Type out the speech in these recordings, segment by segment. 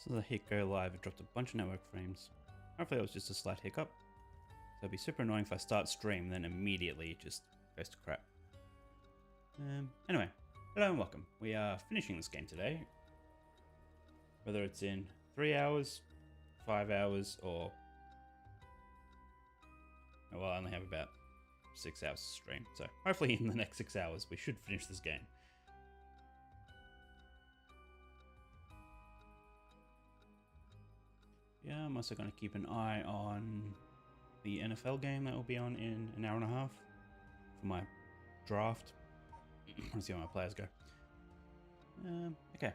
Since I hit go live, it dropped a bunch of network frames. Hopefully it was just a slight hiccup. So it'd be super annoying if I start stream, then immediately it just goes to crap. Anyway, hello and welcome. We are finishing this game today. Whether it's in 3 hours, 5 hours, or... well, I only have about 6 hours to stream, so hopefully in the next 6 hours we should finish this game. Yeah, I'm also going to keep an eye on the NFL game that will be on in an hour and a half for my draft. I want to see how my players go. Okay,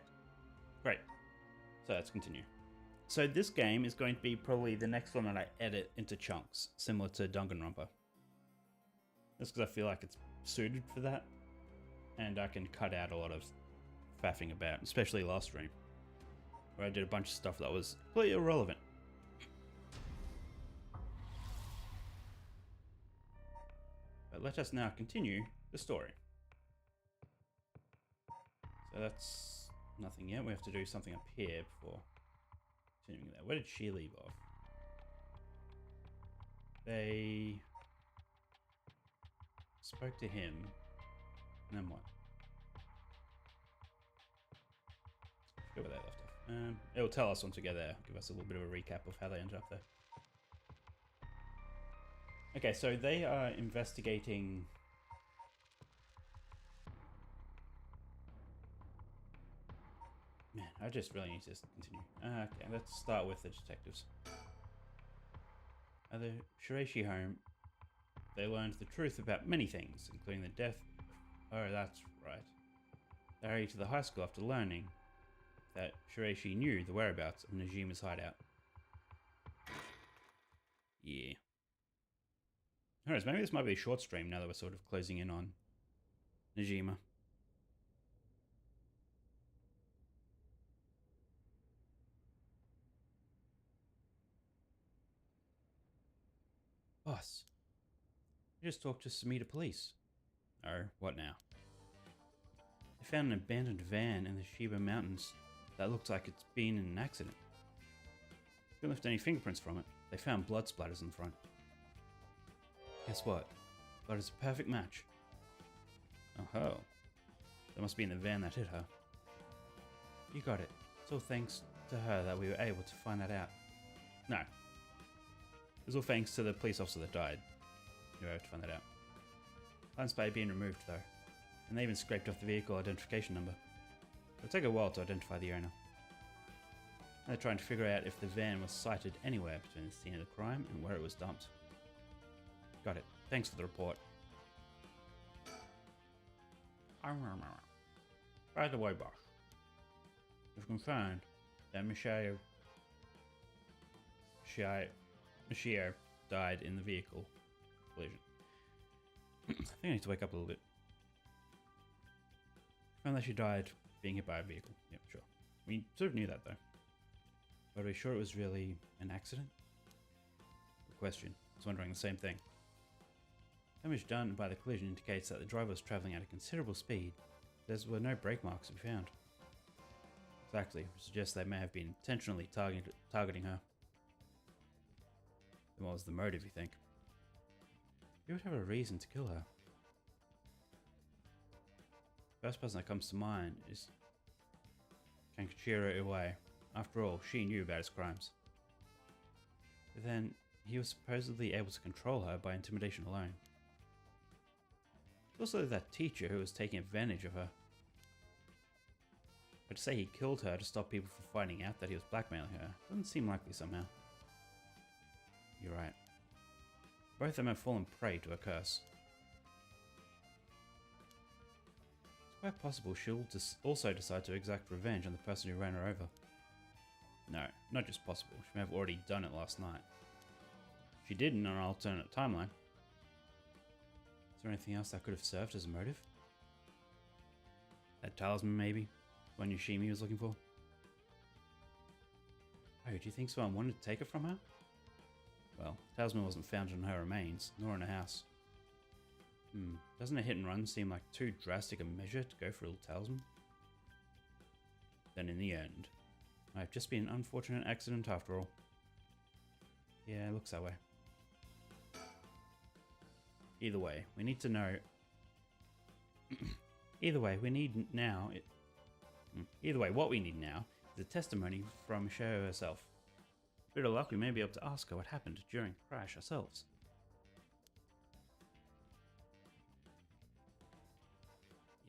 great. So let's continue. So this game is going to be probably the next one that I edit into chunks, similar to Danganronpa. That's because I feel like it's suited for that, and I can cut out a lot of faffing about, especially last stream, where I did a bunch of stuff that was completely irrelevant. But let us now continue the story. So that's nothing yet. We have to do something up here before continuing there. Where did she leave off? They spoke to him, and then what? I forget where they left off. It will tell us once we get there. Give us a little bit of a recap of how they ended up there. Okay, so they are investigating... Man, I just really need to continue. Okay, let's start with the detectives. At the Shiraishi home, they learned the truth about many things, including the death... Oh, that's right. They hurried to the high school after learning that Shiraishi knew the whereabouts of Najima's hideout. Yeah. Who knows, maybe this might be a short stream now that we're sort of closing in on Najima. Boss, I just talked to Sumida police. Oh, what now? They found an abandoned van in the Shiba Mountains that looked like it's been in an accident. Couldn't lift any fingerprints from it. They found blood splatters in the front. Guess what? Blood is a perfect match. Oh, that must be in the van that hit her. You got it. It's all thanks to her that we were able to find that out. No. It was all thanks to the police officer that died. You were able to find that out. License plate being removed though, and they even scraped off the vehicle identification number. It'll take a while to identify the owner. They're trying to figure out if the van was sighted anywhere between the scene of the crime and where it was dumped. Got it. Thanks for the report. By the way, boss, we've confirmed that Michio died in the vehicle collision. I think I need to wake up a little bit. Found that she died being hit by a vehicle. Yep, sure. We sort of knew that though. But are we sure it was really an accident? Good question. I was wondering the same thing. Damage done by the collision indicates that the driver was travelling at a considerable speed. There were no brake marks to be found. Exactly, which suggests they may have been intentionally targeting her. Then what was the motive, you think? Who would have a reason to kill her? First person that comes to mind is Kankichiro Iwai. After all, she knew about his crimes. But then, he was supposedly able to control her by intimidation alone. Also that teacher who was taking advantage of her. But to say he killed her to stop people from finding out that he was blackmailing her doesn't seem likely somehow. You're right. Both of them have fallen prey to a curse. It's quite possible she'll also decide to exact revenge on the person who ran her over. No, not just possible. She may have already done it last night. She did in an alternate timeline. Is there anything else that could have served as a motive? That talisman, maybe? The one Yoshimi was looking for? Oh, do you think someone wanted to take it from her? Well, the talisman wasn't found in her remains, nor in her house. Doesn't a hit and run seem like too drastic a measure to go for a little talisman? Then in the end, I've just been an unfortunate accident after all. Yeah, it looks that way. Either way, we need to know... Either way, we need now... Either way, what we need now is a testimony from Sheo herself. Bit of luck, we may be able to ask her what happened during the crash ourselves.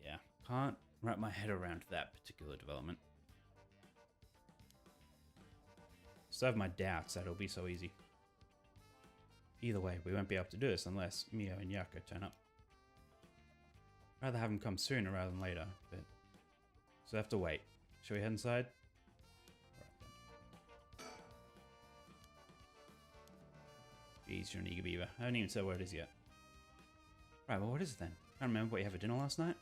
Yeah, can't wrap my head around that particular development. Still have my doubts that it'll be so easy. Either way, we won't be able to do this unless Mio and Yako turn up. I'd rather have them come sooner rather than later, but... So I have to wait. Shall we head inside? Alright then. Jeez, you're an eager beaver. I haven't even said what it is yet. Right, well what is it then? Can't remember what you had for dinner last night?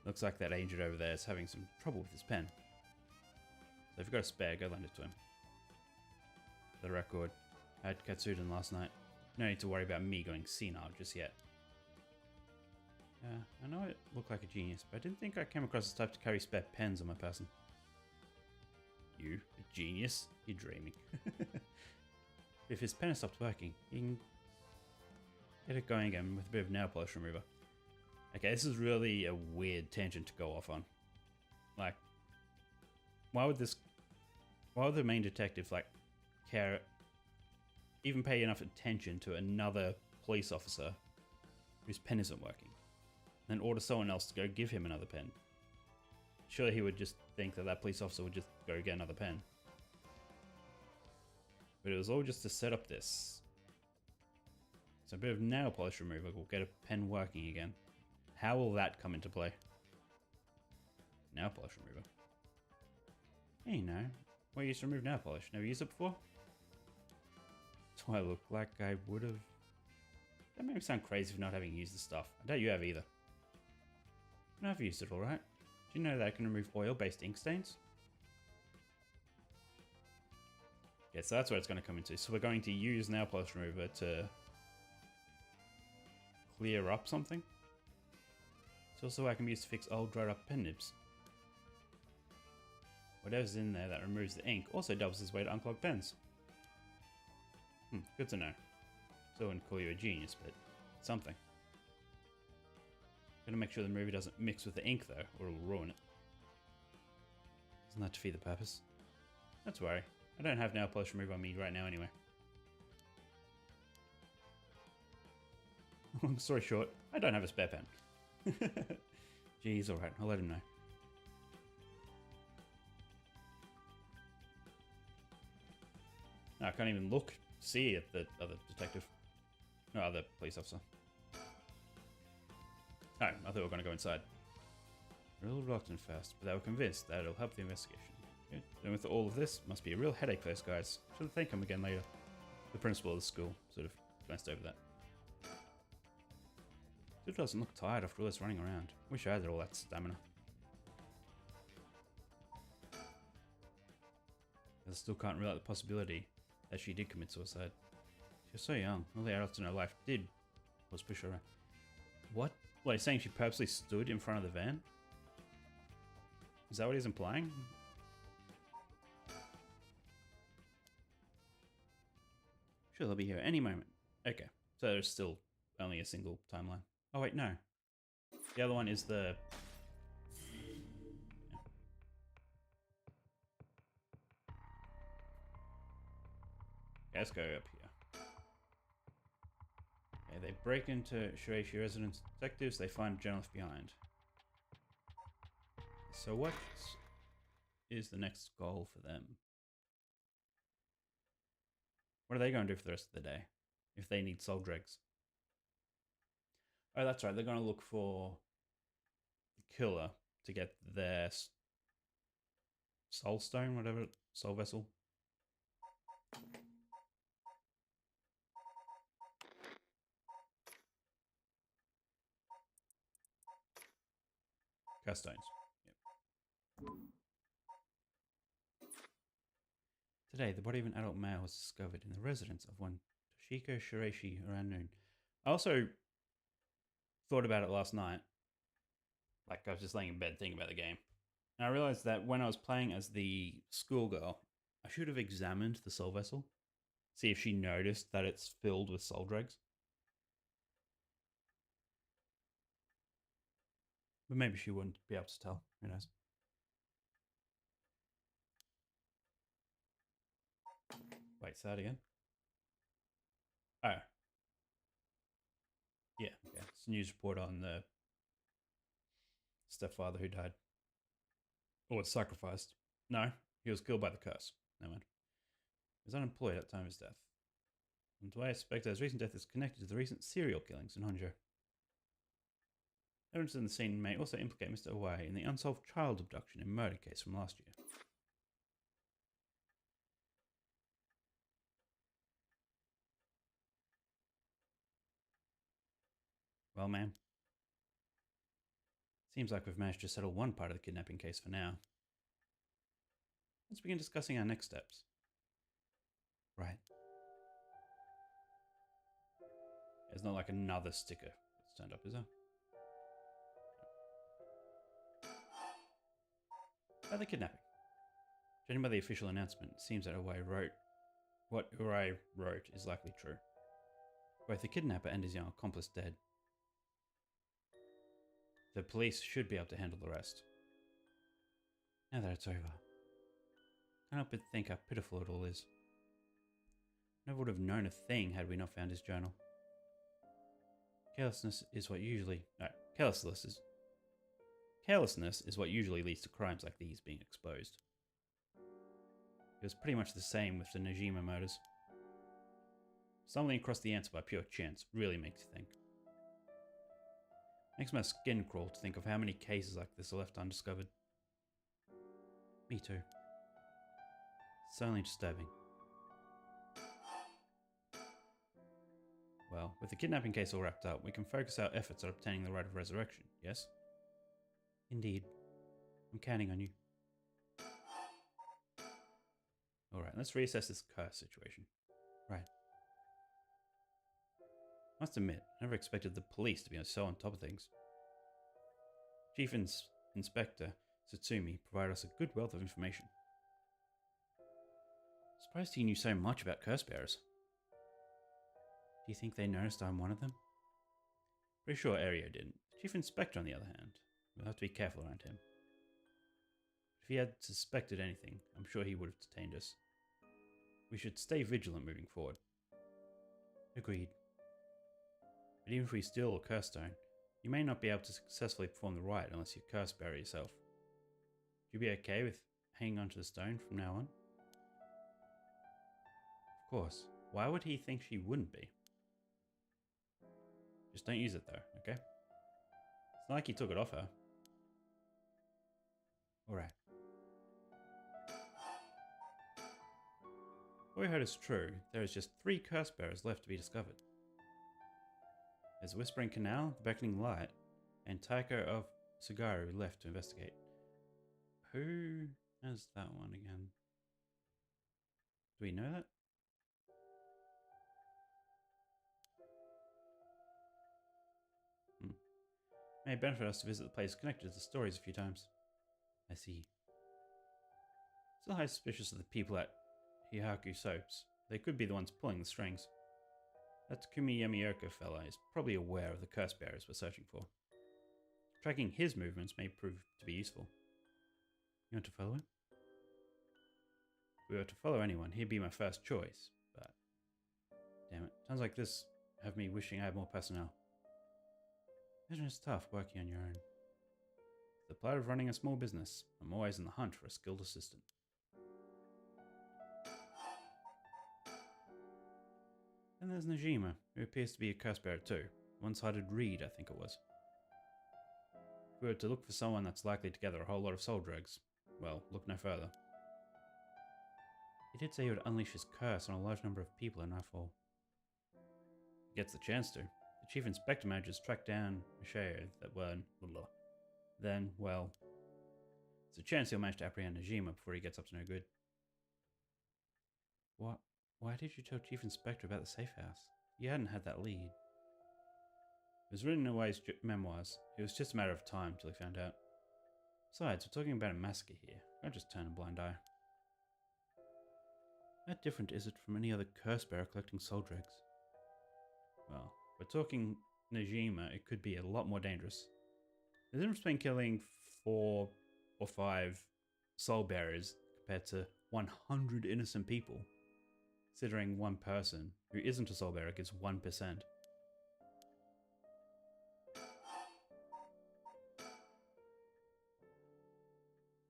Looks like that agent over there is having some trouble with his pen. So if you've got a spare, go lend it to him. For the record, I had Katsuden last night. No need to worry about me going senile just yet. I know it looked like a genius, but I didn't think I came across the type to carry spare pens on my person. You? A genius? You're dreaming. If his pen has stopped working, you can get it going again with a bit of nail polish remover. Okay, this is really a weird tangent to go off on. Like, why would the main detective, like, care, even pay enough attention to another police officer whose pen isn't working? Then order someone else to go give him another pen. Surely he would just think that that police officer would just go get another pen. But it was all just to set up this. So a bit of nail polish remover will get a pen working again. How will that come into play? Nail polish remover. Hey, no. What you used to remove nail polish? Never used it before? Do I look like I would have? That made me sound crazy for not having used the stuff. I doubt you have either. No, I've used it alright. Do you know that I can remove oil-based ink stains? Yeah, so that's what it's going to come into. So we're going to use nail polish remover to clear up something. It's also what I can use to fix old dried up pen nibs. Whatever's in there that removes the ink also doubles as way to unclog pens. Good to know. So I wouldn't call you a genius, but something. Gotta make sure the remover doesn't mix with the ink though, or it'll ruin it. Doesn't that defeat the purpose? Not to worry. I don't have nail polish remover on me right now anyway. Long story short, I don't have a spare pen. Geez, alright, I'll let him know. No, I can't even look, see at the other detective. No, other police officer. Oh, I thought we were going to go inside. They're a little reluctant first, but they were convinced that it'll help the investigation. Good. And with all of this, must be a real headache for those guys. Should thank them again later. The principal of the school sort of glanced over that. Still doesn't look tired after all this running around. Wish I had all that stamina. I still can't rule out the possibility that she did commit suicide. She was so young. All the adults in her life did was push her around. What? What, he's saying she purposely stood in front of the van? Is that what he's implying? Sure, they'll be here any moment. Okay, so there's still only a single timeline. Oh wait, no. The other one is the... Okay, let's go up here. Okay, they break into Shueisha residence detectives. They find a journalist behind. So what is the next goal for them? What are they going to do for the rest of the day if they need soul dregs? Oh, that's right. They're going to look for the killer to get their soul stone, whatever, soul vessel. Cast stones. Yep. Today, the body of an adult male was discovered in the residence of one Toshiko Shireishi around noon. I also thought about it last night. Like, I was just laying in bed thinking about the game. And I realized that when I was playing as the schoolgirl, I should have examined the soul vessel, see if she noticed that it's filled with soul dregs. But maybe she wouldn't be able to tell. Who knows? Wait, say that again? Oh. Yeah, okay. It's a news report on the stepfather who died. Or was sacrificed. No, he was killed by the curse. No mind. He was unemployed at the time of his death. And the way I suspect that his recent death is connected to the recent serial killings in Honjo. Evidence in the scene may also implicate Mr. Away in the unsolved child abduction and murder case from last year. Well, ma'am, seems like we've managed to settle one part of the kidnapping case for now. Let's begin discussing our next steps. Right. There's not like another sticker that's turned up, is there? About the kidnapping. Judging by the official announcement, it seems that what Urai wrote is likely true. Both the kidnapper and his young accomplice dead. The police should be able to handle the rest. Now that it's over, I can't help but think how pitiful it all is. Never would have known a thing had we not found his journal. Carelessness is what usually leads to crimes like these being exposed. It was pretty much the same with the Najima murders. Stumbling across the answer by pure chance really makes you think. Makes my skin crawl to think of how many cases like this are left undiscovered. Me too. It's only disturbing. Well, with the kidnapping case all wrapped up, we can focus our efforts on obtaining the right of resurrection, yes? Indeed. I'm counting on you. Alright, let's reassess this curse situation. Right. Must admit, I never expected the police to be so on top of things. Chief Inspector Satsumi provided us a good wealth of information. Surprised he knew so much about curse bearers. Do you think they noticed I'm one of them? Pretty sure Ario didn't. The Chief Inspector, on the other hand, we'll have to be careful around him. If he had suspected anything, I'm sure he would have detained us. We should stay vigilant moving forward. Agreed. But even if we steal a curse stone, you may not be able to successfully perform the rite unless you curse bearer yourself. Would you be okay with hanging onto the stone from now on? Of course. Why would he think she wouldn't be? Just don't use it though, okay? It's not like he took it off her. Alright. What we heard is true. There is just 3 curse bearers left to be discovered. There's the Whispering Canal, the Beckoning Light, and Taiko of Sugaru left to investigate. Who has that one again? Do we know that? May benefit us to visit the place connected to the stories a few times. I see. Still highly suspicious of the people at Hihaku Soaps. They could be the ones pulling the strings. That Takumi Yamioka fella is probably aware of the curse bearers we're searching for. Tracking his movements may prove to be useful. You want to follow him? If we were to follow anyone, he'd be my first choice, but... Damn it, sounds like this have me wishing I had more personnel. Imagine it's tough working on your own. The plight of running a small business. I'm always in the hunt for a skilled assistant. Then there's Najima, who appears to be a curse bearer too. One-sided reed, I think it was. If we were to look for someone that's likely to gather a whole lot of soul dregs, well, look no further. He did say he would unleash his curse on a large number of people in Nightfall. He gets the chance to. The Chief Inspector manages to track down Mashaya that weren't. Then, well, there's a chance he'll manage to apprehend Najima before he gets up to no good. What? Why did you tell Chief Inspector about the safe house? You hadn't had that lead. It was written in Away's memoirs. It was just a matter of time till he found out. Besides, we're talking about a massacre here. Don't just turn a blind eye. How different is it from any other curse bearer collecting soul dregs? Well, we're talking Najima, it could be a lot more dangerous. The difference between killing 4 or 5 soul bearers compared to 100 innocent people, considering one person who isn't a soul bearer gets 1%.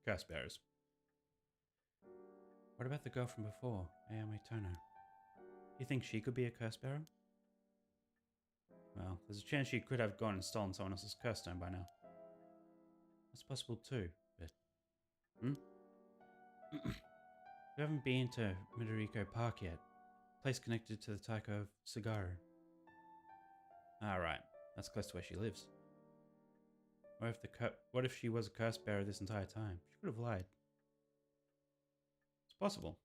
Curse bearers. What about the girl from before, Ayame Tono? Do you think she could be a curse bearer? Well, there's a chance she could have gone and stolen someone else's curse stone by now. That's possible too, but... We haven't been to Midoriko Park yet. Place connected to the Taiko of Sagaru. Ah, right. That's close to where she lives. What if she was a curse bearer this entire time? She could have lied. It's possible.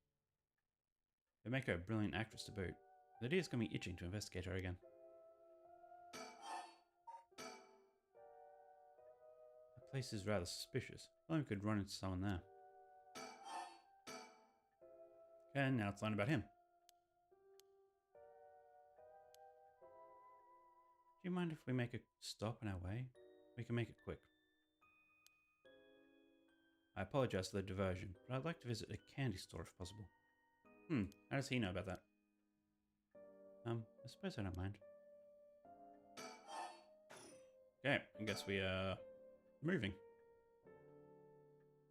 They make her a brilliant actress to boot. The idea's got me itching to investigate her again. The place is rather suspicious. I thought we could run into someone there. And now let's learn about him. Do you mind if we make a stop on our way? We can make it quick. I apologize for the diversion, but I'd like to visit a candy store if possible. How does he know about that? I suppose I don't mind. Okay, I guess we are moving.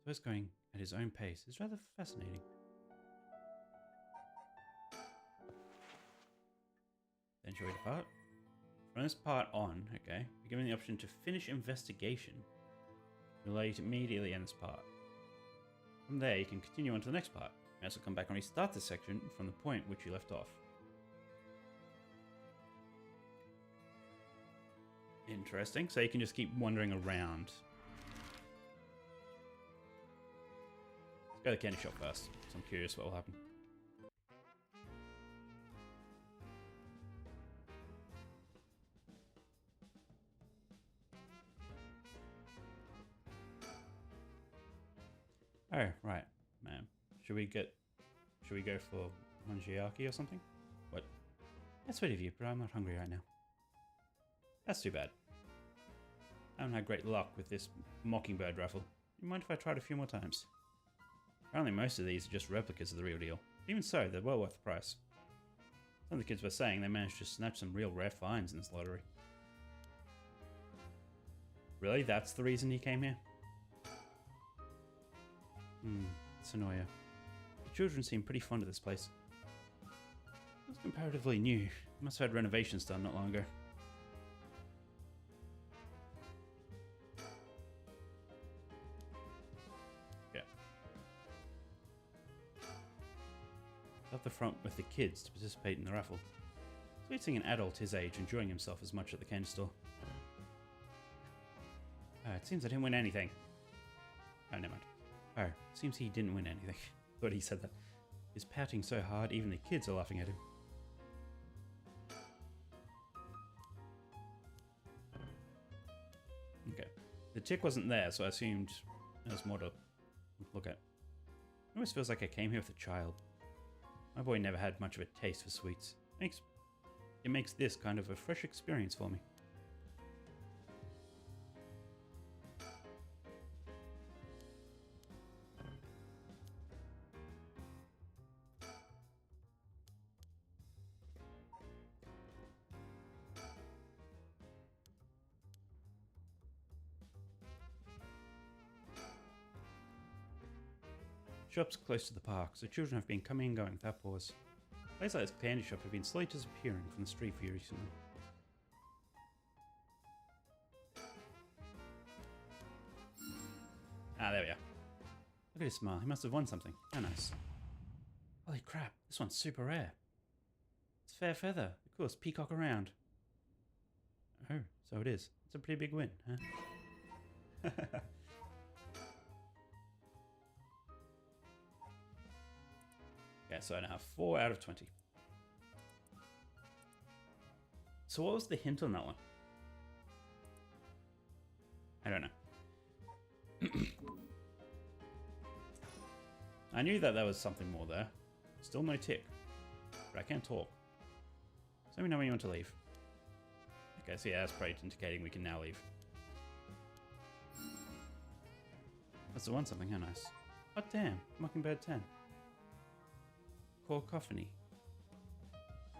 So he's going at his own pace. It's rather fascinating. Then shall we depart? From this part on, okay, we're given the option to finish investigation. We'll allow you to immediately end this part. From there, you can continue on to the next part. You also come back and restart this section from the point which you left off. Interesting. So you can just keep wandering around. Let's go to the candy shop first. So I'm curious what will happen. Oh, right, man. Should we go for Monjiaki or something? What? That's sweet of you, but I'm not hungry right now. That's too bad. I haven't had great luck with this mockingbird raffle. You mind if I tried a few more times? Apparently most of these are just replicas of the real deal. Even so, they're well worth the price. Some of the kids were saying they managed to snatch some real rare finds in this lottery. Really? That's the reason you came here? Sonoya. The children seem pretty fond of this place. It's comparatively new. Must have had renovations done not long ago. Okay. Up the front with the kids to participate in the raffle. Sweet seeing an adult his age enjoying himself as much at the candy store. It seems I didn't win anything. Oh, never mind. Oh, seems he didn't win anything. Thought he said that. He's pouting so hard, even the kids are laughing at him. Okay. The chick wasn't there, so I assumed there was more to look at. It always feels like I came here with a child. My boy never had much of a taste for sweets. It makes this kind of a fresh experience for me. Shops close to the park, so children have been coming and going without pause. Places like this candy shop have been slowly disappearing from the street view recently. Ah, there we are. Look at his smile. He must have won something. How nice. Holy crap, this one's super rare. It's Fair Feather, the coolest peacock around. Oh, so it is. It's a pretty big win, huh? Yeah, so I now have 4 out of 20. So what was the hint on that one? I don't know. I knew that there was something more there. Still no tick. But I can't talk. So let me know when you want to leave. Okay, so yeah, that's probably indicating we can now leave. That's the one something, how nice. Oh damn, Mockingbird 10. Cacophony.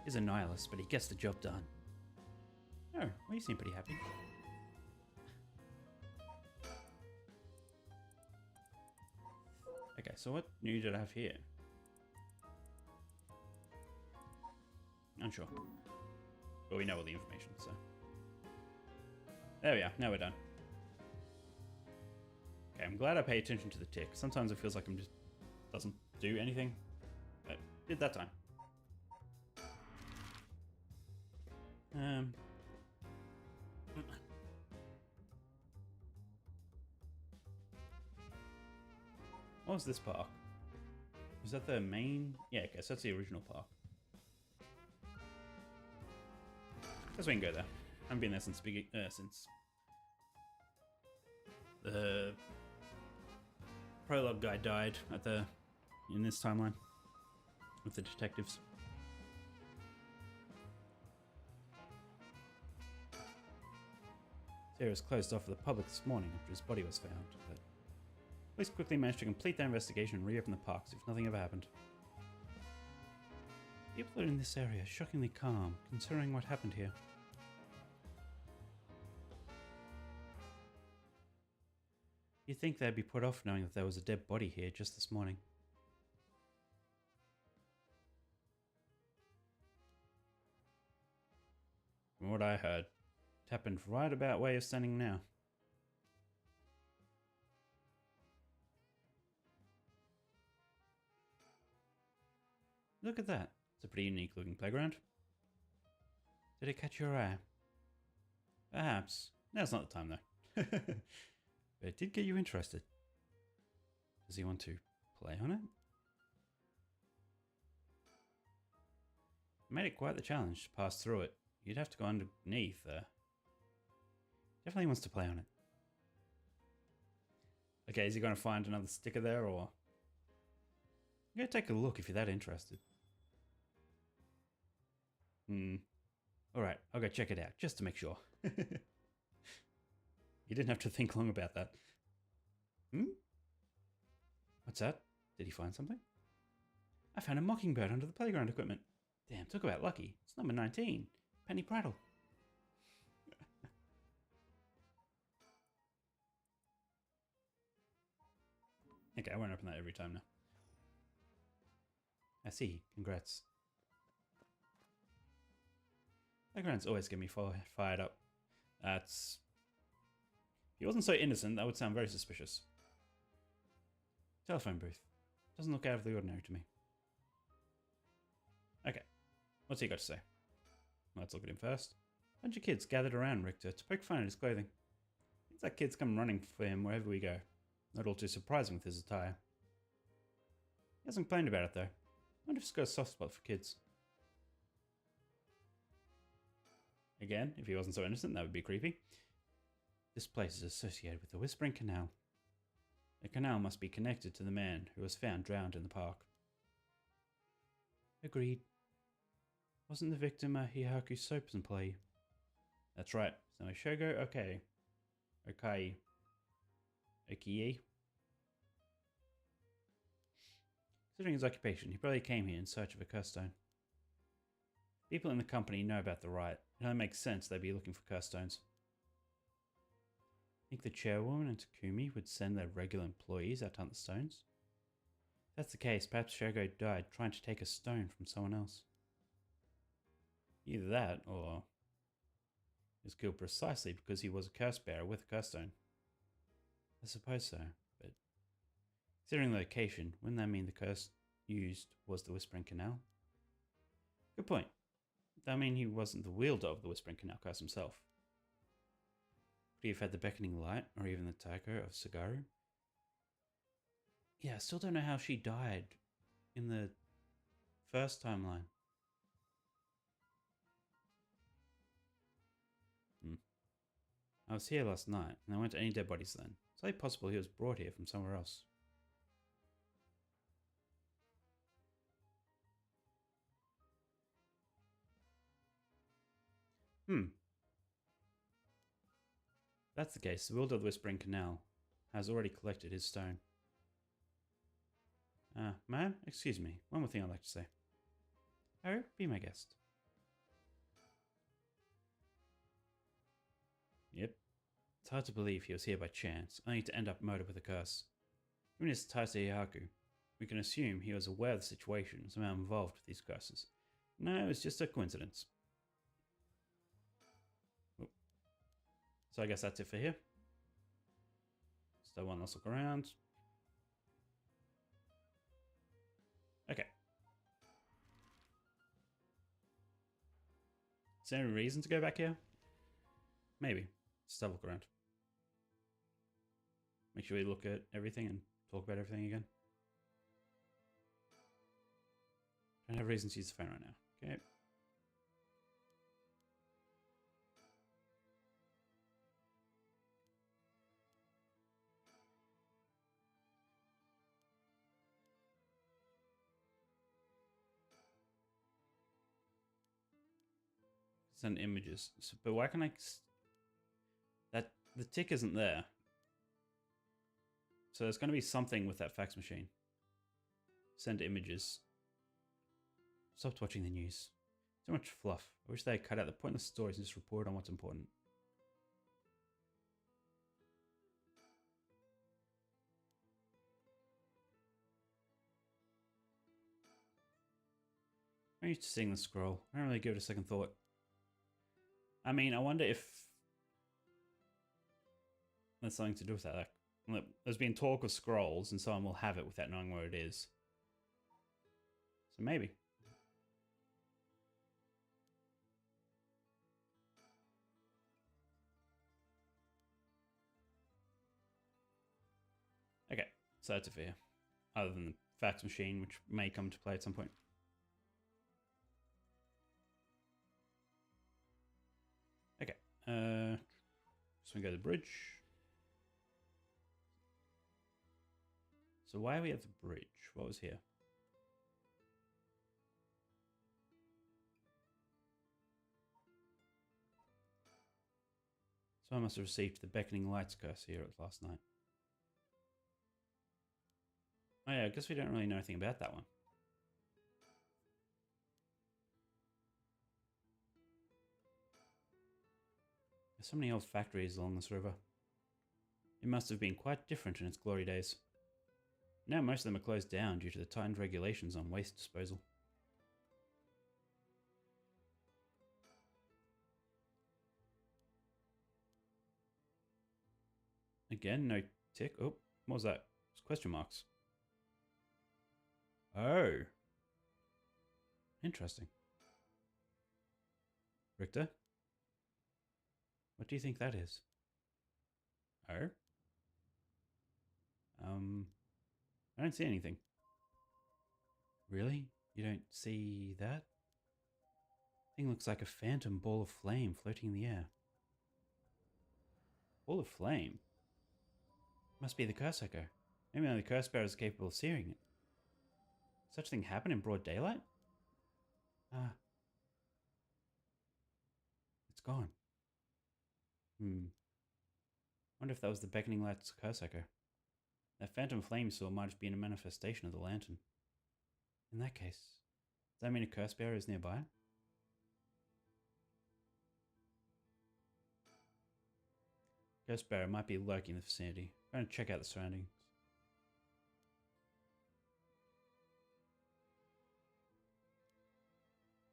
He's a nihilist, but he gets the job done. Oh, well, you seem pretty happy. Okay, so what new did I have here? Unsure. But we know all the information, so. There we are, now we're done. Okay, I'm glad I pay attention to the tick. Sometimes it feels like I'm just doesn't do anything. But did that time. What was this park? Was that the main? Yeah, I guess that's the original park. Guess we can go there. I haven't been there since the prologue guy died in this timeline with the detectives. It was closed off for the public this morning after his body was found, but police quickly managed to complete their investigation and reopen the park as if nothing ever happened. People in this area are shockingly calm, considering what happened here. You'd think they'd be put off knowing that there was a dead body here just this morning. From what I heard, it happened right about where you're standing now. Look at that. It's a pretty unique looking playground. Did it catch your eye? Perhaps. Now's not the time though. But it did get you interested. Does he want to play on it? It made it quite the challenge to pass through it. You'd have to go underneath there. Definitely wants to play on it. Okay, is he going to find another sticker there or? Go take a look if you're that interested. Alright, I'll go check it out, just to make sure. You didn't have to think long about that. What's that? Did he find something? I found a mockingbird under the playground equipment. Damn, talk about lucky. It's number 19. Penny Prattle. Okay, I won't open that every time now. I see. Congrats. Playgrounds always get me fired up. That's... If he wasn't so innocent, that would sound very suspicious. Telephone booth. Doesn't look out of the ordinary to me. Okay. What's he got to say? Let's look at him first. A bunch of kids gathered around Richter to poke fun at his clothing. Seems like kids come running for him wherever we go. Not all too surprising with his attire. He hasn't complained about it though. I wonder if he's got a soft spot for kids. Again, if he wasn't so innocent, that would be creepy. This place is associated with the Whispering Canal. The canal must be connected to the man who was found drowned in the park. Agreed. Wasn't the victim a Hihaku soap employee? That's right. So Shogo Okay. Okai. Okie. Considering his occupation, he probably came here in search of a cursed stone. People in the company know about the riot. It only makes sense they'd be looking for cursed stones. Think the chairwoman and Takumi would send their regular employees out to hunt the stones? If that's the case, perhaps Shogo died trying to take a stone from someone else. Either that, or he was killed precisely because he was a curse bearer with a curse stone. I suppose so, but considering the location, wouldn't that mean the curse used was the Whispering Canal? Good point. That mean he wasn't the wielder of the Whispering Canal curse himself. Could he have had the beckoning light, or even the Taiko of Sagaru? Yeah, I still don't know how she died in the first timeline. I was here last night, and there weren't any dead bodies then. It's only possible he was brought here from somewhere else. That's the case. The wielder of the Whispering Canal has already collected his stone. Ma'am, excuse me. One more thing I'd like to say. Oh, be my guest. Yep. It's hard to believe he was here by chance, only to end up murdered with a curse. Given his ties to Yaku, we can assume he was aware of the situation, somehow involved with these curses. No, it's just a coincidence. Oh. So I guess that's it for here. So one last look around. Okay. Is there any reason to go back here? Maybe. Just have a look around. Make sure we look at everything and talk about everything again. I don't have reason to use the phone right now. Okay. Send images. So, but why can I... That the tick isn't there. So there's going to be something with that fax machine. Send images. Stopped watching the news. So much fluff. I wish they had cut out the pointless stories and just reported on what's important. I'm used to seeing the scroll. I don't really give it a second thought. I mean, I wonder if there's something to do with that. Like, there's been talk of scrolls and someone will have it without knowing where it is. So maybe. Okay, so that's a fear. Other than the fax machine, which may come to play at some point. Okay, so we go to the bridge. So why are we at the bridge? What was here? So I must have received the beckoning lights curse here last night. Oh yeah, I guess we don't really know anything about that one. There's so many old factories along this river. It must have been quite different in its glory days. Now most of them are closed down due to the tightened regulations on waste disposal. Again, no tick. Oh, what was that? It's question marks. Oh. Interesting. Richter? What do you think that is? Oh? I don't see anything. Really? You don't see that? Thing looks like a phantom ball of flame floating in the air. Ball of flame? Must be the curse echo. Maybe only the curse bearer is capable of seeing it. Such a thing happen in broad daylight? Ah. It's gone. Wonder if that was the beckoning light's curse echo. That phantom flame you saw might have been a manifestation of the lantern. In that case, does that mean a curse bearer is nearby? Curse bearer might be lurking in the vicinity. I'm going to check out the surroundings.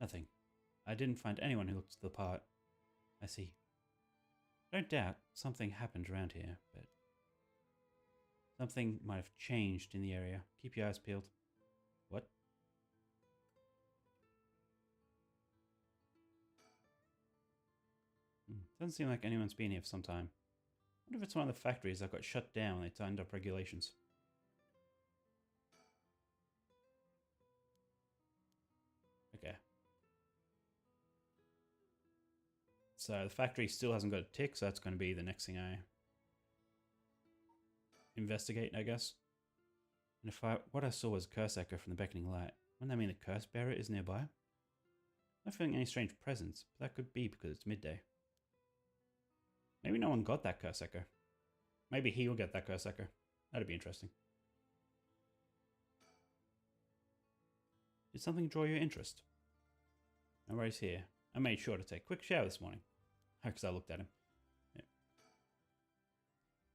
Nothing. I didn't find anyone who looked the part. I see. Don't doubt something happened around here, but something might have changed in the area. Keep your eyes peeled. What? Doesn't seem like anyone's been here for some time. I wonder if it's one of the factories that got shut down when they tightened up regulations. Okay. So the factory still hasn't got a tick, so that's going to be the next thing I investigate, I guess. And if what I saw was a curse echo from the beckoning light, wouldn't that mean the curse bearer is nearby? I'm not feeling any strange presence, but that could be because it's midday. Maybe no one got that curse echo. Maybe he'll get that curse echo. That'd be interesting. Did something draw your interest? No worries here. I made sure to take a quick shower this morning. Because I looked at him. Yeah.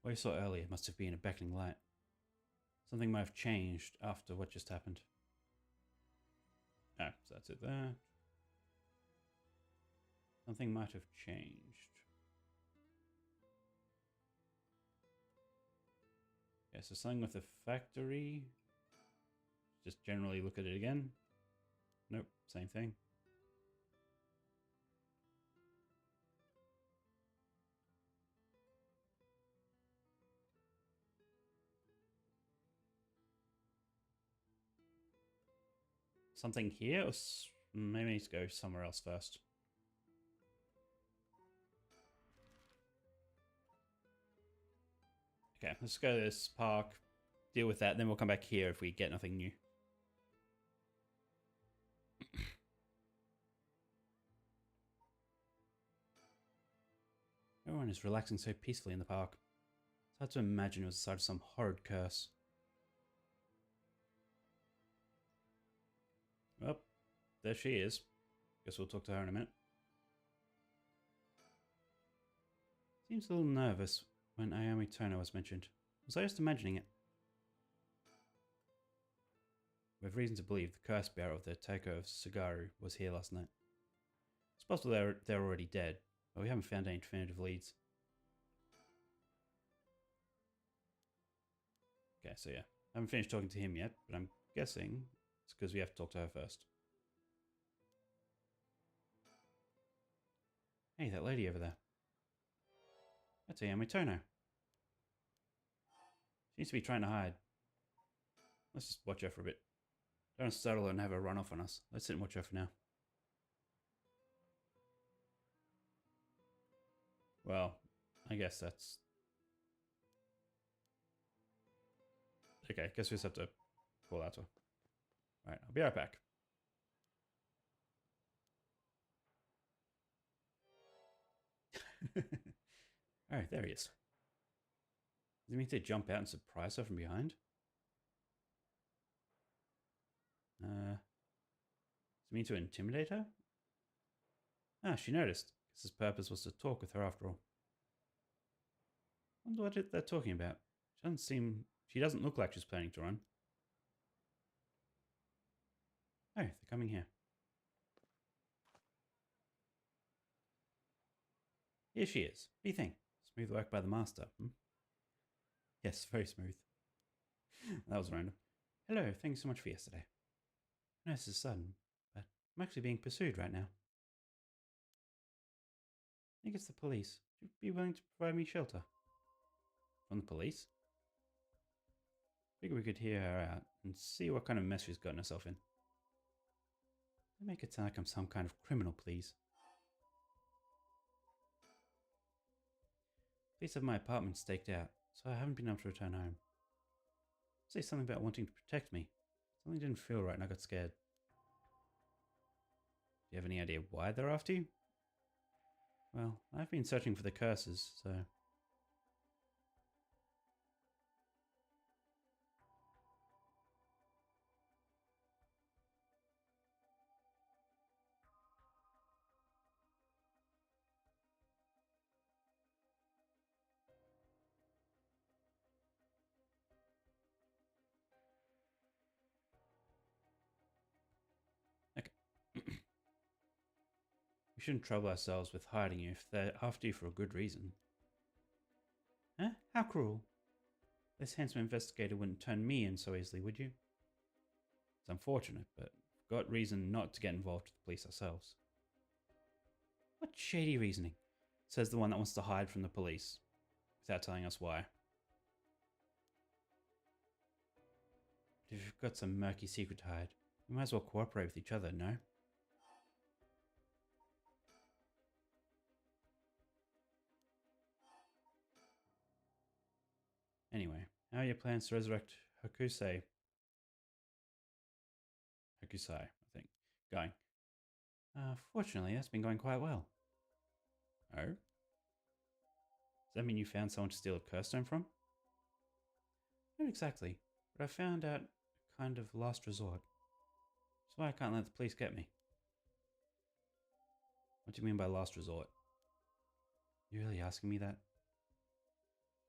What you saw earlier must have been a beckoning light. Something might have changed after what just happened. Oh, so that's it there. Something might have changed. Yeah, so something with the factory. Just generally look at it again. Nope, same thing. Something here, or maybe I need to go somewhere else first. Okay, let's go to this park, deal with that, then we'll come back here if we get nothing new. Everyone is relaxing so peacefully in the park. It's hard to imagine it was the site of some horrid curse. Well, there she is. Guess we'll talk to her in a minute. Seems a little nervous when Ayami Tono was mentioned. Was I just imagining it? We have reason to believe the curse bearer of the Taiko of Sugaru was here last night. It's possible they're already dead, but we haven't found any definitive leads. Okay, so yeah. I haven't finished talking to him yet, but I'm guessing it's because we have to talk to her first. Hey, that lady over there. That's Ayami Tono. Seems to be trying to hide. Let's just watch her for a bit. Don't startle her and have her run off on us. Let's sit and watch her for now. Well, I guess that's... Okay, guess we just have to call out to her. Alright, I'll be right back. Alright, there he is. Does he mean to jump out and surprise her from behind? Does he mean to intimidate her? Ah, she noticed. Guess his purpose was to talk with her after all. Wonder what they're talking about. She doesn't look like she's planning to run. Oh, they're coming here. Here she is. What do you think? Smooth work by the master. Yes, very smooth. That was random. Hello, thanks so much for yesterday. I know this is sudden, but I'm actually being pursued right now. I think it's the police. Would you be willing to provide me shelter? From the police? Figure we could hear her out and see what kind of mess she's gotten herself in. Don't make it sound like I'm some kind of criminal, please. Police have my apartment staked out, so I haven't been able to return home. Say something about wanting to protect me. Something didn't feel right and I got scared. Do you have any idea why they're after you? Well, I've been searching for the curses, so... Okay. We shouldn't trouble ourselves with hiding you if they're after you for a good reason. Huh? How cruel. This handsome investigator wouldn't turn me in so easily, would you? It's unfortunate, but we've got reason not to get involved with the police ourselves. What shady reasoning? Says the one that wants to hide from the police, without telling us why. But if you've got some murky secret to hide, we might as well cooperate with each other, no? Anyway, how are your plans to resurrect Hokusai? Hokusai, I think. Going. Fortunately, that's been going quite well. Oh? Does that mean you found someone to steal a curse stone from? Not exactly, but I found out a kind of last resort. That's why I can't let the police get me. What do you mean by last resort? You really asking me that?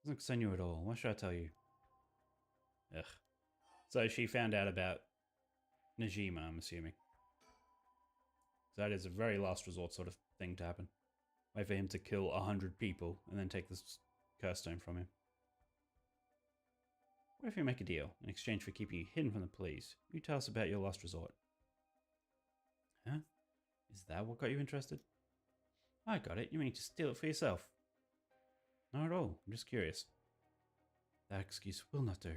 Doesn't concern you at all. What should I tell you? Ugh. So she found out about Najima, I'm assuming. So that is a very last resort sort of thing to happen. Wait for him to kill 100 people and then take this curse stone from him. What if we make a deal in exchange for keeping you hidden from the police? You tell us about your last resort. Huh? Is that what got you interested? I got it. You mean to steal it for yourself? Not at all. I'm just curious. That excuse will not do.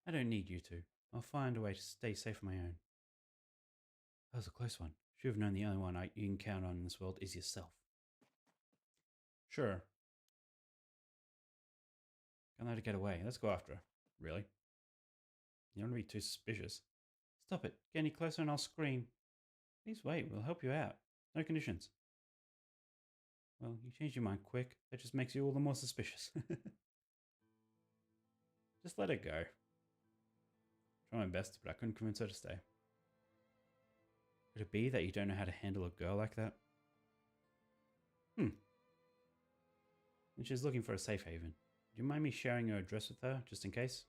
I don't need you to. I'll find a way to stay safe on my own. That was a close one. Should have known the only one you can count on in this world is yourself. Sure. Can't let her get away. Let's go after her. Really? You don't want to be too suspicious. Stop it. Get any closer and I'll scream. Please wait. We'll help you out. No conditions. Well, you changed your mind quick. That just makes you all the more suspicious. Just let her go. Try my best, but I couldn't convince her to stay. Could it be that you don't know how to handle a girl like that? And she's looking for a safe haven. Do you mind me sharing your address with her, just in case?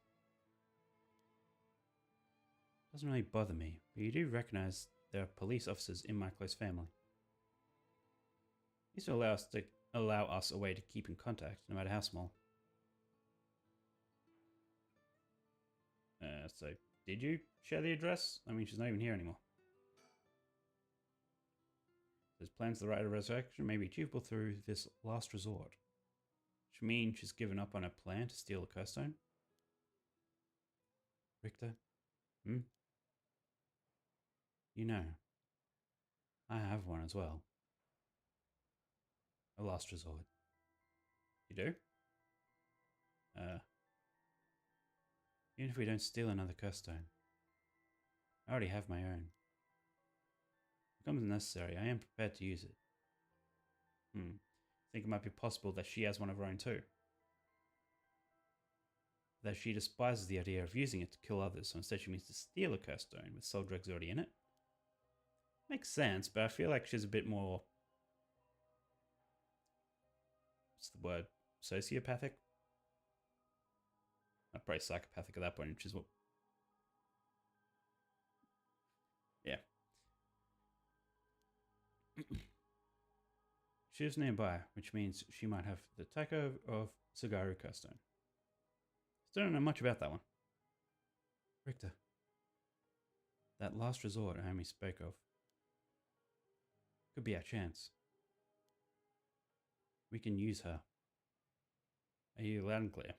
Doesn't really bother me, but you do recognize there are police officers in my close family. These will allow us a way to keep in contact, no matter how small. So, did you share the address? I mean, she's not even here anymore. There's plans to the right of resurrection may be achievable through this last resort. Which means she's given up on her plan to steal the curse stone? Richter? You know, I have one as well. A last resort. You do? Even if we don't steal another curse stone. I already have my own. If it becomes necessary, I am prepared to use it. Think it might be possible that she has one of her own too. That she despises the idea of using it to kill others, so instead she means to steal a curse stone with soul drugs already in it. Makes sense, but I feel like she's a bit more... What's the word? Sociopathic? Not probably psychopathic at that point, which is what... Yeah. She is nearby, which means she might have the Taiko of Sagaru curse stone. Still don't know much about that one. Richter. That last resort Amy spoke of. Could be our chance. We can use her. Are you loud and clear?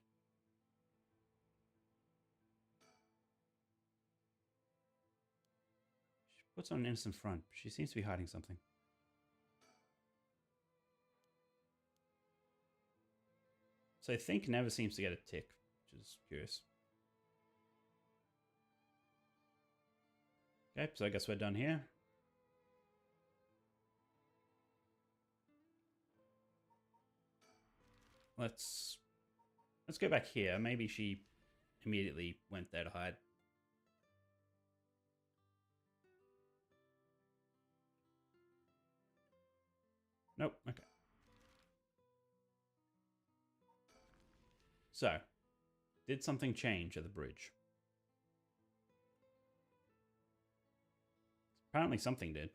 She puts on an innocent front, but she seems to be hiding something. So Think never seems to get a tick, which is curious. Okay, so I guess we're done here. Let's go back here. Maybe she immediately went there to hide. Nope, okay. So, did something change at the bridge? Apparently something did.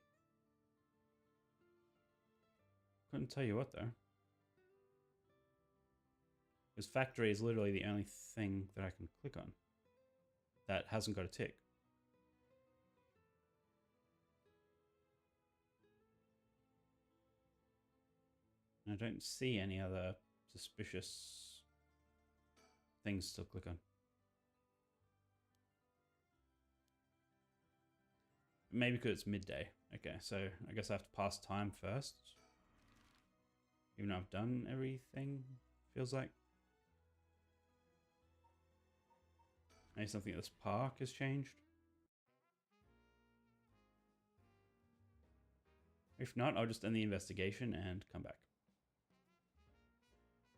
Couldn't tell you what though. Because factory is literally the only thing that I can click on that hasn't got a tick. And I don't see any other suspicious things to click on. Maybe because it's midday. Okay, so I guess I have to pass time first. Even though I've done everything, feels like. Maybe something at this park has changed. If not, I'll just end the investigation and come back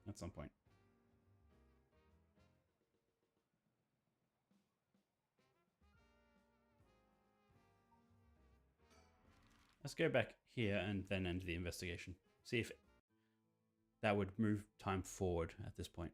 at some point. Let's go back here and then end the investigation. See if that would move time forward at this point.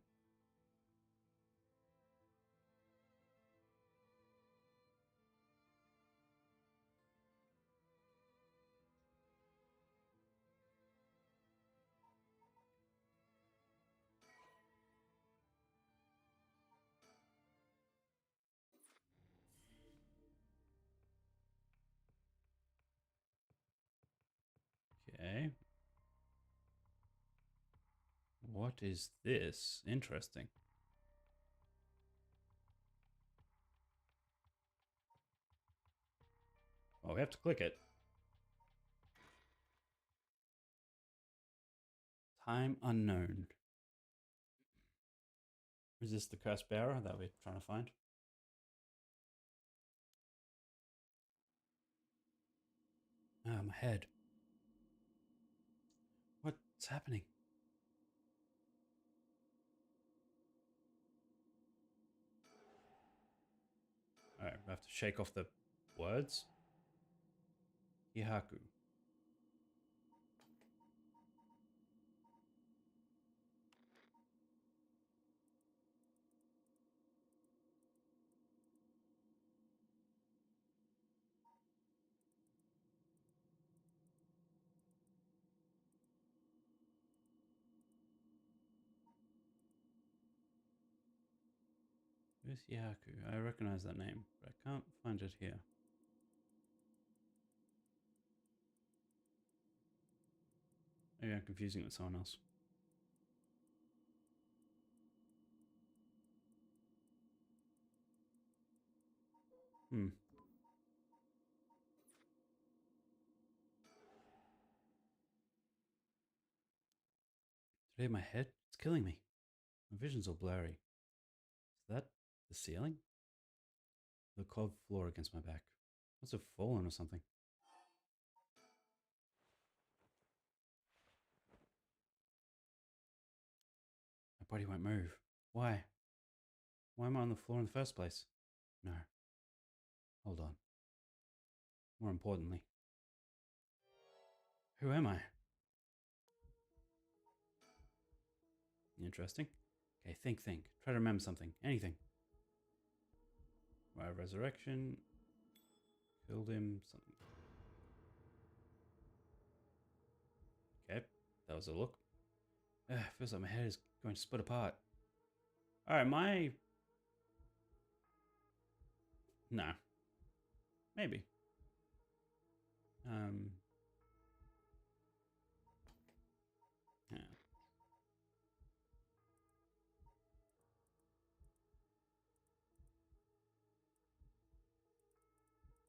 Okay. What is this? Interesting. Well, we have to click it. Time unknown. Is this the curse bearer that we're trying to find? Ah, my head. What's happening? Alright, I have to shake off the words. Yahaku. Where's Yahaku? I recognize that name, but I can't find it here. Maybe I'm confusing it with someone else. Today my head? It's killing me. My vision's all blurry. Is that the ceiling? The cold floor against my back. Must have fallen or something. My body won't move. Why? Why am I on the floor in the first place? No. Hold on. More importantly, who am I? Interesting. Okay, think. Try to remember something. Anything. My resurrection. Killed him. Something. Okay, that was a look. Feels like my head is going to split apart. Alright, No. Maybe. Yeah.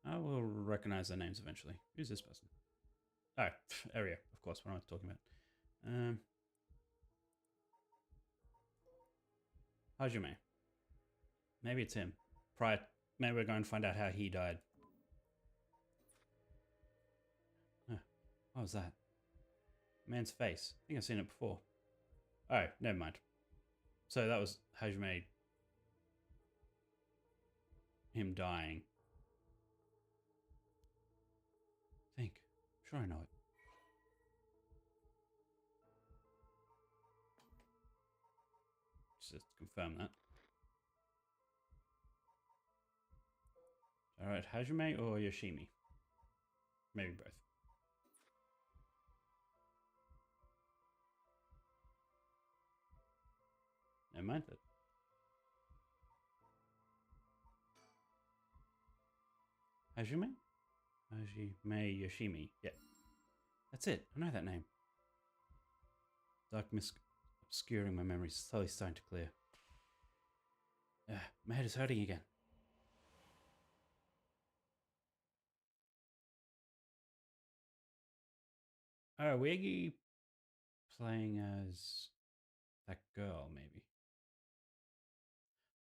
I will recognize their names eventually. Who's this person? Oh, area, of course. What am I talking about? Hajime. Maybe it's him. Maybe we're going to find out how he died. What was that? Man's face. I think I've seen it before. Oh, never mind. So that was Hajime. Him dying. Think. I'm sure I know it. Just to confirm that. Alright, Hajime or Yoshimi? Maybe both. Never mind it. Hajime? Hajime Yoshimi. Yeah. That's it. I know that name. Dark mist obscuring my memories, slowly starting to clear. My head is hurting again. Oh, we're playing as that girl, maybe.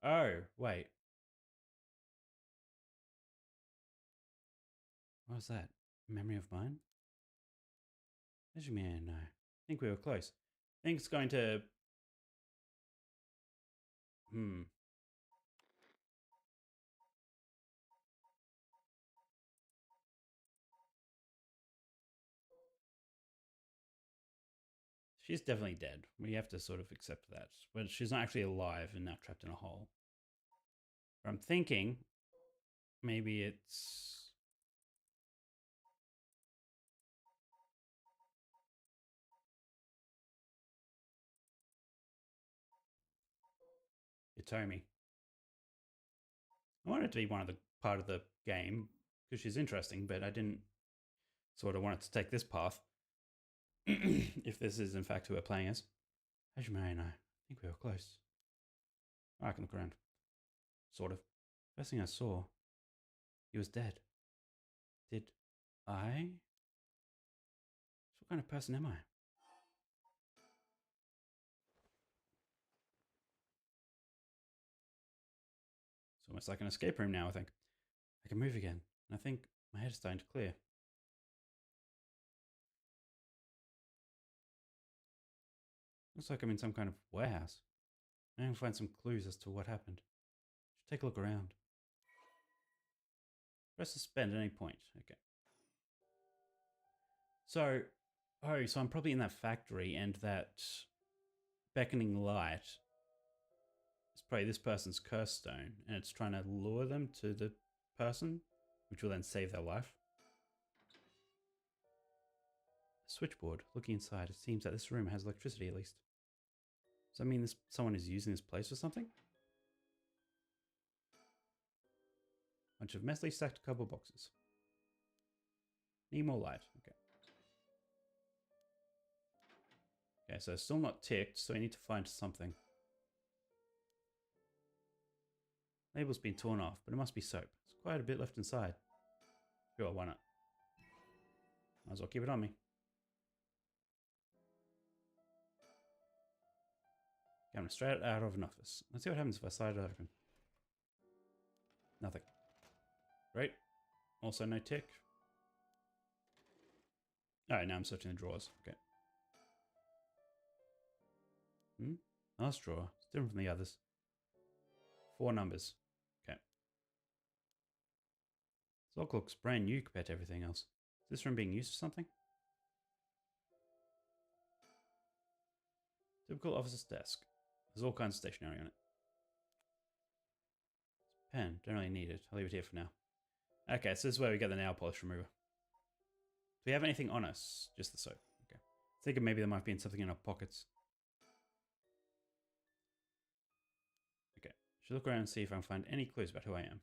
Oh, wait. What was that? A memory of mine? Man, no. I think we were close. I think it's going to... She's definitely dead. We have to sort of accept that. But she's not actually alive and now trapped in a hole. But I'm thinking maybe it's... Itomi. I wanted it to be one of the part of the game because she's interesting, but I didn't sort of want it to take this path. If this is in fact who we're playing as. Hajime and I think we were close. I can look around. Sort of. First thing I saw, he was dead. Did I? What kind of person am I? It's almost like an escape room now, I think. I can move again, and I think my head is starting to clear. Looks like I'm in some kind of warehouse. I can find some clues as to what happened. Should take a look around. Press suspend at any point. Okay. So I'm probably in that factory, and that beckoning light is probably this person's curse stone, and it's trying to lure them to the person, which will then save their life. Switchboard. Looking inside, it seems that this room has electricity at least. Does that mean someone is using this place for something? Bunch of messily stacked cardboard boxes. Need more light. Okay. Okay, so still not ticked, so I need to find something. Label's been torn off, but it must be soap. There's quite a bit left inside. Sure, why not? Might as well keep it on me. Coming straight out of an office. Let's see what happens if I slide it open. Nothing. Great. Also no tick. Alright, now I'm searching the drawers. Okay. Last drawer. It's different from the others. 4 numbers. Okay. This lock looks brand new compared to everything else. Is this room being used for something? Typical officer's desk. There's all kinds of stationery on it. Pen. Don't really need it. I'll leave it here for now. Okay, so this is where we get the nail polish remover. Do we have anything on us? Just the soap. Okay. Thinking maybe there might be something in our pockets. Okay. Should look around and see if I can find any clues about who I am.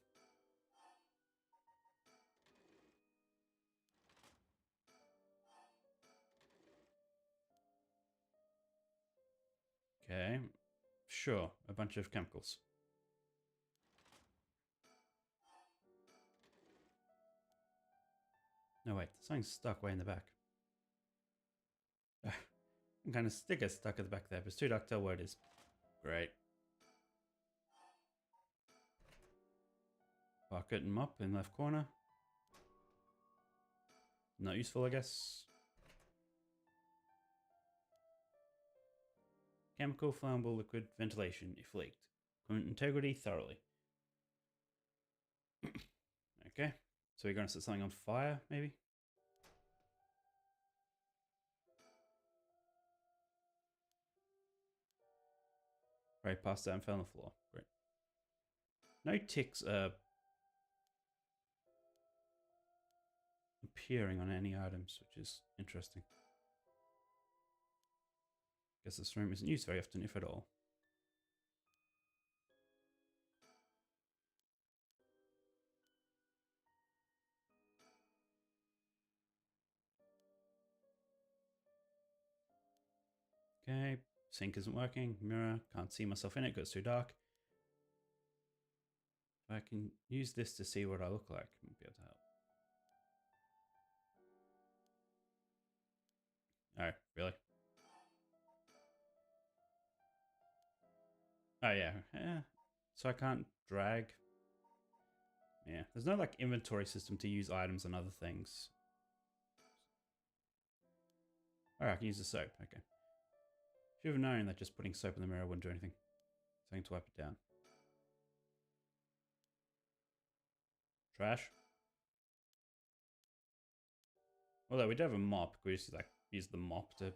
Okay. Sure. A bunch of chemicals. No, wait. Something's stuck way in the back. Some kind of sticker stuck at the back there, but it's too dark to tell what it is. Great. Bucket and mop in left corner. Not useful, I guess. Chemical, flammable, liquid, ventilation, if leaked. Equipment integrity, thoroughly. Okay. So we're going to set something on fire, maybe? Right, passed out and fell on the floor. Great. No ticks are appearing on any items, which is interesting. Guess this room isn't used very often, if at all. Okay, sink isn't working. Mirror, can't see myself in it because it's too dark. If I can use this to see what I look like, I might be able to help. Oh, really? Oh, yeah. So I can't drag. Yeah, there's no like inventory system to use items and other things. Alright, I can use the soap. Okay. Should have known that just putting soap in the mirror wouldn't do anything. Something to wipe it down. Trash. Although we do have a mop. We just like use the mop to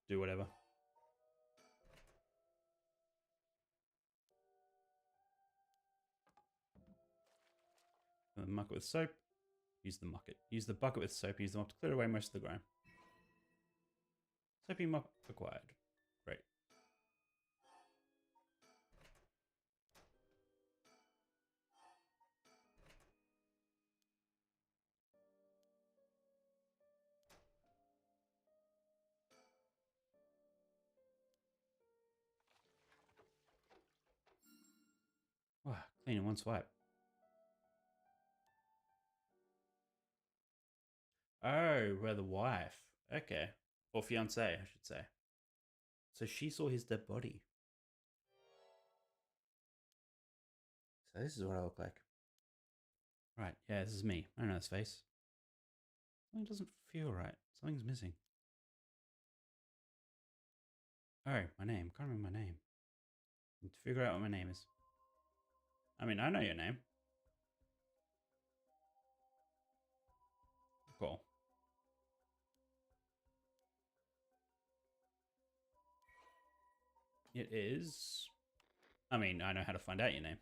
do whatever. Muck it with soap. Use the bucket. Use the bucket with soap. Use the mop to clear away most of the grime. Soapy mop acquired. Great. Wow, clean in one swipe. Oh, we're the wife. Okay. Or fiancé, I should say. So she saw his dead body. So this is what I look like. Right, yeah, this is me. I know this face. Something doesn't feel right. Something's missing. Oh, my name. Can't remember my name. I need to figure out what my name is. I mean, I know your name. Cool. It is... I mean, I know how to find out your name.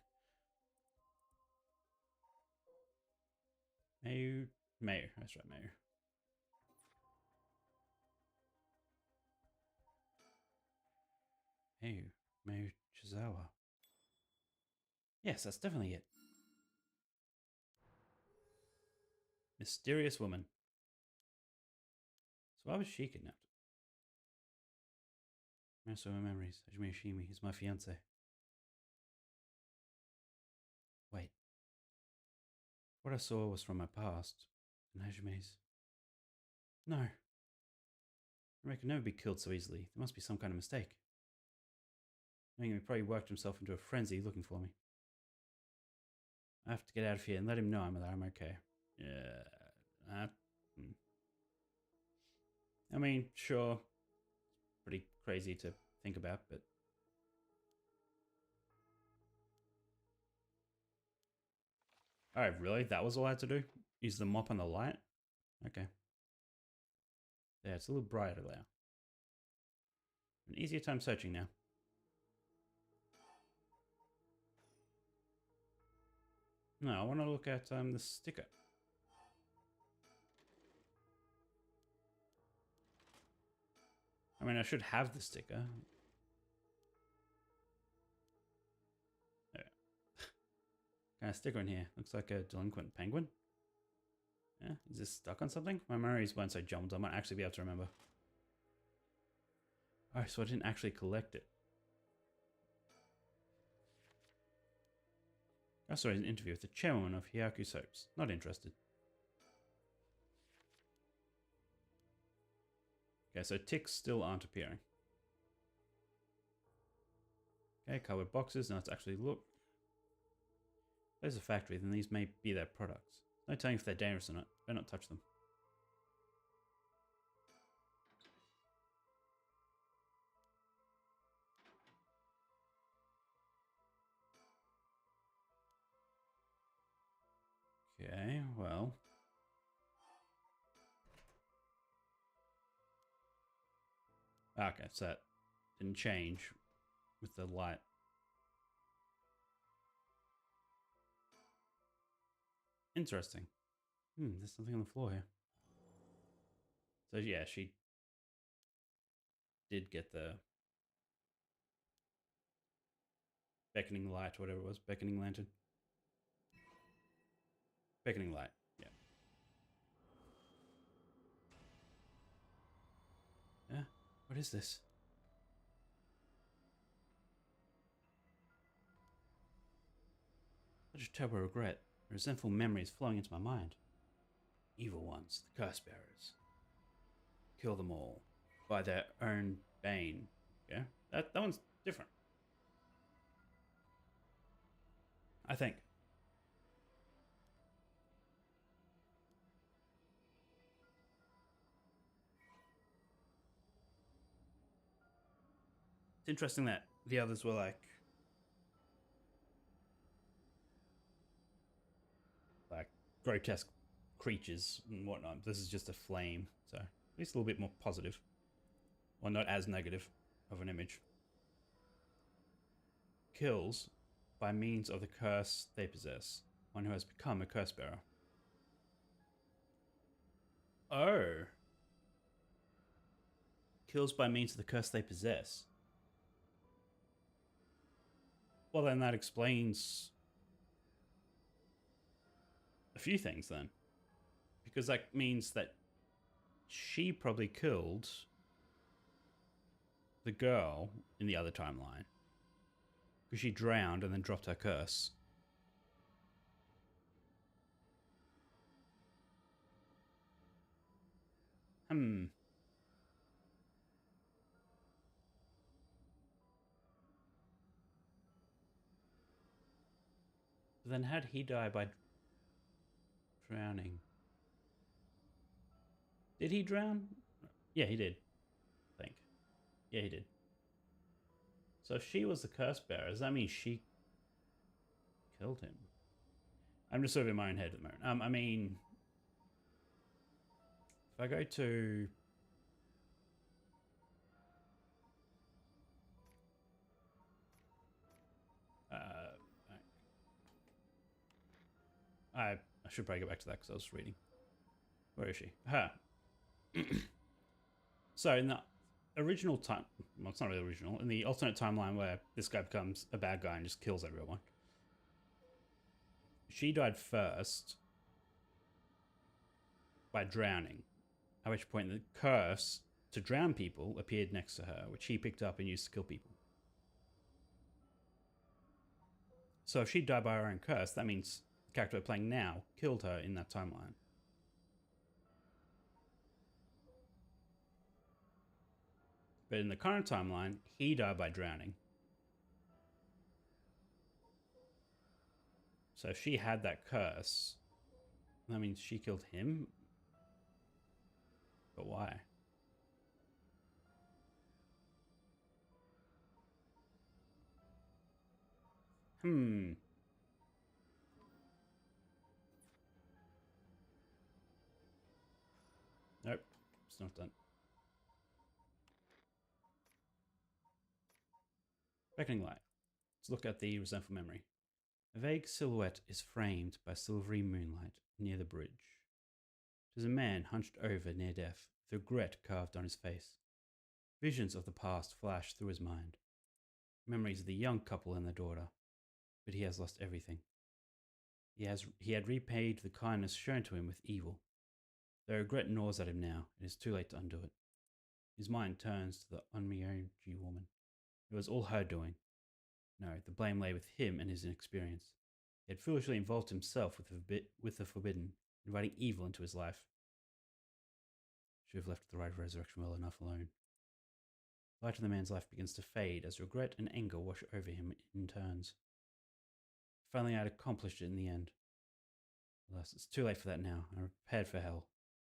Mayu. Mayu. That's right, Mayu. Mayu. Mayu Chizawa. Yes, that's definitely it. Mysterious woman. So why was she kidnapped? Master of memories. Hajime Yoshimi. He's my fiance. Wait. What I saw was from my past. And Hajime's. No. Ray can never be killed so easily. There must be some kind of mistake. I think he probably worked himself into a frenzy looking for me. I have to get out of here and let him know I'm okay. Yeah. I mean, sure. Pretty crazy to think about, but... Alright, really? That was all I had to do? Use the mop and the light? Okay. Yeah, it's a little brighter now. An easier time searching now. No, I want to look at the sticker. I mean, I should have the sticker. There. Kind of sticker in here. Looks like a delinquent penguin. Yeah, is this stuck on something? My memories weren't so jumbled. I might actually be able to remember. Oh, so I didn't actually collect it. I saw an interview with the chairwoman of Hyaku Soaps. Not interested. Okay, so ticks still aren't appearing. Okay, cardboard boxes. Now let's actually look. There's a factory, then these may be their products. No telling if they're dangerous or not. Better not touch them. Okay, well. Okay, so that didn't change with the light. Interesting. There's something on the floor here. So yeah, she did get the beckoning light, whatever it was, beckoning lantern. Beckoning light, yeah. Yeah, what is this? Such a terrible regret. Resentful memories flowing into my mind. Evil ones, the curse bearers. Kill them all. By their own bane. Yeah, that one's different. I think. It's interesting that the others were like grotesque creatures and whatnot. This is just a flame, so at least a little bit more positive, or not as negative of an image. Kills by means of the curse they possess. One who has become a curse bearer. Oh. Kills by means of the curse they possess. Well, then that explains a few things then. Because that means that she probably killed the girl in the other timeline. Because she drowned and then dropped her curse. Then how'd he die by drowning? Did he drown? Yeah, he did. I think. Yeah, he did. So if she was the curse bearer, does that mean she killed him? I'm just sort of in my own head at the moment. I mean, if I go to I should probably go back to that because I was reading. Where is she? Her. So in the original time, well, it's not really original. In the alternate timeline where this guy becomes a bad guy and just kills everyone, she died first by drowning. At which point the curse to drown people appeared next to her, which he picked up and used to kill people. So if she died by her own curse, that means the character we're playing now killed her in that timeline. But in the current timeline, he died by drowning. So if she had that curse, that means she killed him? But why? Nope, it's not done. Beckoning light. Let's look at the resentful memory. A vague silhouette is framed by silvery moonlight near the bridge. It is a man hunched over near death, with regret carved on his face. Visions of the past flash through his mind. Memories of the young couple and their daughter. But he has lost everything. He had repaid the kindness shown to him with evil. The regret gnaws at him now, and it is too late to undo it. His mind turns to the Onmyoji woman. It was all her doing. No, the blame lay with him and his inexperience. He had foolishly involved himself with the forbidden, inviting evil into his life. Should have left the rite of resurrection well enough alone. The light of the man's life begins to fade as regret and anger wash over him in turns. Finally, I had accomplished it in the end. Alas, it's too late for that now. I'm prepared for hell.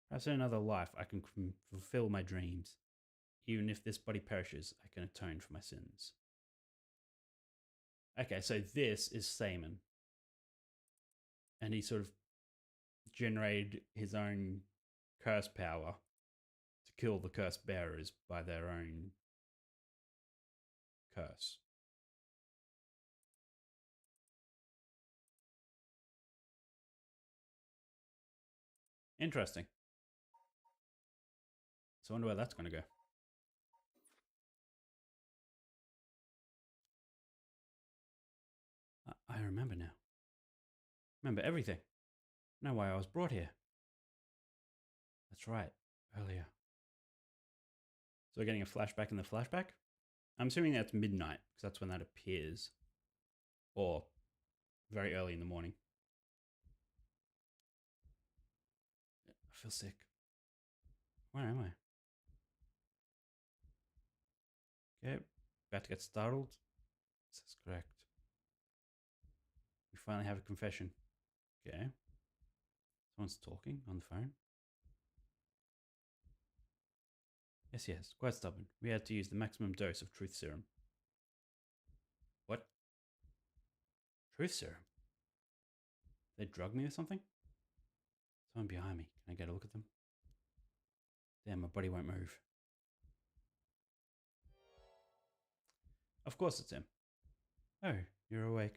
Perhaps in another life I can fulfill my dreams. Even if this body perishes, I can atone for my sins. Okay, so this is Saman. And he sort of generated his own curse power to kill the curse bearers by their own curse. Interesting. So I wonder where that's going to go. I remember now. Remember everything. Know why I was brought here. That's right. Earlier. So we're getting a flashback in the flashback? I'm assuming that's midnight, because that's when that appears. Or very early in the morning. I feel sick. Where am I? Okay. About to get startled. This is correct. We finally have a confession. Okay. Someone's talking on the phone. Yes, quite stubborn. We had to use the maximum dose of truth serum. Truth serum? They drugged me or something? Someone behind me. Can I get a look at them? Damn, my body won't move. Of course it's him. Oh, you're awake.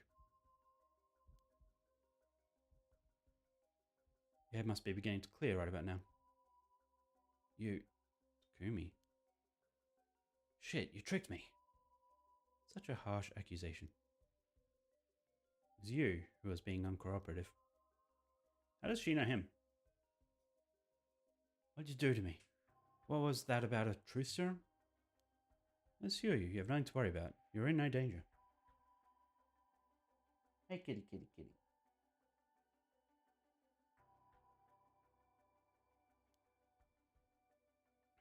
Your head must be beginning to clear right about now. You... Takumi? Shit, you tricked me. Such a harsh accusation. It was you who was being uncooperative. How does she know him? What'd you do to me? What was that about a truth serum? I assure you, you have nothing to worry about. You're in no danger. Hey, kitty, kitty, kitty.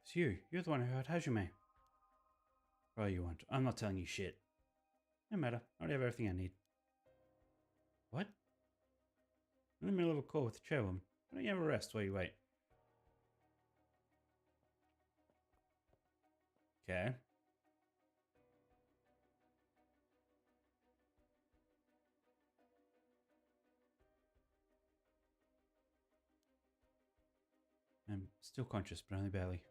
It's you. You're the one who hurt Hajime. Oh, you won't. I'm not telling you shit. No matter. I already have everything I need. What? I'm in the middle of a call with the chairwoman. Why don't you have a rest while you wait? Okay. I'm still conscious, but only barely.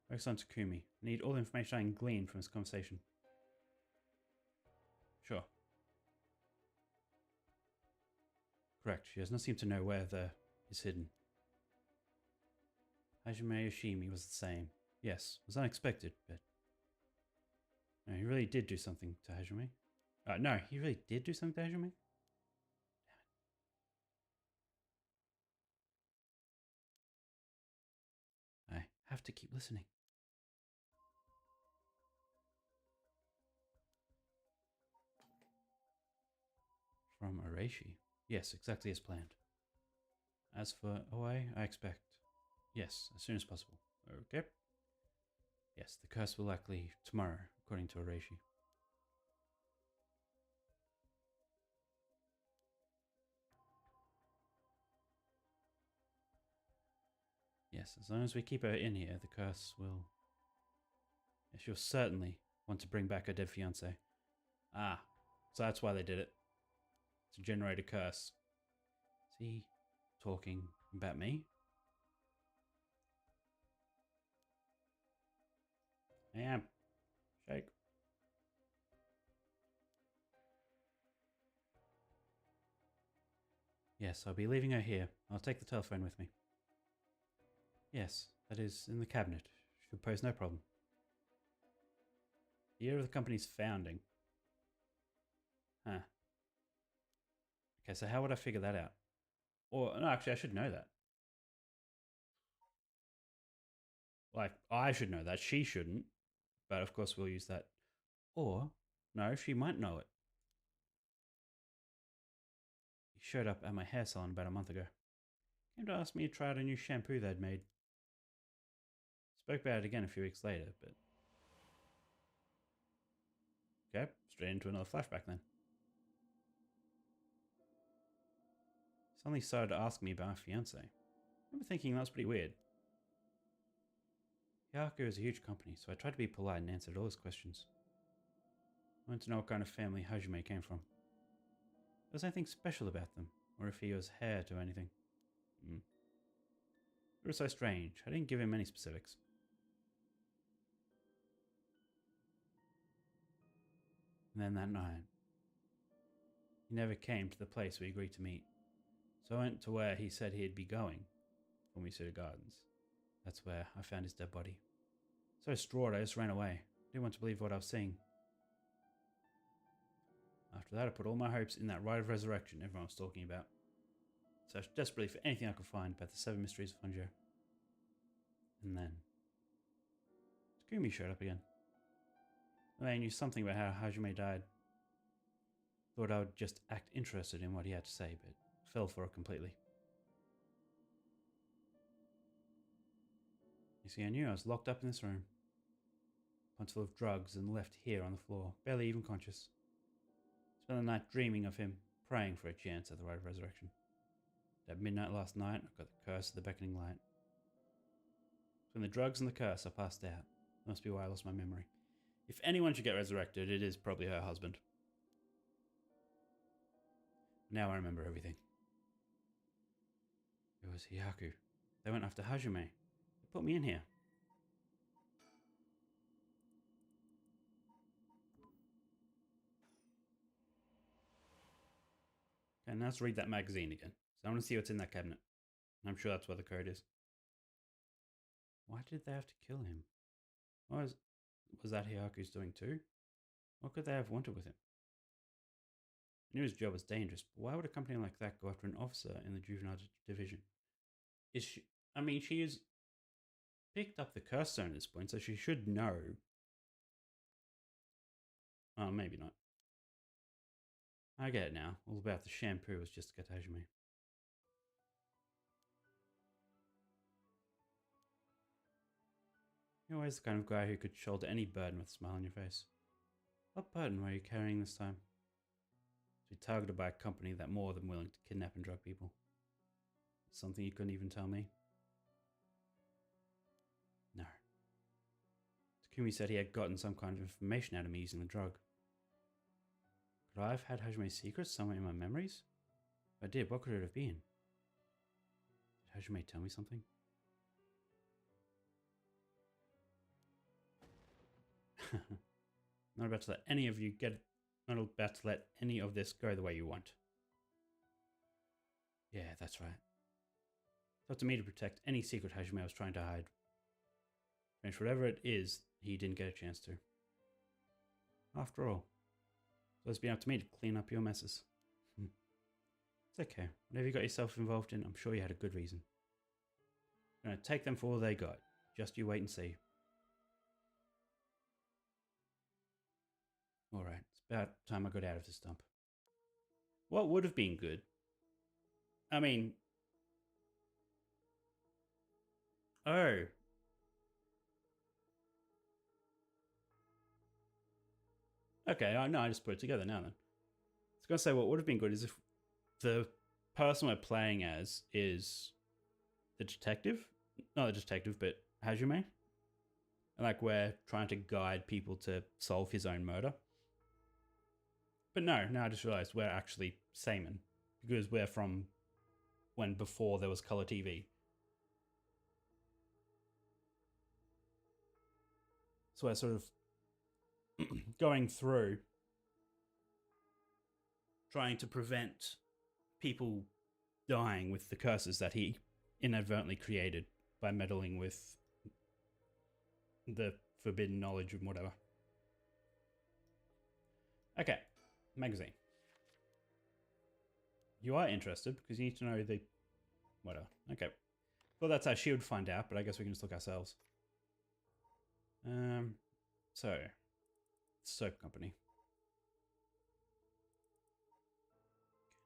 Focus on Takumi. I need all the information I can glean from this conversation. Sure. Correct. She does not seem to know where the is hidden. Hajime Yoshimi was the same. Yes, it was unexpected, but... No, he really did do something to Hajime. No, he really did do something to Hajime? I have to keep listening. From Arashi? Yes, exactly as planned. As for Oe, I expect... Yes, as soon as possible. Okay? Yes, the curse will likely tomorrow, according to Arashi. Yes, as long as we keep her in here, the curse will... Yes, she'll certainly want to bring back her dead fiancé. Ah, so that's why they did it. To generate a curse. Is he talking about me? I am. Shake. Yes, I'll be leaving her here. I'll take the telephone with me. Yes, that is in the cabinet. Should pose no problem. The year of the company's founding. Huh. Okay, so how would I figure that out? Or, no, actually, I should know that. Like, I should know that. She shouldn't. But, of course, we'll use that. Or, no, she might know it. He showed up at my hair salon about a month ago. Came to ask me to try out a new shampoo they'd made. Spoke about it again a few weeks later, but... Okay, straight into another flashback then. Suddenly started to ask me about my fiancé. I remember thinking that was pretty weird. Hyaku is a huge company, so I tried to be polite and answered all his questions. I wanted to know what kind of family Hajime came from. If there was anything special about them, or if he was heir to anything. It was so strange, I didn't give him any specifics. And then that night, he never came to the place we agreed to meet. So I went to where he said he'd be going, Umisura Gardens. That's where I found his dead body. So distraught, I just ran away. Didn't want to believe what I was seeing. After that, I put all my hopes in that rite of resurrection everyone was talking about. Searched desperately for anything I could find about the 7 mysteries of Honjo. And then... Takumi showed up again. I knew something about how Hajime died. Thought I would just act interested in what he had to say, but fell for it completely. You see, I knew I was locked up in this room. Punch full of drugs and left here on the floor, barely even conscious. Spent the night dreaming of him, praying for a chance at the rite of resurrection. At midnight last night, I got the curse of the beckoning light. Between the drugs and the curse, I passed out. That must be why I lost my memory. If anyone should get resurrected, it is probably her husband. Now I remember everything. It was Hyaku. They went after Hajime. They put me in here. Okay, now let's read that magazine again. So I want to see what's in that cabinet. I'm sure that's where the code is. Why did they have to kill him? Was that Hyaku's doing too? What could they have wanted with him? I knew his job was dangerous, but why would a company like that go after an officer in the juvenile division? Is she? I mean, she has picked up the curse stone at this point, so she should know. Oh, maybe not. I get it now. All about the shampoo was just to get Hajime. You're always the kind of guy who could shoulder any burden with a smile on your face. What burden were you carrying this time? To be targeted by a company that more than willing to kidnap and drug people. Something you couldn't even tell me? No. Takumi said he had gotten some kind of information out of me using the drug. Could I have had Hajime's secrets somewhere in my memories? If I did, what could it have been? Did Hajime tell me something? Not about to let any of you get... Not about to let any of this go the way you want. Yeah, that's right. It's up to me to protect any secret Hajime was trying to hide. Finish whatever it is he didn't get a chance to. After all, so it's been up to me to clean up your messes. It's okay. Whatever you got yourself involved in, I'm sure you had a good reason. I'm gonna take them for all they got. Just you wait and see. Alright, it's about time I got out of this dump. What would have been good? I mean... Oh. Okay, I just put it together now then. I was going to say what would have been good is if the person we're playing as is the detective. Not the detective, but Hajime. And like we're trying to guide people to solve his own murder. But no, now I just realized we're actually Seiman. Because we're from when before there was colour TV. So we're sort of going through trying to prevent people dying with the curses that he inadvertently created by meddling with the forbidden knowledge and whatever. Okay, magazine. You are interested because you need to know the... whatever. Okay. Well, that's how she would find out, but I guess we can just look ourselves. So... soap company.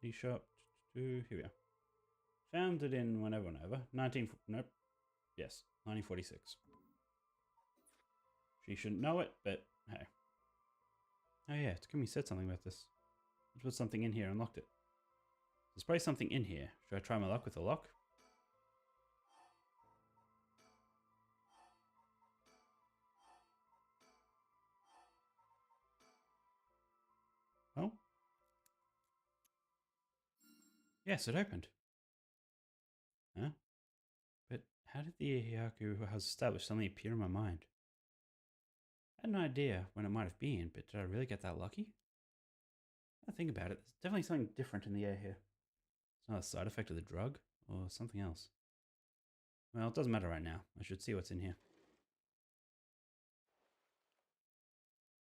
Candy shop. Here we are. Founded in whenever. 1946. She shouldn't know it, but hey. Oh yeah, Takumi said something about this. He put something in here and locked it. There's probably something in here. Should I try my luck with the lock? Oh? Yes, it opened. Huh? But how did the Hyaku I was established suddenly appear in my mind? I had an idea when it might have been, but did I really get that lucky? I think about it, there's definitely something different in the air here. It's not a side effect of the drug, or something else. Well, it doesn't matter right now. I should see what's in here.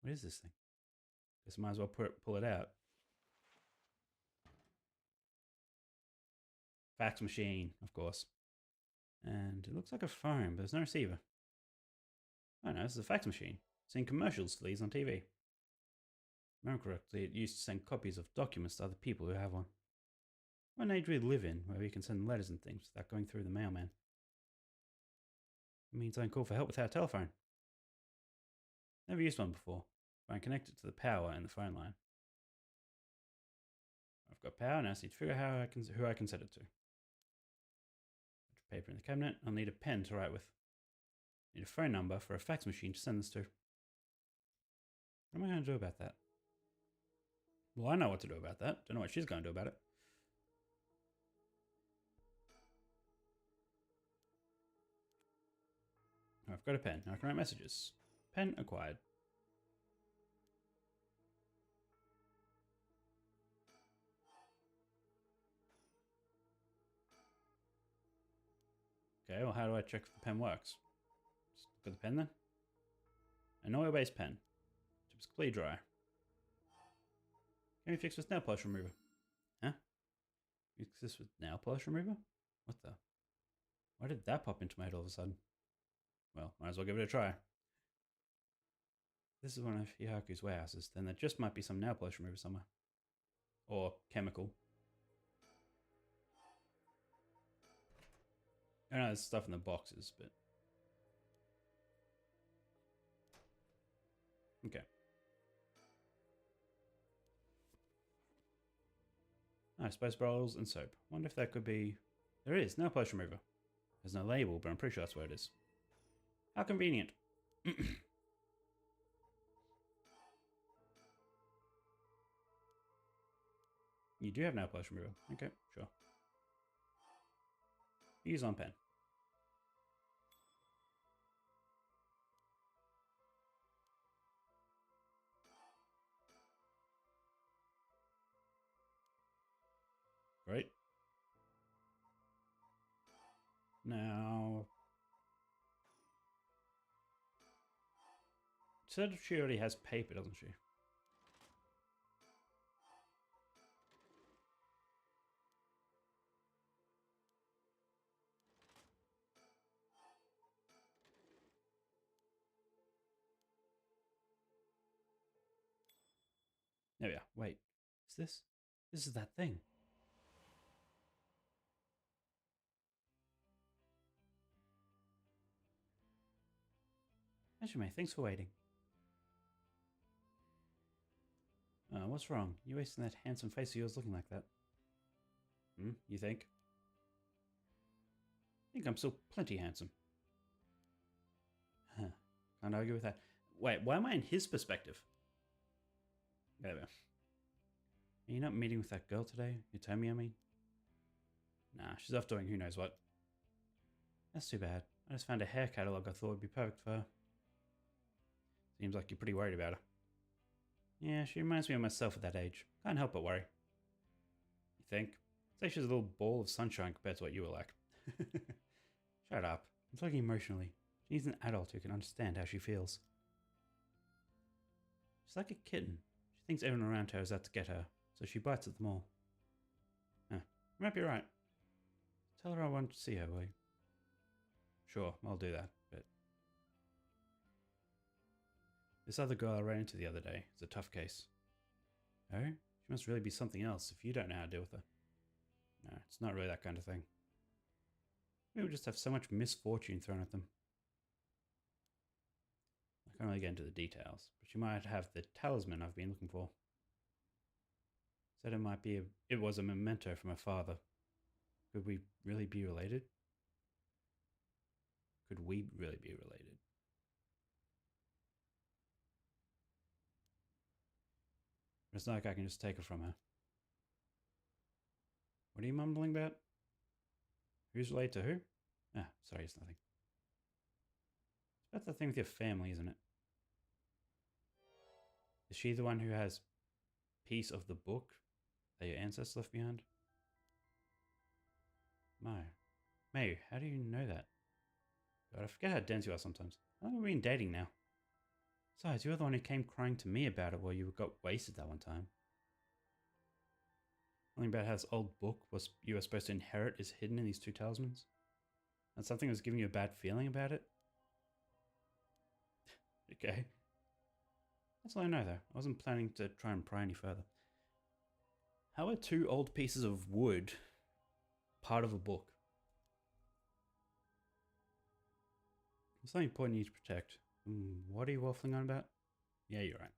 What is this thing? Guess I might as well pull it out. Fax machine, of course. And it looks like a phone, but there's no receiver. Oh no, this is a fax machine. Seeing commercials for these on TV. If I remember correctly, it used to send copies of documents to other people who have one. What an age we live in, where we can send letters and things without going through the mailman. It means I can call for help without a telephone. Never used one before, but I can connect it to the power and the phone line. I've got power, now I need to figure out who I can set it to. Paper in the cabinet, I'll need a pen to write with. Need a phone number for a fax machine to send this to. What am I going to do about that? Well, I know what to do about that. Don't know what she's going to do about it. I've got a pen. Now I can write messages. Pen acquired. Okay, well, how do I check if the pen works? Just look at the pen then. An oil-based pen. Typically dry. Can we fix with nail polish remover? Huh? Fix this with nail polish remover? What the? Why did that pop into my head all of a sudden? Well, might as well give it a try. This is one of Hihaku's warehouses, then there just might be some nail polish remover somewhere. Or chemical. I know there's stuff in the boxes, but... Okay. Ah, spice bottles and soap. Wonder if that could be... There is, nail polish remover. There's no label, but I'm pretty sure that's where it is. How convenient. You do have nail polish remover. Okay, sure. Use on pen. Right? Now... Said she already has paper, doesn't she? There we are. Wait. Is this? This is that thing. Hajime, thanks for waiting. What's wrong? You wasting that handsome face of yours looking like that. You think? I think I'm still plenty handsome. Huh. Can't argue with that. Wait, why am I in his perspective? There we are. Are you not meeting with that girl today? You told me, I mean? Nah, she's off doing who knows what. That's too bad. I just found a hair catalogue I thought would be perfect for her. Seems like you're pretty worried about her. Yeah, she reminds me of myself at that age. Can't help but worry. You think? Say she's a little ball of sunshine compared to what you were like. Shut up. I'm talking emotionally. She needs an adult who can understand how she feels. She's like a kitten. She thinks everyone around her is out to get her, so she bites at them all. Huh. You might be right. Tell her I want to see her, will you? Sure, I'll do that, but... This other girl I ran into the other day is a tough case. Oh? She must really be something else if you don't know how to deal with her. No, it's not really that kind of thing. People just have so much misfortune thrown at them. I can't really get into the details, but she might have the talisman I've been looking for. Said it was a memento from her father. Could we really be related? Could we really be related? It's not like I can just take her from her. What are you mumbling about? Who's related to who? Ah, sorry, it's nothing. It's about the thing with your family, isn't it? Is she the one who has piece of the book that your ancestors left behind? May, how do you know that? God, I forget how dense you are sometimes. How long have we been dating now? Besides, you're the one who came crying to me about it while you got wasted that one time. Something about how this old book you were supposed to inherit is hidden in these two talismans? And something was giving you a bad feeling about it? Okay. That's all I know though. I wasn't planning to try and pry any further. How are two old pieces of wood part of a book? There's something important you need to protect. What are you waffling on about? Yeah, you're right.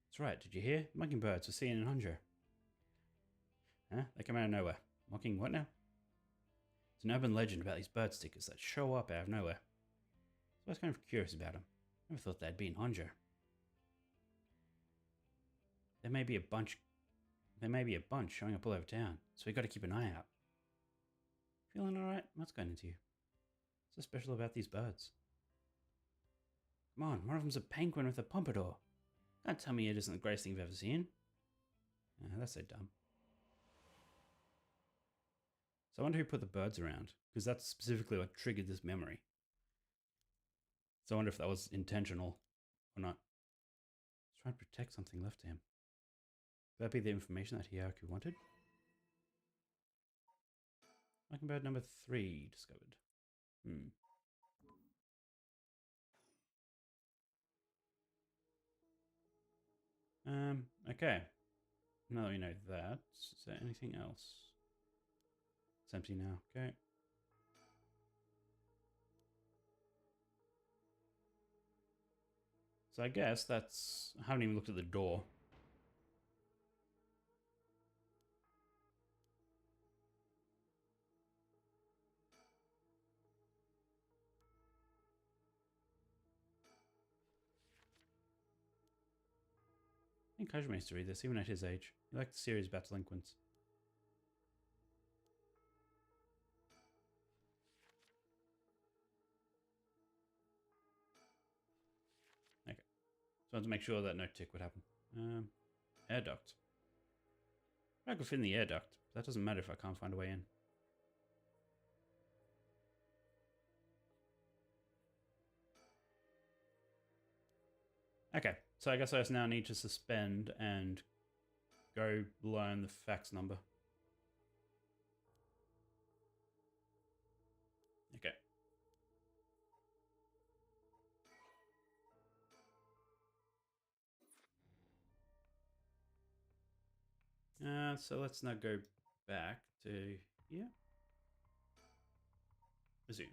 That's right, did you hear? Mockingbirds were seen in Honjo. Huh? They come out of nowhere. Mocking what now? It's an urban legend about these bird stickers that show up out of nowhere. So I was kind of curious about them. Never thought they'd be in Honjo. There may be a bunch showing up all over town, so we got to keep an eye out. Feeling alright? What's going into you? What's so special about these birds? Come on, one of them's a penguin with a pompadour. Can't tell me it isn't the greatest thing you've ever seen. That's so dumb. So I wonder who put the birds around, because that's specifically what triggered this memory. So I wonder if that was intentional or not. He's trying to protect something left to him. Could that be the information that Hiyaku wanted? Mockingbird number 3 discovered. Okay. Now that we know that, is there anything else? It's empty now. Okay. So I guess that's... I haven't even looked at the door. I think Kajima used to read this, even at his age. He liked the series about delinquents. Okay. So I had to make sure that no tick would happen. Air duct. I could fit in the air duct, but that doesn't matter if I can't find a way in. Okay, so I guess I just now need to suspend and go learn the fax number. Okay. So let's now go back to here. Resume.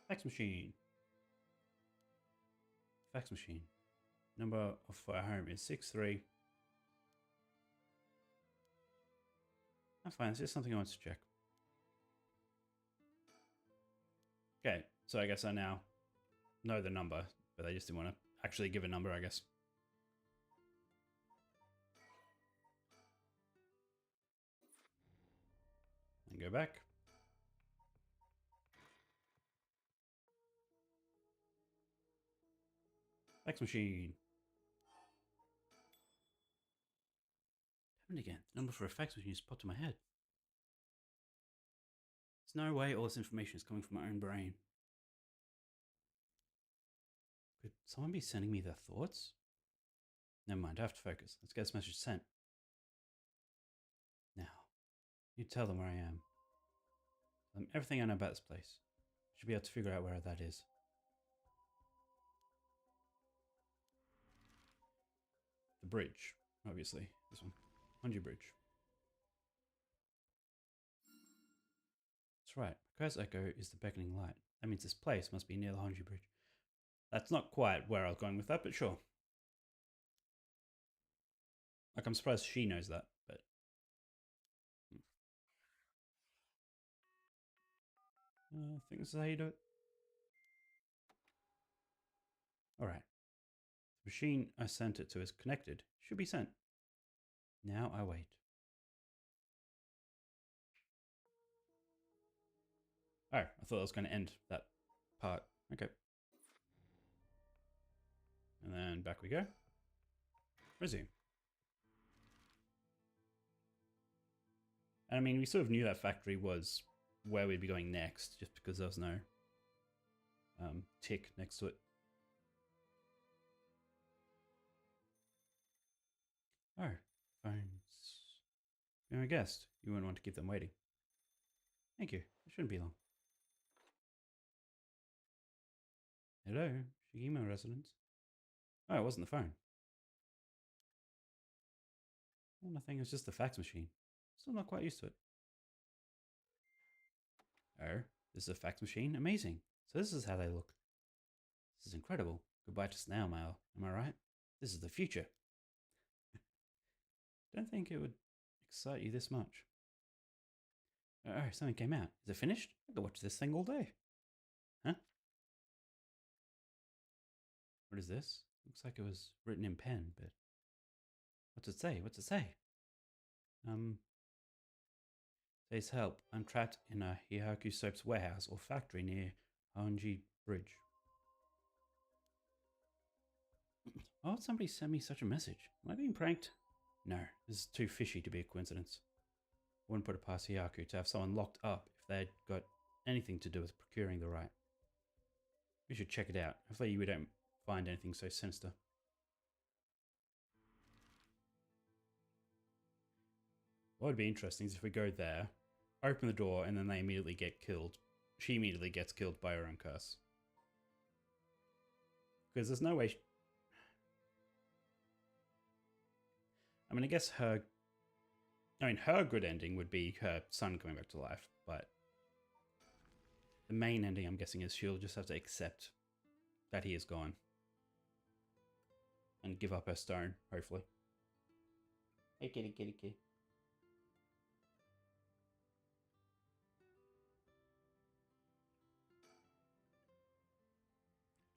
Fax machine. Fax machine. Number for our home is 63. I'm fine. It's just something I want to check. Okay, so I guess I now know the number, but I just didn't want to actually give a number, I guess. And go back. Fax machine. Happened again. The number for a fax machine just popped in my head. There's no way all this information is coming from my own brain. Could someone be sending me their thoughts? Never mind, I have to focus. Let's get this message sent. Now, you tell them where I am. Tell them everything I know about this place. Should be able to figure out where that is. The bridge, obviously. This one. Honji Bridge. That's right. Because Echo is the beckoning light. That means this place must be near the Honji Bridge. That's not quite where I was going with that, but sure. Like, I'm surprised she knows that, but... I think this is how you do it. Alright. The machine I sent it to is connected. Should be sent. Now I wait. Oh, I thought I was going to end that part. Okay. And then back we go. Resume. And I mean, we sort of knew that factory was where we'd be going next, just because there was no tick next to it. Oh, phones. You're a guest. You wouldn't want to keep them waiting. Thank you. It shouldn't be long. Hello, Shigima residence. Oh, it wasn't the phone. Oh, nothing. It was just the fax machine. Still not quite used to it. Oh, this is a fax machine? Amazing. So this is how they look. This is incredible. Goodbye to snail mail. Am I right? This is the future. Don't think it would excite you this much. Oh, something came out. Is it finished? I could watch this thing all day. Huh? What is this? Looks like it was written in pen, but what's it say? What's it say? Says help. I'm trapped in a Hihaku Soap's warehouse or factory near Honji Bridge. Why would somebody send me such a message? Am I being pranked? No, this is too fishy to be a coincidence. I wouldn't put it past Hihaku to have someone locked up if they'd got anything to do with procuring the right. We should check it out. Hopefully we don't find anything so sinister. What would be interesting is if we go there, open the door, and then they immediately get killed. She immediately gets killed by her own curse. Because there's no way... I mean, I guess her good ending would be her son coming back to life, but the main ending, I'm guessing, is she'll just have to accept that he is gone. And give up her stone, hopefully. Hey, kitty, kitty, kitty.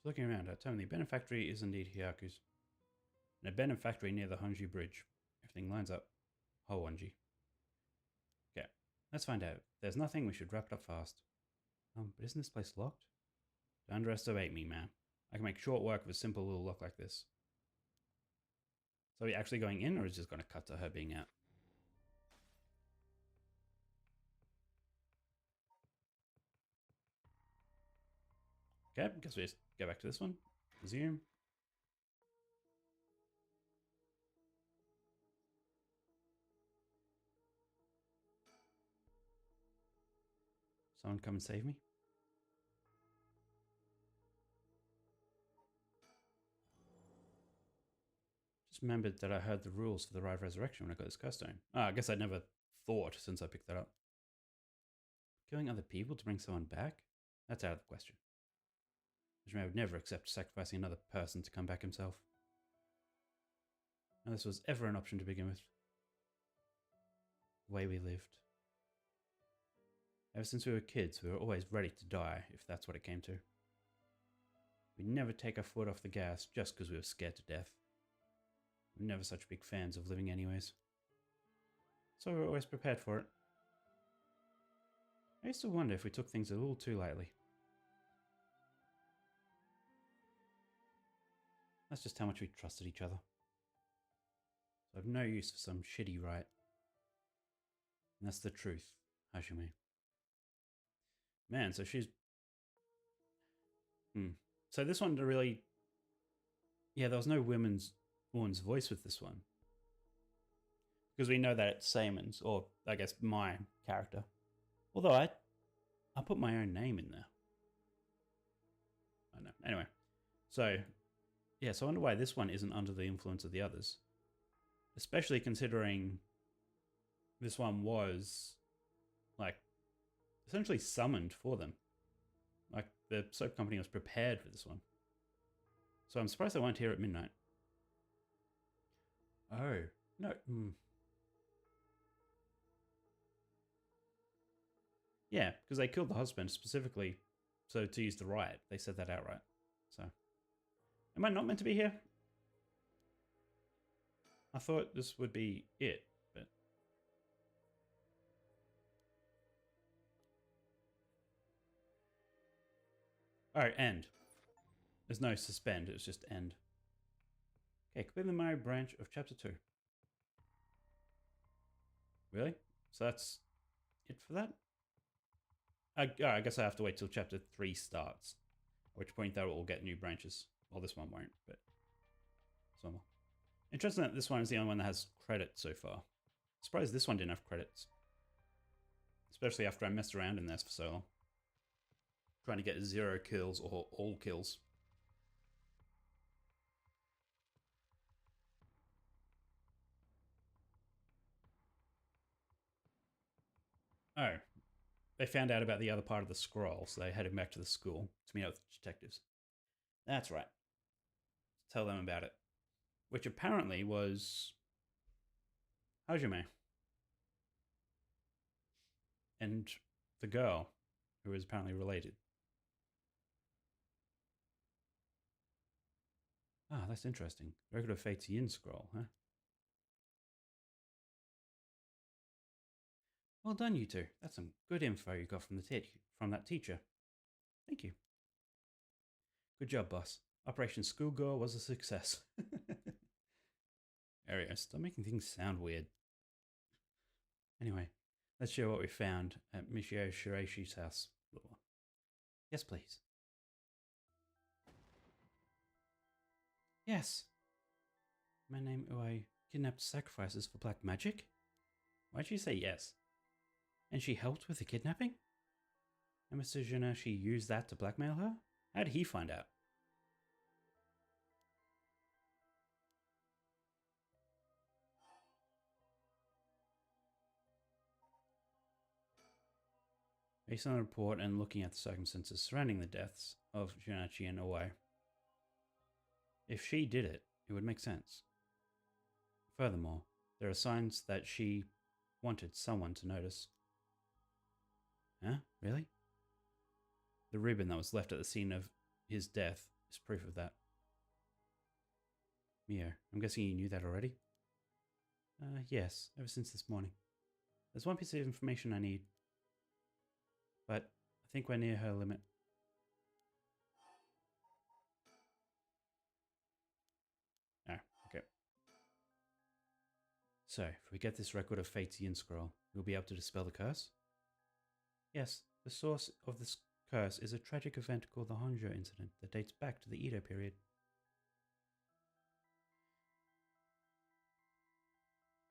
Looking around, tell me the abandoned factory is indeed Hiyaku's. An abandoned factory near the Honji Bridge. Everything lines up. Oh, Honji. Okay, let's find out. If there's nothing, we should wrap it up fast. But isn't this place locked? Don't underestimate me, man. I can make short work of a simple little lock like this. So are we actually going in, or is it just going to cut to her being out? Okay, guess we just go back to this one. Resume. Someone come and save me. Just remembered that I heard the rules for the Ride of Resurrection when I got this cursed stone. I guess I never thought since I picked that up. Killing other people to bring someone back? That's out of the question. I would never accept sacrificing another person to come back himself. Now this was ever an option to begin with. The way we lived. Ever since we were kids, we were always ready to die, if that's what it came to. We'd never take our foot off the gas just because we were scared to death. We were never such big fans of living anyways. So we were always prepared for it. I used to wonder if we took things a little too lightly. That's just how much we trusted each other. So I've no use for some shitty right. And that's the truth, Hajime. Man, so she's... So this one really... Yeah, there was no woman's voice with this one. Because we know that it's Sayman's, or I guess my character. Although I put my own name in there. I know. Anyway, so... Yeah, so I wonder why this one isn't under the influence of the others. Especially considering this one was, like, essentially summoned for them. Like, the soap company was prepared for this one. So I'm surprised they weren't here at midnight. Oh, no. Yeah, because they killed the husband specifically so to use the riot. They said that outright. So... Am I not meant to be here? I thought this would be it, but... Oh, end. There's no suspend, it's just end. Okay, complete the Mario branch of chapter 2. Really? So that's it for that? I guess I have to wait till chapter 3 starts. At which point that will get new branches. Well, this one won't, but some more. Interesting that this one is the only one that has credits so far. Surprised this one didn't have credits. Especially after I messed around in this for so long. Trying to get 0 kills or all kills. Oh. They found out about the other part of the scroll, so they headed back to the school to meet up with the detectives. That's right. Tell them about it. Which apparently was Hajime. And the girl, who is apparently related. Ah, that's interesting. Record of Fate's Yin scroll, huh? Well done, you two. That's some good info you got from from that teacher. Thank you. Good job, boss. Operation Schoolgirl was a success. Aria, stop making things sound weird. Anyway, let's share what we found at Michio Shireishi's house. Yes, please. Yes. My name Uai kidnapped sacrifices for black magic? Why'd you say yes? And she helped with the kidnapping? And Mr. Janashi used that to blackmail her? How did he find out? Based on the report and looking at the circumstances surrounding the deaths of Janachi and Uai, if she did it, it would make sense. Furthermore, there are signs that she wanted someone to notice. Huh? Really? The ribbon that was left at the scene of his death is proof of that. Mio, I'm guessing you knew that already? Yes, ever since this morning. There's one piece of information I need, but I think we're near her limit. Ah, okay. So, if we get this record of Fate's Yin scroll, we'll be able to dispel the curse? Yes, the source of this curse is a tragic event called the Honjo incident that dates back to the Edo period.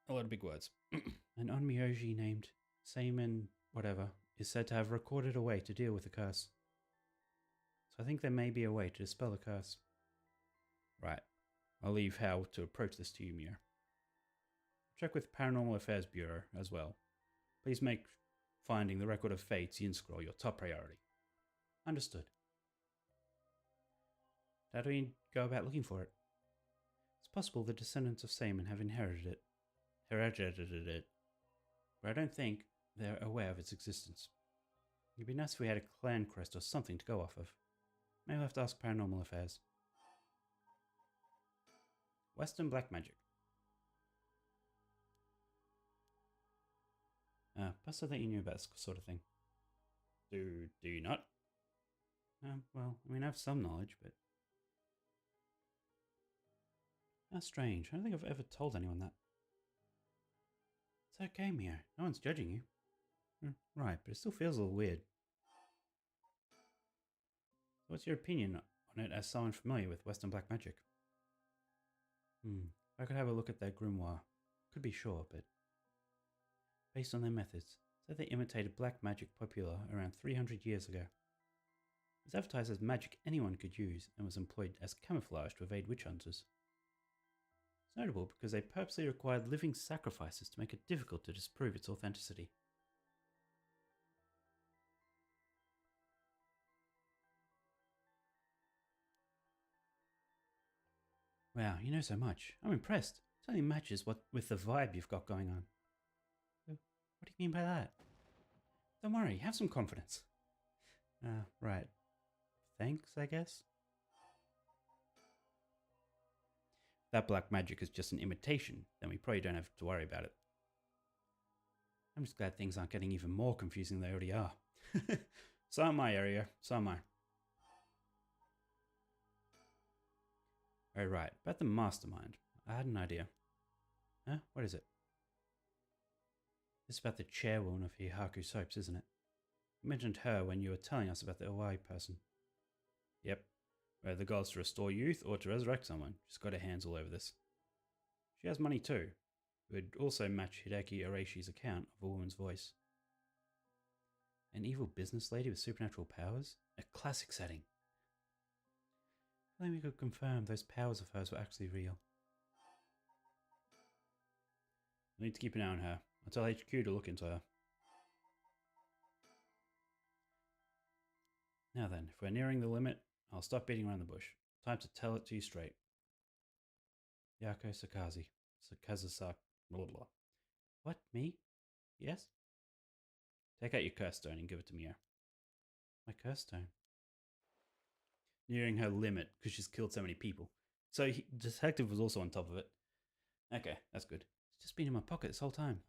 A lot of big words. An onmyoji named Seimen whatever is said to have recorded a way to deal with the curse. So I think there may be a way to dispel the curse. Right. I'll leave how to approach this to you, Mio. Check with Paranormal Affairs Bureau as well. Please make finding the record of Fate's Yin scroll your top priority. Understood. How do we go about looking for it? It's possible the descendants of Seimen have inherited it, but I don't think they're aware of its existence. It'd be nice if we had a clan crest or something to go off of. Maybe we'll have to ask Paranormal Affairs. Western Black Magic. Plus I think you knew about this sort of thing. Do you not? Well, I mean, I have some knowledge, but... That's strange. I don't think I've ever told anyone that. It's okay, Mio. No one's judging you. Right, but it still feels a little weird. What's your opinion on it as someone familiar with Western Black Magic? I could have a look at their grimoire. Could be sure, but... Based on their methods, said they imitated black magic popular around 300 years ago. It was advertised as magic anyone could use and was employed as camouflage to evade witch hunters. It's notable because they purposely required living sacrifices to make it difficult to disprove its authenticity. Wow, you know so much. I'm impressed. It only matches with the vibe you've got going on. What do you mean by that? Don't worry, have some confidence. Right. Thanks, I guess? If that black magic is just an imitation, then we probably don't have to worry about it. I'm just glad things aren't getting even more confusing than they already are. So am I, Area. So am I. Oh, right. About the mastermind. I had an idea. Huh? What is it? It's about the chairwoman of Hihaku Soaps, isn't it? You mentioned her when you were telling us about the Owai person. Yep. Whether the goal is to restore youth or to resurrect someone, she's got her hands all over this. She has money too. It would also match Hideki Areishi's account of a woman's voice. An evil business lady with supernatural powers? A classic setting. Only we could confirm those powers of hers were actually real. I need to keep an eye on her. I'll tell HQ to look into her. Now then, if we're nearing the limit, I'll stop beating around the bush. Time to tell it to you straight. Yako Sakazi. Sakazasak. Blah blah. What? Me? Yes? Take out your curse stone and give it to Mia. My curse stone? Nearing her limit because she's killed so many people. So the detective was also on top of it. Okay, that's good. It's just been in my pocket this whole time.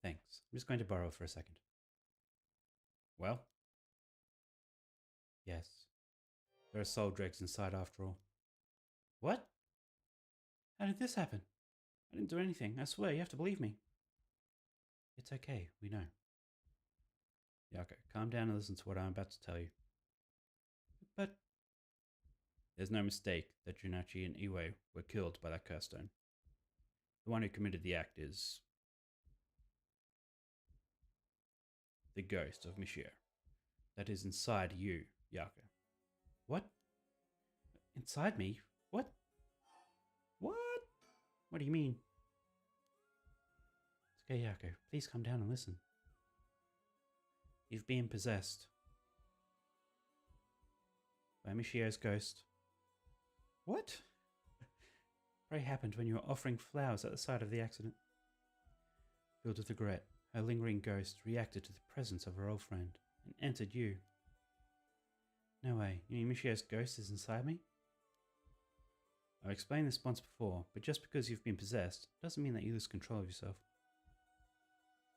Thanks. I'm just going to borrow it for a second. Well? Yes. There are soul dregs inside after all. What? How did this happen? I didn't do anything. I swear, you have to believe me. It's okay, we know. Yako, calm down and listen to what I'm about to tell you. But there's no mistake that Junachi and Iwe were killed by that curse stone. The one who committed the act is the ghost of Michio. That is inside you, Yako. What? Inside me? What? What? What do you mean? It's okay, Yako. Please calm down and listen. You've been possessed by Michio's ghost. What? Pray happened when you were offering flowers at the site of the accident. Filled with regret, her lingering ghost reacted to the presence of her old friend and entered you. No way, you mean Michio's ghost is inside me? I've explained this once before, but just because you've been possessed doesn't mean that you lose control of yourself.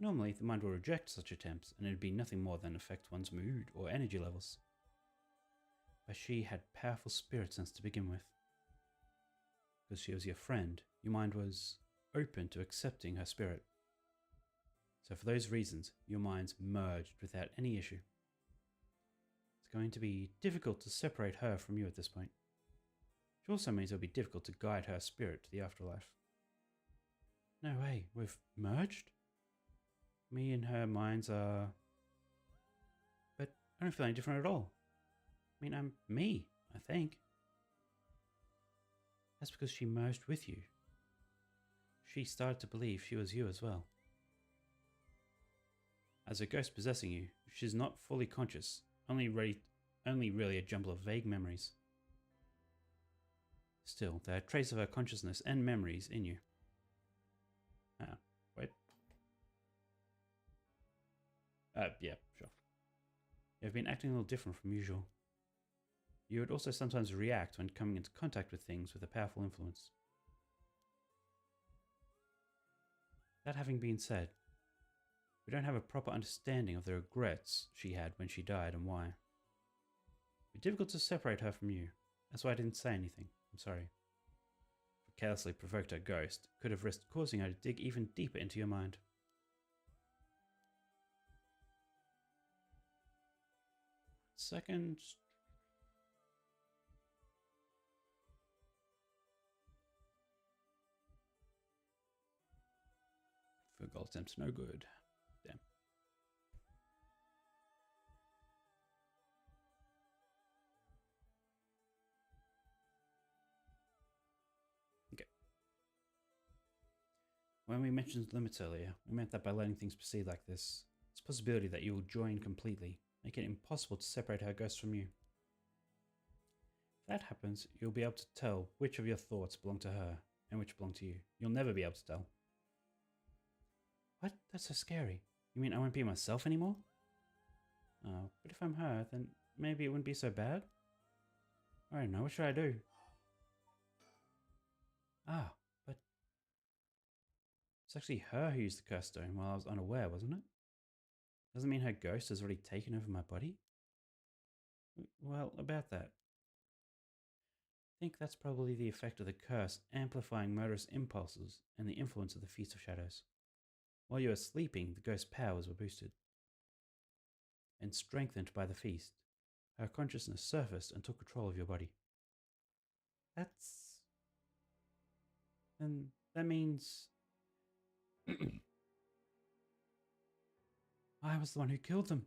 Normally, the mind will reject such attempts, and it would be nothing more than affect one's mood or energy levels. But she had powerful spirit sense to begin with. Because she was your friend, your mind was open to accepting her spirit. So for those reasons, your minds merged without any issue. It's going to be difficult to separate her from you at this point. Which also means it'll be difficult to guide her spirit to the afterlife. No way, we've merged? Me and her minds are... But I don't feel any different at all. I mean, I'm me, I think. That's because she merged with you. She started to believe she was you as well. As a ghost possessing you, she's not fully conscious, only really a jumble of vague memories. Still, there are traces of her consciousness and memories in you. Wait. Yeah, sure. You've been acting a little different from usual. You would also sometimes react when coming into contact with things with a powerful influence. That having been said, we don't have a proper understanding of the regrets she had when she died and why. It's difficult to separate her from you. That's why I didn't say anything. I'm sorry. If I carelessly provoked her ghost, could have risked causing her to dig even deeper into your mind. Second. For gold attempts, no good. Damn. Okay. When we mentioned limits earlier, we meant that by letting things proceed like this, it's a possibility that you will join completely, making it impossible to separate her ghost from you. If that happens, you'll be able to tell which of your thoughts belong to her and which belong to you. You'll never be able to tell. What? That's so scary. You mean I won't be myself anymore? Oh, but if I'm her, then maybe it wouldn't be so bad? I don't know, what should I do? Ah, but it's actually her who used the curse stone while I was unaware, wasn't it? Doesn't mean her ghost has already taken over my body? Well, about that. I think that's probably the effect of the curse amplifying murderous impulses and the influence of the Feast of Shadows. While you were sleeping, the ghost's powers were boosted. And strengthened by the feast, her consciousness surfaced and took control of your body. Then that means... I was the one who killed them.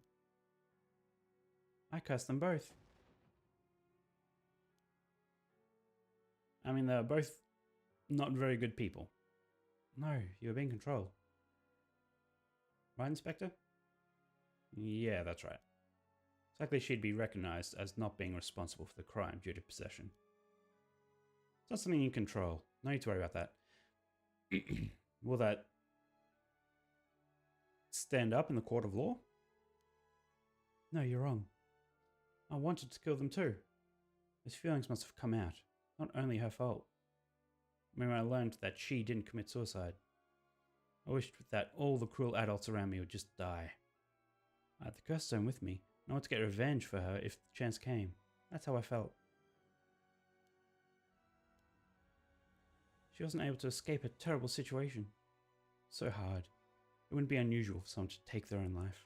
I cursed them both. I mean, they're both not very good people. No, you were being controlled. Right, Inspector? Yeah, that's right. It's likely she'd be recognized as not being responsible for the crime due to possession. It's not something you control. No need to worry about that. Will that stand up in the court of law? No, you're wrong. I wanted to kill them too. Those feelings must have come out. Not only her fault. When I learned that she didn't commit suicide, I wished that all the cruel adults around me would just die. I had the curse stone with me, and I wanted to get revenge for her if the chance came. That's how I felt. She wasn't able to escape a terrible situation. So hard. It wouldn't be unusual for someone to take their own life.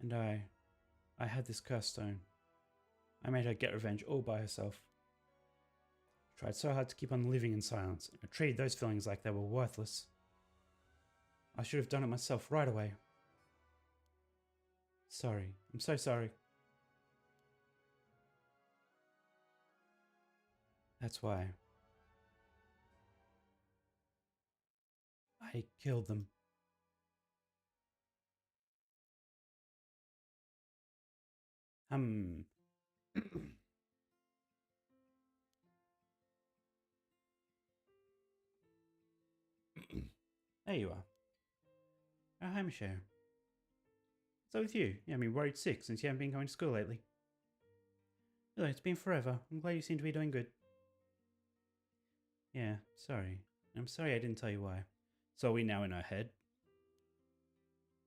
And I had this curse stone. I made her get revenge all by herself. I tried so hard to keep on living in silence, and I treated those feelings like they were worthless. I should have done it myself right away. Sorry. I'm so sorry. That's why I killed them. There you are. Oh, hi, Michelle. What's up with you? You haven't been worried sick since you haven't been going to school lately. Really, it's been forever. I'm glad you seem to be doing good. Yeah, sorry. I'm sorry I didn't tell you why. So are we now in her head?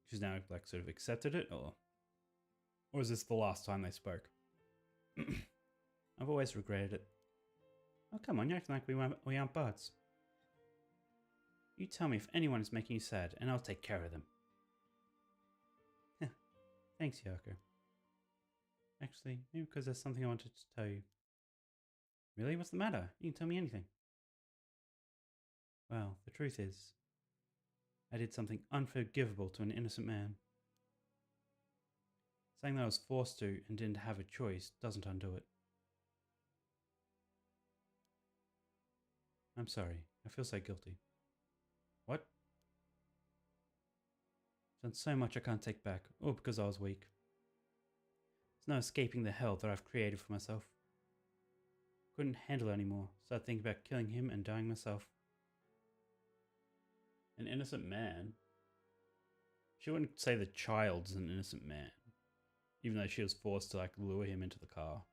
She's now, like, sort of accepted it, or is this the last time they spoke? I've always regretted it. Oh, come on, you're acting like we aren't buds. You tell me if anyone is making you sad, and I'll take care of them. Thanks, Yako. Actually, maybe because there's something I wanted to tell you. Really? What's the matter? You can tell me anything. Well, the truth is, I did something unforgivable to an innocent man. Saying that I was forced to and didn't have a choice doesn't undo it. I'm sorry. I feel so guilty. What? I've done so much I can't take back, all because I was weak. There's no escaping the hell that I've created for myself. Couldn't handle it anymore, so I think about killing him and dying myself. An innocent man? She wouldn't say the child's an innocent man, even though she was forced to, like, lure him into the car.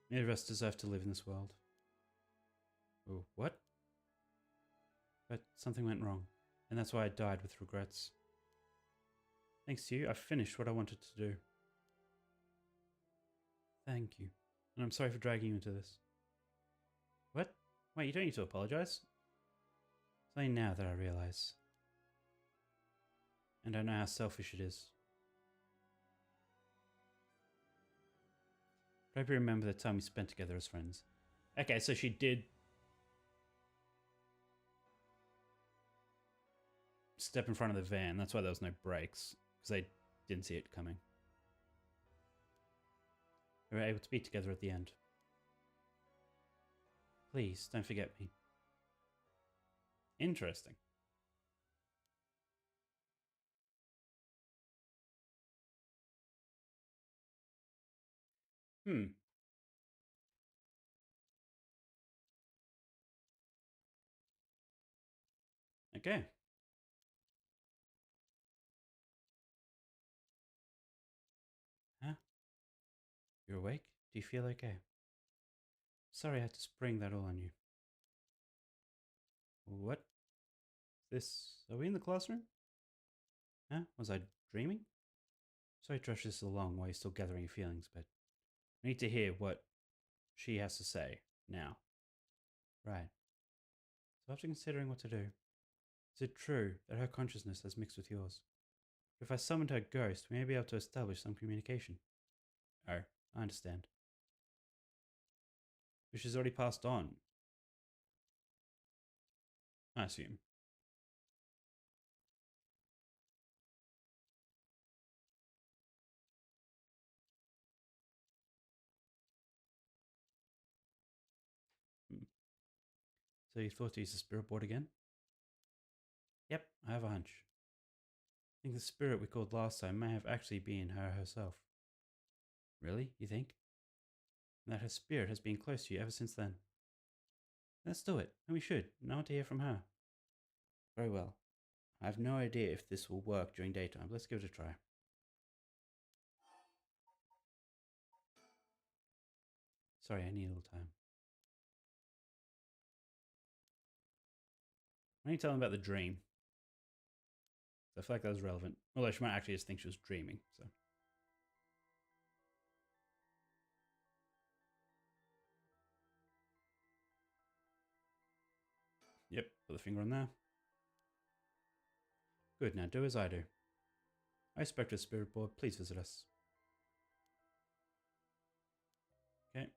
Neither of us deserve to live in this world. Oh, what? But something went wrong, and that's why I died with regrets. Thanks to you, I've finished what I wanted to do. Thank you. And I'm sorry for dragging you into this. What? Wait, you don't need to apologize. It's only now that I realize. And I know how selfish it is. I hope you remember the time we spent together as friends. Okay, so she did step in front of the van. That's why there was no brakes, because they didn't see it coming. We were able to be together at the end. Please, don't forget me. Interesting. Okay. Huh? You're awake? Do you feel okay? Sorry I had to spring that all on you. What? Are we in the classroom? Huh? Was I dreaming? Sorry to rush this along while you're still gathering your feelings, but I need to hear what she has to say now. Right. So after considering what to do, is it true that her consciousness has mixed with yours? If I summoned her ghost, we may be able to establish some communication. Oh, I understand. But she's already passed on. I assume. Hmm. So you thought to use the spirit board again? Yep, I have a hunch. I think the spirit we called last time may have actually been her herself. Really? You think? And that her spirit has been close to you ever since then? Let's do it, and we should. And I want to hear from her. Very well. I have no idea if this will work during daytime. Let's give it a try. Sorry, I need a little time. Why don't you tell them about the dream? I feel like that was relevant. Although she might actually just think she was dreaming, so. Yep, put the finger on there. Good, now do as I do. I Spectre Spirit Board, please visit us. Okay.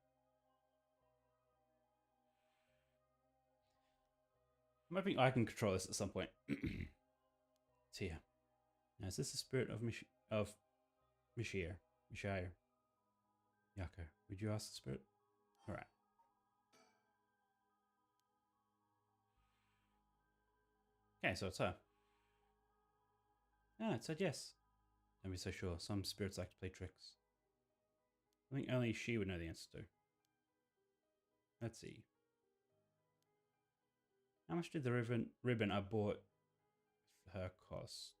I'm hoping I can control this at some point. It's here. Now, is this the spirit of Mishir? Yako, would you ask the spirit? Alright. Okay, so it's her. Ah, it said yes. Don't be so sure. Some spirits like to play tricks. I think only she would know the answer to. Let's see. How much did the ribbon I bought for her cost?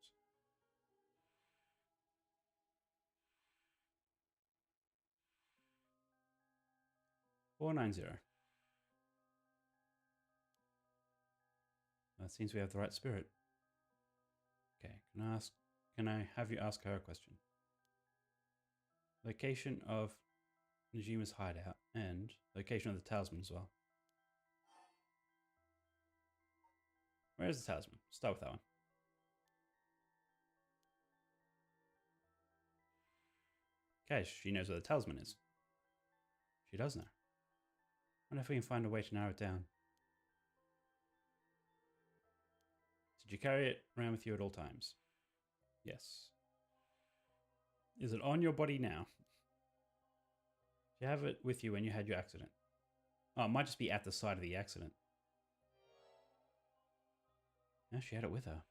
$490. That seems we have the right spirit. Okay, can I have you ask her a question? Location of Najima's hideout and location of the talisman as well. Where is the talisman? Start with that one. Okay, she knows where the talisman is. She does know. I wonder if we can find a way to narrow it down. Did you carry it around with you at all times? Yes. Is it on your body now? Did you have it with you when you had your accident? Oh, it might just be at the site of the accident. No, she had it with her.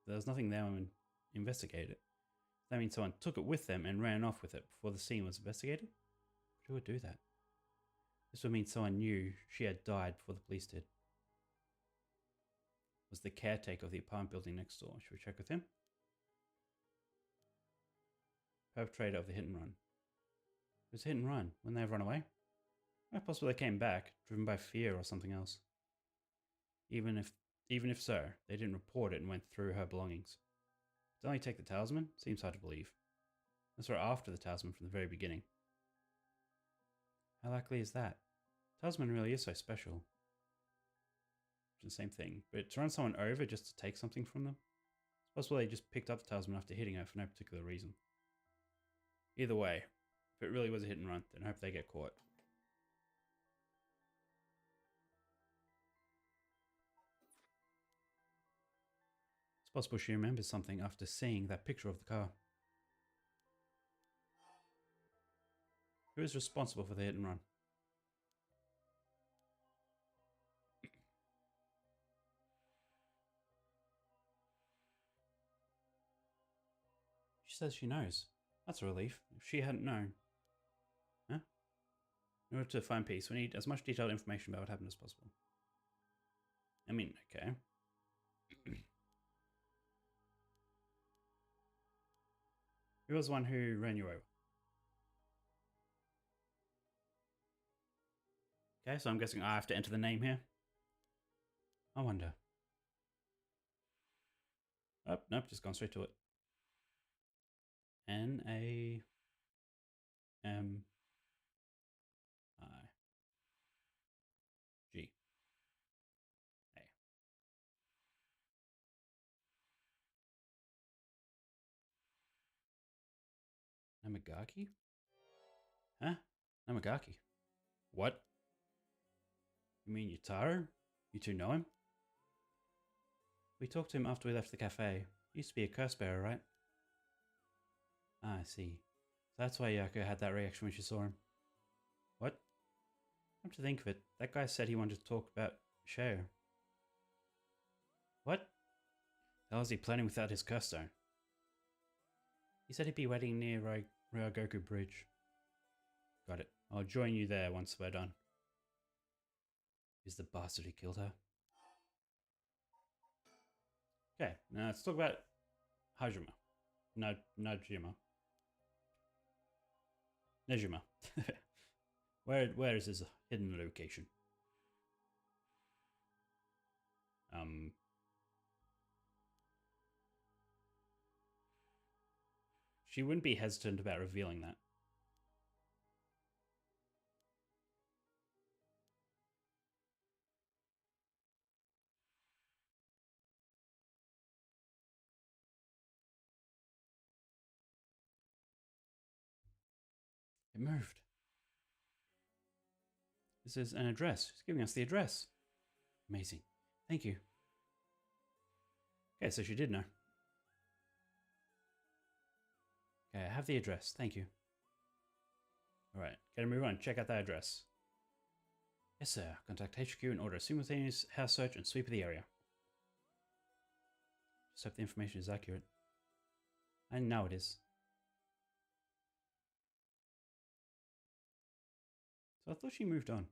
There was nothing there when we investigated it. That means someone took it with them and ran off with it before the scene was investigated? Who would do that? This would mean someone knew she had died before the police did. Was the caretaker of the apartment building next door. Should we check with him? Perpetrator of the hit and run. It was a hit and run. Wouldn't they have run away? Well, possibly they came back, driven by fear or something else. Even if so, they didn't report it and went through her belongings. To only take the talisman? Seems hard to believe. That's right after the talisman from the very beginning. How likely is that? Talisman really is so special. It's the same thing, but to run someone over just to take something from them? It's possible they just picked up the talisman after hitting her for no particular reason. Either way, if it really was a hit and run, then I hope they get caught. It's possible she remembers something after seeing that picture of the car. Who is responsible for the hit and run? She says she knows. That's a relief. If she hadn't known. Huh? In order to find peace, we need as much detailed information about what happened as possible. I mean, okay. Who was the one who ran you over? Okay, so I'm guessing I have to enter the name here. I wonder. Oh, nope, just gone straight to it. N-A-M-I. G. A. Namagaki? Huh? Namagaki? What? You mean Yutaro? You two know him? We talked to him after we left the cafe. He used to be a curse bearer, right? Ah, I see. So that's why Yako had that reaction when she saw him. What? Come to think of it, that guy said he wanted to talk about Sheo. What? How was he planning without his curse stone? He said he'd be waiting near Ryogoku Bridge. Got it. I'll join you there once we're done. Is the bastard who killed her? Okay, now let's talk about Hajima. Najima. Nejima. Where is his hidden location? She wouldn't be hesitant about revealing that. It moved. This is an address. She's giving us the address. Amazing. Thank you. Okay, so she did know. Okay, I have the address. Thank you. Alright, gotta move on. Check out that address. Yes, sir. Contact HQ and order a simultaneous house search and sweep of the area. Just hope the information is accurate. I know it is. So I thought she moved on.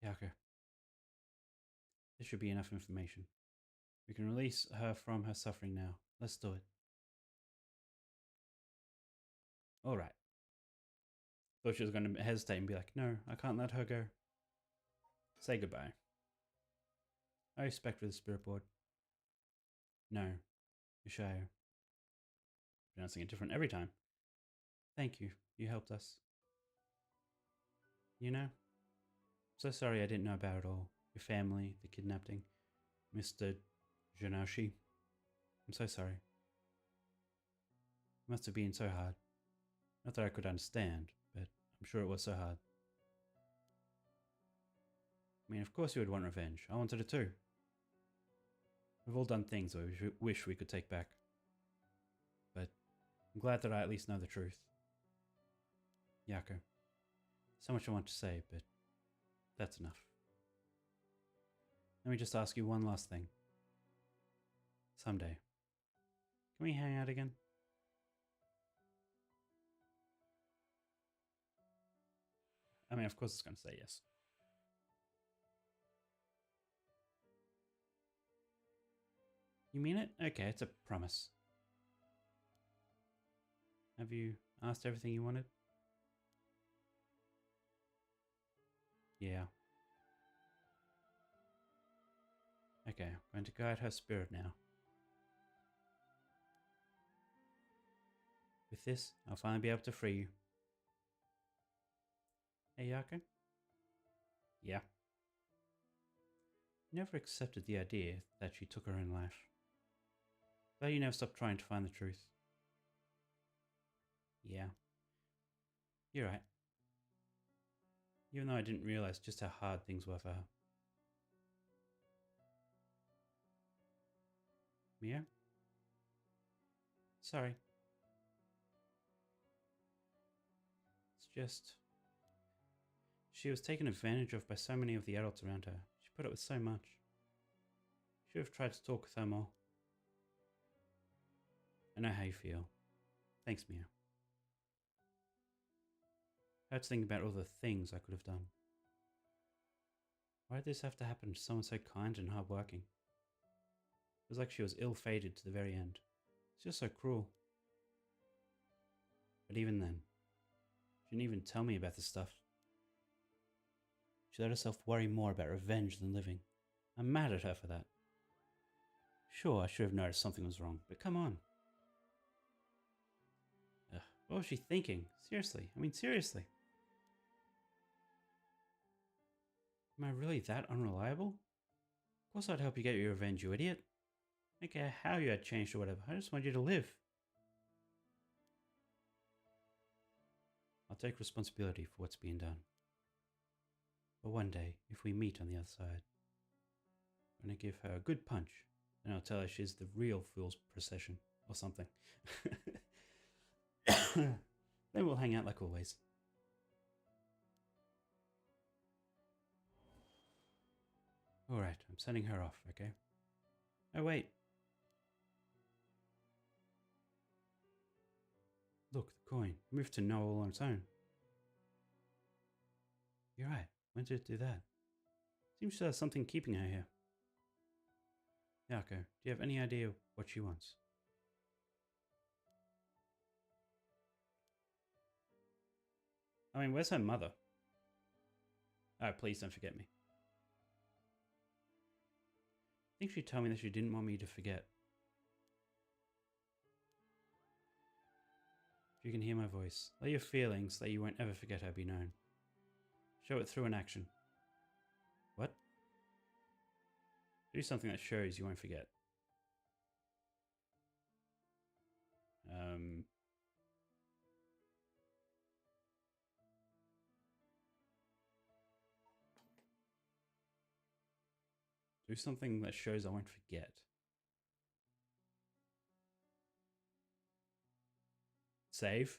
Yeah, okay. This should be enough information. We can release her from her suffering now. Let's do it. Alright. Thought she was going to hesitate and be like, no, I can't let her go. Say goodbye. I respect for the spirit board. No. Ishayo. Pronouncing it different every time. Thank you. You helped us. You know? So sorry I didn't know about it all. Your family, the kidnapping, Mr. Janoshi. I'm so sorry. It must have been so hard. Not that I could understand, but I'm sure it was so hard. I mean, of course you would want revenge. I wanted it too. We've all done things that we wish we could take back. But I'm glad that I at least know the truth. Yako. So much I want to say, but that's enough. Let me just ask you one last thing. Someday, can we hang out again? I mean, of course it's going to say yes. You mean it? Okay, it's a promise. Have you asked everything you wanted? Yeah. Okay, I'm going to guide her spirit now. With this, I'll finally be able to free you. Hey, Yako? Yeah. You never accepted the idea that she took her own life. But you never stopped trying to find the truth. Yeah. You're right. Even though I didn't realize just how hard things were for her. Mia? Sorry. It's just... She was taken advantage of by so many of the adults around her. She put up with so much. Should have tried to talk with her more. I know how you feel. Thanks, Mia. I had to think about all the things I could have done. Why did this have to happen to someone so kind and hardworking? It was like she was ill-fated to the very end. It's just so cruel. But even then, she didn't even tell me about this stuff. She let herself worry more about revenge than living. I'm mad at her for that. Sure, I should have noticed something was wrong, but come on. Ugh, what was she thinking? Seriously, seriously. Am I really that unreliable? Of course I'd help you get your revenge, you idiot. I don't care how you had changed or whatever, I just want you to live. I'll take responsibility for what's being done. But one day, if we meet on the other side, I'm going to give her a good punch, and I'll tell her she's the real fool's procession, or something. Then we'll hang out like always. Alright, I'm sending her off, okay? Oh, wait. Look, the coin. Moved to no all on its own. You're right. When did it do that? Seems to have something keeping her here. Yako, do you have any idea what she wants? I mean, where's her mother? Oh, please don't forget me. I think she told me that she didn't want me to forget. If you can hear my voice, let your feelings that you won't ever forget her be known. Show it through an action. What? Do something that shows you won't forget. Do something that shows I won't forget. Save?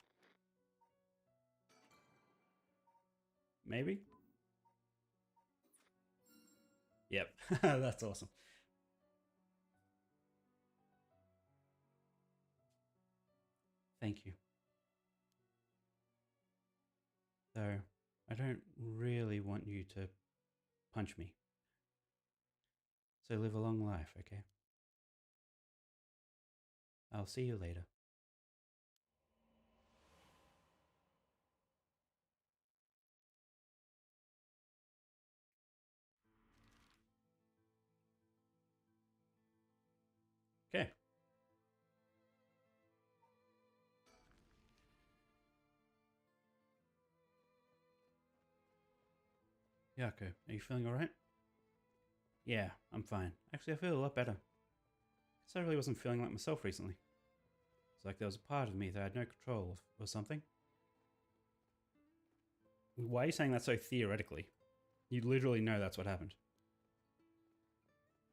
Maybe? Yep, that's awesome. Thank you. Though, I don't really want you to punch me. So live a long life, okay? I'll see you later. Okay. Yako, are you feeling alright? Yeah, I'm fine. Actually, I feel a lot better. Guess I really wasn't feeling like myself recently. It's like there was a part of me that I had no control of, or something. Why are you saying that so theoretically? You literally know that's what happened.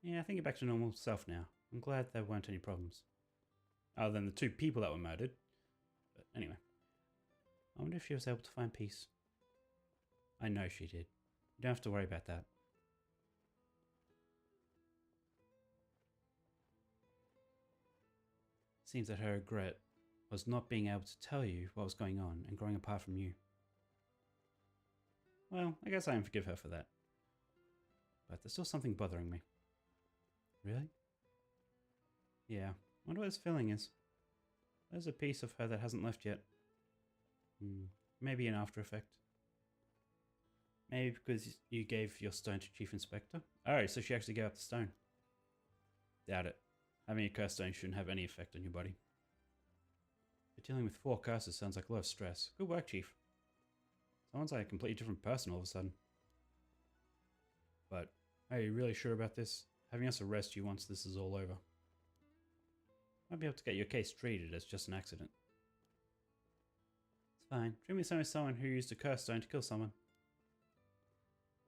Yeah, I think you're back to normal self now. I'm glad there weren't any problems. Other than the 2 people that were murdered. But anyway. I wonder if she was able to find peace. I know she did. You don't have to worry about that. Seems that her regret was not being able to tell you what was going on and growing apart from you. Well, I guess I can forgive her for that. But there's still something bothering me. Really? Yeah, I wonder what this feeling is. There's a piece of her that hasn't left yet. Maybe an after effect. Maybe because you gave your stone to Chief Inspector? Oh, so she actually gave up the stone. Doubt it. Having a cursed stone shouldn't have any effect on your body. But dealing with 4 curses sounds like a lot of stress. Good work, Chief. Someone's like a completely different person all of a sudden. But, are you really sure about this? Having us arrest you once this is all over. Might be able to get your case treated as just an accident. It's fine. Treat me as someone who used a cursed stone to kill someone.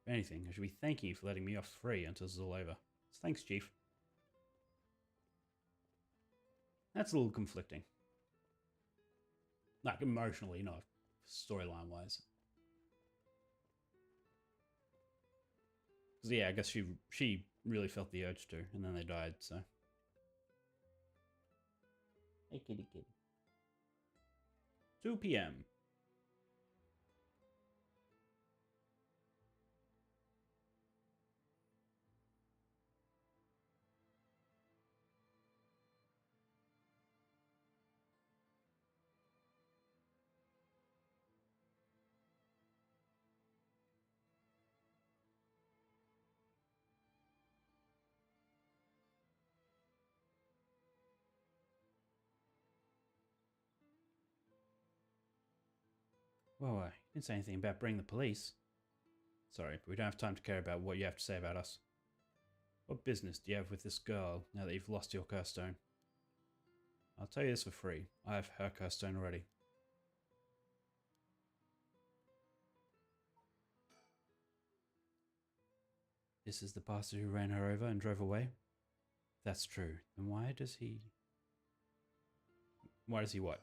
If anything, I should be thanking you for letting me off free until this is all over. So thanks, Chief. That's a little conflicting. Like, emotionally, not storyline-wise. Because, yeah, I guess she really felt the urge to, and then they died, so. Hey, kitty kitty. 2 p.m. Whoa, you didn't say anything about bringing the police. Sorry, but we don't have time to care about what you have to say about us. What business do you have with this girl now that you've lost your curse stone? I'll tell you this for free. I have her curse stone already. This is the bastard who ran her over and drove away? If that's true, then why does he... Why does he what?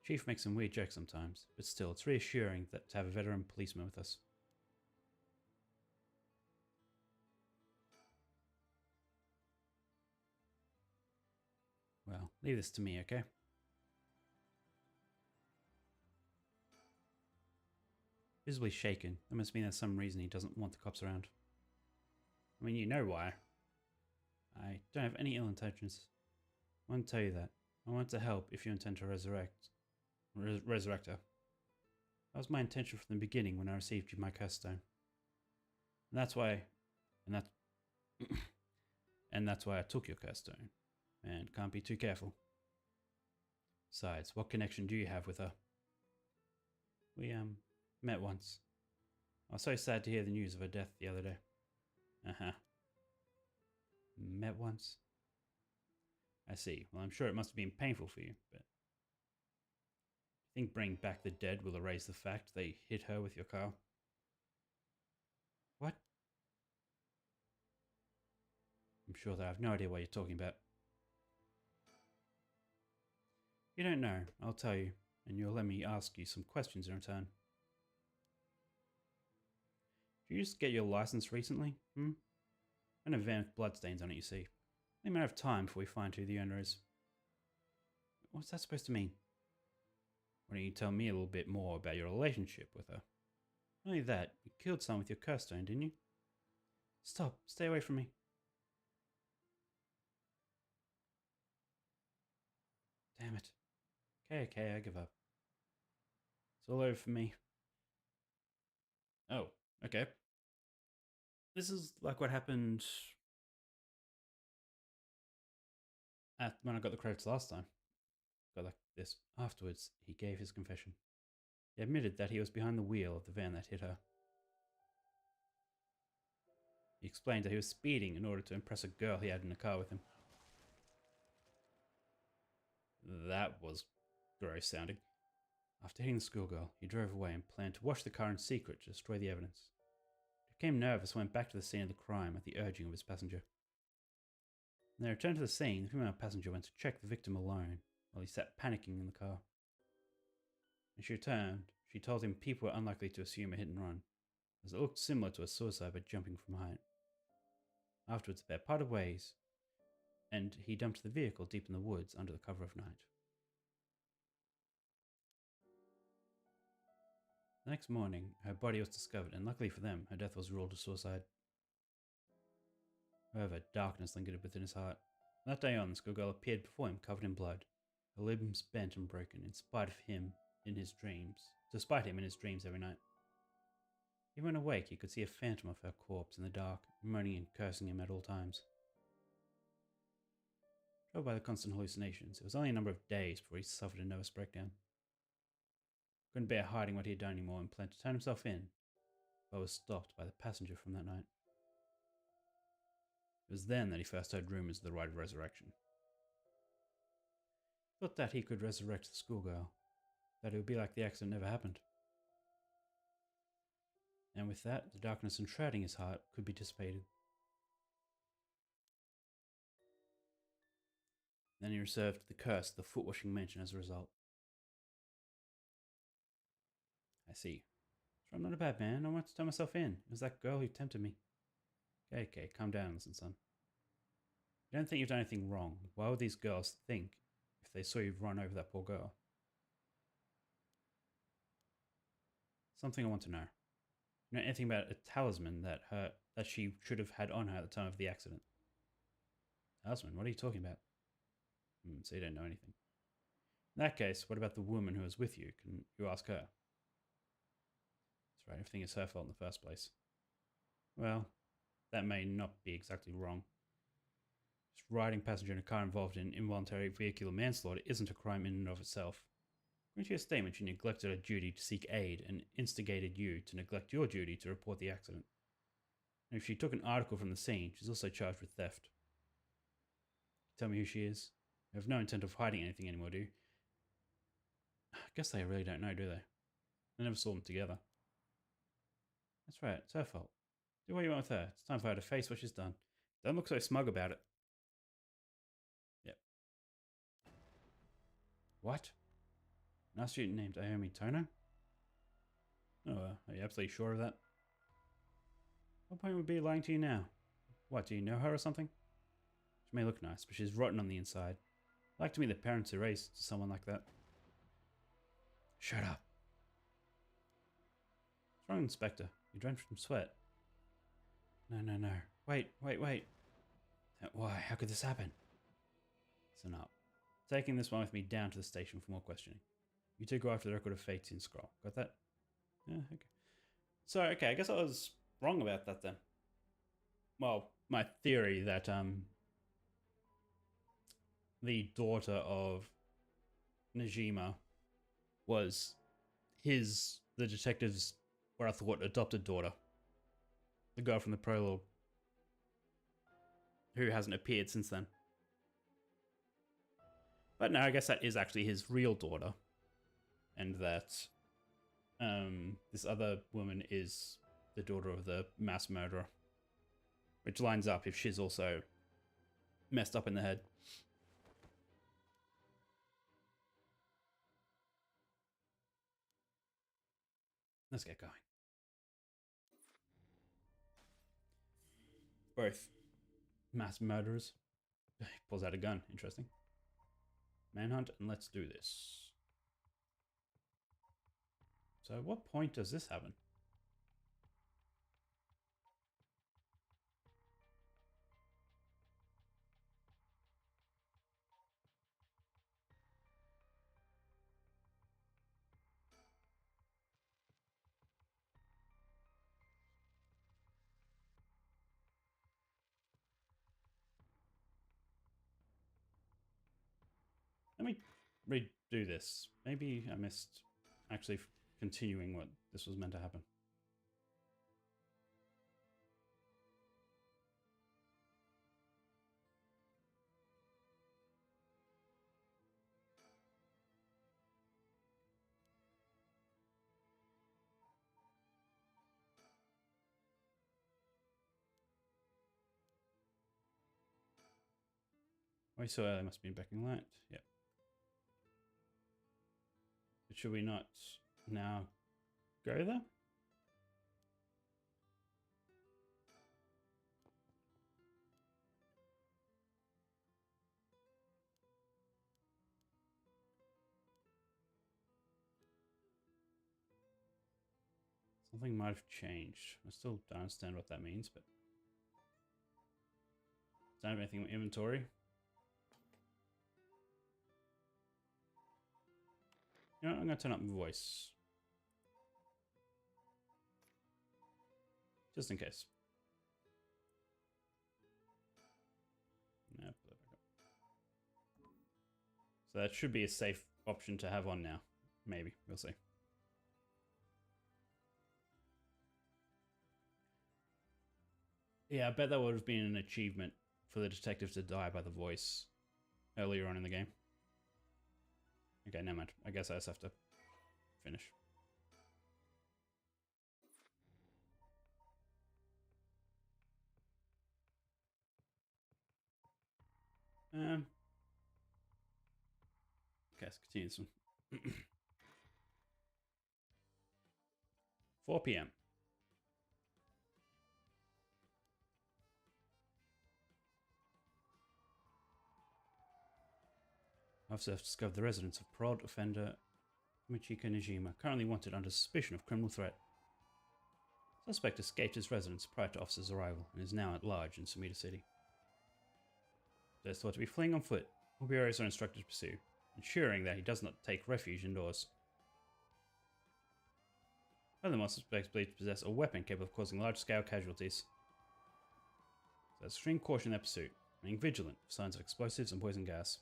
Chief makes some weird jokes sometimes, but still, it's reassuring that to have a veteran policeman with us. Well, leave this to me, okay? visibly shaken. That must mean there's some reason he doesn't want the cops around. I mean, you know why. I don't have any ill intentions. I want to tell you that. I want to help if you intend to resurrect her. That was my intention from the beginning when I received you my curse stone. And that's why, and that's, and that's why I took your curse stone. And can't be too careful. Besides, what connection do you have with her? We, met once. I was so sad to hear the news of her death the other day. Uh-huh. Met once? I see. Well, I'm sure it must have been painful for you, but... think bringing back the dead will erase the fact they hit her with your car? What? I'm sure that I have no idea what you're talking about. You don't know, I'll tell you, and you'll let me ask you some questions in return. Did you just get your license recently? And a van with bloodstains on it, you see. Only a matter of time before we find who the owner is. What's that supposed to mean? Why don't you tell me a little bit more about your relationship with her? Not only that, you killed someone with your curse stone, didn't you? Stop, stay away from me. Damn it. Okay, I give up. It's all over for me. Oh, okay. This is like what happened when I got the credits last time. Got like this. Afterwards, he gave his confession. He admitted that he was behind the wheel of the van that hit her. He explained that he was speeding in order to impress a girl he had in the car with him. That was gross sounding. After hitting the schoolgirl, he drove away and planned to wash the car in secret to destroy the evidence. He became nervous and went back to the scene of the crime at the urging of his passenger. When they returned to the scene, the female passenger went to check the victim alone, while he sat panicking in the car. When she returned, she told him people were unlikely to assume a hit and run, as it looked similar to a suicide by jumping from height. Afterwards, the pair parted ways, and he dumped the vehicle deep in the woods under the cover of night. The next morning, her body was discovered, and luckily for them, her death was ruled a suicide. However, darkness lingered within his heart. From that day on, the schoolgirl appeared before him covered in blood, her limbs bent and broken, despite him in his dreams every night. Even when awake, he could see a phantom of her corpse in the dark, moaning and cursing him at all times. Troubled by the constant hallucinations, it was only a number of days before he suffered a nervous breakdown. Couldn't bear hiding what he had done anymore and planned to turn himself in, but was stopped by the passenger from that night. It was then that he first heard rumors of the rite of resurrection. He thought that he could resurrect the schoolgirl, that it would be like the accident never happened. And with that, the darkness enshrouding his heart could be dissipated. Then he reserved the curse of the foot-washing mansion as a result. I see. So I'm not a bad man. I want to turn myself in. It was that girl who tempted me. Okay, calm down, listen, son. You don't think you've done anything wrong. Why would these girls think if they saw you run over that poor girl? Something I want to know. You know anything about a talisman that she should have had on her at the time of the accident? Talisman? What are you talking about? So you don't know anything. In that case, what about the woman who was with you? Can you ask her? That's right, everything is her fault in the first place. Well, that may not be exactly wrong. Just riding passenger in a car involved in involuntary vehicular manslaughter isn't a crime in and of itself. According to your statement, she neglected her duty to seek aid and instigated you to neglect your duty to report the accident. And if she took an article from the scene, she's also charged with theft. Tell me who she is. You have no intent of hiding anything anymore, do you? I guess they really don't know, do they? I never saw them together. That's right, it's her fault. Do what you want with her. It's time for her to face what she's done. Don't look so smug about it. Yep. What? An student named Aomi Tono? Oh, are you absolutely sure of that? What point would be lying to you now? What, do you know her or something? She may look nice, but she's rotten on the inside. I'd like to meet the parents who raised someone like that. Shut up. What's wrong, Inspector? You're drenched from sweat. No, no, no. Wait. Why? How could this happen? Listen up. Taking this one with me down to the station for more questioning. You two go after the record of fates in Scroll. Got that? Yeah, okay. So, okay, I guess I was wrong about that then. Well, my theory that the daughter of Najima was the detective's, what I thought, adopted daughter. The girl from the prologue, who hasn't appeared since then. But no, I guess that is actually his real daughter. And that this other woman is the daughter of the mass murderer. Which lines up if she's also messed up in the head. Let's get going. Both mass murderers. He pulls out a gun. Interesting. Manhunt, and let's do this. So at what point does this happen? Let me redo this. Maybe I missed actually continuing what this was meant to happen. Oh, so there must be a backing light. Yep. But should we not now go there? Something might have changed. I still don't understand what that means, but don't have anything in inventory. You know what? I'm going to turn up my voice. Just in case. No, put that back up. So that should be a safe option to have on now. Maybe. We'll see. Yeah, I bet that would have been an achievement for the detective to die by the voice earlier on in the game. Okay, never mind. I guess I just have to finish. Okay, let's continue this one. 4 p.m. Officers have discovered the residence of paroled offender Michika Najima, currently wanted under suspicion of criminal threat. Suspect escaped his residence prior to officers' arrival and is now at large in Sumida City. He is thought to be fleeing on foot. All bureaus are instructed to pursue, ensuring that he does not take refuge indoors. Furthermore, suspects believed to possess a weapon capable of causing large-scale casualties. So extreme caution in their pursuit, remaining vigilant for signs of explosives and poison gas.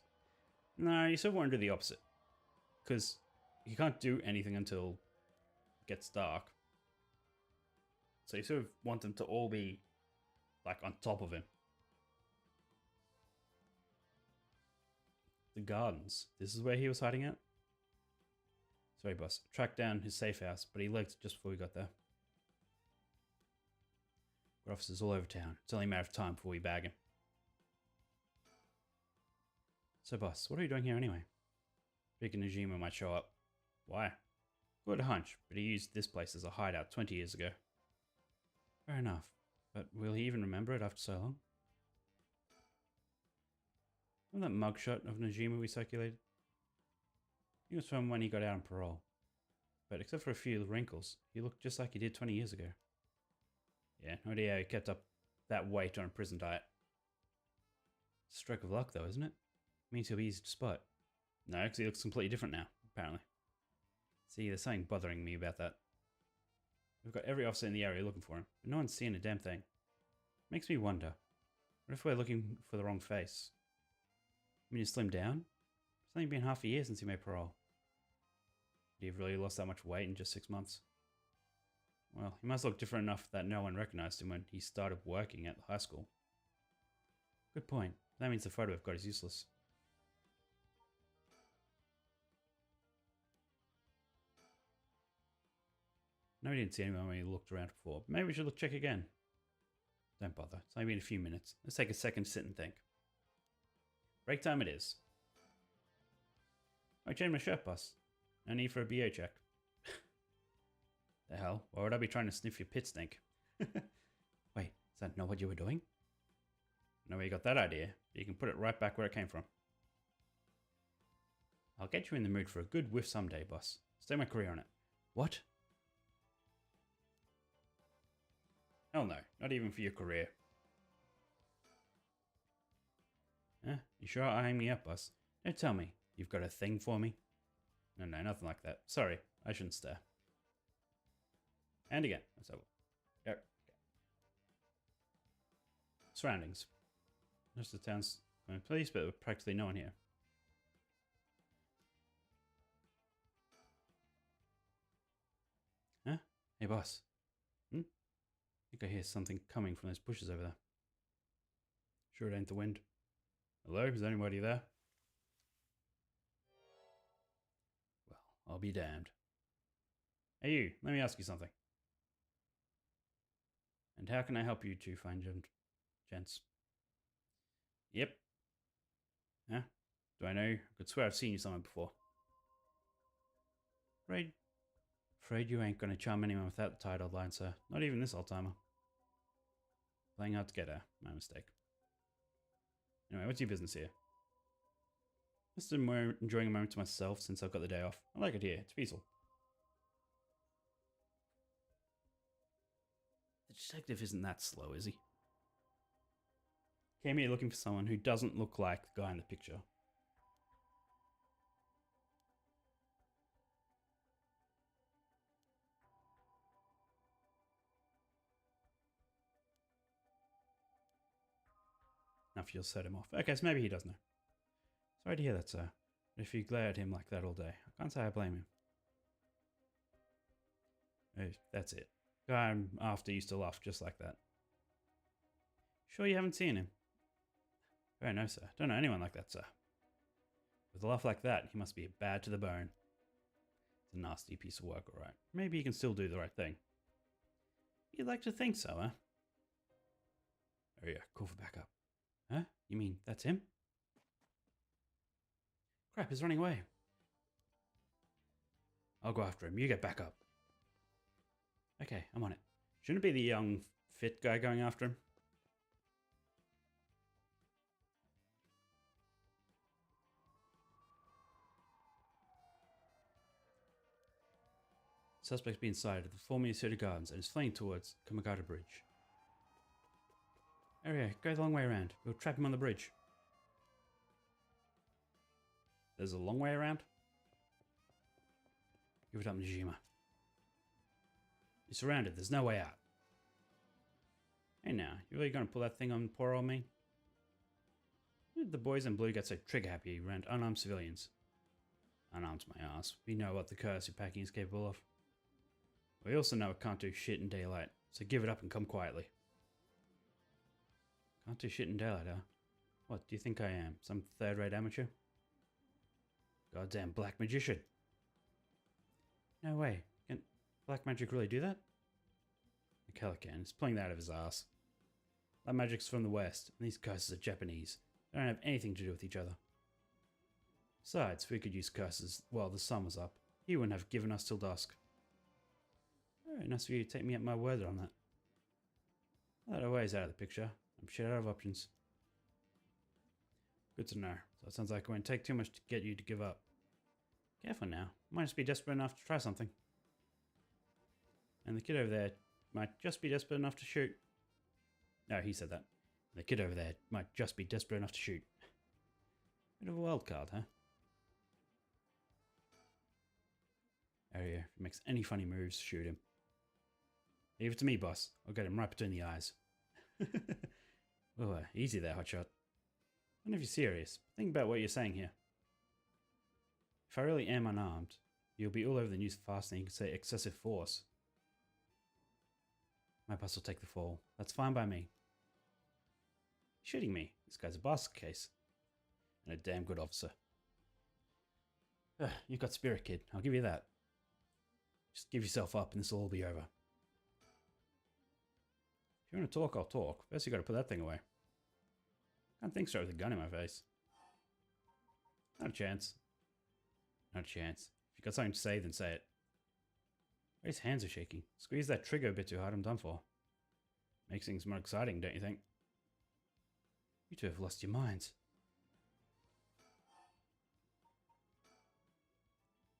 No, you sort of want to do the opposite. Because you can't do anything until it gets dark. So you sort of want them to all be, like, on top of him. The gardens. This is where he was hiding at? Sorry, boss. Tracked down his safe house, but he left just before we got there. Got officers all over town. It's only a matter of time before we bag him. So, boss, what are you doing here anyway? Figured Najima might show up. Why? Good hunch, but he used this place as a hideout 20 years ago. Fair enough, but will he even remember it after so long? Remember that mugshot of Najima we circulated? He was from when he got out on parole. but except for a few wrinkles, he looked just like he did 20 years ago. Yeah, no idea how he kept up that weight on a prison diet. Stroke of luck, though, isn't it? Means he'll be easy to spot. No, because he looks completely different now, apparently. See, there's something bothering me about that. We've got every officer in the area looking for him, but no one's seeing a damn thing. Makes me wonder, what if we're looking for the wrong face? I mean, he slimmed down? It's only been half a year since he made parole. Did he have really lost that much weight in just 6 months? Well, he must look different enough that no one recognized him when he started working at the high school. Good point. That means the photo I've got is useless. No, we didn't see anyone when we looked around before. But maybe we should check again. Don't bother. It's only been a few minutes. Let's take a second to sit and think. Break time it is. I changed my shirt, boss. No need for a BO check. The hell? Why would I be trying to sniff your pit stink? Wait, is that not what you were doing? I know where you got that idea, but you can put it right back where it came from. I'll get you in the mood for a good whiff someday, boss. Stake my career on it. What? Hell no, not even for your career. Huh? You sure are eyeing me up, boss? Don't tell me. You've got a thing for me? No, nothing like that. Sorry, I shouldn't stare. And again. Let's have a look. Yep. Surroundings. Most of the town's police, but with practically no one here. Huh? Hey, boss. I think I hear something coming from those bushes over there. Sure it ain't the wind. Hello? Is anybody there? Well, I'll be damned. Hey you, let me ask you something. And how can I help you two fine gents? Yep. Huh? Do I know? I could swear I've seen you somewhere before. Afraid you ain't gonna charm anyone with that tired old line, sir. Not even this old timer. Playing hard to get her. My mistake. Anyway, what's your business here? Just enjoying a moment to myself since I've got the day off. I like it here. It's peaceful. The detective isn't that slow, is he? Came here looking for someone who doesn't look like the guy in the picture. Enough you'll set him off. Okay, so maybe he does know. Sorry to hear that, sir. But if you glare at him like that all day, I can't say I blame him. Oh, that's it. The guy I'm after used to laugh just like that. Sure you haven't seen him? Oh, no, sir. Don't know anyone like that, sir. With a laugh like that, he must be bad to the bone. It's a nasty piece of work, all right. Maybe he can still do the right thing. You'd like to think so, huh? Oh yeah, call for backup. Huh? You mean that's him? Crap, he's running away. I'll go after him. You get back up. Okay, I'm on it. Shouldn't it be the young, fit guy going after him? Suspect's been sighted at the 4 Minnesota Gardens and is fleeing towards Kamagata Bridge. Area, go the long way around. We'll trap him on the bridge. There's a long way around? Give it up, Najima. You're surrounded. There's no way out. Hey now, you really gonna pull that thing on poor old me? Where did the boys in blue get so trigger happy around unarmed civilians? Unarmed my ass. We know what the curse you're packing is capable of. We also know it can't do shit in daylight, so give it up and come quietly. Can't do shit in daylight, huh? What, do you think I am? Some third-rate amateur? Goddamn black magician. No way. Can black magic really do that? McKellar can. He's pulling that out of his ass. That magic's from the West, and these curses are Japanese. They don't have anything to do with each other. Besides, if we could use curses while the sun was up, he wouldn't have given us till dusk. Very nice of you to take me at my word on that. That always out of the picture. I'm shit out of options. Good to know. So it sounds like it won't take too much to get you to give up. Careful now. Might just be desperate enough to try something. And the kid over there might just be desperate enough to shoot. No, he said that. The kid over there might just be desperate enough to shoot. Bit of a wild card, huh? Oh yeah, if he makes any funny moves, shoot him. Leave it to me, boss. I'll get him right between the eyes. Oh, easy there, hotshot. I wonder if you're serious. Think about what you're saying here. If I really am unarmed, you'll be all over the news fast and you can say excessive force. My boss will take the fall. That's fine by me. Shooting me. This guy's a basket case. And a damn good officer. You've got spirit, kid. I'll give you that. Just give yourself up and this will all be over. If you want to talk, I'll talk. First you gotta put that thing away. Can't think straight with a gun in my face. Not a chance. Not a chance. If you've got something to say, then say it. His hands are shaking. Squeeze that trigger a bit too hard, I'm done for. Makes things more exciting, don't you think? You two have lost your minds.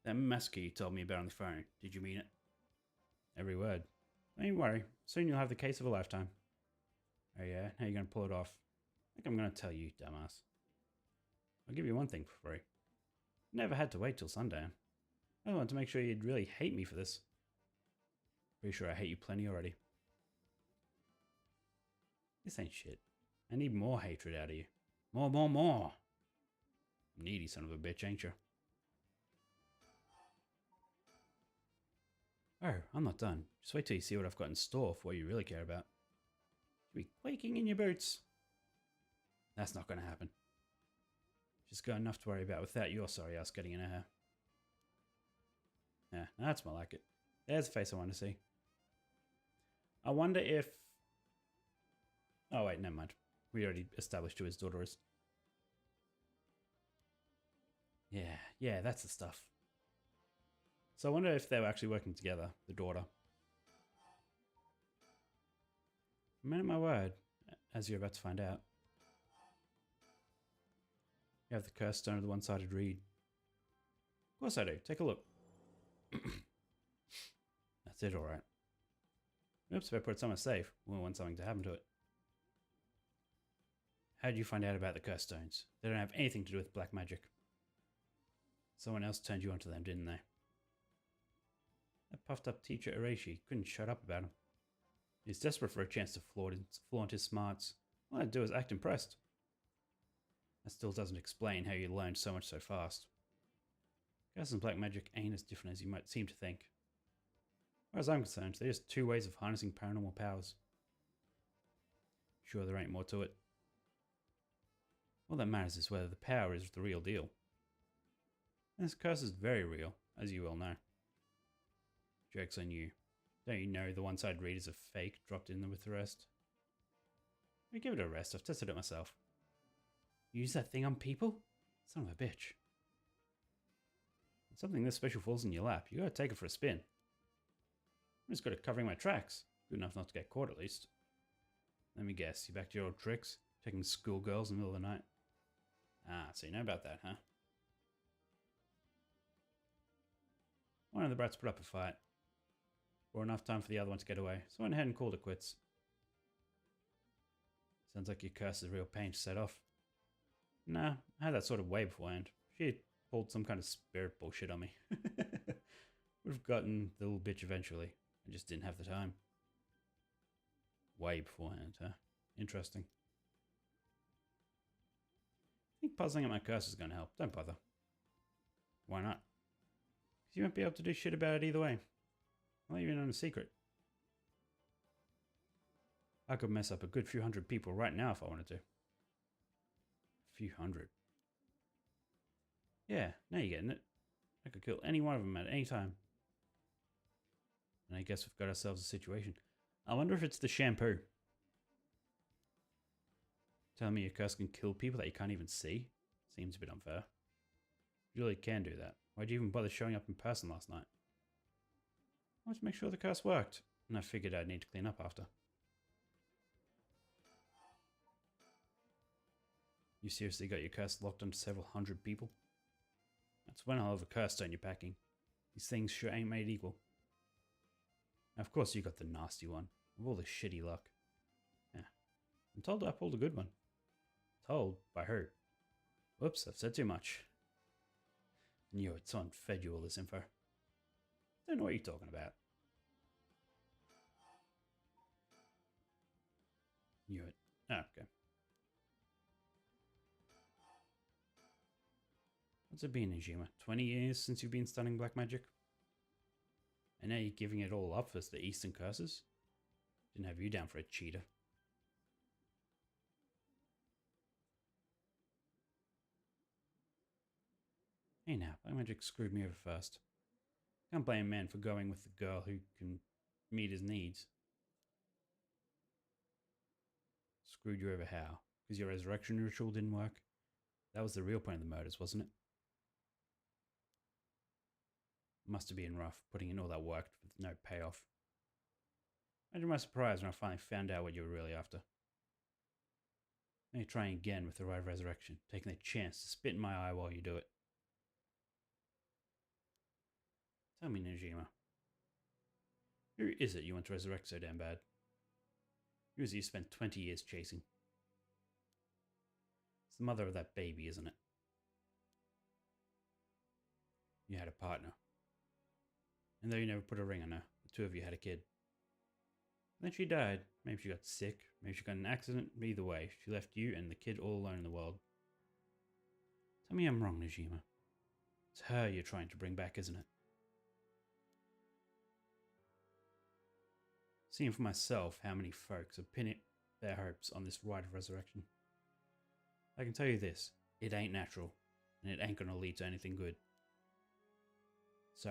That massacre you told me about on the phone, did you mean it? Every word. Don't worry, soon you'll have the case of a lifetime. Oh yeah, how are you going to pull it off? I think I'm going to tell you, dumbass. I'll give you one thing for free. Never had to wait till sundown. I wanted to make sure you'd really hate me for this. Pretty sure I hate you plenty already. This ain't shit. I need more hatred out of you. More. Needy son of a bitch, ain't you? Oh, I'm not done. Just wait till you see what I've got in store for what you really care about. You'll be quaking in your boots. That's not going to happen. She's got enough to worry about without your sorry ass getting in her hair. Yeah, that's more like it. There's the face I want to see. I wonder if... Oh wait, never mind. We already established who his daughter is. Yeah, that's the stuff. So I wonder if they were actually working together, the daughter. Man of my word, as you're about to find out. You have the cursed stone of the one-sided reed. Of course I do. Take a look. That's it, alright. Oops, if I put it somewhere safe, we want something to happen to it. How did you find out about the cursed stones? They don't have anything to do with black magic. Someone else turned you onto them, didn't they? That puffed up teacher Arashi couldn't shut up about him. He's desperate for a chance to flaunt his smarts. All I'd do is act impressed. That still doesn't explain how you learned so much so fast. Curse and black magic ain't as different as you might seem to think. As far as I'm concerned, they're just two ways of harnessing paranormal powers. Sure, there ain't more to it. All that matters is whether the power is the real deal. This curse is very real, as you well know. Joke's on you. Don't you know the one-sided reed is a fake dropped in there with the rest? We give it a rest, I've tested it myself. You use that thing on people? Son of a bitch. When something this special falls in your lap, you gotta take it for a spin. I'm just good at covering my tracks. Good enough not to get caught at least. Let me guess, you back to your old tricks? Taking schoolgirls in the middle of the night? Ah, so you know about that, huh? One of the brats put up a fight. Or enough time for the other one to get away, so I went ahead and called it quits. Sounds like your curse is a real pain to set off. Nah, I had that sort of way beforehand. She pulled some kind of spirit bullshit on me. Would have gotten the little bitch eventually. I just didn't have the time. Way beforehand, huh? Interesting. I think puzzling at my curse is going to help. Don't bother. Why not? Because you won't be able to do shit about it either way. I'll leave you in on a secret. I could mess up a good few hundred people right now if I wanted to. A few hundred. Yeah, now you're getting it. I could kill any one of them at any time. And I guess we've got ourselves a situation. I wonder if it's the shampoo. Tell me your curse can kill people that you can't even see? Seems a bit unfair. You really can do that. Why'd you even bother showing up in person last night? I wanted to make sure the curse worked, and I figured I'd need to clean up after. You seriously got your curse locked onto several hundred people? That's one hell of a curse stone you're packing. These things sure ain't made equal. Of course you got the nasty one, with all the shitty luck. Yeah, I'm told I pulled a good one. Told? By who? Whoops, I've said too much. I knew it, someone fed you all this info. Don't know what you're talking about. Knew it. Oh, okay. What's it been, Najima? 20 years since you've been studying black magic? And now you're giving it all up for the Eastern curses? Didn't have you down for a cheater. Hey now, black magic screwed me over first. Can't blame a man for going with the girl who can meet his needs. Screwed you over how? Because your resurrection ritual didn't work? That was the real point of the murders, wasn't it? Must have been rough, putting in all that work with no payoff. Imagine my surprise when I finally found out what you were really after. Maybe trying again with the right resurrection, taking the chance to spit in my eye while you do it. Tell me, Najima. Who is it you want to resurrect so damn bad? Who is it you spent 20 years chasing? It's the mother of that baby, isn't it? You had a partner. And though you never put a ring on her, the two of you had a kid. And then she died. Maybe she got sick. Maybe she got in an accident. But either way, she left you and the kid all alone in the world. Tell me I'm wrong, Najima. It's her you're trying to bring back, isn't it? Seeing for myself how many folks are pinning their hopes on this rite of resurrection. I can tell you this, it ain't natural, and it ain't gonna lead to anything good. So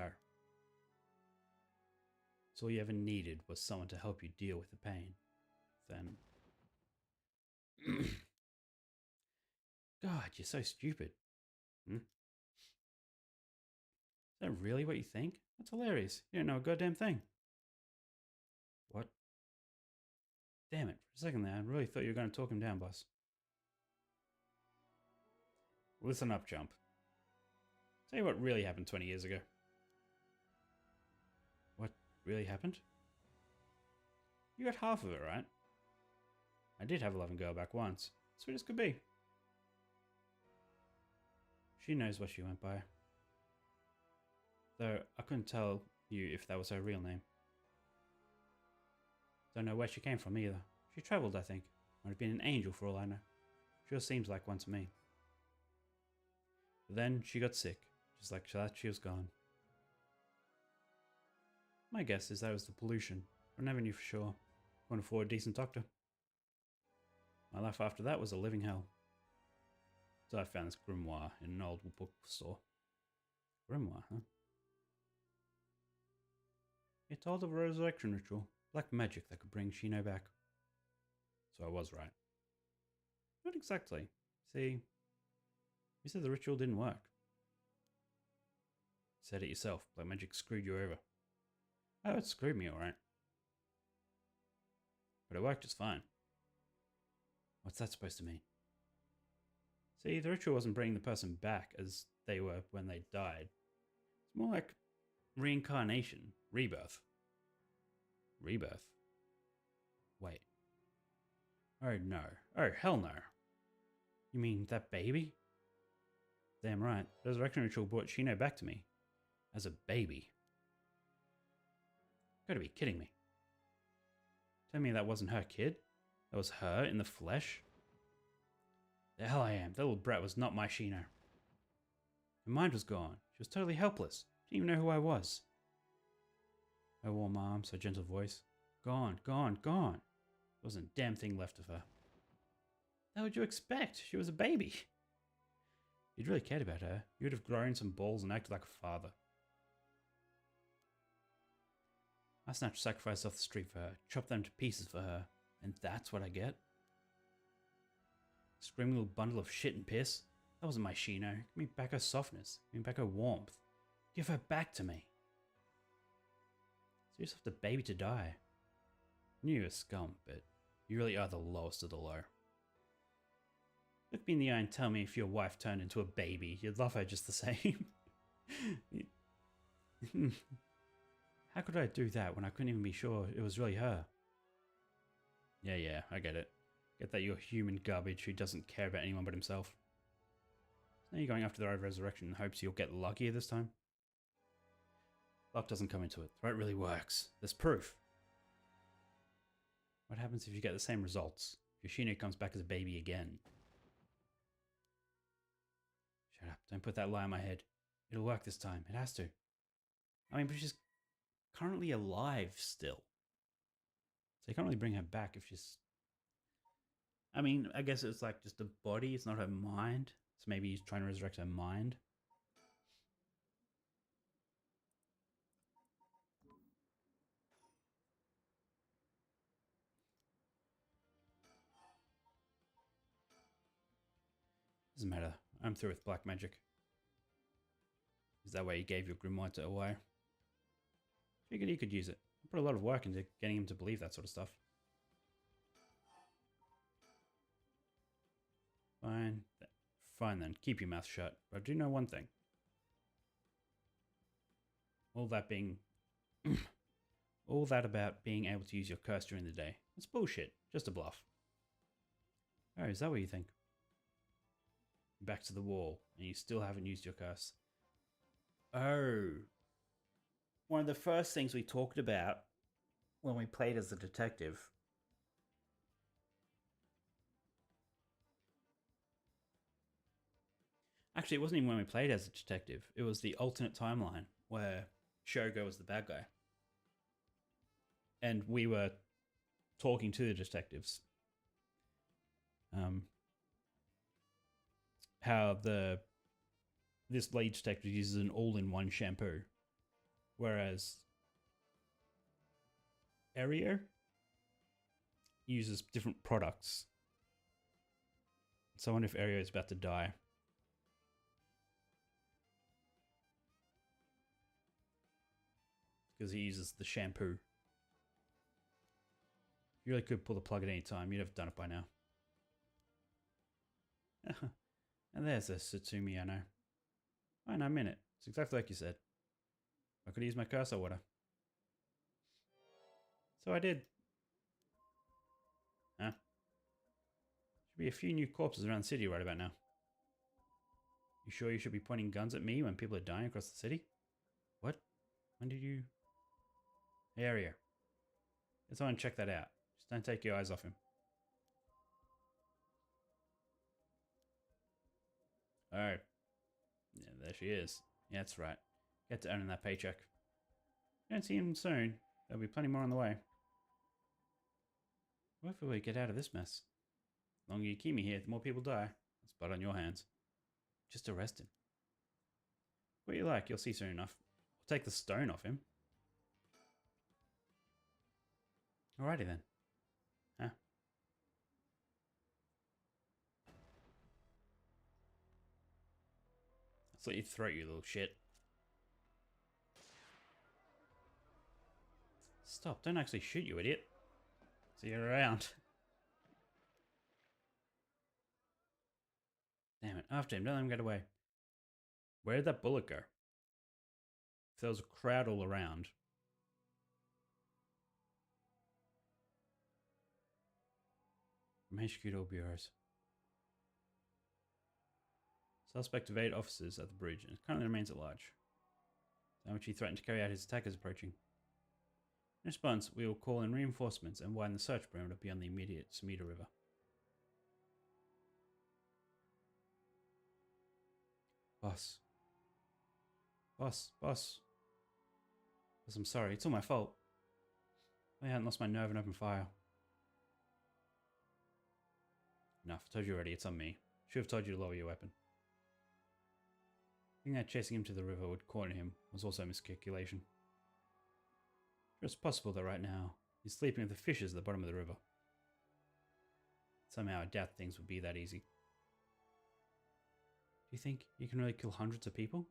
all you ever needed was someone to help you deal with the pain. Then... God, you're so stupid. Is that really what you think? That's hilarious. You don't know a goddamn thing. What? Damn it, for a second there, I really thought you were going to talk him down, boss. Listen up, chump. Tell you what really happened 20 years ago. What really happened? You got half of it, right? I did have a loving girl back once. Sweet as could be. She knows what she went by. Though I couldn't tell you if that was her real name. Don't know where she came from either. She travelled, I think. Might have been an angel for all I know. Sure seems like one to me. But then she got sick. Just like that, she was gone. My guess is that was the pollution. I never knew for sure. Couldn't afford a decent doctor. My life after that was a living hell. So I found this grimoire in an old bookstore. Grimoire, huh? It told of a resurrection ritual. Black magic that could bring Shino back. So I was right. Not exactly. See, you said the ritual didn't work. You said it yourself. Black magic screwed you over. Oh, it screwed me alright. But it worked just fine. What's that supposed to mean? See, the ritual wasn't bringing the person back as they were when they died. It's more like reincarnation, rebirth. Rebirth? Wait. Oh no. Oh hell no. You mean that baby? Damn right. The resurrection ritual brought Shino back to me. As a baby. You gotta be kidding me. Tell me that wasn't her kid? That was her in the flesh? The hell I am. That little brat was not my Shino. Her mind was gone. She was totally helpless. She didn't even know who I was. Her warm arms, her gentle voice. Gone, gone, gone. There wasn't a damn thing left of her. How would you expect? She was a baby. If you'd really cared about her, you would have grown some balls and acted like a father. I snatched sacrifice off the street for her, chopped them to pieces for her, and that's what I get? Screaming little bundle of shit and piss? That wasn't my Shino. Give me back her softness. Give me back her warmth. Give her back to me. So you just left a baby to die. I knew you were scum, but you really are the lowest of the low. Look me in the eye and tell me if your wife turned into a baby, you'd love her just the same. How could I do that when I couldn't even be sure it was really her? Yeah, I get it. Get that you're human garbage who doesn't care about anyone but himself. Now you're going after the resurrection in hopes you'll get luckier this time? Luck doesn't come into it. The threat really works. There's proof. What happens if you get the same results? If Yoshino comes back as a baby again? Shut up. Don't put that lie in my head. It'll work this time. It has to. I mean, but she's currently alive still. So you can't really bring her back if she's... I mean, I guess it's like just a body. It's not her mind. So maybe he's trying to resurrect her mind. Doesn't matter. I'm through with black magic. Is that why you gave your grimoire away? Figured he could use it. I put a lot of work into getting him to believe that sort of stuff. Fine. Fine then. Keep your mouth shut. But I do know one thing. All that being... all that about being able to use your curse during the day. It's bullshit. Just a bluff. Oh, is that what you think? Back to the wall, and you still haven't used your curse. Oh. One of the first things we talked about when we played as a detective. Actually, it wasn't even when we played as a detective. It was the alternate timeline where Shogo was the bad guy. And we were talking to the detectives. How this lead detective uses an all-in-one shampoo, whereas Ario uses different products. So I wonder if Ario is about to die. Because he uses the shampoo. You really could pull the plug at any time. You'd have done it by now. And there's a Satsumi I know. Fine, I'm in it. It's exactly like you said. I could use my curse, I would have. So I did. Huh? Should be a few new corpses around the city right about now. You sure you should be pointing guns at me when people are dying across the city? What? When did you... Area. Let's go and check that out. Just don't take your eyes off him. Oh. Yeah, there she is. Yeah, that's right. Get to earn that paycheck. Don't see him soon. There'll be plenty more on the way. What if we get out of this mess? The longer you keep me here, the more people die. That's blood on your hands. Just arrest him. What you like, you'll see soon enough. We'll take the stone off him. Alrighty then. Huh? Slit your throat, you little shit. Stop, don't actually shoot, you idiot. See you around. Damn it, after him, don't let him get away. Where did that bullet go? If there was a crowd all around. From HQ to all bureaus. Suspect evaded officers at the bridge and currently remains at large. How much he threatened to carry out his attack is approaching. In response, we will call in reinforcements and widen the search perimeter beyond the immediate Sumida River. Boss. Boss. Boss, I'm sorry. It's all my fault. I hadn't lost my nerve and opened fire. Enough. I told you already. It's on me. Should have told you to lower your weapon. Thinking that chasing him to the river would corner him was also a miscalculation. It's possible that right now he's sleeping with the fishes at the bottom of the river. Somehow I doubt things would be that easy. Do you think you can really kill hundreds of people?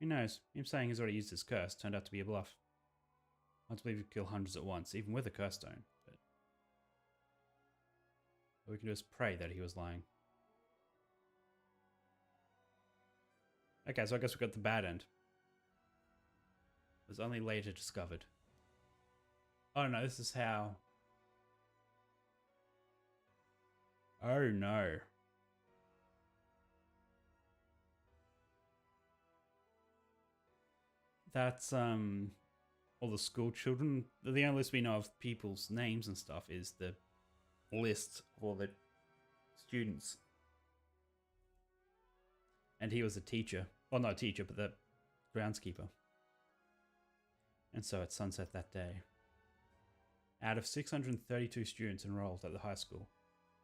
Who knows? Him saying he's already used his curse turned out to be a bluff. I don't believe you kill hundreds at once, even with a curse stone. But all we can do is pray that he was lying. Okay, so I guess we got the bad end. was only later discovered. Oh no, this is how... Oh no. That's, all the school children. The only list we know of people's names and stuff is the list of all the students. And he was a teacher. Well, not a teacher, but the groundskeeper. And so at sunset that day, out of 632 students enrolled at the high school,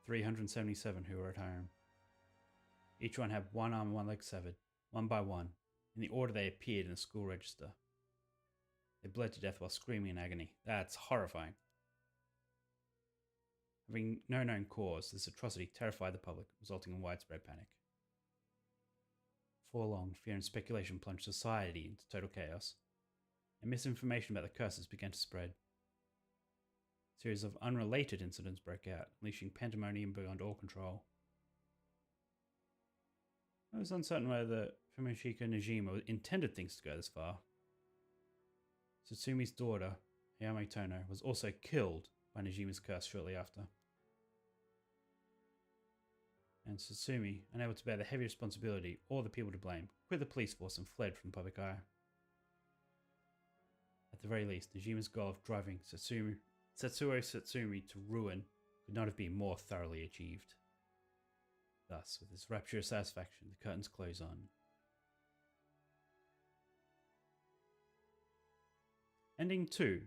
377 who were at home. Each one had one arm and one leg severed, one by one, in the order they appeared in the school register. They bled to death while screaming in agony. That's horrifying. Having no known cause, this atrocity terrified the public, resulting in widespread panic. Before long, fear and speculation plunged society into total chaos, and misinformation about the curses began to spread. A series of unrelated incidents broke out, unleashing pandemonium beyond all control. I was uncertain whether the Fumishika Najima intended things to go this far. Satsumi's daughter, Hayame Tono, was also killed by Najima's curse shortly after. And Satsumi, unable to bear the heavy responsibility or the people to blame, quit the police force and fled from the public eye. At the very least, Najima's goal of driving Satsuo Satsumi to ruin could not have been more thoroughly achieved. Thus, with this rapturous satisfaction, the curtains close on. Ending 2.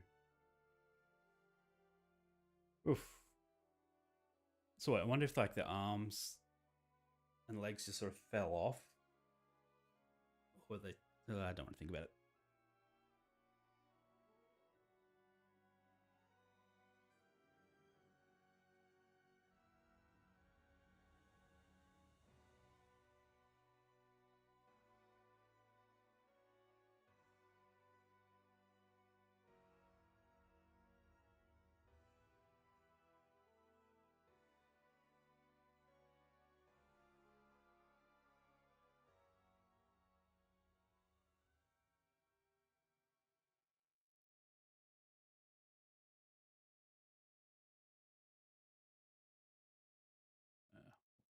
Oof. So I wonder if like the arms and legs just sort of fell off. Or they... I don't want to think about it.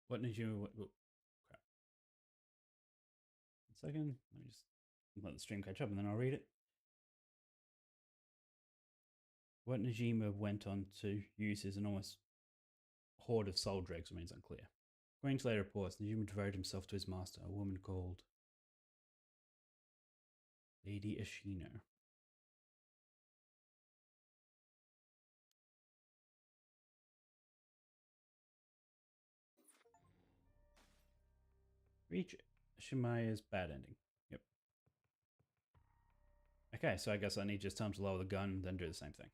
What Najima... Crap. 1 second. Let me just let the stream catch up and then I'll read it. What Najima went on to use his enormous horde of soul dregs remains unclear. According to later reports, Najima devoted himself to his master, a woman called Lady Ashino. Reach Shimaya's bad ending. Yep. Okay, so I guess I need just time to lower the gun, then do the same thing.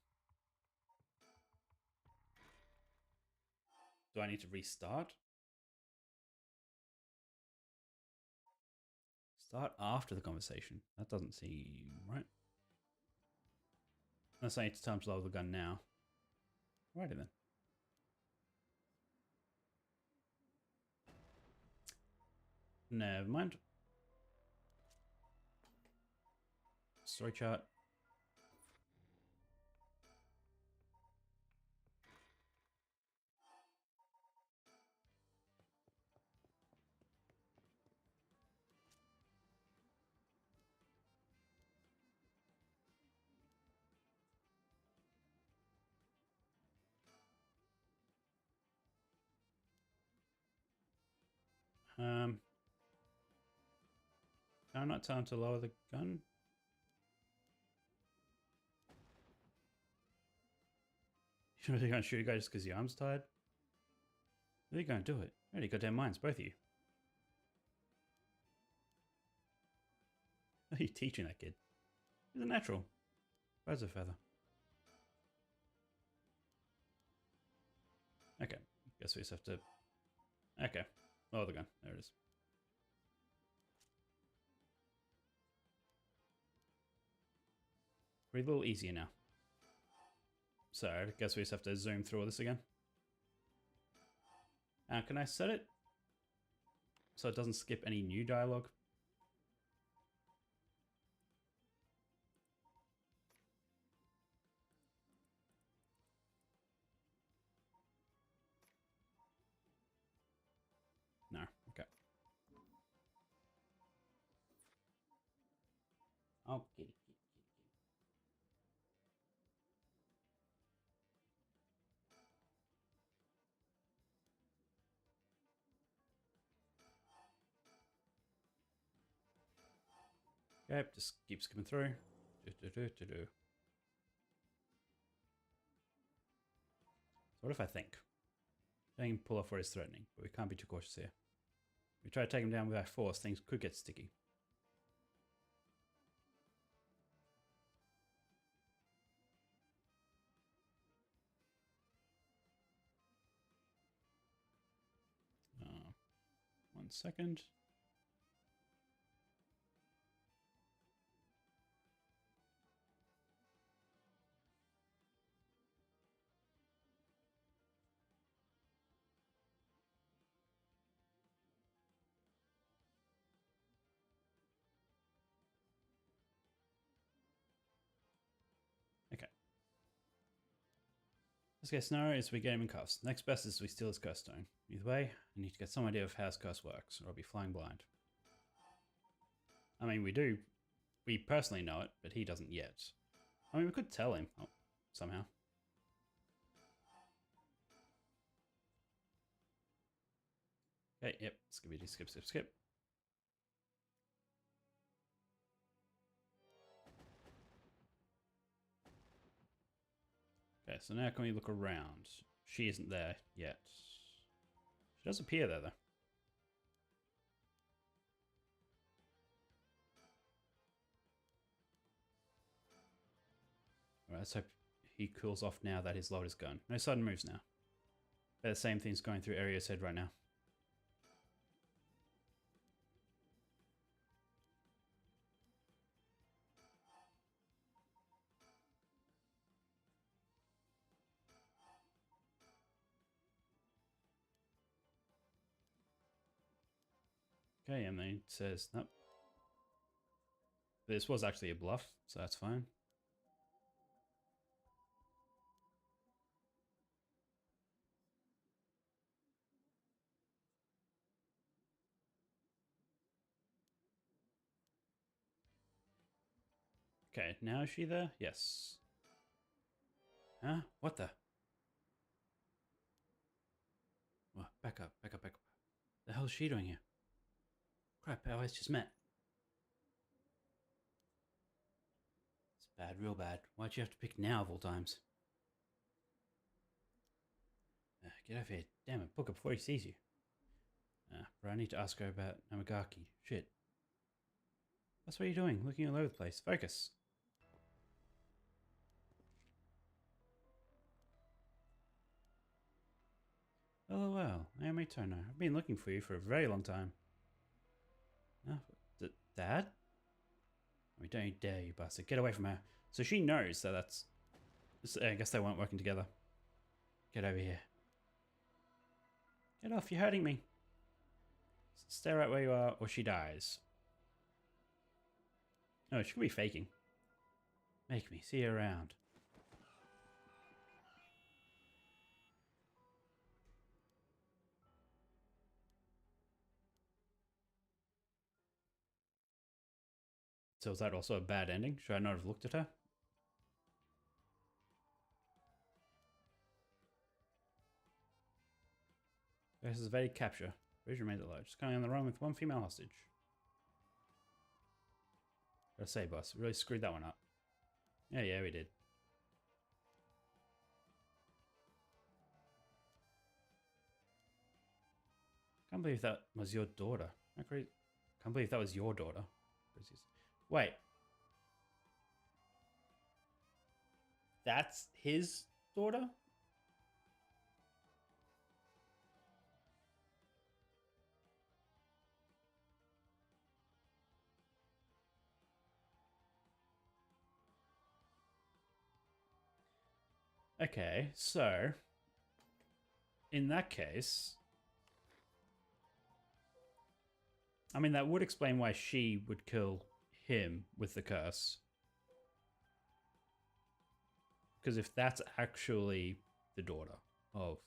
Do I need to restart? Start after the conversation. That doesn't seem right. Unless I need time to lower the gun now. Righty then. Never mind. Story chart. Can I not tell him to lower the gun? You're really gonna shoot a guy just because your arm's tired? Really gonna do it? Really goddamn minds, both of you. How are you teaching that kid? He's a natural. Birds of a feather. Okay, guess we just have to... Okay, lower the gun. There it is. Breathe a little easier now. So, I guess we just have to zoom through all this again. Can I set it so it doesn't skip any new dialogue? Oh, kitty, kitty, kitty, kitty. Okay, just keep skipping through. So what if I think? Letting him pull off what is threatening, but we can't be too cautious here. If we try to take him down by force, things could get sticky. One second. Okay. Best case scenario is we get him in cuffs. Next best is we steal his curse stone. Either way, I need to get some idea of how his curse works, or I'll be flying blind. I mean, we personally know it, but he doesn't yet. I mean, we could tell him somehow. Okay, yep, skippity, skip, skip, skip. Okay, so now can we look around? She isn't there yet. She does appear there, though. Alright, let's hope he cools off now that his load is gone. No sudden moves now. But the same thing's going through Aria's head right now. Okay, and then he says, nope. This was actually a bluff, so that's fine. Okay, now is she there? Yes. Huh? What the? Well, back up, back up, back up. The hell is she doing here? Crap, our eyes just met. It's bad, real bad. Why'd you have to pick now of all times? Get over here. Damn it, book it before he sees you. But I need to ask her about Namagaki. Shit. That's what you're doing, looking all over the place. Focus. LOL, Naomi Tono. I've been looking for you for a very long time. Dad? We don't you dare, you bastard. Get away from her. So she knows that that's... I guess they weren't working together. Get over here. Get off, you're hurting me. Stay right where you are or she dies. Oh, she could be faking. Make me see her around. So is that also a bad ending? Should I not have looked at her? This is very capture. Bridge remains alive. Just going on the run with one female hostage. Gotta say, boss, we really screwed that one up. Yeah, we did. Can't believe that was your daughter. Can't believe that was your daughter. Wait. That's his daughter? Okay, so in that case, I mean, that would explain why she would kill him with the curse. Because if that's actually the daughter of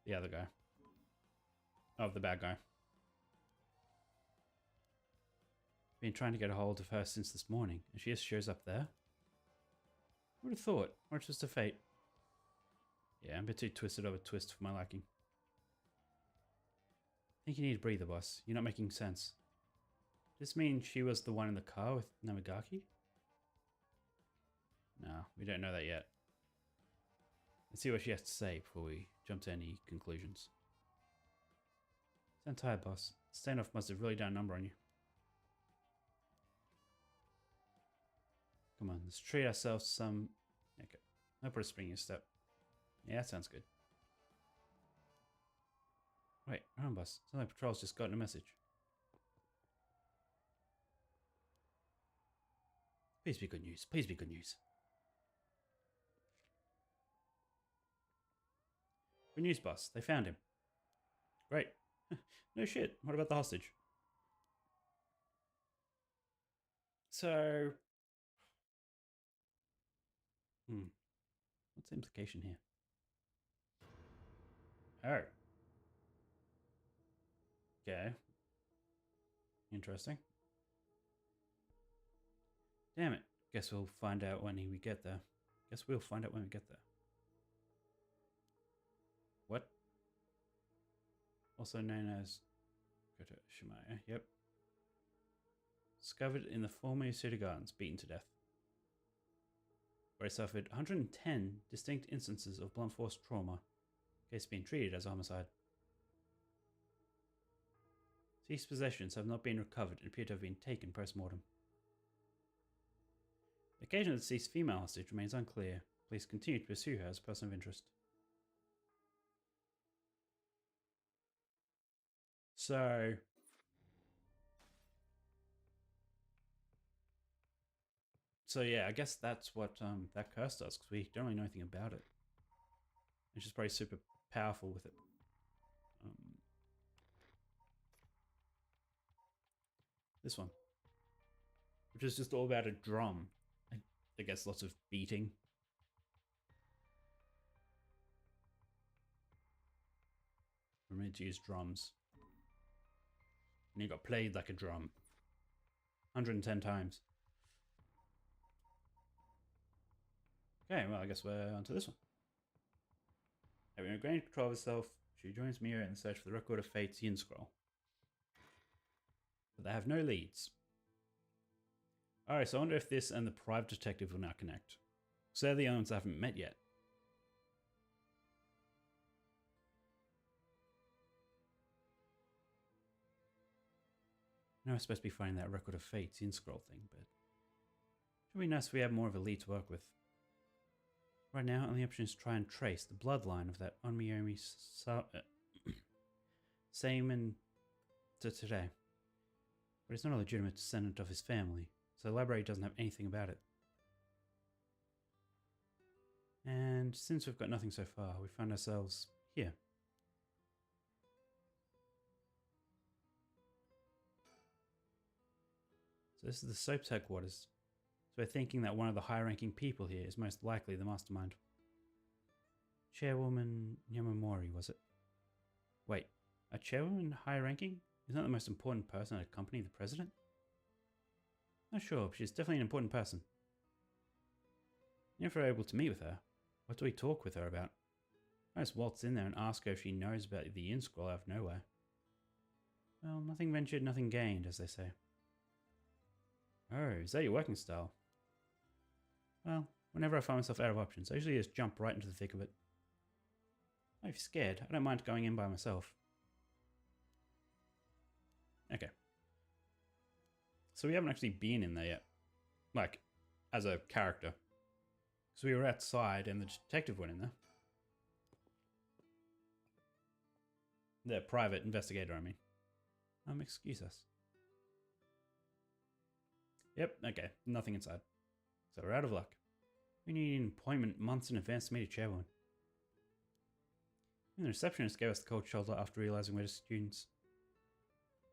the other guy, of the bad guy. Been trying to get a hold of her since this morning, and she just shows up there? Who would have thought? Or it's just a fate. Yeah, I'm a bit too twisted of a twist for my liking. I think you need a breather, boss. You're not making sense. Does this mean she was the one in the car with Namagaki? No, we don't know that yet. Let's see what she has to say before we jump to any conclusions. Sound tired, boss. Standoff must have really done a number on you. Come on, let's treat ourselves to some... Okay, I'll put a spring in step. Yeah, that sounds good. Wait, hold on, boss. Sounds like Patrol's just gotten a message. Please be good news. Please be good news. Good news, boss. They found him. Great. No shit. What about the hostage? So... What's the implication here? Oh. Okay. Interesting. Damn it. Guess we'll find out when we get there. Guess we'll find out when we get there. What? Also known as Koto Shimaya. Yep. Discovered in the former Yasuda Gardens, beaten to death. Where he suffered 110 distinct instances of blunt force trauma. Case being treated as a homicide. Seized possessions have not been recovered and appear to have been taken post-mortem. The occasion of the deceased female hostage remains unclear. Police continue to pursue her as a person of interest. So yeah, I guess that's what that curse does, because we don't really know anything about it. It's just probably super powerful with it. This one, which is just all about a drum. I guess lots of beating. We're meant to use drums. And you got played like a drum. 110 times. Okay, well, I guess we're on to this one. Having regained control of herself, she joins Mira in the search for the record of Fate's Yin Scroll. But they have no leads. Alright, so I wonder if this and the private detective will now connect. So they're the only ones I haven't met yet. I know I'm supposed to be finding that record of Fate's Yin Scroll thing, but... it would be nice if we had more of a lead to work with. Right now, only option is to try and trace the bloodline of that Onmyomi Seiman to today. But it's not a legitimate descendant of his family, so the library doesn't have anything about it. And since we've got nothing so far, we find ourselves here. So this is the soap's headquarters. So we're thinking that one of the high-ranking people here is most likely the mastermind. Chairwoman Yamamori, was it? Wait, a chairwoman high-ranking? Isn't that the most important person at a company, the president? Not sure, but she's definitely an important person. If we're able to meet with her, what do we talk with her about? I just waltz in there and ask her if she knows about the Yin Scroll out of nowhere. Well, nothing ventured, nothing gained, as they say. Oh, is that your working style? Well, whenever I find myself out of options, I usually just jump right into the thick of it. If you're scared, I don't mind going in by myself. Okay. So we haven't actually been in there yet. Like, as a character. So we were outside and the detective went in there. The private investigator, I mean. Excuse us. Yep, okay. Nothing inside. So we're out of luck. We need an appointment months in advance to meet a chairwoman. And the receptionist gave us the cold shoulder after realizing we're just students.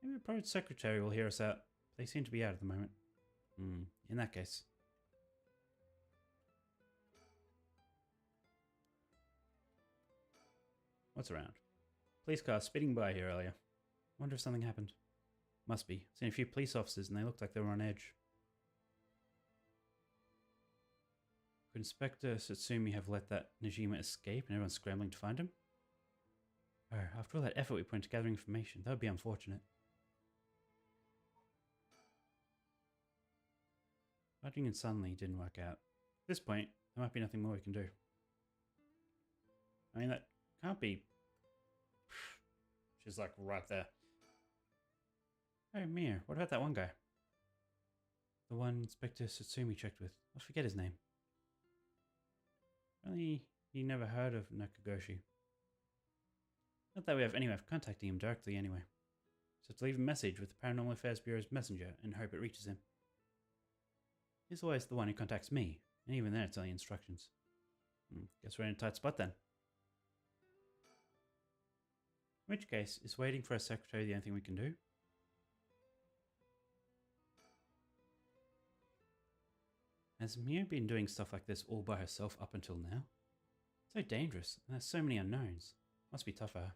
Maybe the private secretary will hear us out. They seem to be out at the moment. In that case. What's around? Police car speeding by here earlier. Wonder if something happened. Must be. I've seen a few police officers and they looked like they were on edge. Could Inspector Satsumi have let that Najima escape and everyone's scrambling to find him? Oh, after all that effort we put into gathering information, that would be unfortunate. Fighting and suddenly didn't work out. At this point, there might be nothing more we can do. I mean, that can't be... She's like right there. Oh, Mia, what about that one guy? The one Inspector Satsumi checked with. I forget his name. Apparently, he never heard of Nakagoshi. Not that we have any way of contacting him directly anyway. Just have to leave a message with the Paranormal Affairs Bureau's messenger and hope it reaches him. He's always the one who contacts me, and even then it's only instructions. Guess we're in a tight spot then. In which case, is waiting for a secretary the only thing we can do? Has Mia been doing stuff like this all by herself up until now? So dangerous, and there's so many unknowns. Must be tough for her.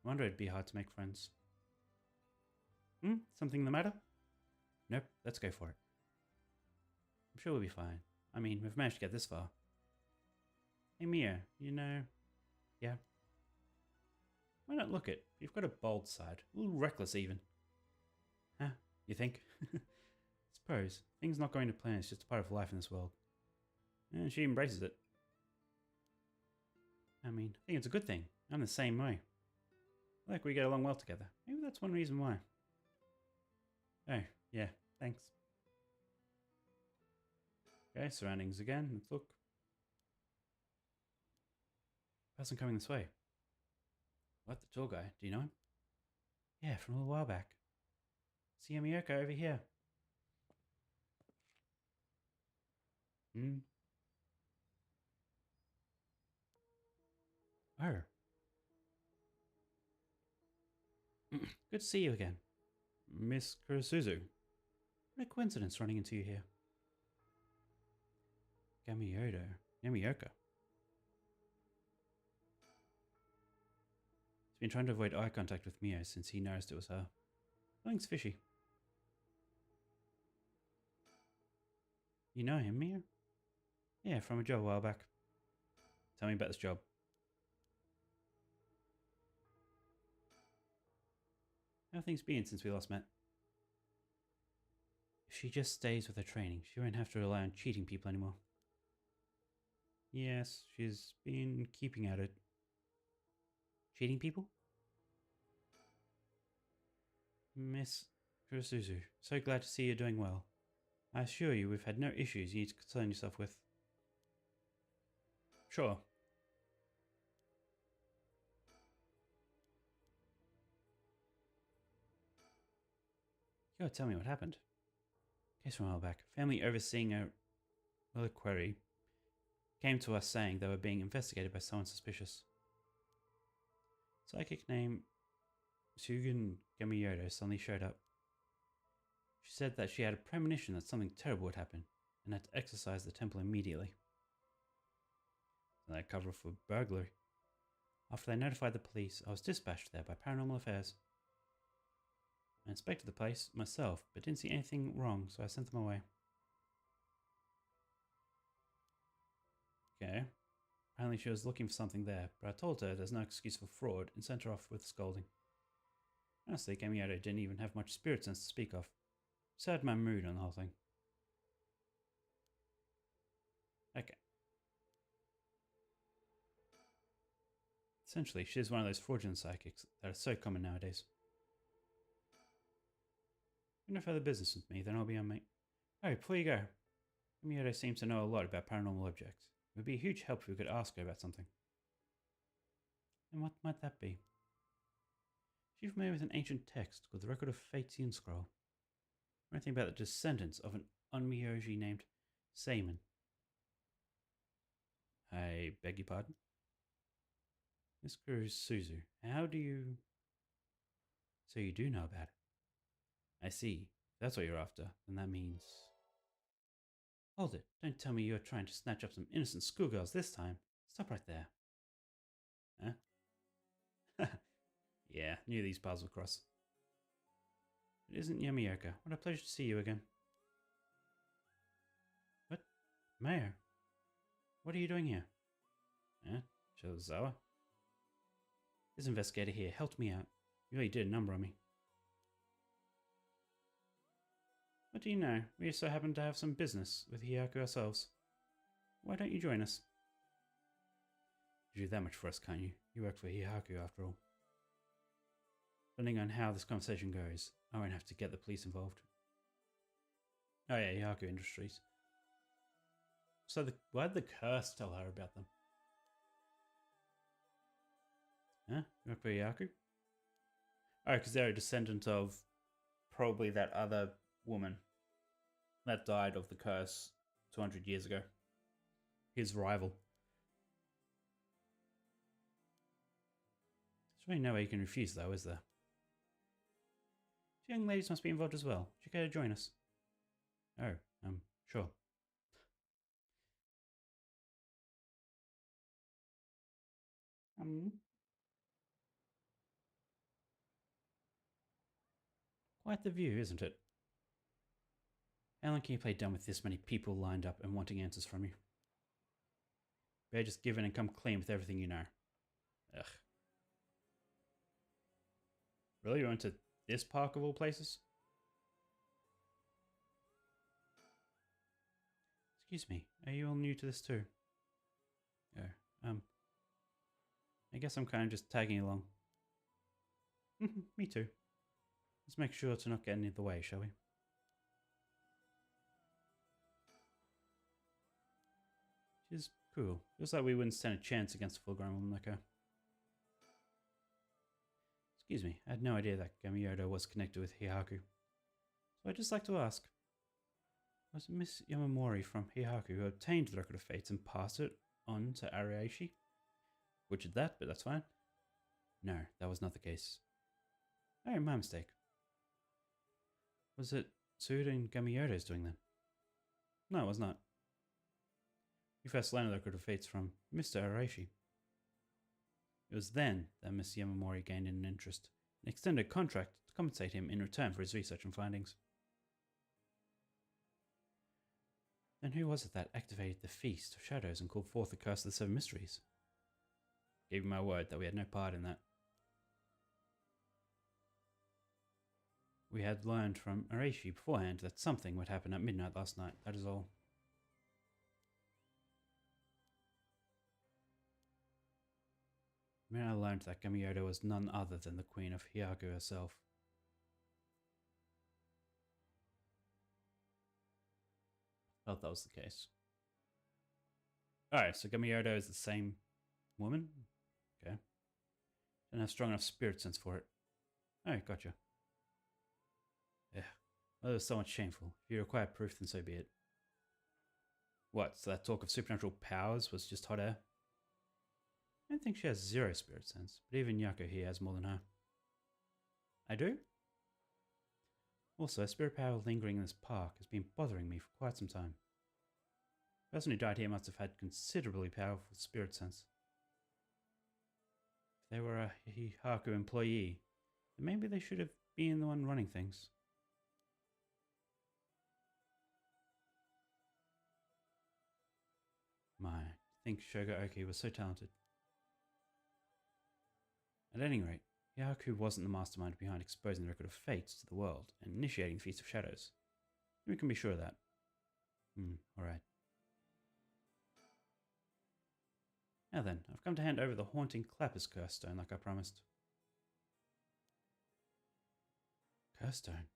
I wonder it'd be hard to make friends. Something the matter? Nope, let's go for it. I'm sure we'll be fine. I mean, we've managed to get this far. Hey Mia, you know... Yeah? Why not look it? You've got a bold side. A little reckless even. Huh? You think? Suppose. Things not going to plan is just a part of life in this world. And she embraces it. I mean, I think it's a good thing. I'm the same way. Like we get along well together. Maybe that's one reason why. Oh, yeah, thanks. Okay, surroundings again. Let's look. Person coming this way. What, the tall guy? Do you know him? Yeah, from a little while back. See Miyoko over here. Oh. Good to see you again. Miss Kurosuzu. What a coincidence running into you here. Yamioka. He's been trying to avoid eye contact with Mio since he noticed it was her. Something's fishy. You know him, Mio? Yeah, from a job a while back. Tell me about this job. How have things been since we last met? If she just stays with her training, she won't have to rely on cheating people anymore. Yes, she's been keeping at it. Cheating people? Miss Kurosuzu, so glad to see you're doing well. I assure you we've had no issues you need to concern yourself with. Sure. You gotta tell me what happened. Case from a while back. Family overseeing a reliquary came to us saying they were being investigated by someone suspicious. Psychic named Sugun Gamiyoto suddenly showed up. She said that she had a premonition that something terrible would happen and had to exorcise the temple immediately. And they cover for burglary. After they notified the police, I was dispatched there by Paranormal Affairs. I inspected the place myself, but didn't see anything wrong, so I sent them away. Okay. Apparently she was looking for something there, but I told her there's no excuse for fraud and sent her off with scolding. Honestly, Gamiyoto didn't even have much spirit sense to speak of. Sad my mood on the whole thing. Okay. Essentially, she's one of those fraudulent psychics that are so common nowadays. If you have no further business with me, then I'll be on my... Oh, before you go. Gamiyoto seems to know a lot about paranormal objects. It would be a huge help if we could ask her about something. And what might that be? Is she familiar with an ancient text called the Record of Fatesian Scroll? Or anything about the descendants of an Onmyoji named Seimon? I beg your pardon? Miss Kurosuzu, how do you... So you do know about it? I see. If that's what you're after, then that means... Hold it. Don't tell me you're trying to snatch up some innocent schoolgirls this time. Stop right there. Huh? Yeah, knew these paths would cross. It isn't Yamioka. What a pleasure to see you again. What? Mayor? What are you doing here? Eh? Shizawa? This investigator here helped me out. You really did a number on me. What do you know? We so happen to have some business with Hyaku ourselves. Why don't you join us? You do that much for us, can't you? You work for Hyaku after all. Depending on how this conversation goes, I won't have to get the police involved. Oh yeah, Hyaku Industries. So why did the curse tell her about them? Huh? You work for Hyaku? Oh, because they're a descendant of probably that other woman that died of the curse 200 years ago. His rival. There's really no way you can refuse, though, is there? Two young ladies must be involved as well. Would you care to join us? Oh, sure. Quite the view, isn't it? How long can you play dumb with this many people lined up and wanting answers from you? Better just give in and come clean with everything you know. Ugh. Really? You went to this park of all places? Excuse me, are you all new to this too? Oh, I guess I'm kind of just tagging along. Me too. Let's make sure to not get in the way, shall we? She's cool. Feels like we wouldn't stand a chance against a full-grown woman like her. Excuse me, I had no idea that Gamioto was connected with Hihaku. So I'd just like to ask, was it Miss Yamamori from Hihaku who obtained the Record of Fates and passed it on to Ariashi? Butchered that, but that's fine. No, that was not the case. Oh, my mistake. Was it Tsuda and Gamioto's doing then? No, it was not. We first learned the Record of Fates from Mr. Ariashi. It was then that Miss Yamamori gained an interest and extended a contract to compensate him in return for his research and findings. Then who was it that activated the Feast of Shadows and called forth the Curse of the Seven Mysteries? Gave you my word that we had no part in that. We had learned from Ariashi beforehand that something would happen at midnight last night, that is all. Then I learned that Gamioto was none other than the Queen of Hyaku herself. I felt that was the case. Alright, so Gamioto is the same woman? Okay. Didn't have strong enough spirit sense for it. Alright, gotcha. Yeah. Well, that was so much shameful. If you require proof, then so be it. What, so that talk of supernatural powers was just hot air? I don't think she has zero spirit sense, but even Yako here has more than her. I do? Also, spirit power lingering in this park has been bothering me for quite some time. The person who died here must have had considerably powerful spirit sense. If they were a Hihaku employee, then maybe they should have been the one running things. My, I think Shoga Oki was so talented. At any rate, Hihaku wasn't the mastermind behind exposing the Record of Fates to the world and initiating the Feast of Shadows. We can be sure of that. Alright. Now then, I've come to hand over the Haunting Clapper's Curse Stone like I promised. Curse Stone?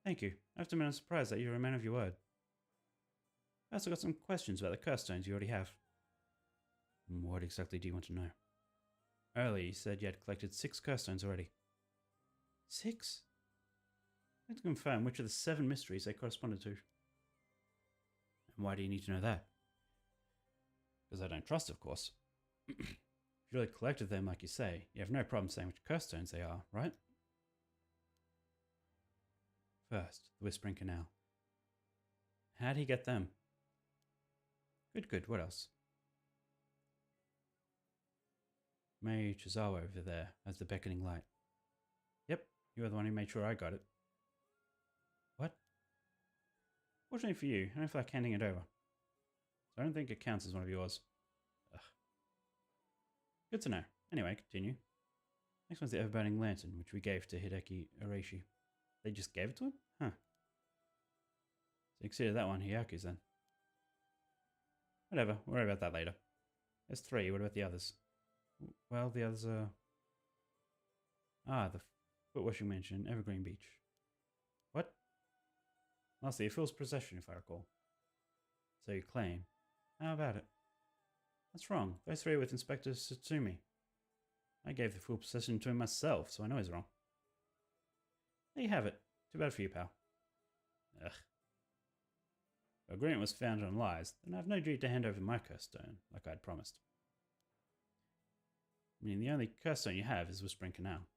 Thank you. I have to admit I'm surprised that you're a man of your word. I also got some questions about the Curse Stones you already have. What exactly do you want to know? Earlier you said you had collected 6 Curse Stones already. 6? I'd like to confirm which of the 7 mysteries they corresponded to. And why do you need to know that? Because I don't trust, of course. If you really collected them like you say, you have no problem saying which Curse Stones they are, right? First, the Whispering Canal. How'd he get them? Good, what else? Mei Chizawa over there as the beckoning light. Yep, You were the one who made sure I got it. What? Fortunately for you, I don't feel like handing it over. So I don't think it counts as one of yours. Ugh. Good to know. Anyway, continue. Next one's the overburning lantern, which we gave to Hideki Arashi. They just gave it to him? Huh. So you consider that one Hyaku's then. Whatever, we'll worry about that later. There's 3, what about the others? Well, the others are... the foot washing mansion, Evergreen Beach. What? Lastly, a fool's possession, if I recall. So you claim. How about it? That's wrong. Those 3 are with Inspector Satsumi. I gave the full possession to him myself, so I know he's wrong. There you have it. Too bad for you, pal. Ugh. If agreement was founded on lies, then I have no duty to hand over my curse stone, like I'd promised. I mean, the only curse stone you have is Whispering Canal.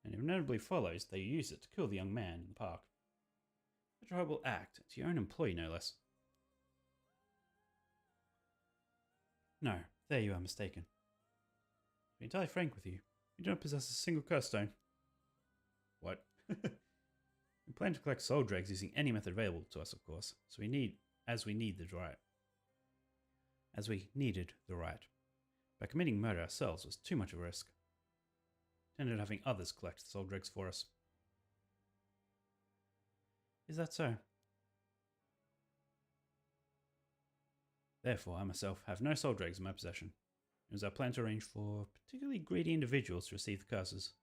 And it inevitably follows that you used it to kill the young man in the park. Such a horrible act, to your own employee, no less. No, there you are mistaken. To be entirely frank with you, you do not possess a single curse stone. What? We plan to collect soul dregs using any method available to us, of course, so we needed the right. By committing murder ourselves was too much of a risk. Intended on having others collect the soul dregs for us. Is that so? Therefore, I myself have no soul dregs in my possession. It was our plan to arrange for particularly greedy individuals to receive the curses.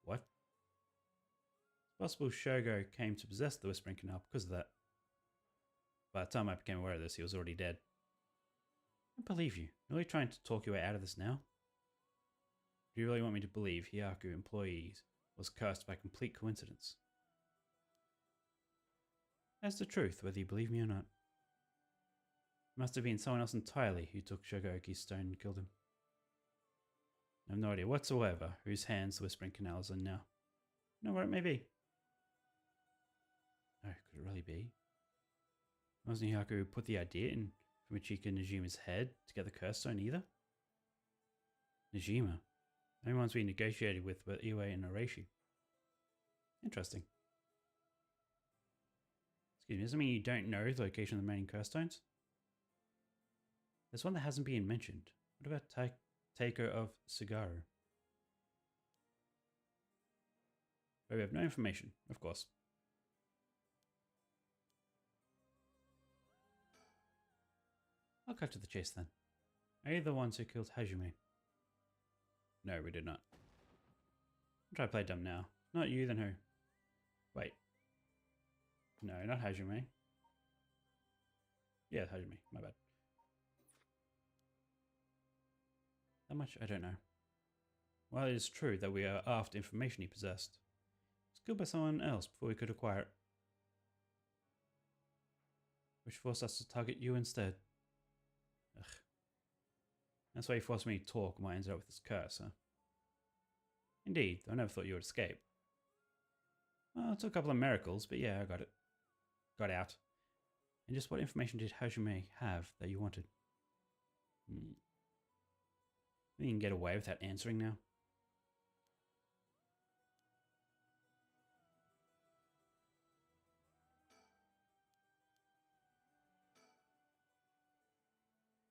What? It's possible Shogo came to possess the Whispering Canal because of that. By the time I became aware of this, he was already dead. I don't believe you. You're really trying to talk your way out of this now? Do you really want me to believe Hyaku employees was cursed by complete coincidence? That's the truth, whether you believe me or not. It must have been someone else entirely who took Shogoki's stone and killed him. I have no idea whatsoever whose hands the Whispering Canal is in now. Know where it may be. Oh, could it really be? Wasn't Hyaku who put the idea in Fumichika Najima's head to get the curse stone either? Najima? The only ones we negotiated with were Iwe and Arashi. Interesting. Excuse me, does that mean you don't know the location of the remaining curse stones? There's one that hasn't been mentioned. What about Taker of Sugaru? But we have no information, of course. I'll cut to the chase then. Are you the ones who killed Hajime? No, we did not. I'll try to play dumb now. Not you, then who? Wait. No, not Hajime. Yeah, Hajime. My bad. That much I don't know. While it is true that we are after information he possessed, it was killed by someone else before we could acquire it. Which forced us to target you instead. Ugh. That's why he forced me to talk and why I ended up with this curse, huh? Indeed, though I never thought you would escape. Well, it took a couple of miracles, but yeah, I got it. Got out. And just what information did Hajime have that you wanted? You can get away without answering now.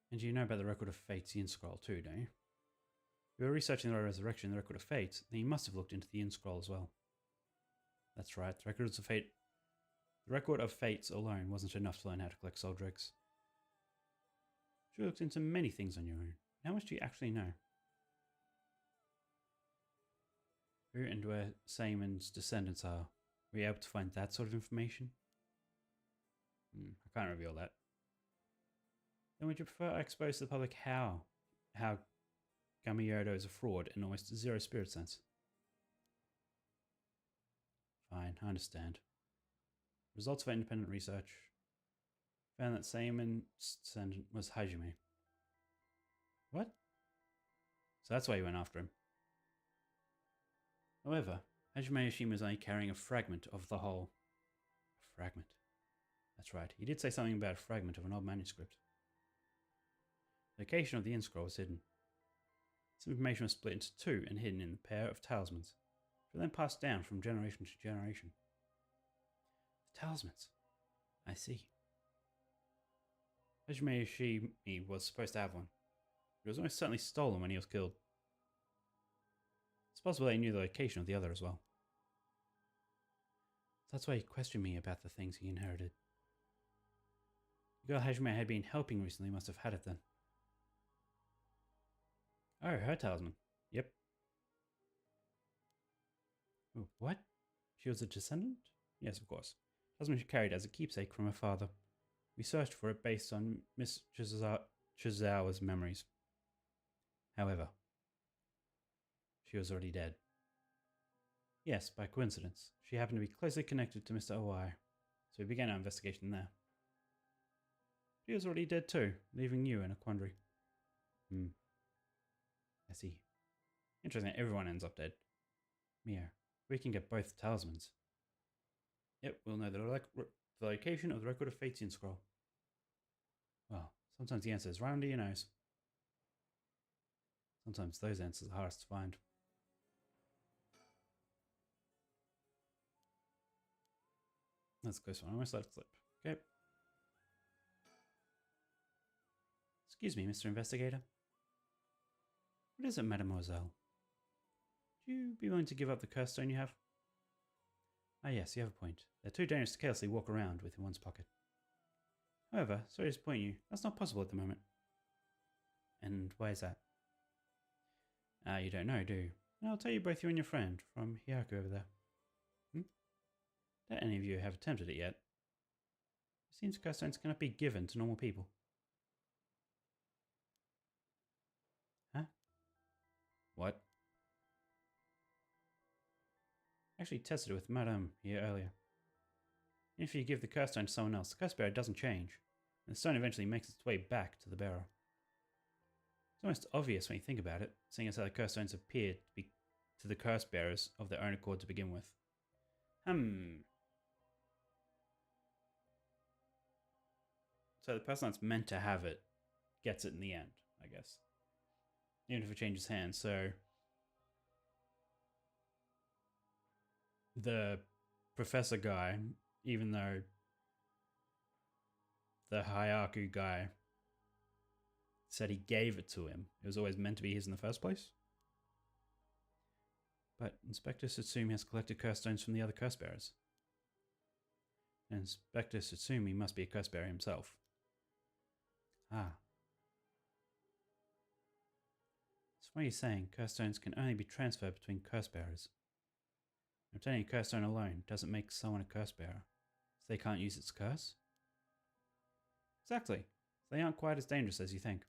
And you know about the Record of Fate's Yin Scroll too, don't you? If you were researching the Resurrection and the Record of Fate, then you must have looked into the Yin Scroll as well. That's right, the Record of Fates alone wasn't enough to learn how to collect soul dregs. You looked into many things on your own. How much do you actually know? Who and where Sayman's descendants are. Were you able to find that sort of information? I can't reveal that. Then would you prefer I expose to the public how Gamiyodo is a fraud and almost zero spirit sense? Fine, I understand. Results of independent research found that Sayman's descendant was Hajime. What? So that's why you went after him. However, Hajime Yoshima is only carrying a fragment of the whole. A fragment? That's right, he did say something about a fragment of an old manuscript. The location of the Yin Scroll was hidden. This information was split into two and hidden in the pair of talismans. but then passed down from generation to generation. The talismans. I see. Hajime Yoshimi was supposed to have one. It was almost certainly stolen when he was killed. It's possible they knew the location of the other as well. That's why he questioned me about the things he inherited. The girl Hajime had been helping recently must have had it then. Oh, her talisman. Yep. Oh, what? She was a descendant? Yes, of course. Talisman she carried as a keepsake from her father. We searched for it based on Miss Chizawa's memories. However, she was already dead. Yes, by coincidence. She happened to be closely connected to Mr. Owai, so we began our investigation there. She was already dead too, leaving you in a quandary. I see. Interesting, everyone ends up dead. Mio, we can get both talismans. Yep, we'll know the location of the record of Fatian scroll. Well, sometimes the answer is right under your nose. Sometimes those answers are hardest to find. That's a close one. I almost let it slip. Okay. Excuse me, Mr. Investigator. What is it, mademoiselle? Would you be willing to give up the curse stone you have? Ah yes, you have a point. They're too dangerous to carelessly walk around with in one's pocket. However, sorry to disappoint you, that's not possible at the moment. And why is that? You don't know, do you? I'll tell you both, you and your friend from Hyaku over there. Don't any of you have attempted it yet? It seems curse stones cannot be given to normal people. Huh? What? I actually tested it with Madame here earlier. If you give the curse stone to someone else, the curse bearer doesn't change, and the stone eventually makes its way back to the bearer. It's almost obvious when you think about it, seeing as how the curse stones appear to be to the curse bearers of their own accord to begin with. So the person that's meant to have it gets it in the end, I guess. Even if it changes hands, so the professor guy, even though the Hyaku guy said he gave it to him, it was always meant to be his in the first place. But Inspector Satsumi has collected curse stones from the other curse bearers. And Inspector Satsumi must be a curse bearer himself. Ah. So what are you saying? Curse stones can only be transferred between curse bearers. Obtaining a curse stone alone doesn't make someone a curse bearer, so they can't use its curse? Exactly. They aren't quite as dangerous as you think.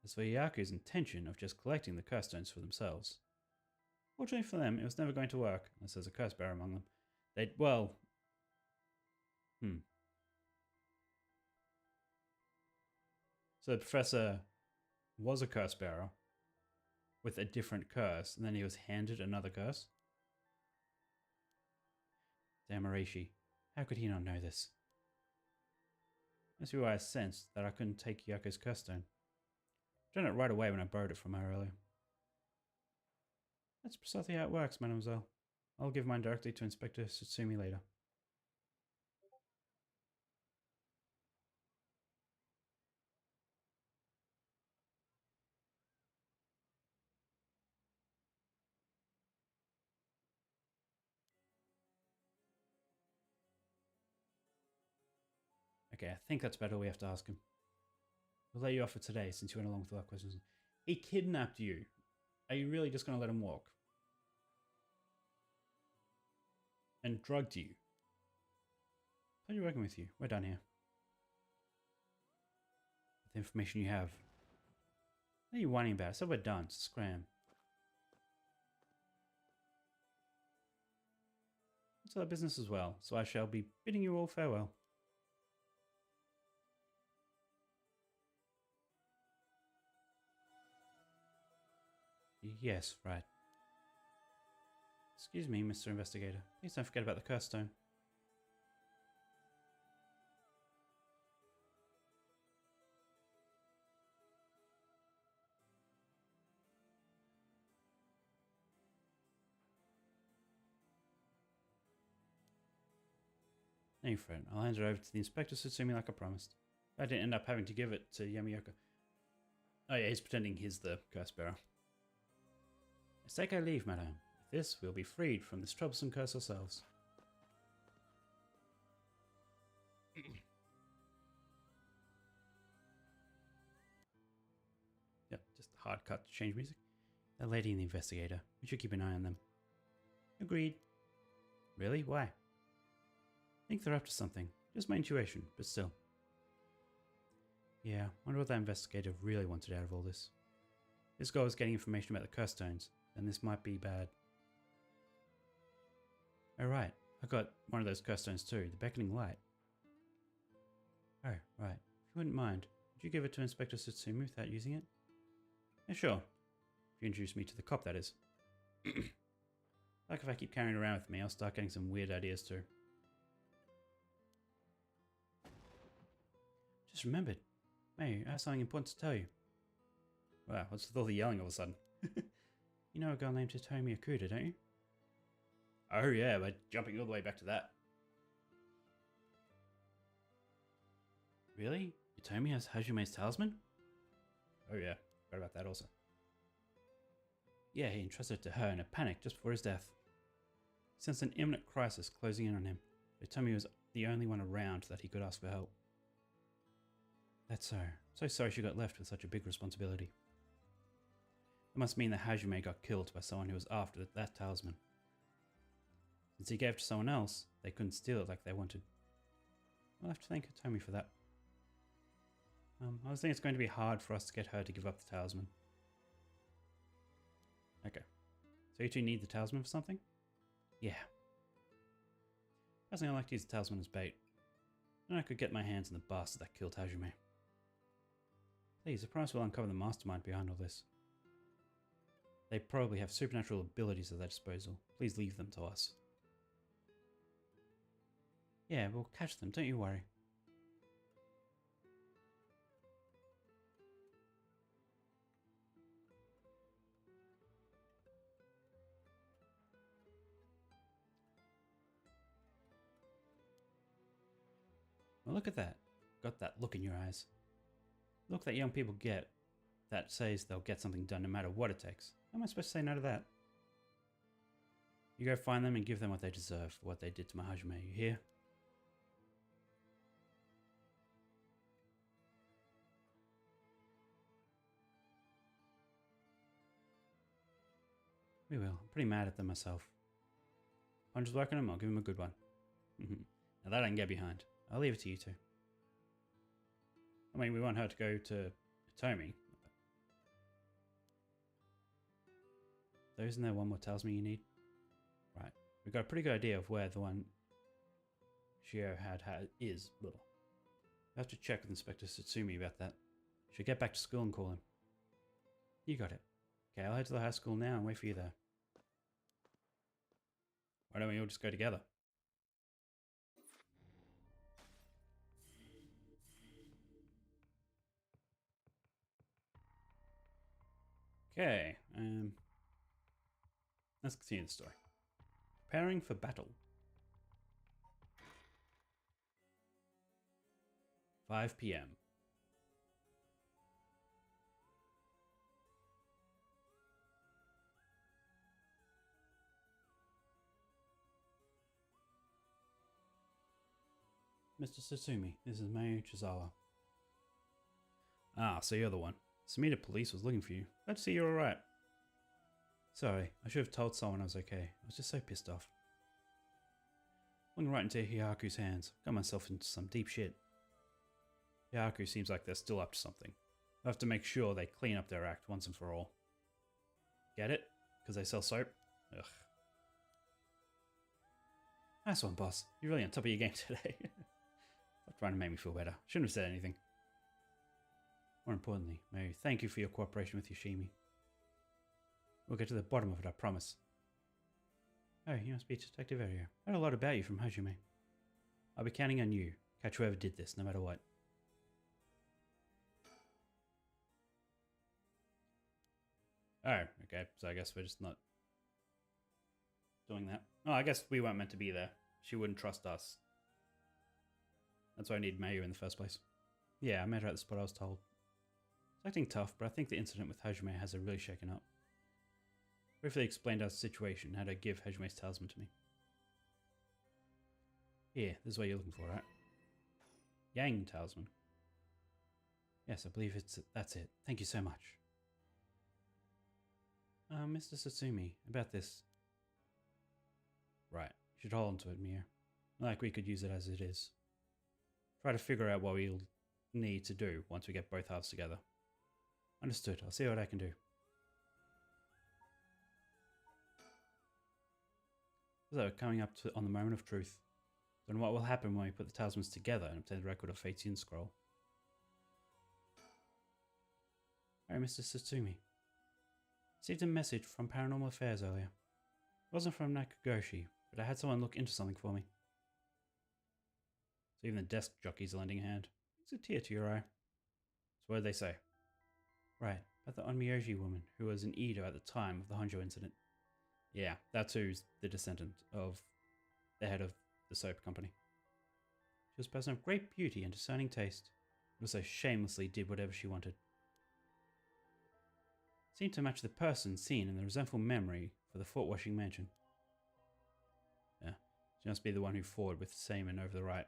As for Yaku's intention of just collecting the curse stones for themselves, fortunately for them, it was never going to work, unless there's a curse bearer among them. So the professor was a curse bearer with a different curse, and then he was handed another curse? Damn Arishi, how could he not know this? That's why I sensed that I couldn't take Yaku's curse stone. I done it right away when I borrowed it from her earlier. That's precisely how it works, mademoiselle. I'll give mine directly to Inspector Satsumi later. Okay, I think that's about all we have to ask him. We'll let you off for today since you went along with our questions. He kidnapped you. Are you really just going to let him walk? And drugged you? Pleasure working with you. We're done here. With the information you have. What are you whining about? I said we're done. Scram. It's our business as well, so I shall be bidding you all farewell. Yes, right. Excuse me, Mr. Investigator. Please don't forget about the curse stone. No fret, I'll hand it over to the Inspector Sutsumi like I promised. I didn't end up having to give it to Yamioka. Oh yeah, he's pretending he's the curse bearer. Let's take our leave, madame. With this, we'll be freed from this troublesome curse ourselves. Yep, just a hard cut to change music. That lady and the investigator. We should keep an eye on them. Agreed. Really? Why? I think they're up to something. Just my intuition, but still. Yeah, wonder what that investigator really wanted out of all this. This guy was getting information about the curse stones, then this might be bad. Oh right, I got one of those curse stones too, the beckoning light. Oh, right. If you wouldn't mind, would you give it to Inspector Sutsumi without using it? Yeah, sure. If you introduce me to the cop, that is. Like if I keep carrying it around with me, I'll start getting some weird ideas too. Just remembered. May, I have something important to tell you. Wow, what's with all the yelling all of a sudden? You know a girl named Hitomi Okuda, don't you? Oh yeah, we're jumping all the way back to that. Really? Hitomi has Hajume's talisman? Oh yeah, forgot about that also. Yeah, he entrusted it to her in a panic just before his death. He sensed an imminent crisis closing in on him. Hitomi was the only one around that he could ask for help. That's so. So sorry she got left with such a big responsibility. It must mean that Hajume got killed by someone who was after that talisman. Since he gave it to someone else, they couldn't steal it like they wanted. I'll have to thank Hitomi for that. I was thinking it's going to be hard for us to get her to give up the talisman. Okay. So you two need the talisman for something? Yeah. Personally, I like to use the talisman as bait. Then I could get my hands on the bastard that killed Hajume. Please, I promise we'll uncover the mastermind behind all this. They probably have supernatural abilities at their disposal. Please leave them to us. Yeah, we'll catch them, don't you worry. Well, look at that. Got that look in your eyes. Look that young people get that says they'll get something done no matter what it takes. How am I supposed to say no to that? You go find them and give them what they deserve for what they did to Mahajume, you hear? We will. I'm pretty mad at them myself. I'm just working them, I'll give him a good one. Now that I can get behind. I'll leave it to you two. I mean, we want her to go to Hitomi. So isn't there one more talisman you need? Right. We've got a pretty good idea of where the one Shio had is. Little. I have to check with Inspector Sutsumi about that. Should get back to school and call him. You got it. Okay, I'll head to the high school now and wait for you there. Why don't we all just go together? Okay, let's continue the story. Preparing for battle. 5 p.m. Mr. Sutsumi, this is Mayu Chizawa. Ah, so you're the one. Sumida Police was looking for you. Glad to see you're alright. Sorry, I should have told someone I was okay. I was just so pissed off. Looking right into Hyaku's hands. Got myself into some deep shit. Hyaku seems like they're still up to something. I have to make sure they clean up their act once and for all. Get it? Because they sell soap? Ugh. Nice one, boss. You're really on top of your game today. Stop trying to make me feel better. Shouldn't have said anything. More importantly, Mary, thank you for your cooperation with Yoshimi. We'll get to the bottom of it, I promise. Oh, you must be Detective Area. I heard a lot about you from Hajume. I'll be counting on you. Catch whoever did this, no matter what. Oh, okay. So I guess we're just not doing that. Oh, I guess we weren't meant to be there. She wouldn't trust us. That's why I need Mayu in the first place. Yeah, I met her at the spot I was told. She's acting tough, but I think the incident with Hajime has her really shaken up. Briefly explained our situation and had her give Hajime's talisman to me. Here, this is what you're looking for, right? Yang talisman. Yes, I believe that's it. Thank you so much. Mr. Satsumi, about this. Right, you should hold on to it, Mia. Like we could use it as it is. Try to figure out what we'll need to do once we get both halves together. Understood. I'll see what I can do. So, coming up on the moment of truth. Then what will happen when we put the talismans together and obtain the record of Fate's scroll? Hey, Mr. Satsumi. Received a message from Paranormal Affairs earlier. It wasn't from Nakagoshi, but I had someone look into something for me. So even the desk jockey's lending a hand. It's a tear to your eye. So what did they say? Right, about the Onmyoji woman who was in Edo at the time of the Honjo incident. Yeah, that's who's the descendant of the head of the soap company. She was a person of great beauty and discerning taste, but also shamelessly did whatever she wanted. Seemed to match the person seen in the resentful memory for the fort-washing mansion. Yeah, she must be the one who fought with Seaman over the right.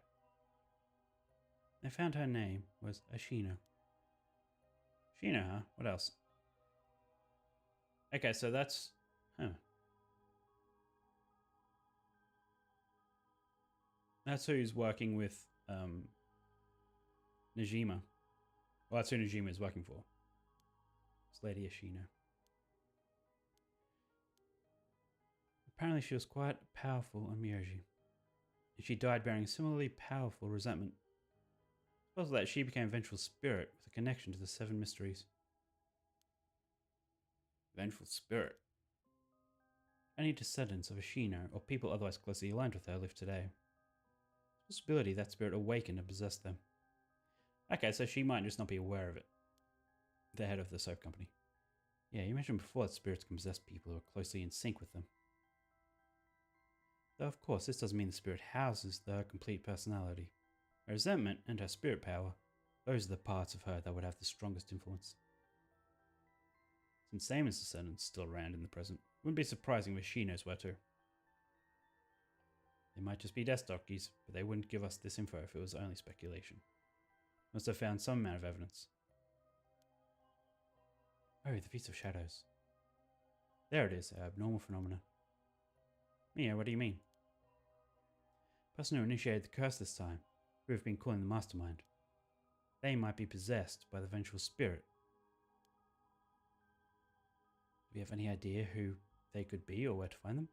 They found her name was Ashina. Ashina, huh? What else? Okay, so that's... That's who's working with Najima. Well, that's who Najima is working for. It's Lady Ashina. Apparently she was quite powerful on Myoji. And she died bearing a similarly powerful resentment. Because of that, she became a vengeful spirit with a connection to the Seven Mysteries. Vengeful spirit? Any descendants of Ashina or people otherwise closely aligned with her live today. Possibility that spirit awakened and possessed them. Okay, so she might just not be aware of it. The head of the soap company. Yeah, you mentioned before that spirits can possess people who are closely in sync with them. Though of course this doesn't mean the spirit houses their complete personality. Her resentment and her spirit power, those are the parts of her that would have the strongest influence. Since Seaman's descendants still around in the present, it wouldn't be surprising if she knows where to. They might just be desk jockeys, but they wouldn't give us this info if it was only speculation. Must have found some amount of evidence. Oh, the Feast of Shadows. There it is, abnormal phenomena. Mia, what do you mean? The person who initiated the curse this time, who we've been calling the Mastermind. They might be possessed by the vengeful spirit. Do we have any idea who they could be or where to find them?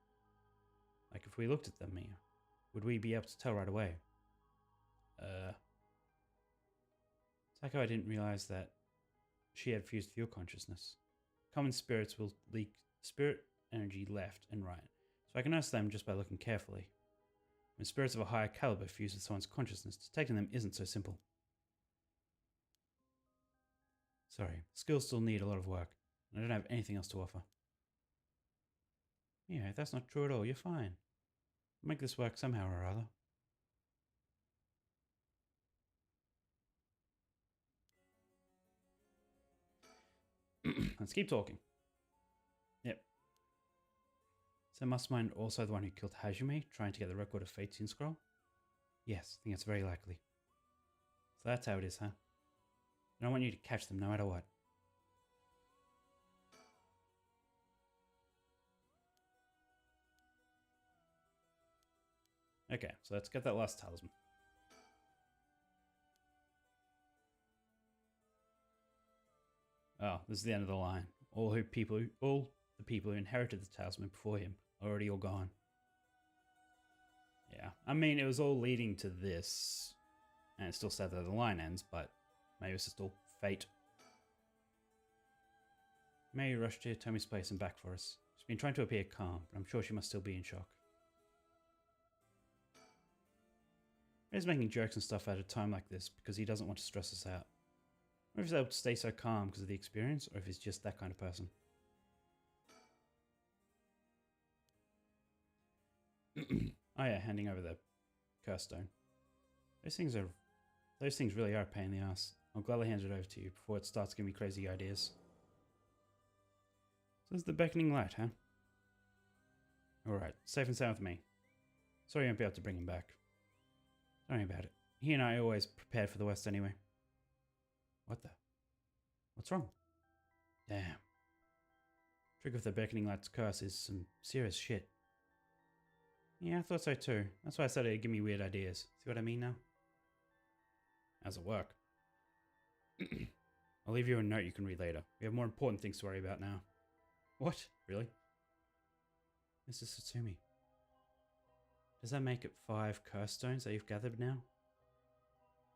Like if we looked at them, Mia, would we be able to tell right away? It's like how I didn't realize that she had fused with your consciousness. Common spirits will leak spirit energy left and right, so I can notice them just by looking carefully. When spirits of a higher caliber fuse with someone's consciousness, detecting them isn't so simple. Sorry, skills still need a lot of work, and I don't have anything else to offer. Yeah, that's not true at all. You're fine. We'll make this work somehow or other. Let's keep talking. Yep. So Mastermind also the one who killed Hajime, trying to get the record of Fate's scroll? Yes, I think it's very likely. So that's how it is, huh? And I want you to catch them no matter what. Okay, so let's get that last talisman. Oh, this is the end of the line. All the people who inherited the talisman before him are already all gone. Yeah, I mean, it was all leading to this, and it's still sad that the line ends, but maybe it's just all fate. May rushed to Tommy's place and back for us. She's been trying to appear calm, but I'm sure she must still be in shock. He's making jokes and stuff at a time like this because he doesn't want to stress us out. I wonder if he's able to stay so calm because of the experience, or if he's just that kind of person. Oh yeah, handing over the curse stone. Those things are Those things really are a pain in the ass. I'll gladly hand it over to you before it starts giving me crazy ideas. So there's the beckoning light, huh? Alright, safe and sound with me. Sorry you won't be able to bring him back. Don't worry about it. He and I are always prepared for the worst anyway. What the? What's wrong? Damn. Trick of the beckoning light's curse is some serious shit. Yeah, I thought so too. That's why I said it'd give me weird ideas. See what I mean now? How's it work? I'll leave you a note you can read later. We have more important things to worry about now. What? Really? Mr. Satsumi. Does that make it 5 curse stones that you've gathered now?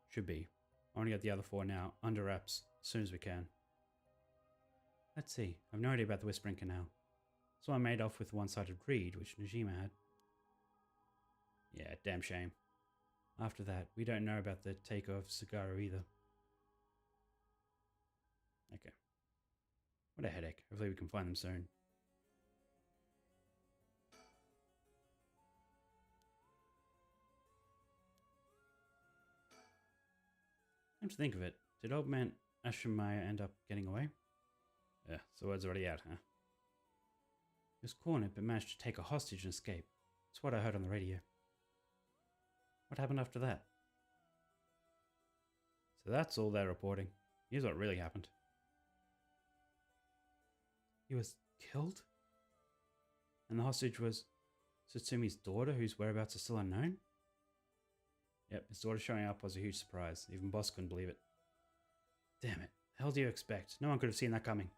Should be. I want to get the other 4 now, under wraps, as soon as we can. Let's see. I've no idea about the Whispering Canal. So I made off with the one-sided reed, which Najima had. Yeah, damn shame. After that, we don't know about the takeover of Sagaru either. Okay. What a headache. Hopefully we can find them soon. Come to think of it, did old man Ashimaya end up getting away? Yeah, so word's already out, huh? He was cornered but managed to take a hostage and escape. That's what I heard on the radio. What happened after that? So that's all they're reporting. Here's what really happened. He was killed? And the hostage was Satsumi's daughter, whose whereabouts are still unknown? Yep, his daughter showing up was a huge surprise. Even Boss couldn't believe it. Damn it. The hell do you expect? No one could have seen that coming.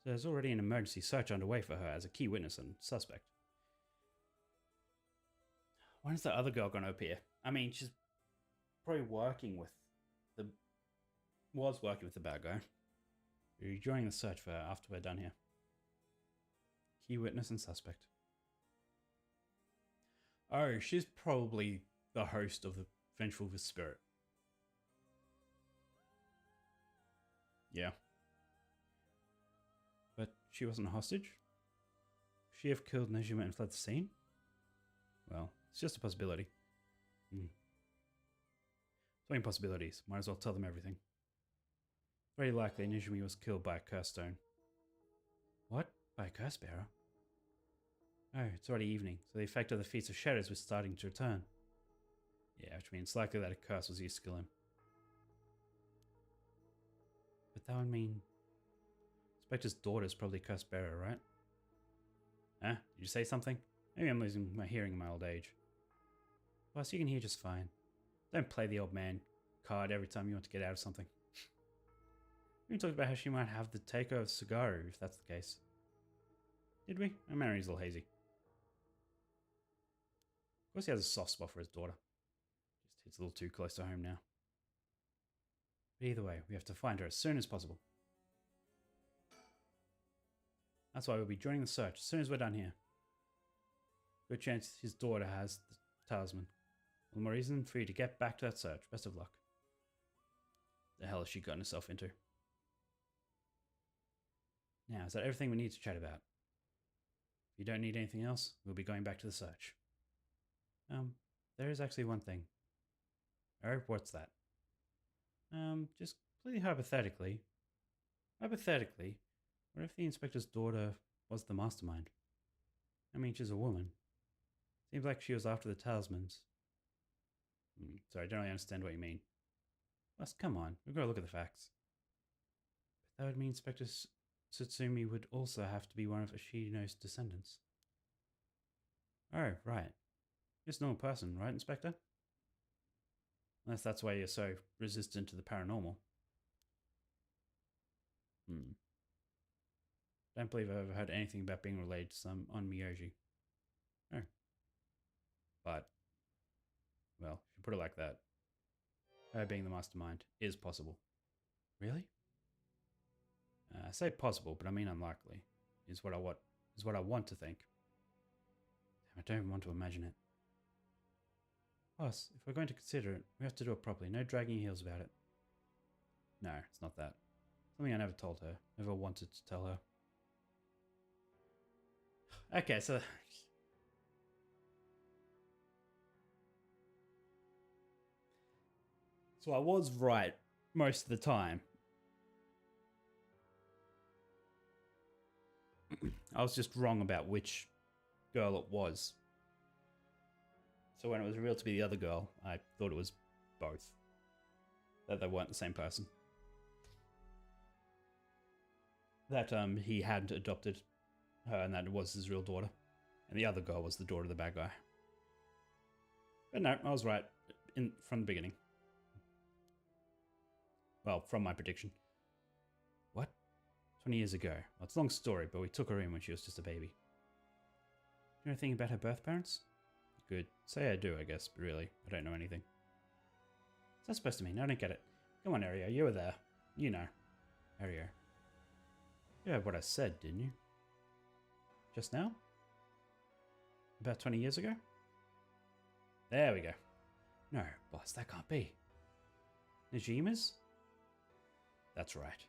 So there's already an emergency search underway for her as a key witness and suspect. When is the other girl going to appear? I mean, she's probably working with the... was working with the bad guy. We're joining the search for her after we're done here. Key witness and suspect. Oh, she's probably the host of the Vengeful Spirit. Yeah. But she wasn't a hostage? Could she have killed Nejima and fled the scene? Well, it's just a possibility. So many possibilities. Might as well tell them everything. Very likely Nejima was killed by a curse stone. What? By a curse bearer? Oh, it's already evening, so the effect of the Feast of Shadows was starting to return. Yeah, which means it's likely that a curse was used to kill him. But that would mean... Spectre's daughter is probably curse bearer, right? Huh? Did you say something? Maybe I'm losing my hearing in my old age. Plus, you can hear just fine. Don't play the old man card every time you want to get out of something. We talked about how she might have the takeover of Sagaru, if that's the case. Did we? My memory's a little hazy. Of course he has a soft spot for his daughter. Just hits a little too close to home now. But either way, we have to find her as soon as possible. That's why we'll be joining the search as soon as we're done here. Good chance his daughter has the talisman. One more reason for you to get back to that search. Best of luck. The hell has she gotten herself into? Now, is that everything we need to chat about? If you don't need anything else, we'll be going back to the search. There is actually one thing. Oh, what's that? Just completely hypothetically. Hypothetically, what if the inspector's daughter was the mastermind? I mean, she's a woman. Seems like she was after the talismans. Sorry, I don't really understand what you mean. Plus, come on, we've got to look at the facts. But that would mean Inspector Satsumi would also have to be one of Ashino's descendants. Oh, right. Just a normal person, right, Inspector? Unless that's why you're so resistant to the paranormal. Don't believe I've ever heard anything about being related to some on Miyoji. Oh. But, well, if you put it like that, her being the mastermind is possible. Really? I say possible, but I mean unlikely. Is what I want to think. I don't even want to imagine it. Plus, if we're going to consider it, we have to do it properly. No dragging your heels about it. No, it's not that. Something I never told her. Never wanted to tell her. Okay, so... So I was right most of the time. I was just wrong about which girl it was. So when it was revealed to be the other girl, I thought it was both. That they weren't the same person. That he had adopted her and that it was his real daughter. And the other girl was the daughter of the bad guy. But no, I was right from the beginning. Well, from my prediction. What? 20 years ago. Well, it's a long story, but we took her in when she was just a baby. Do you know anything about her birth parents? Good. Say I do, I guess, but really, I don't know anything. What's that supposed to mean? I don't get it. Come on, Ario, you were there. You know. Ario. You heard what I said, didn't you? Just now? About 20 years ago? There we go. No, boss, that can't be. Najima's? That's right.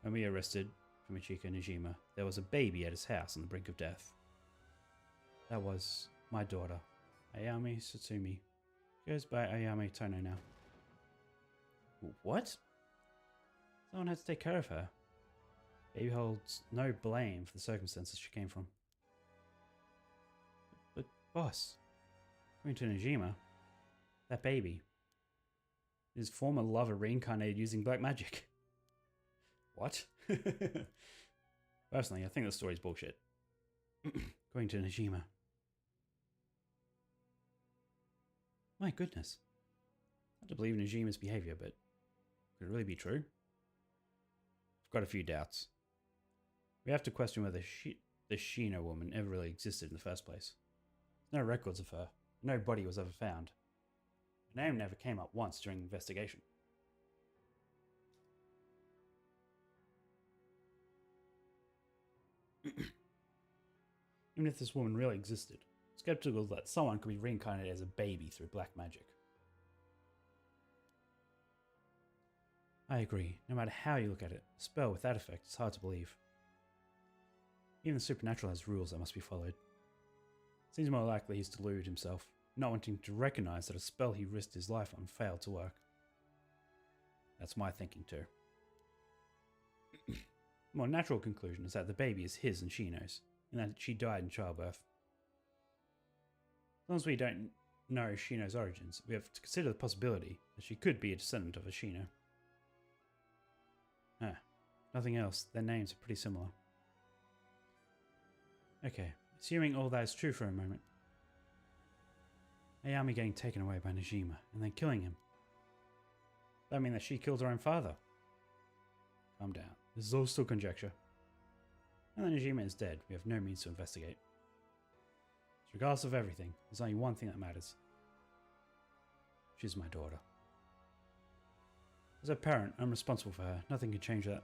When we arrested Fumichika Najima, there was a baby at his house on the brink of death. That was my daughter, Ayami Satsumi. She goes by Ayami Tono now. What? Someone had to take care of her. Baby holds no blame for the circumstances she came from. But boss, according to Najima, that baby, his former lover reincarnated using black magic. What? Personally, I think the story's bullshit. According to Najima. My goodness. I have to believe Najima's behavior, but could it really be true? I've got a few doubts. We have to question whether the Shino woman ever really existed in the first place. There's no records of her. No body was ever found. Her name never came up once during the investigation. Even if this woman really existed, I'm skeptical that someone could be reincarnated as a baby through black magic. I agree. No matter how you look at it, a spell with that effect is hard to believe. Even the supernatural has rules that must be followed. Seems more likely he's deluded himself, not wanting to recognize that a spell he risked his life on failed to work. That's my thinking too. The more natural conclusion is that the baby is his and Shino's, and that she died in childbirth. As long as we don't know Shino's origins, we have to consider the possibility that she could be a descendant of a Shino. Nothing else, their names are pretty similar. Okay, assuming all that is true for a moment. Ayami getting taken away by Najima and then killing him. That mean that she killed her own father? Calm down. This is all still conjecture. And then Najima is dead. We have no means to investigate. So regardless of everything, there's only one thing that matters. She's my daughter. As a parent, I'm responsible for her. Nothing can change that.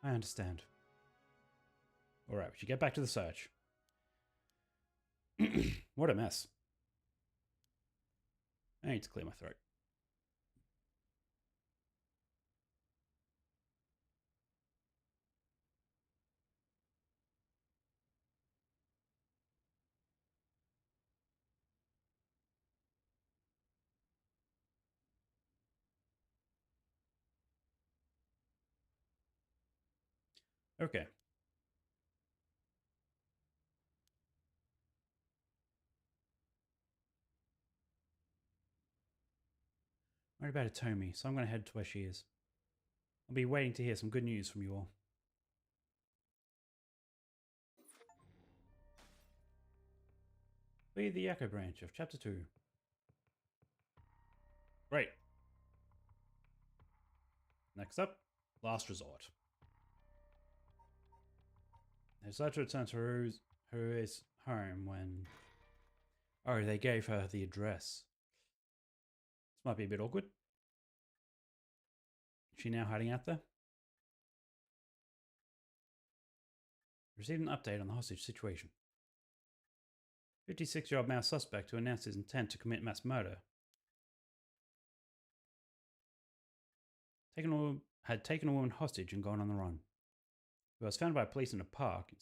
I understand. Alright, we should get back to the search. What a mess. I need to clear my throat. Okay. Worried about Atomi, so I'm going to head to where she is. I'll be waiting to hear some good news from you all. Be the Echo branch of Chapter 2. Great. Next up, Last Resort. They decided to return to Haru's home when... Oh, they gave her the address. This might be a bit awkward. Is she now hiding out there? Received an update on the hostage situation. 56-year-old male suspect who announced his intent to commit mass murder had taken a woman hostage and gone on the run. He was found by police in a park in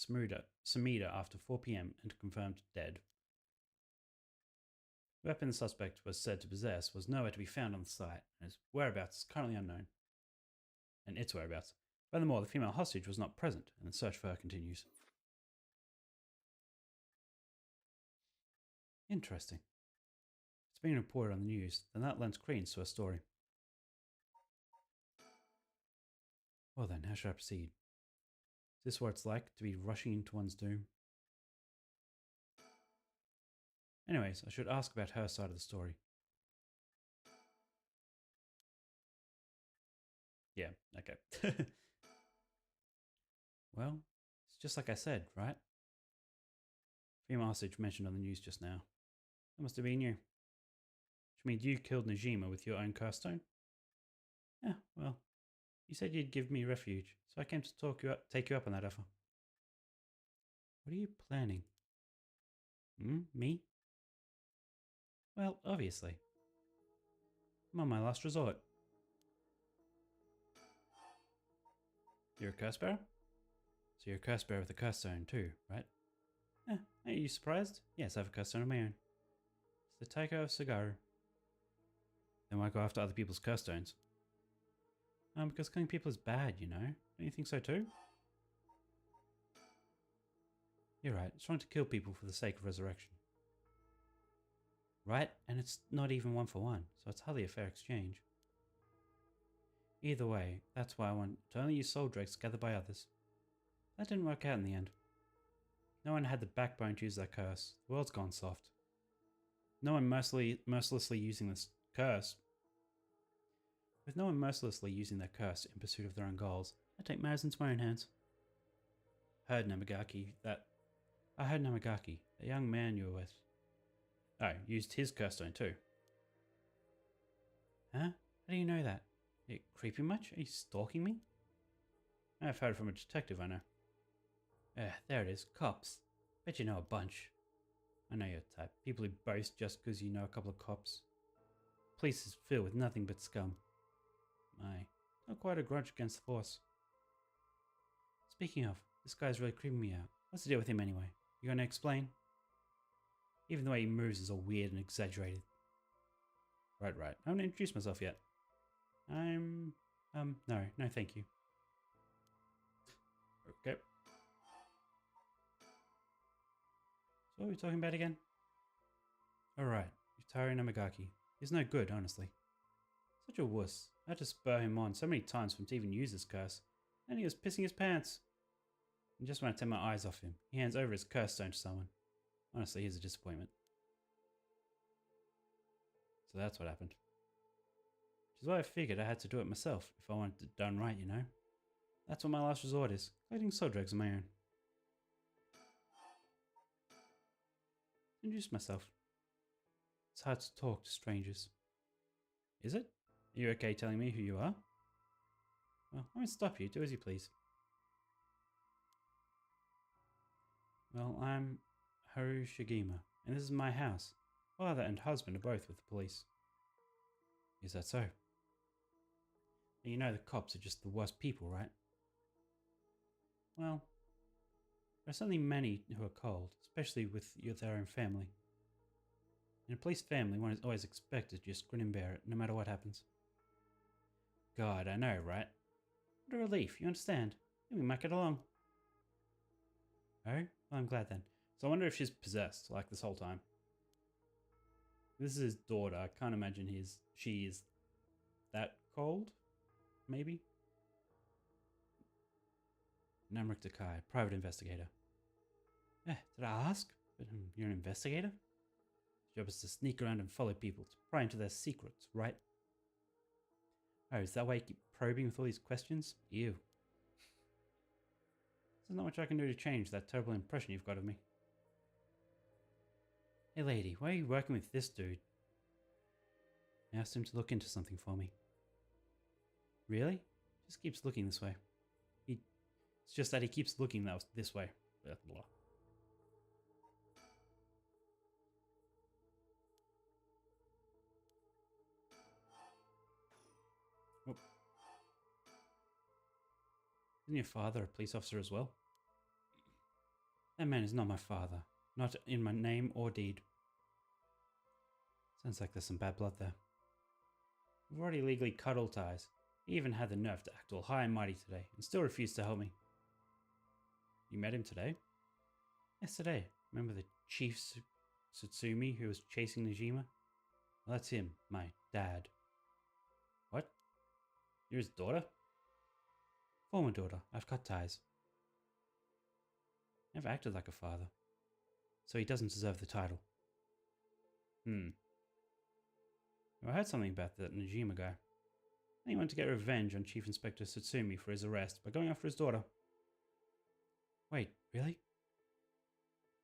Sumida after 4 p.m. and confirmed dead. The weapon the suspect was said to possess was nowhere to be found on the site, and its whereabouts is currently unknown. Furthermore, the female hostage was not present, and the search for her continues. Interesting. If it's been reported on the news, then that lends credence to her story. Well then, how should I proceed? Is this what it's like to be rushing into one's doom? Anyways, I should ask about her side of the story. Yeah, okay. Well, it's just like I said, right? Female hostage mentioned on the news just now. That must have been you. Which means you killed Najima with your own curse stone? Yeah, well, you said you'd give me refuge, so I came to take you up on that offer. What are you planning? Me? Well, obviously. I'm on my last resort. You're a curse bearer? So you're a curse bearer with a curse stone too, right? Are you surprised? Yes, I have a curse stone of my own. It's the Taiko of Sagaru. Then why go after other people's curse stones? Because killing people is bad, you know. Don't you think so too? You're right, it's wrong to kill people for the sake of resurrection. Right? And it's not even 1 for 1, so it's hardly a fair exchange. Either way, that's why I want to only use soul drakes gathered by others. That didn't work out in the end. No one had the backbone to use their curse. The world's gone soft. No one mercilessly using this curse. With no one mercilessly using their curse in pursuit of their own goals, I take matters into my own hands. I heard Namagaki, the young man you were with. Oh, used his curse stone too. Huh? How do you know that? Are you creeping much? Are you stalking me? I've heard it from a detective I know. There it is. Cops. Bet you know a bunch. I know your type. People who boast just because you know a couple of cops. Police is filled with nothing but scum. Not quite a grudge against the force. Speaking of, this guy's really creeping me out. What's the deal with him anyway? You gonna explain? Even the way he moves is all weird and exaggerated. Right. I haven't introduced myself yet. No, thank you. Okay. So what are we talking about again? Alright, Yutari Namagaki. He's no good, honestly. Such a wuss. I had to spur him on so many times for him to even use his curse. And he was pissing his pants. And just when I take my eyes off him, he hands over his curse stone to someone. Honestly, he's a disappointment. So that's what happened. Which is why I figured I had to do it myself if I wanted it done right, you know? That's what my last resort is. Collecting soul drugs on my own. Introduce myself. It's hard to talk to strangers. Is it? Are you okay telling me who you are? Well, I won't stop you. Do as you please. Well, I'm Haru Shigima, and this is my house. Father and husband are both with the police. Is that so? You know the cops are just the worst people, right? Well, there are certainly many who are cold, especially with their own family. In a police family, one is always expected to just grin and bear it, no matter what happens. God, I know, right? What a relief, you understand. We might get along. Oh? Well, I'm glad then. So I wonder if she's possessed, like this whole time. This is his daughter. I can't imagine she is that cold, maybe? Namrik Takai, private investigator. Did I ask? But you're an investigator? Your job is to sneak around and follow people, to pry into their secrets, right? Oh, is that why you keep probing with all these questions? Ew. There's not much I can do to change that terrible impression you've got of me. Hey lady, why are you working with this dude? I asked him to look into something for me. Really? Just keeps looking this way. It's just that he keeps looking this way. Blah, blah. Oh. Isn't your father a police officer as well? That man is not my father. Not in my name or deed. Sounds like there's some bad blood there. We've already legally cut all ties. He even had the nerve to act all high and mighty today, and still refused to help me. You met him today? Yes, today. Remember the Chief Tsutsumi who was chasing Najima? Well, that's him, my dad. What? You're his daughter? Former daughter. I've cut ties. Never acted like a father. So he doesn't deserve the title. Well, I heard something about that Najima guy. He wanted to get revenge on Chief Inspector Tsutsumi for his arrest by going after his daughter. Wait, really?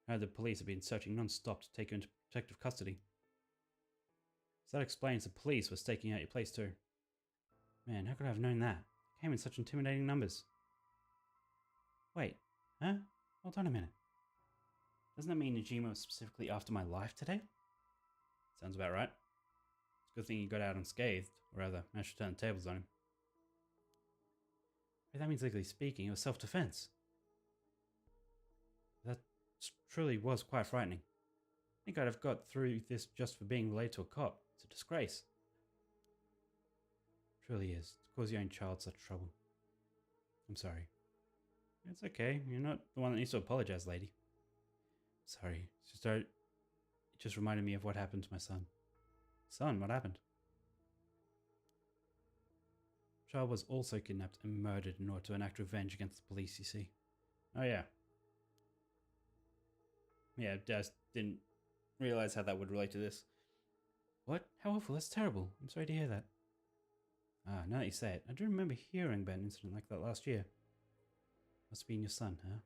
I heard the police have been searching non-stop to take you into protective custody. So that explains the police were staking out your place too. Man, how could I have known that? It came in such intimidating numbers. Wait, huh? Hold on a minute. Doesn't that mean Najima was specifically after my life today? Sounds about right. It's a good thing he got out unscathed, or rather, managed to turn the tables on him. But that means, legally speaking, it was self-defense. That truly was quite frightening. I think I'd have got through this just for being related to a cop. It's a disgrace. It truly is. To cause your own child such trouble. I'm sorry. It's okay. You're not the one that needs to apologize, lady. Sorry. It just reminded me of what happened to my son. Son, what happened? The child was also kidnapped and murdered in order to enact revenge against the police, you see. Oh yeah. Yeah, just didn't realize how that would relate to this. What? How awful. That's terrible. I'm sorry to hear that. Ah, now that you say it, I do remember hearing about an incident like that last year. Must have been your son, huh?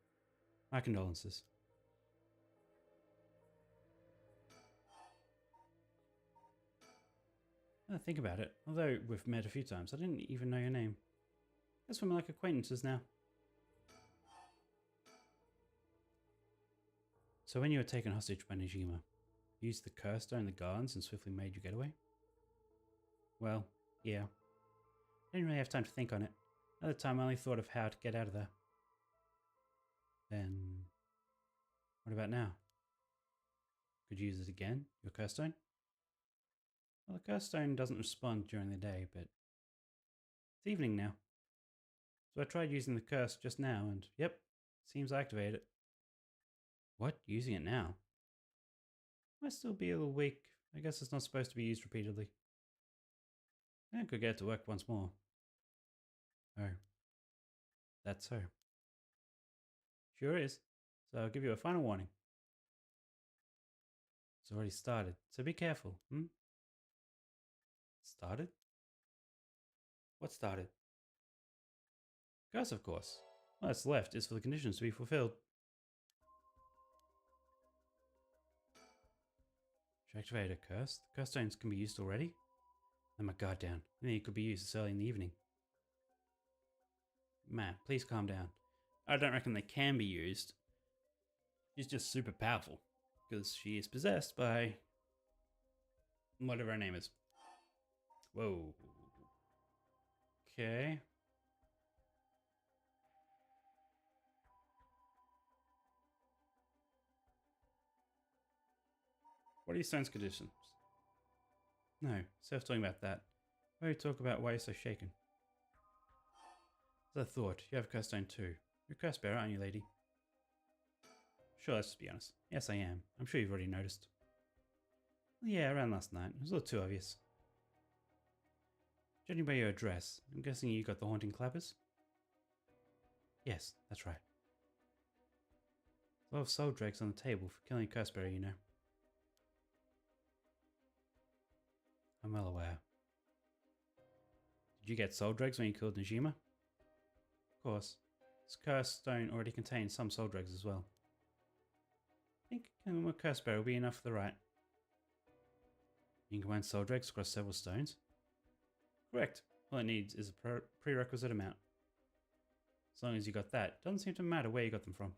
My condolences. Now that I think about it, although we've met a few times, I didn't even know your name. Guess we're like acquaintances now. So when you were taken hostage by Najima, you used the curse stone in the gardens and swiftly made your getaway? Well, yeah. I didn't really have time to think on it. At the time, I only thought of how to get out of there. Then, what about now? Could you use it again, your curse stone? Well, the curse stone doesn't respond during the day, but it's evening now. So I tried using the curse just now, and yep, seems I activated it. What? Using it now? Might still be a little weak. I guess it's not supposed to be used repeatedly. I could get it to work once more. Oh. That's so. Sure is. So I'll give you a final warning. It's already started, so be careful, Started? What started? Curse, of course. All that's left is for the conditions to be fulfilled. Should I activate a curse? The curse stones can be used already? Let my guard down. I think it could be used this early in the evening. Man, please calm down. I don't reckon they can be used. She's just super powerful. Because she is possessed by whatever her name is. Whoa. Okay. What are your stone's conditions? No, Seth's talking about that. Why don't you talk about why you're so shaken? As I thought, you have a curse stone too. You're a curse bearer, aren't you, lady? Sure, let's just be honest. Yes, I am. I'm sure you've already noticed. Well, yeah, around last night. It was a little too obvious. Judging by your address, I'm guessing you got the haunting clappers? Yes, that's right. There's a lot of soul dregs on the table for killing a curse bearer, you know. I'm well aware. Did you get soul dregs when you killed Najima? Of course. This curse stone already contains some soul dregs as well. I think killing a curse bearer will be enough for the rite. You can combine soul dregs across several stones? Correct. All it needs is a prerequisite amount. As long as you got that, it doesn't seem to matter where you got them from.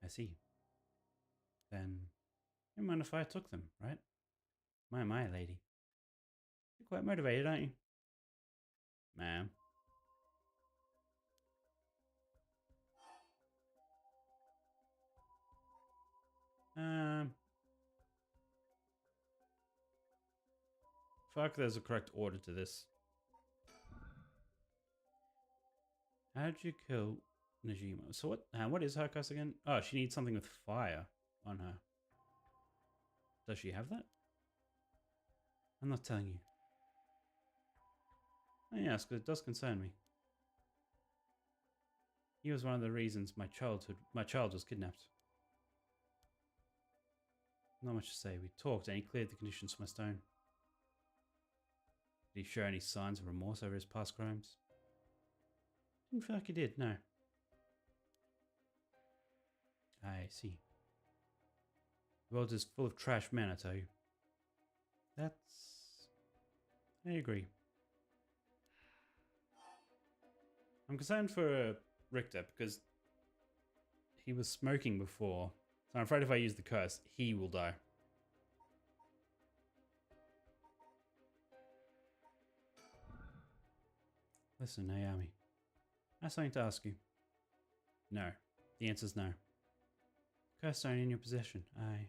I see. Then, you don't mind if I took them, right? My lady. You're quite motivated, aren't you? Ma'am. Fuck, there's a correct order to this. How did you kill Najima? So what is her curse again? Oh, she needs something with fire on her. Does she have that? I'm not telling you. Oh, yes, because it does concern me. He was one of the reasons my child was kidnapped. Not much to say. We talked and he cleared the conditions for my stone. Did he show any signs of remorse over his past crimes? Didn't feel like he did, no. I see. The world is full of trash men, I tell you. I agree. I'm concerned for Richter because he was smoking before. So I'm afraid if I use the curse, he will die. Listen, Naomi. I have something to ask you. No. The answer's no. Curse stone in your possession. I'm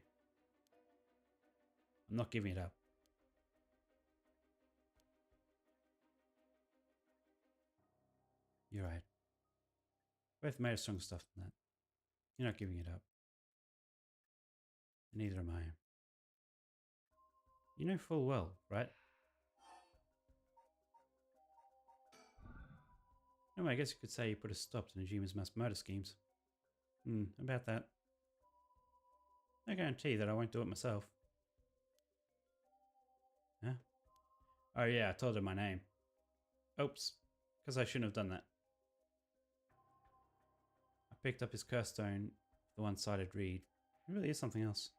not giving it up. You're right. Both made of stronger stuff than that. You're not giving it up. And neither am I. You know full well, right? No, I guess you could say you put a stop to Najima's mass murder schemes. About that. No guarantee that I won't do it myself. Huh? Oh yeah, I told her my name. Oops. Because I shouldn't have done that. I picked up his curse stone, the one-sided reed. It really is something else.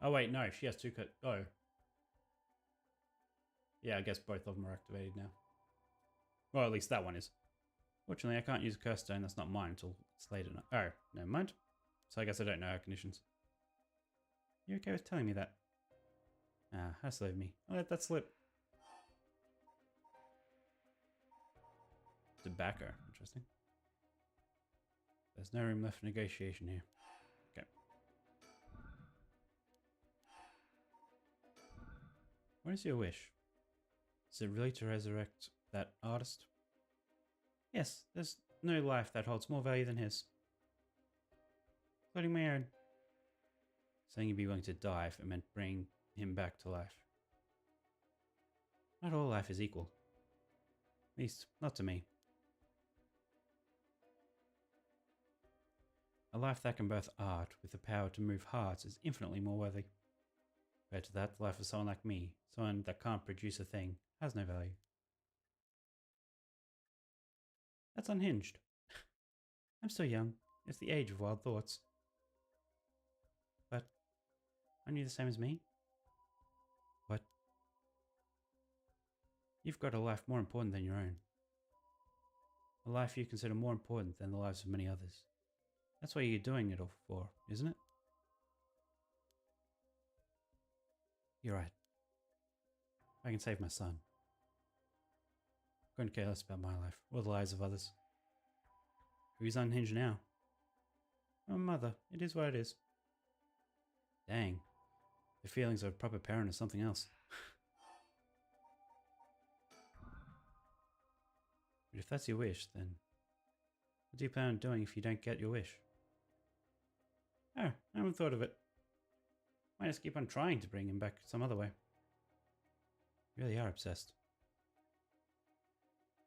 Oh wait, no, she has two oh. Yeah, I guess both of them are activated now. Well, at least that one is. Fortunately, I can't use a curse stone that's not mine until it's late at night. Oh, never mind. So I guess I don't know her conditions. You okay with telling me that? Ah, her slave me. I'll let that slip. Tobacco. Interesting. There's no room left for negotiation here. Okay. What is your wish? Is it really to resurrect that artist? Yes, there's no life that holds more value than his. Including my own. Saying you'd be willing to die if it meant bringing him back to life. Not all life is equal. At least, not to me. A life that can birth art with the power to move hearts is infinitely more worthy. Compared to that, the life of someone like me, someone that can't produce a thing, has no value. That's unhinged. I'm still young. It's the age of wild thoughts. But, aren't you the same as me? What? You've got a life more important than your own. A life you consider more important than the lives of many others. That's what you're doing it all for, isn't it? You're right. I can save my son. I'm going to care less about my life, or the lives of others. Who's unhinged now? Oh, mother. It is what it is. Dang. The feelings of a proper parent or something else. But if that's your wish, then what do you plan on doing if you don't get your wish? Oh, I haven't thought of it. Might just keep on trying to bring him back some other way. You really are obsessed.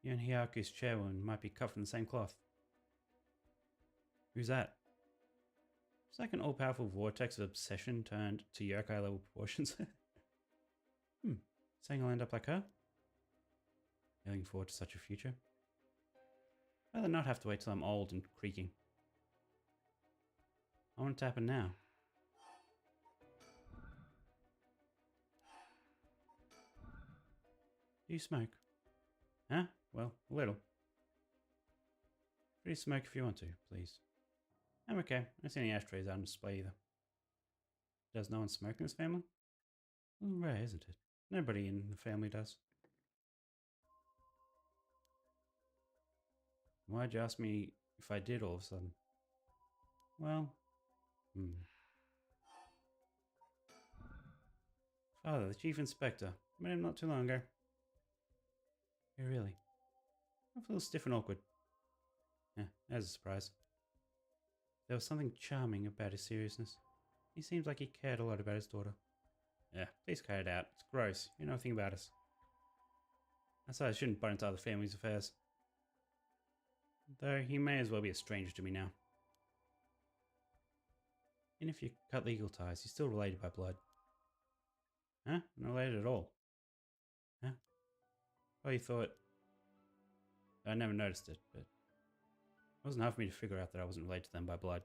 You and Hyaku's chairwoman might be cut from the same cloth. Who's that? It's like an all-powerful vortex of obsession turned to yokai-level proportions. Saying I'll end up like her? Looking forward to such a future. I'd rather not have to wait till I'm old and creaking. I want it to happen now. Do you smoke? Huh? Well, a little. Free smoke if you want to, please. I'm okay. I don't see any ashtrays out on display either. Does no one smoke in this family? Well, rare, isn't it? Nobody in the family does. Why'd you ask me if I did all of a sudden? Well, Father, the Chief Inspector. I met him not too long ago. Yeah, really? I feel stiff and awkward. Yeah, that's a surprise. There was something charming about his seriousness. He seemed like he cared a lot about his daughter. Yeah, please cut it out. It's gross. You know nothing about us. That's why I shouldn't butt into other families' affairs. Though he may as well be a stranger to me now. Even if you cut legal ties, he's still related by blood. Huh? Not related at all. Huh? Oh, you thought... I never noticed it, but... It wasn't hard for me to figure out that I wasn't related to them by blood.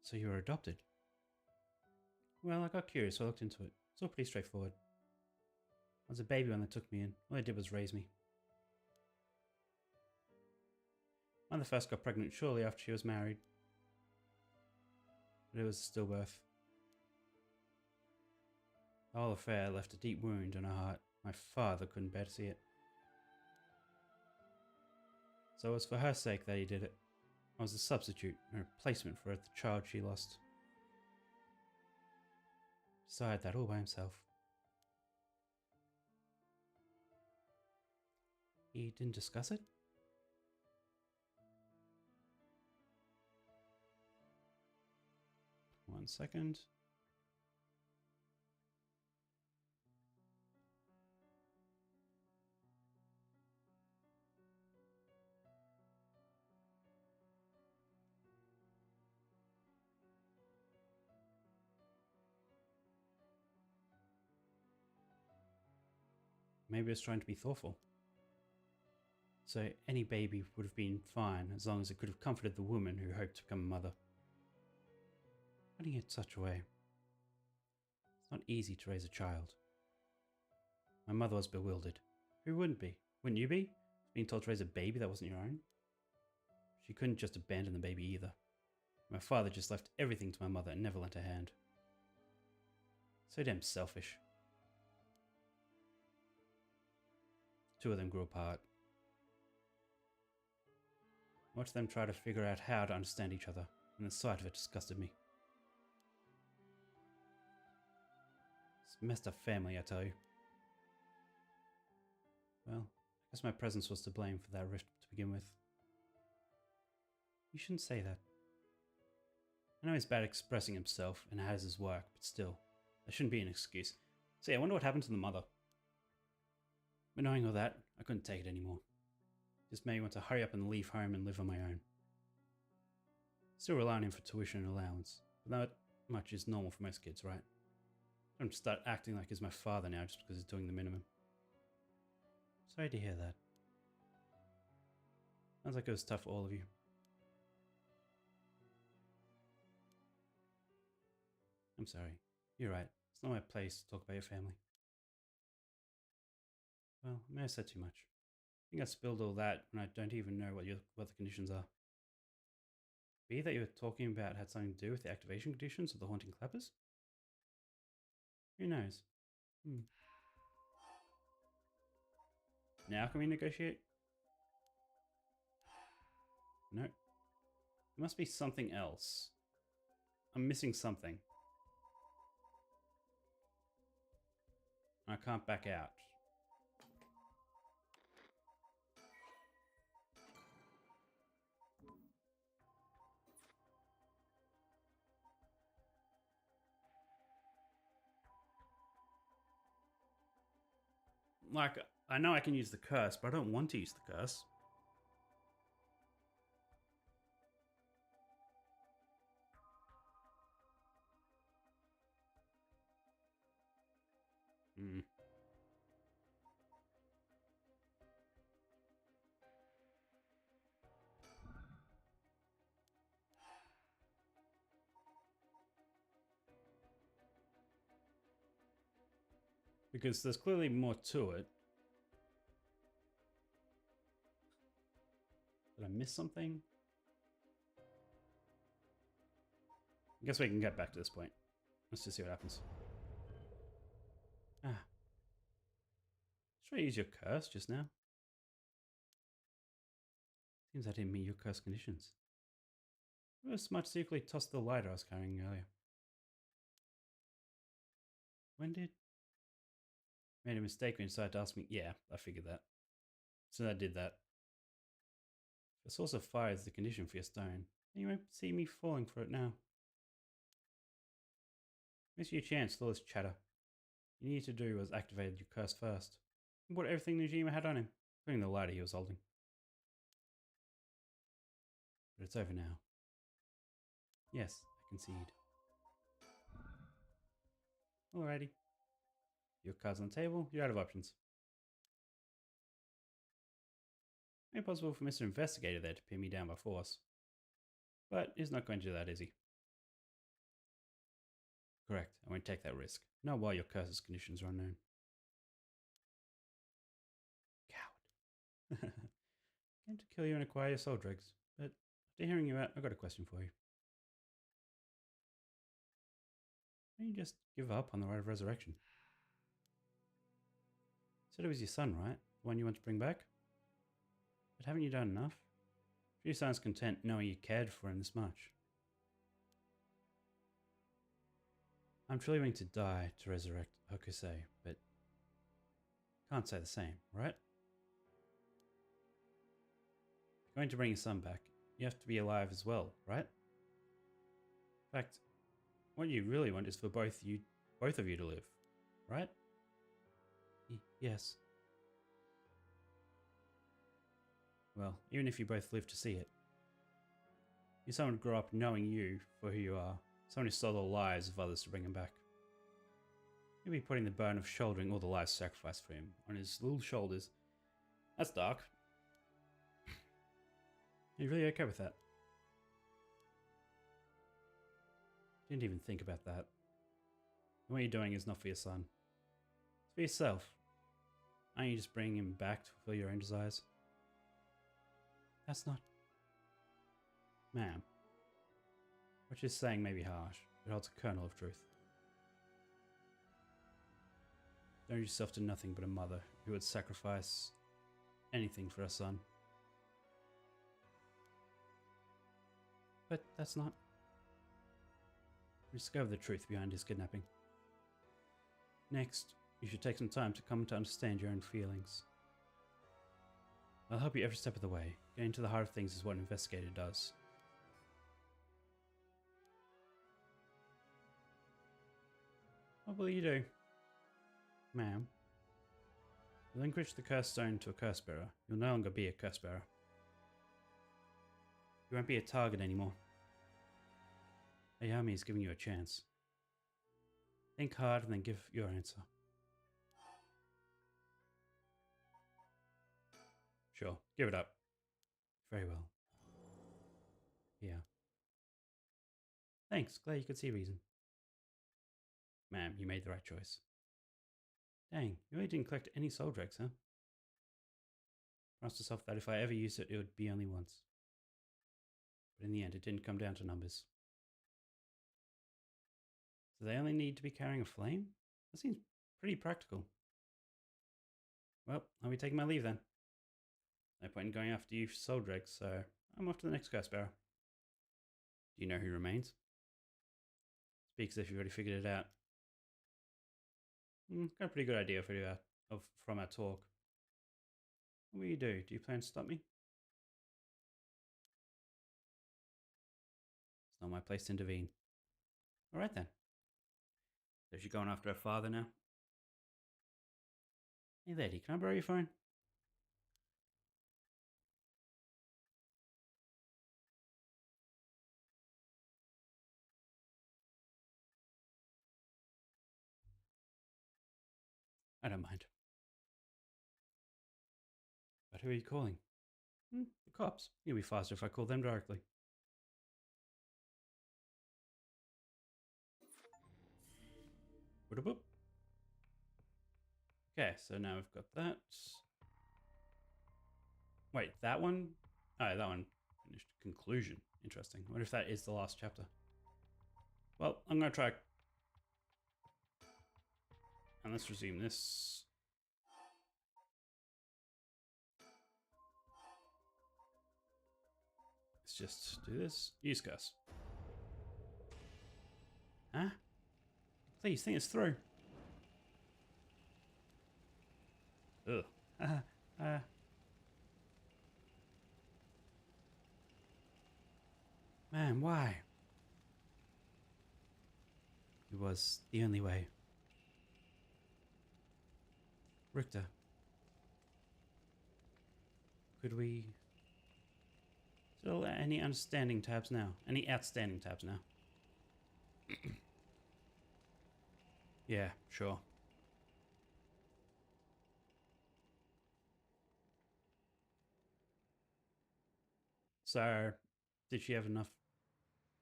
So you were adopted? Well, I got curious, so I looked into it. It's all pretty straightforward. I was a baby when they took me in. All they did was raise me. Mother first got pregnant shortly after she was married. But it was a stillbirth. The whole affair left a deep wound in her heart. My father couldn't bear to see it. So it was for her sake that he did it. I was a substitute, a replacement for the child she lost. Decided that all by himself. He didn't discuss it? One second. Maybe I was trying to be thoughtful. So any baby would have been fine as long as it could have comforted the woman who hoped to become a mother. Putting it such a way. It's not easy to raise a child. My mother was bewildered. Who wouldn't be? Wouldn't you be? Being told to raise a baby that wasn't your own? She couldn't just abandon the baby either. My father just left everything to my mother and never lent a hand. So damn selfish. Two of them grew apart. Watched them try to figure out how to understand each other, and the sight of it disgusted me. It's a messed up family, I tell you. Well, I guess my presence was to blame for that rift to begin with. You shouldn't say that. I know he's bad expressing himself and has his work, but still, that shouldn't be an excuse. See, I wonder what happened to the mother. But knowing all that, I couldn't take it anymore. Just made me want to hurry up and leave home and live on my own. Still rely on him for tuition and allowance, but that much is normal for most kids, right? I don't start acting like he's my father now just because he's doing the minimum. Sorry to hear that. Sounds like it was tough for all of you. I'm sorry. You're right. It's not my place to talk about your family. Well, I may have said too much. I think I spilled all that when I don't even know what the conditions are. Be that you were talking about had something to do with the activation conditions of the haunting clappers? Who knows? Now can we negotiate? No. There must be something else. I'm missing something. I can't back out. Like, I know I can use the curse, but I don't want to use the curse. Hmm. Because there's clearly more to it. Did I miss something? I guess we can get back to this point. Let's just see what happens. Ah. Should I use your curse just now? Seems I didn't meet your curse conditions. It was much secretly tossed the lighter I was carrying earlier. When did... Made a mistake when you decided to ask me. Yeah, I figured that. So I did that. The source of fire is the condition for your stone. And you won't see me falling for it now. Miss your chance with all this chatter. You need to do was activate your curse first. And put everything Najima had on him, including the lighter he was holding. But it's over now. Yes, I concede. Alrighty. Your card's on the table, you're out of options. It may be possible for Mr. Investigator there to pin me down by force. But he's not going to do that, is he? Correct, I won't take that risk. Not while your curse's conditions are unknown. Coward. Came to kill you and acquire your soul dregs, but after hearing you out, I've got a question for you. Why don't you just give up on the right of resurrection? You said it was your son, right? The one you want to bring back? But haven't you done enough? Your son's content knowing you cared for him this much. I'm truly willing to die to resurrect Hokusei, but can't say the same, right? If you're going to bring your son back, you have to be alive as well, right? In fact, what you really want is for both of you to live, right? Yes. Well, even if you both live to see it, your son would grow up knowing you for who you are, someone who stole the lives of others to bring him back. He'll be putting the burden of shouldering all the lives sacrificed for him on his little shoulders. That's dark. Are you really okay with that? Didn't even think about that. What you're doing is not for your son. It's for yourself. Aren't you just bringing him back to fulfill your own desires? That's not... Ma'am. What you're saying may be harsh, but it holds a kernel of truth. Don't yourself to nothing but a mother who would sacrifice anything for her son. But that's not... Discover the truth behind his kidnapping. Next, you should take some time to come to understand your own feelings. I'll help you every step of the way. Getting to the heart of things is what an investigator does. What will you do? Ma'am, relinquish the curse stone to a curse bearer. You'll no longer be a curse bearer. You won't be a target anymore. Ayami is giving you a chance. Think hard and then give your answer. Sure, give it up. Very well. Yeah. Thanks, glad you could see reason. Ma'am, you made the right choice. Dang, you really didn't collect any soul dregs, huh? Promised myself that if I ever used it, it would be only once. But in the end, it didn't come down to numbers. So they only need to be carrying a flame? That seems pretty practical. Well, I'll be taking my leave then. No point in going after you soul dregs, so I'm off to the next curse bearer. Do you know who remains? Speak as if you've already figured it out. Got a pretty good idea from our talk. What will you do? Do you plan to stop me? It's not my place to intervene. Alright then. So she's going after her father now? Hey lady, can I borrow your phone? I don't mind. But who are you calling? The cops. It'll be faster if I call them directly. Boop. Okay, so now we've got that. Wait, that one? Oh, that one finished. Conclusion. Interesting. I wonder if that is the last chapter. Well, I'm going to try. And let's resume this. Let's just do this. Use curse. Huh? Please, think this through. Ugh. Man, why? It was the only way. Richter. Could we... Still any understanding tabs now? Any outstanding tabs now? Yeah, sure. So, did she have enough?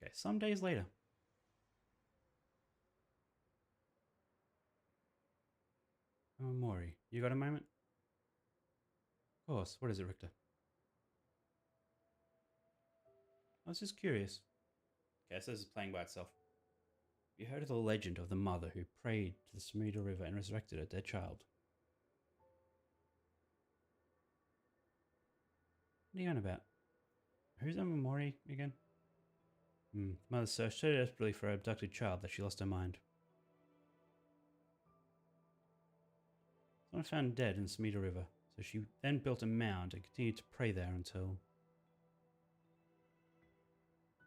Okay, some days later. Oh, Maury, you got a moment? Of course. What is it, Richter? I was just curious. Okay, so this is playing by itself. You heard of the legend of the mother who prayed to the Smida River and resurrected a dead child? What are you on about? Who's Emma Mori again? The mother searched so desperately for her abducted child that she lost her mind. Someone found dead in the Smida River, so she then built a mound and continued to pray there until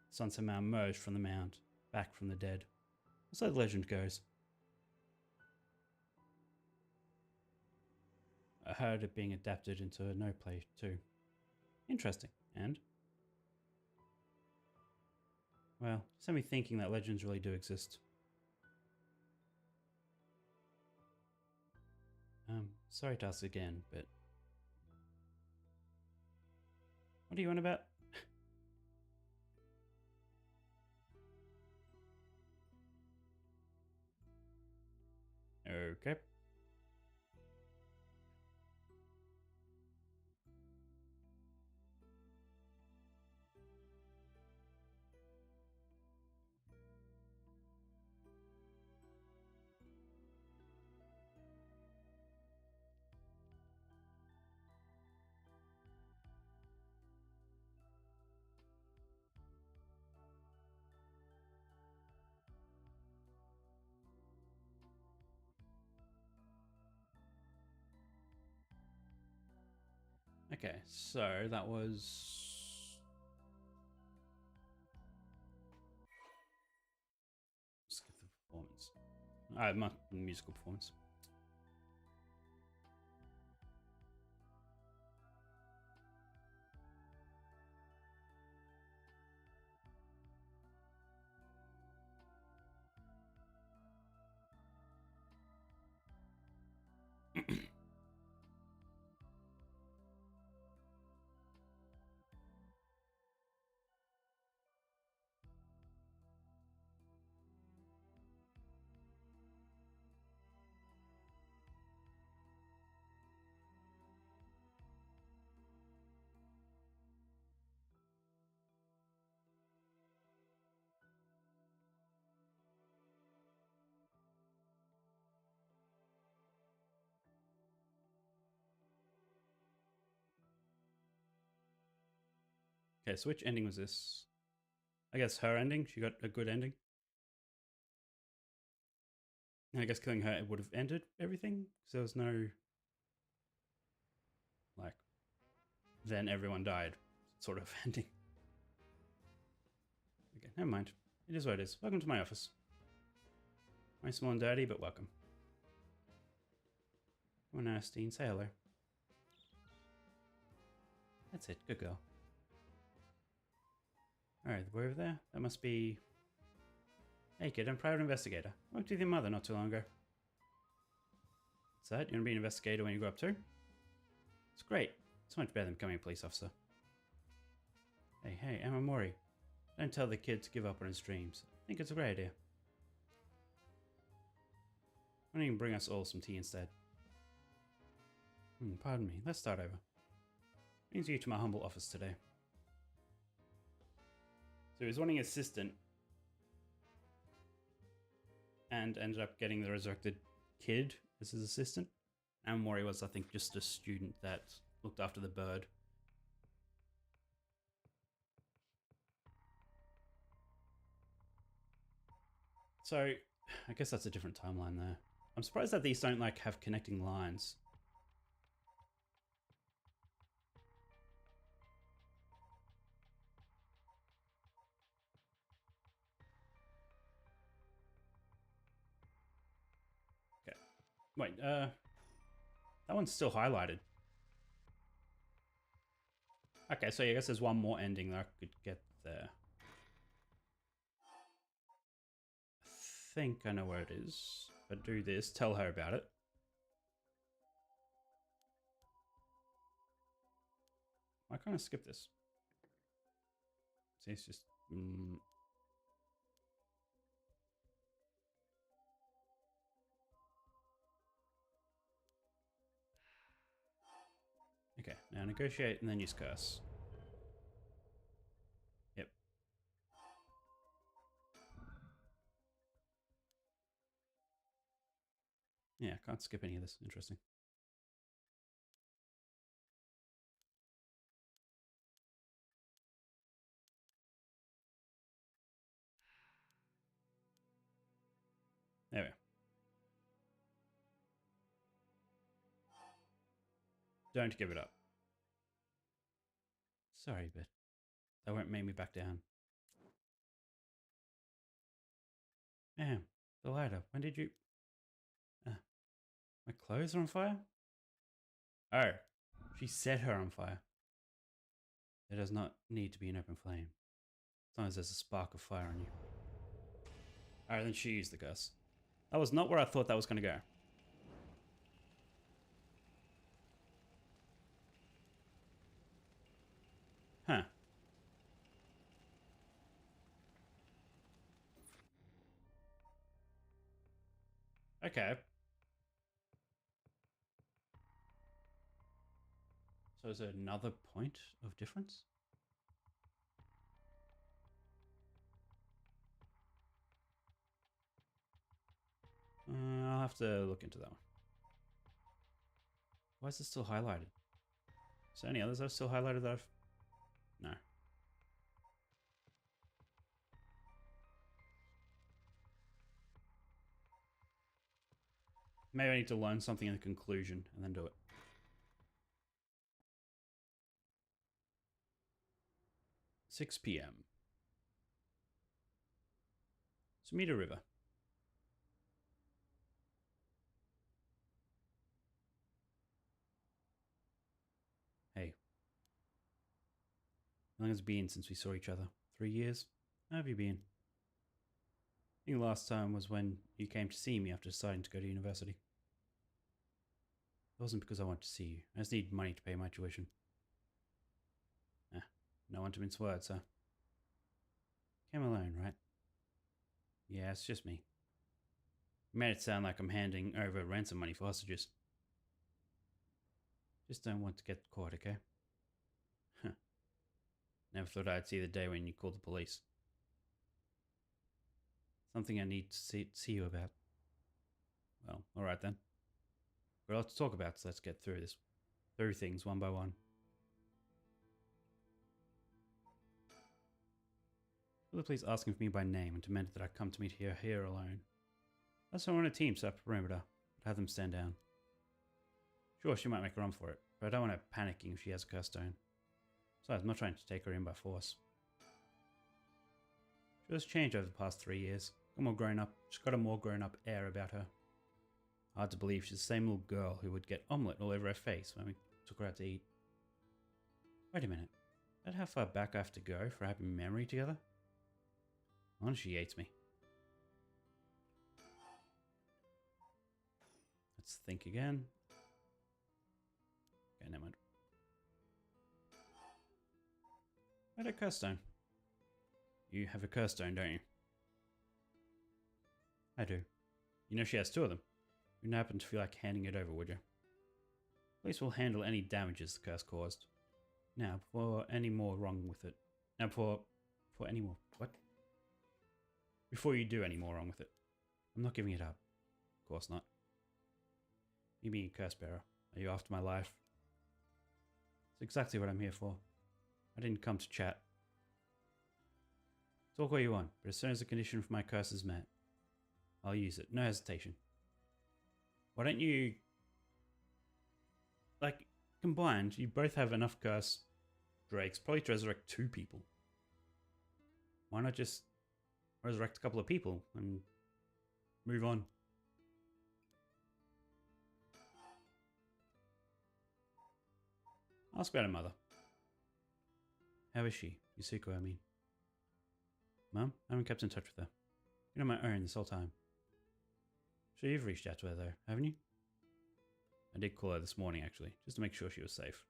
the sun somehow emerged from the mound, back from the dead. So the legend goes. I heard it being adapted into a no play too. Interesting. And? Well, set me thinking that legends really do exist. Sorry to ask again, but... What are you on about? Okay. Okay, so that was... Skip the performance. My musical performance. Okay, so which ending was this? I guess her ending? She got a good ending? I guess killing her would have ended everything? Because there was no... Like... Then everyone died sort of ending. Okay, never mind. It is what it is. Welcome to my office. My small and dirty, but welcome. Come on, Ernestine, say hello. That's it, good girl. Alright, the boy over there? That must be... Hey kid, I'm a private investigator. I worked with your mother not too long ago. What's that? You want to be an investigator when you grow up too? It's great. It's much better than becoming a police officer. Hey, Emma Mori. Don't tell the kid to give up on his dreams. I think it's a great idea. Why don't you bring us all some tea instead? Pardon me. Let's start over. Brings you to my humble office today. So he was wanting an assistant and ended up getting the resurrected kid as his assistant. And Mori was, I think, just a student that looked after the bird. So, I guess that's a different timeline there. I'm surprised that these don't, like, have connecting lines. Okay. Wait, that one's still highlighted. Okay, so I guess there's one more ending that I could get there. I think I know where it is. If I do this, tell her about it. Why can't I skip this? See, it's just... Okay, now negotiate and then use curse. Yep. Yeah, I can't skip any of this. Interesting. There we go. Don't give it up. Sorry, but that won't make me back down. Ma'am, the lighter. When did you... my clothes are on fire? Oh, she set her on fire. There does not need to be an open flame. As long as there's a spark of fire on you. Alright, then she used the gas. That was not where I thought that was going to go. Huh. Okay. So is there another point of difference? I'll have to look into that one. Why is this still highlighted? Is there any others I've still highlighted that I've... No. Maybe I need to learn something in the conclusion and then do it. "6 p.m. Sumida River. Hey. How long has it been since we saw each other? 3 years? How have you been? I think the last time was when you came to see me after deciding to go to university. It wasn't because I wanted to see you. I just need money to pay my tuition. No one to mince words, huh? Came alone, right? Yeah, it's just me. You made it sound like I'm handing over ransom money for hostages. Just don't want to get caught, okay? Huh. Never thought I'd see the day when you called the police. Something I need to see you about. Well, alright then. We've got a lot to talk about, so let's get through things one by one. Will the police asking for me by name and demanded that I come to meet her here alone? That's why we're on a team set up a perimeter, but have them stand down. Sure, she might make a run for it, but I don't want her panicking if she has a curse stone. Besides, I'm not trying to take her in by force. She has changed over the past 3 years. More grown up. She's got a more grown up air about her. Hard to believe she's the same little girl who would get omelette all over her face when we took her out to eat. Wait a minute. Is that how far back I have to go for having memory together? I wonder if she hates me. Let's think again. Okay, never mind. Where'd a curse stone? You have a curse stone, don't you? I do. You know she has 2 of them. You wouldn't happen to feel like handing it over, would you? Police will handle any damages the curse caused. Now, before any more wrong with it. Now, before any more... What? Before you do any more wrong with it. I'm not giving it up. Of course not. You being a curse bearer. Are you after my life? It's exactly what I'm here for. I didn't come to chat. Talk all you want, but as soon as the condition for my curse is met, I'll use it. No hesitation. Why don't you... Like, combined, you both have enough curse drakes probably to resurrect 2 people. Why not just resurrect a couple of people and move on? Ask about her mother. How is she? Yusuko, I mean. Mum, I haven't kept in touch with her. Been on my own this whole time. Sure, you've reached out to her though, haven't you? I did call her this morning actually, just to make sure she was safe.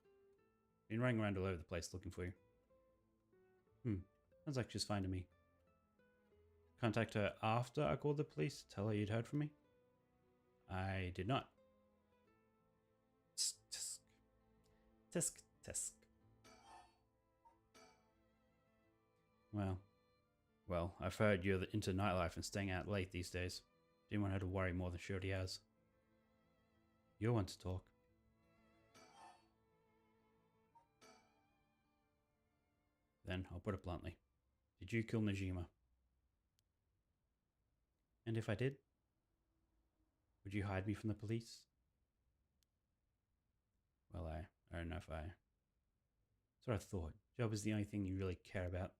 Been running around all over the place looking for you. Sounds like she's finding me. Contact her after I called the police to tell her you'd heard from me? I did not. Tisk. Tisk, tisk. Well, I've heard you're into nightlife and staying out late these days. Didn't want her to worry more than she already has. You're one to talk. Then I'll put it bluntly. Did you kill Najima? And if I did? Would you hide me from the police? Well, I don't know if I... That's what I thought. Job is the only thing you really care about.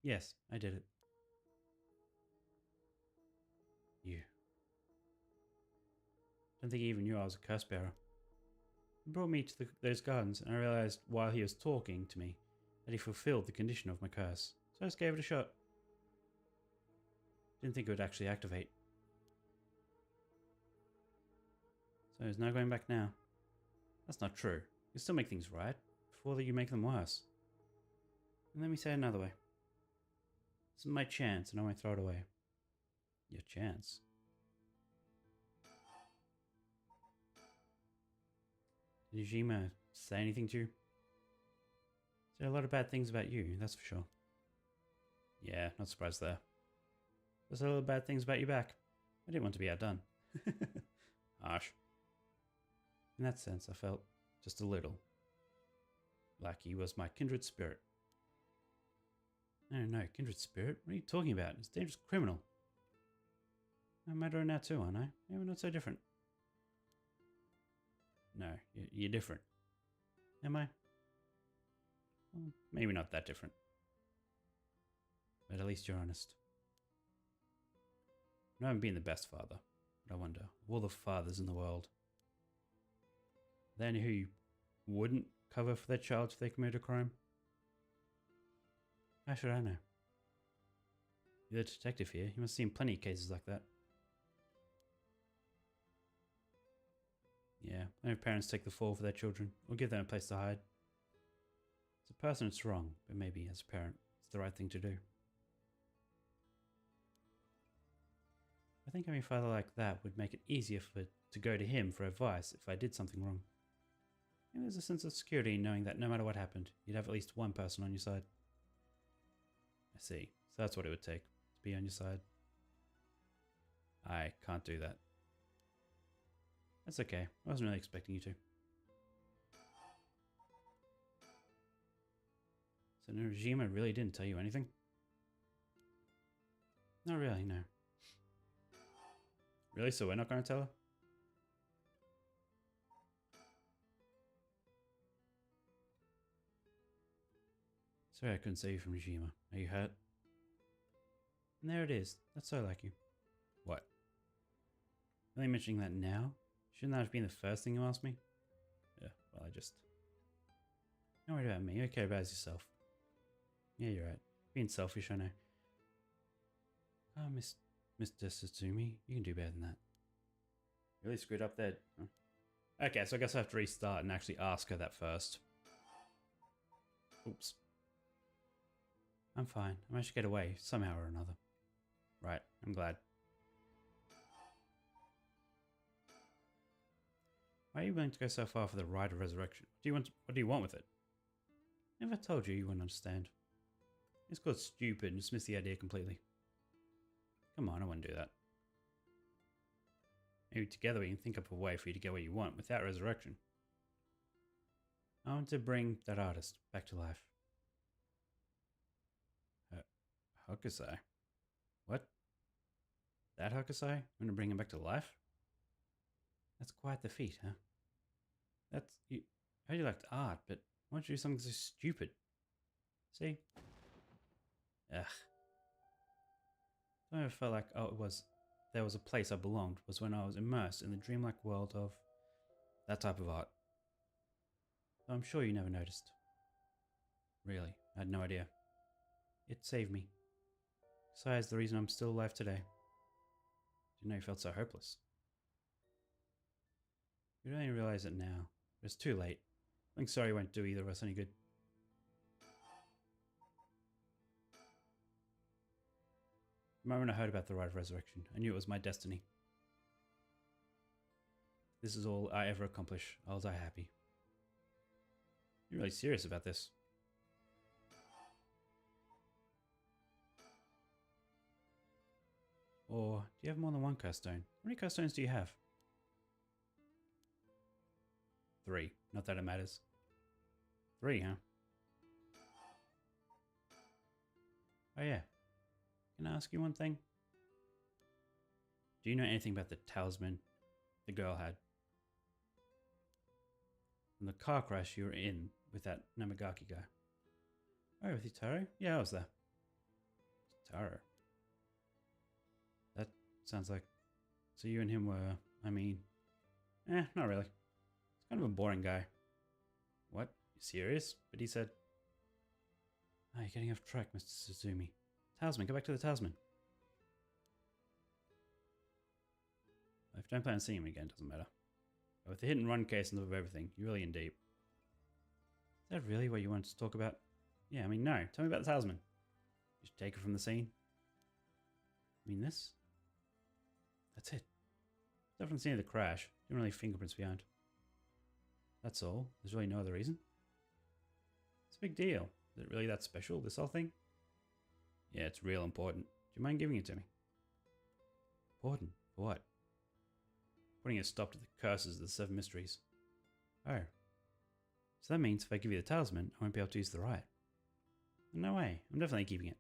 Yes, I did it. You. Don't think he even knew I was a curse bearer. He brought me to those gardens, and I realized while he was talking to me that he fulfilled the condition of my curse. So I just gave it a shot. Didn't think it would actually activate. So there's no going back now. That's not true. You still make things right, before that you make them worse. And let me say it another way. This is my chance, and I won't throw it away. Your chance? Did Yujima say anything to you? Said a lot of bad things about you, that's for sure. Yeah, not surprised there. But said a lot of bad things about you back. I didn't want to be outdone. Harsh. In that sense, I felt just a little like he was my kindred spirit. No, kindred spirit? What are you talking about? It's a dangerous criminal. I'm a murderer now too, aren't I? Yeah, we're not so different. No, you're different. Am I? Well, maybe not that different. But at least you're honest. I haven't been the best father, but I wonder, of all the fathers in the world, are there any who wouldn't cover for their child if they commit a crime? How should I know? You're the detective here. You must have seen plenty of cases like that. Yeah, plenty of parents take the fall for their children, or give them a place to hide. As a person, it's wrong, but maybe as a parent, it's the right thing to do. I think having a father like that would make it easier to go to him for advice if I did something wrong. And there's a sense of security in knowing that no matter what happened, you'd have at least one person on your side. I see. So that's what it would take, to be on your side. I can't do that. That's okay. I wasn't really expecting you to. So Nojima really didn't tell you anything? Not really, no. Really? So we're not going to tell her? Sorry I couldn't save you from Nojima. Are you hurt? And there it is. That's so like you. What? Really mentioning that now? Shouldn't that have been the first thing you asked me? Yeah, well, Don't worry about me. You care about yourself. Yeah, you're right. Being selfish, I know. Oh, Mr. Satsumi, you can do better than that. Really screwed up there. Huh. Okay, so I guess I have to restart and actually ask her that first. Oops. I'm fine. I managed to get away somehow or another. Right, I'm glad. Why are you willing to go so far for the rite of resurrection? What do you want with it? Never told you wouldn't understand. It's called stupid and dismiss the idea completely. Come on, I wouldn't do that. Maybe together we can think up a way for you to get what you want without resurrection. I want to bring that artist back to life. Hokusai? What? That Hokusai? I'm going to bring him back to life? That's quite the feat, huh? I heard you liked art, but why don't you do something so stupid? See? Ugh. I felt like there was a place I belonged was when I was immersed in the dreamlike world of that type of art. So I'm sure you never noticed. Really, I had no idea. It saved me. Besides, the reason I'm still alive today. Didn't know you felt so hopeless. You'd only realize it now. But it's too late. Being sorry won't do either of us any good. The moment I heard about the rite of resurrection, I knew it was my destiny. This is all I ever accomplish. I'll die happy. You're really serious about this. Or do you have more than one curse stone? How many curse stones do you have? 3. Not that it matters. 3, huh? Oh yeah. Can I ask you one thing? Do you know anything about the talisman the girl had? From the car crash you were in with that Namagaki guy. Oh, with Taro? Yeah, I was there. Taro. That sounds like... So you and him were... not really. He's kind of a boring guy. What? You serious? But he said... Oh, you're getting off track, Mr. Suzumi. Talisman, go back to the talisman. If you don't plan on seeing him again, it doesn't matter. But with the hit and run case and of everything, you're really in deep. Is that really what you wanted to talk about? Yeah, no. Tell me about the talisman. You should take it from the scene. This? That's it. Stuff from the scene of the crash. Didn't really leave fingerprints behind. That's all. There's really no other reason. It's a big deal. Is it really that special, this whole thing? Yeah, it's real important. Do you mind giving it to me? Important? For what? Putting a stop to the curses of the 7 mysteries. Oh. So that means if I give you the talisman, I won't be able to use the rite. No way. I'm definitely keeping it.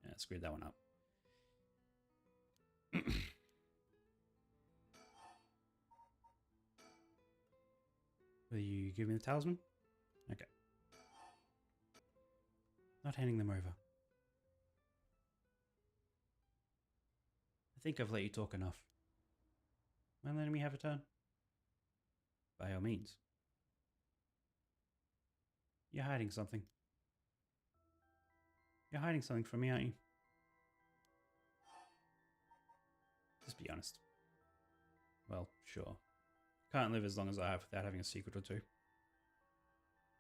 Yeah, I screwed that one up. Will you give me the talisman? Okay. Not handing them over. I think I've let you talk enough. Mind letting me have a turn? By all means. You're hiding something. You're hiding something from me, aren't you? Just be honest. Well, sure. Can't live as long as I have without having a secret or two.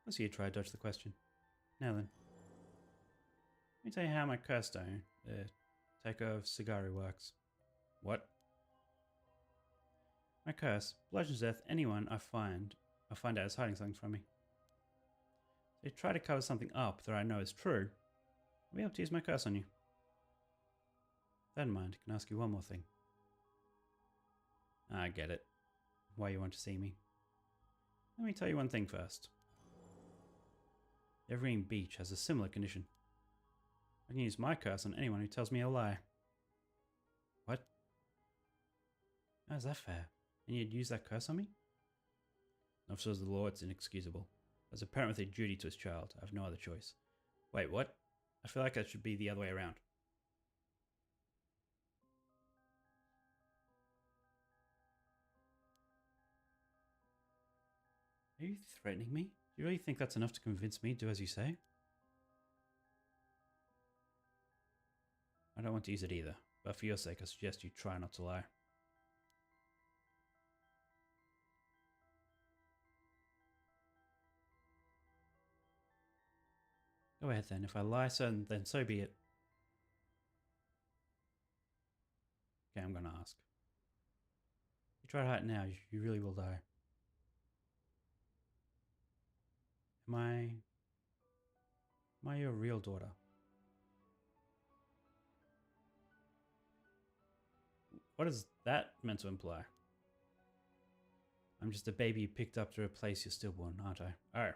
Let's see you try to dodge the question. Now then. Let me tell you how my curse stone, the Taiko of Sigari, works. What? My curse bludgeons to death anyone I find out is hiding something from me. So if you try to cover something up that I know is true, I'll be able to use my curse on you. With that in mind, I can ask you one more thing. I get it. Why you want to see me. Let me tell you one thing first. The Evergreen Beach has a similar condition. I can use my curse on anyone who tells me a lie. What? How's that fair? And you'd use that curse on me? Officers of the law, it's inexcusable. As a parent with a duty to his child, I have no other choice. Wait, what? I feel like that should be the other way around. Are you threatening me? Do you really think that's enough to convince me to do as you say? I don't want to use it either, but for your sake I suggest you try not to lie. Go ahead then, if I lie then so be it. Okay, I'm gonna ask. If you try to hide it now, you really will die. Am I your real daughter? What is that meant to imply? I'm just a baby you picked up to replace your stillborn, aren't I? Oh.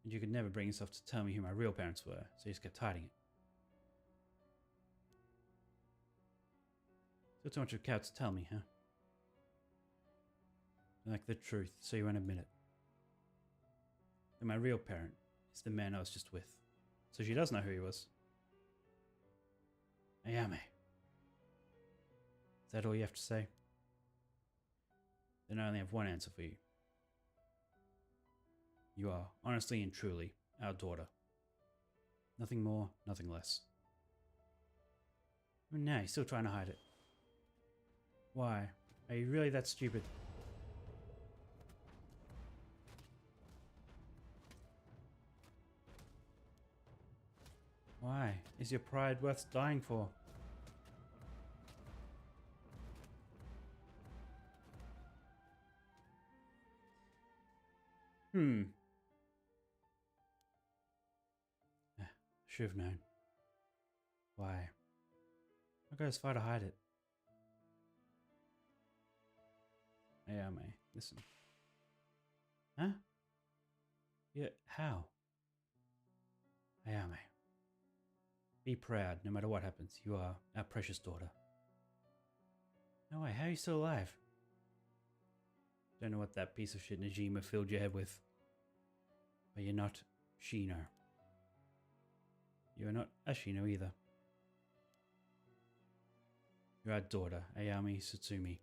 And you could never bring yourself to tell me who my real parents were, so you just kept hiding it. Still too much of a coward to tell me, huh? You like the truth, so you won't admit it. And my real parent is the man I was just with. So she does know who he was. Ayame. Is that all you have to say? Then I only have one answer for you. You are, honestly and truly, our daughter. Nothing more, nothing less. And now you're still trying to hide it. Why? Are you really that stupid? Why? Is your pride worth dying for? Should have known. Why? I'll go as far to hide it. Ayame, listen. Huh? Yeah, how? Ayame. Be proud, no matter what happens. You are our precious daughter. No way, how are you still alive? Don't know what that piece of shit Najima filled your head with. But you're not Shino. You are not Ashino either. You're our daughter, Ayami Tsutsumi.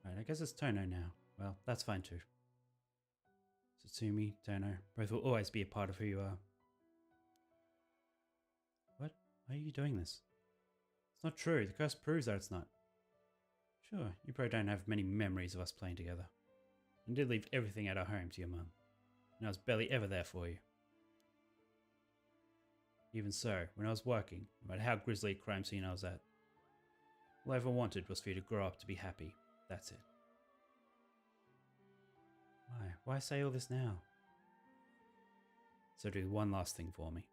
Right, I guess it's Tono now. Well, that's fine too. Tsutsumi, Tono, both will always be a part of who you are. What? Why are you doing this? It's not true. The curse proves that it's not. Sure, you probably don't have many memories of us playing together. And did leave everything at our home to your mum. And I was barely ever there for you. Even so, when I was working, no matter how grisly a crime scene I was at, all I ever wanted was for you to grow up to be happy. That's it. Why? Why say all this now? So do one last thing for me.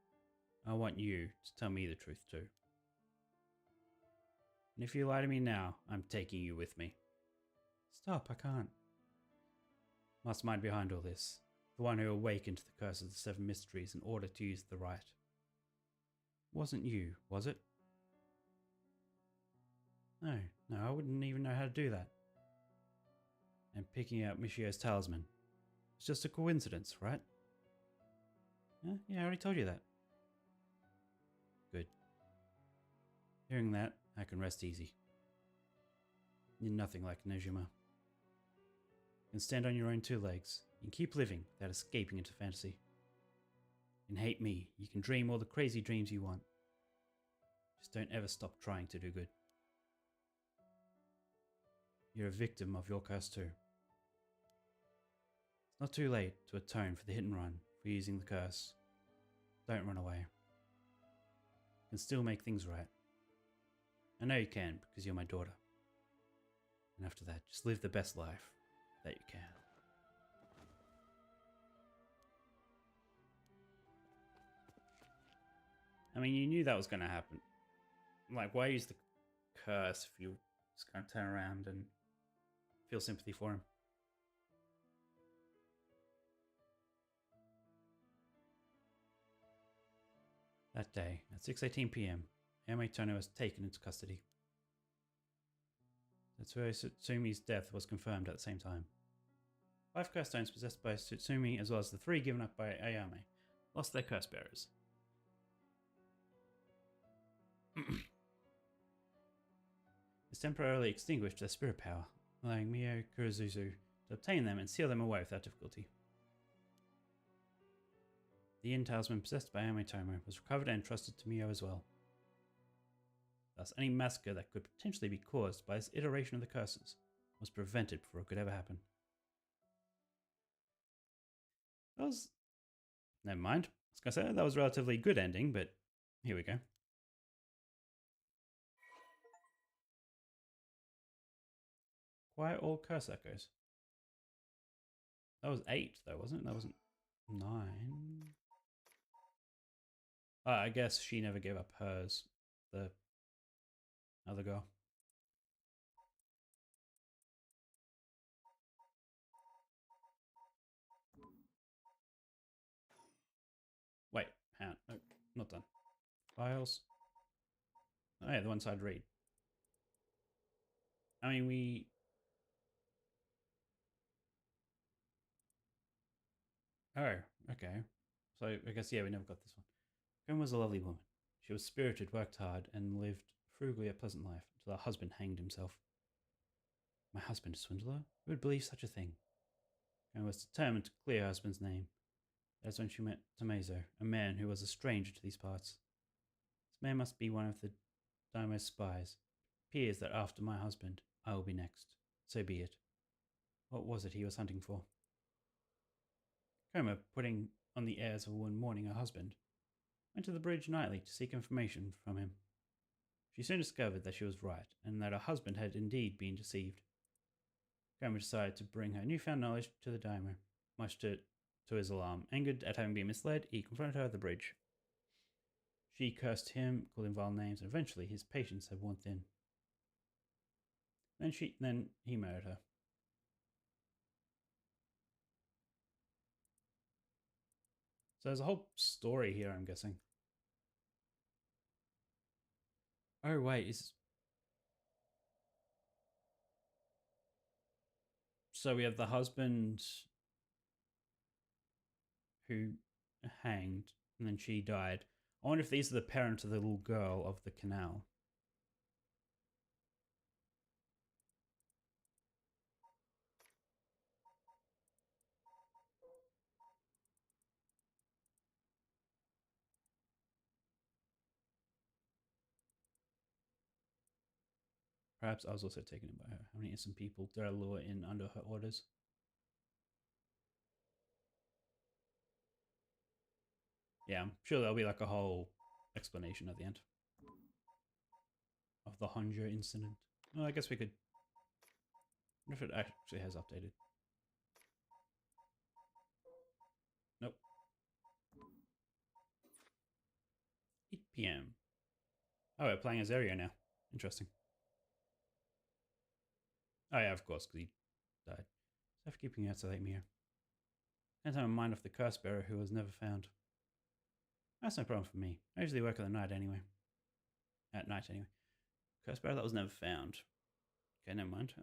I want you to tell me the truth too. And if you lie to me now, I'm taking you with me. Stop, I can't. Mastermind behind all this. The one who awakened to the curse of the seven mysteries in order to use the right. Wasn't you, was it? No, I wouldn't even know how to do that. And picking out Michio's talisman. It's just a coincidence, right? Yeah, I already told you that. Good. Hearing that, I can rest easy. You're nothing like Nejima. You can stand on your own two legs. You can keep living without escaping into fantasy. And hate me, you can dream all the crazy dreams you want. Just don't ever stop trying to do good. You're a victim of your curse too. It's not too late to atone for the hit and run for using the curse. Don't run away. You can still make things right. I know you can because you're my daughter. And after that, just live the best life that you can. I mean, you knew that was going to happen. Like, why use the curse if you just kind of turn around and feel sympathy for him? That day, at 6:18 p.m., Ayame Tono was taken into custody. Tetsuo Tsutsumi death was confirmed at the same time. 5 curse stones possessed by Tsutsumi, as well as the 3 given up by Ayame, lost their curse bearers. This temporarily extinguished their spirit power, allowing Mio Kurozuzu to obtain them and seal them away without difficulty. The Yin talisman possessed by Ayame Tomo was recovered and entrusted to Mio as well. Thus, any massacre that could potentially be caused by this iteration of the curses was prevented before it could ever happen. That was... Never mind. I was going to say that was a relatively good ending, but here we go. Why all curse echoes? That was 8, though, wasn't it? That wasn't 9. I guess she never gave up hers. The other girl. Wait, hang on. No, not done. Files. Oh, yeah, the one side read. I mean, we... Oh, okay. So I guess, yeah, we never got this one. Gwen was a lovely woman. She was spirited, worked hard, and lived frugally a pleasant life until her husband hanged himself. My husband, a swindler? Who would believe such a thing? Gwen was determined to clear her husband's name. That's when she met Tomaso, a man who was a stranger to these parts. This man must be one of the Daimo's spies. It appears that after my husband, I will be next. So be it. What was it he was hunting for? Coma, putting on the airs of one mourning her husband, went to the bridge nightly to seek information from him. She soon discovered that she was right, and that her husband had indeed been deceived. Coma decided to bring her newfound knowledge to the Daimo, much to his alarm. Angered at having been misled, he confronted her at the bridge. She cursed him, called him vile names, and eventually his patience had worn thin. Then he murdered her. So there's a whole story here, I'm guessing. Oh, wait, so we have the husband who hanged, and then she died. I wonder if these are the parents of the little girl of the canal. Perhaps I was also taken in by her. How many innocent people did I lure in under her orders? Yeah, I'm sure there'll be like a whole explanation at the end of the Honjo incident. Well, I guess we could... I wonder if it actually has updated. Nope. 8 p.m. Oh, we're playing as Aria now. Interesting. Oh yeah, of course, because he died. So for keeping out so late, Mia. Can't have a mind off the curse bearer who was never found. That's no problem for me. I usually work at the night anyway. At night anyway. Curse bearer that was never found. Okay, never mind.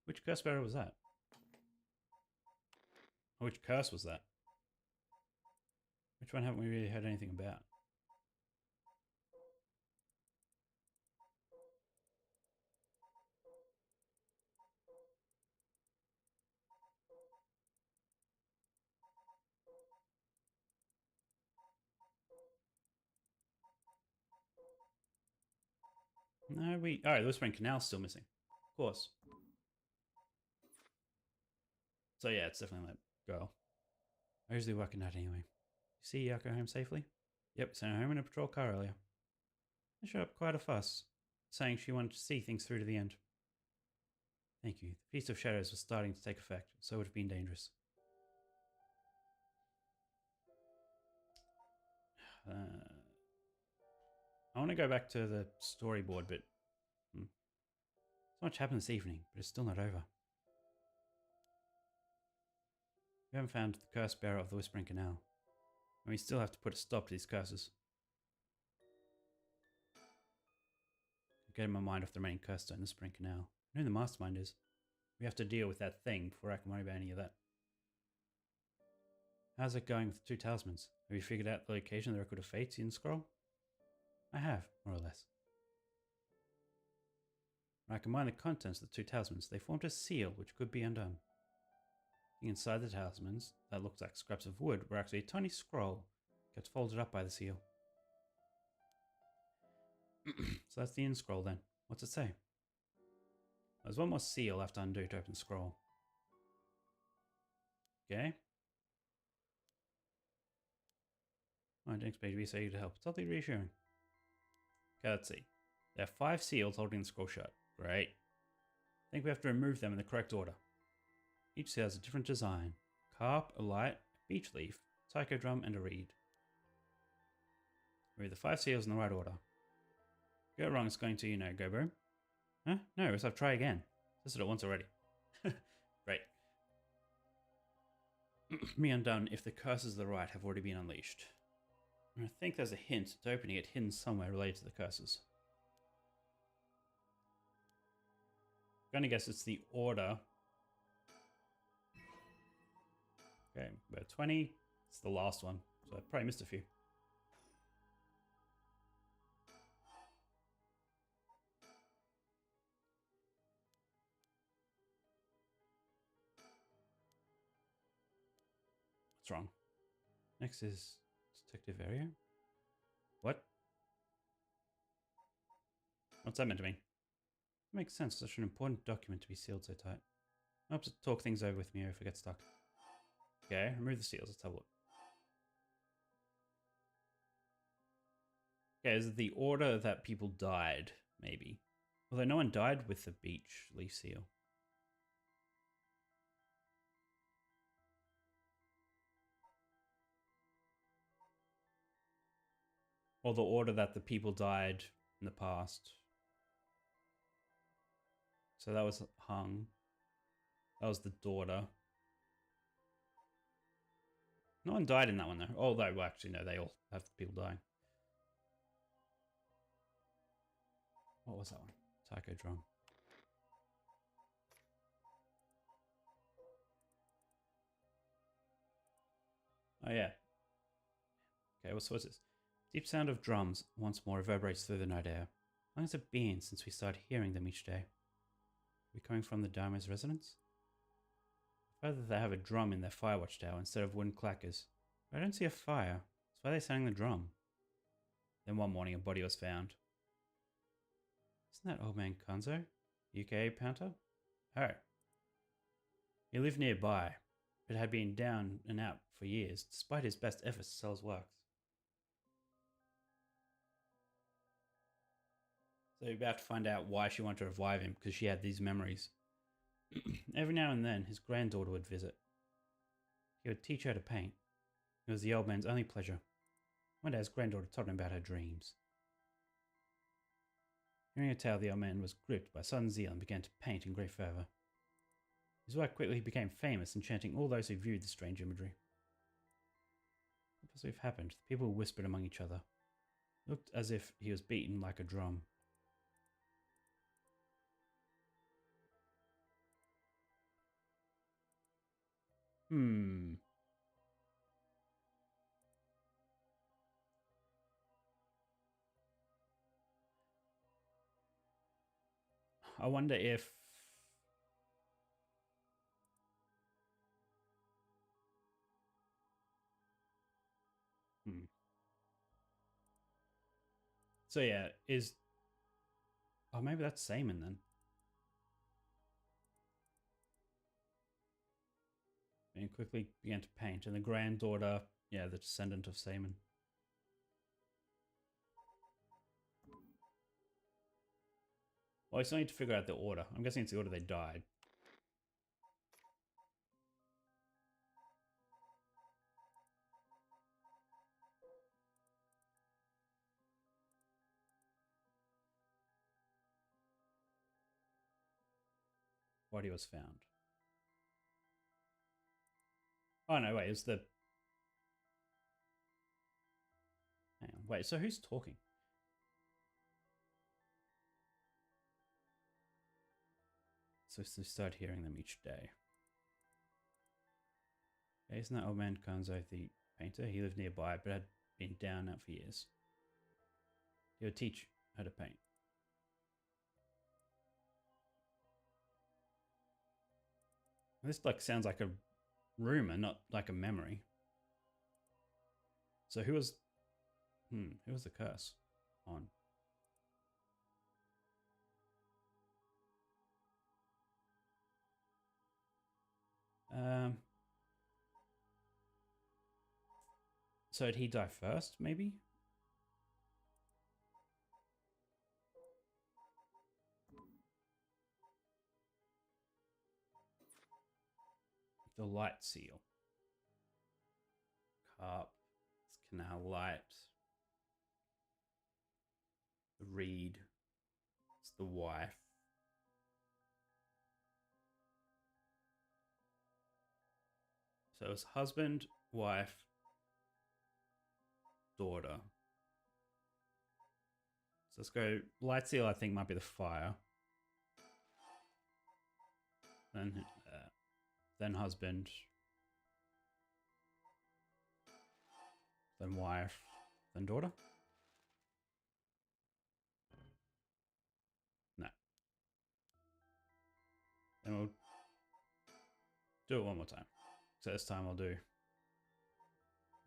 Which curse bearer was that? Or which curse was that? Which one haven't we really heard anything about? No, Alright, the Whispering Canal's still missing. Of course. So yeah, it's definitely that girl. I usually work at night anyway. You see Yako home safely? Yep, sent her home in a patrol car earlier. I showed up quite a fuss, saying she wanted to see things through to the end. Thank you. The Feast of Shadows was starting to take effect, so it would have been dangerous. I want to go back to the storyboard, but so much happened this evening, but it's still not over. We haven't found the curse bearer of the Whispering Canal, and we still have to put a stop to these curses. I'm getting my mind off the remaining curse stone in the Whispering Canal. I know who the mastermind is. We have to deal with that thing before I can worry about any of that. How's it going with the 2 talismans? Have you figured out the location of the Record of Fates in the scroll? I have, more or less. When I combine the contents of the 2 talismans, they formed a seal which could be undone. Inside the talismans, that looked like scraps of wood, were actually a tiny scroll kept folded up by the seal. So that's the end scroll then. What's it say? There's one more seal left to undo to open the scroll. Okay. I didn't expect you to say you to help. It's oddly reassuring. Okay, let's see. There are 5 seals holding the scroll shut. Great. think we have to remove them in the correct order. Each seal has a different design. Carp, a light, a beech leaf, psychodrum, and a reed. Remove the 5 seals in the right order. Go wrong, it's going to, go boom. Huh? No, let's have try again. This is it once already. Great. Me undone if the curses of the right have already been unleashed. I think there's a hint to opening it hidden somewhere related to the curses. I'm gonna guess it's the order. Okay, we're 20. It's the last one, so I probably missed a few. What's wrong? Next is detective area. What? What's that meant to mean? It makes sense. Such an important document to be sealed so tight. I hope to talk things over with me if I get stuck. Okay, remove the seals. Let's have a look. Okay, is it the order that people died? Maybe. Although no one died with the beech leaf seal. Or the order that the people died in the past. So that was hung. That was the daughter. No one died in that one though. Although, well, actually, no, they all have people dying. What was that one? Psychodrum. Oh yeah. Okay, what's this? Deep sound of drums once more reverberates through the night air. How long has it been since we started hearing them each day? Are we coming from the Dharma's residence? Further, they have a drum in their firewatch tower instead of wooden clackers. But I don't see a fire. That's why they sang the drum. Then one morning a body was found. Isn't that old man Konzo? UK Panther? Oh. He lived nearby, but had been down and out for years, despite his best efforts to sell his works. So you're about to find out why she wanted to revive him, because she had these memories. Every now and then, his granddaughter would visit. He would teach her to paint. It was the old man's only pleasure. One day his granddaughter told him about her dreams. Hearing her tale, the old man was gripped by sudden zeal and began to paint in great fervour. His work quickly became famous, enchanting all those who viewed the strange imagery. What must have happened? The people whispered among each other. It looked as if he was beaten like a drum. I wonder if... So yeah, is... Oh, maybe that's Saman then. And quickly began to paint. And the granddaughter, yeah, the descendant of Saman. Well, I still need to figure out the order. I'm guessing it's the order they died. Body was found. Oh no, wait, it's the... Hang on, wait, so who's talking? So we start hearing them each day. Okay, isn't that old man Kanzo the painter? He lived nearby, but had been down out for years. He would teach her to paint. This like sounds like a rumor, not like a memory. So who was the curse on? So did he die first, maybe? The light seal. Carp. It's canal light. The reed. It's the wife. So it's husband, wife, daughter. So let's go. Light seal, I think, might be the fire. Then husband. Then wife. Then daughter. No. Then we'll do it one more time. So this time I'll do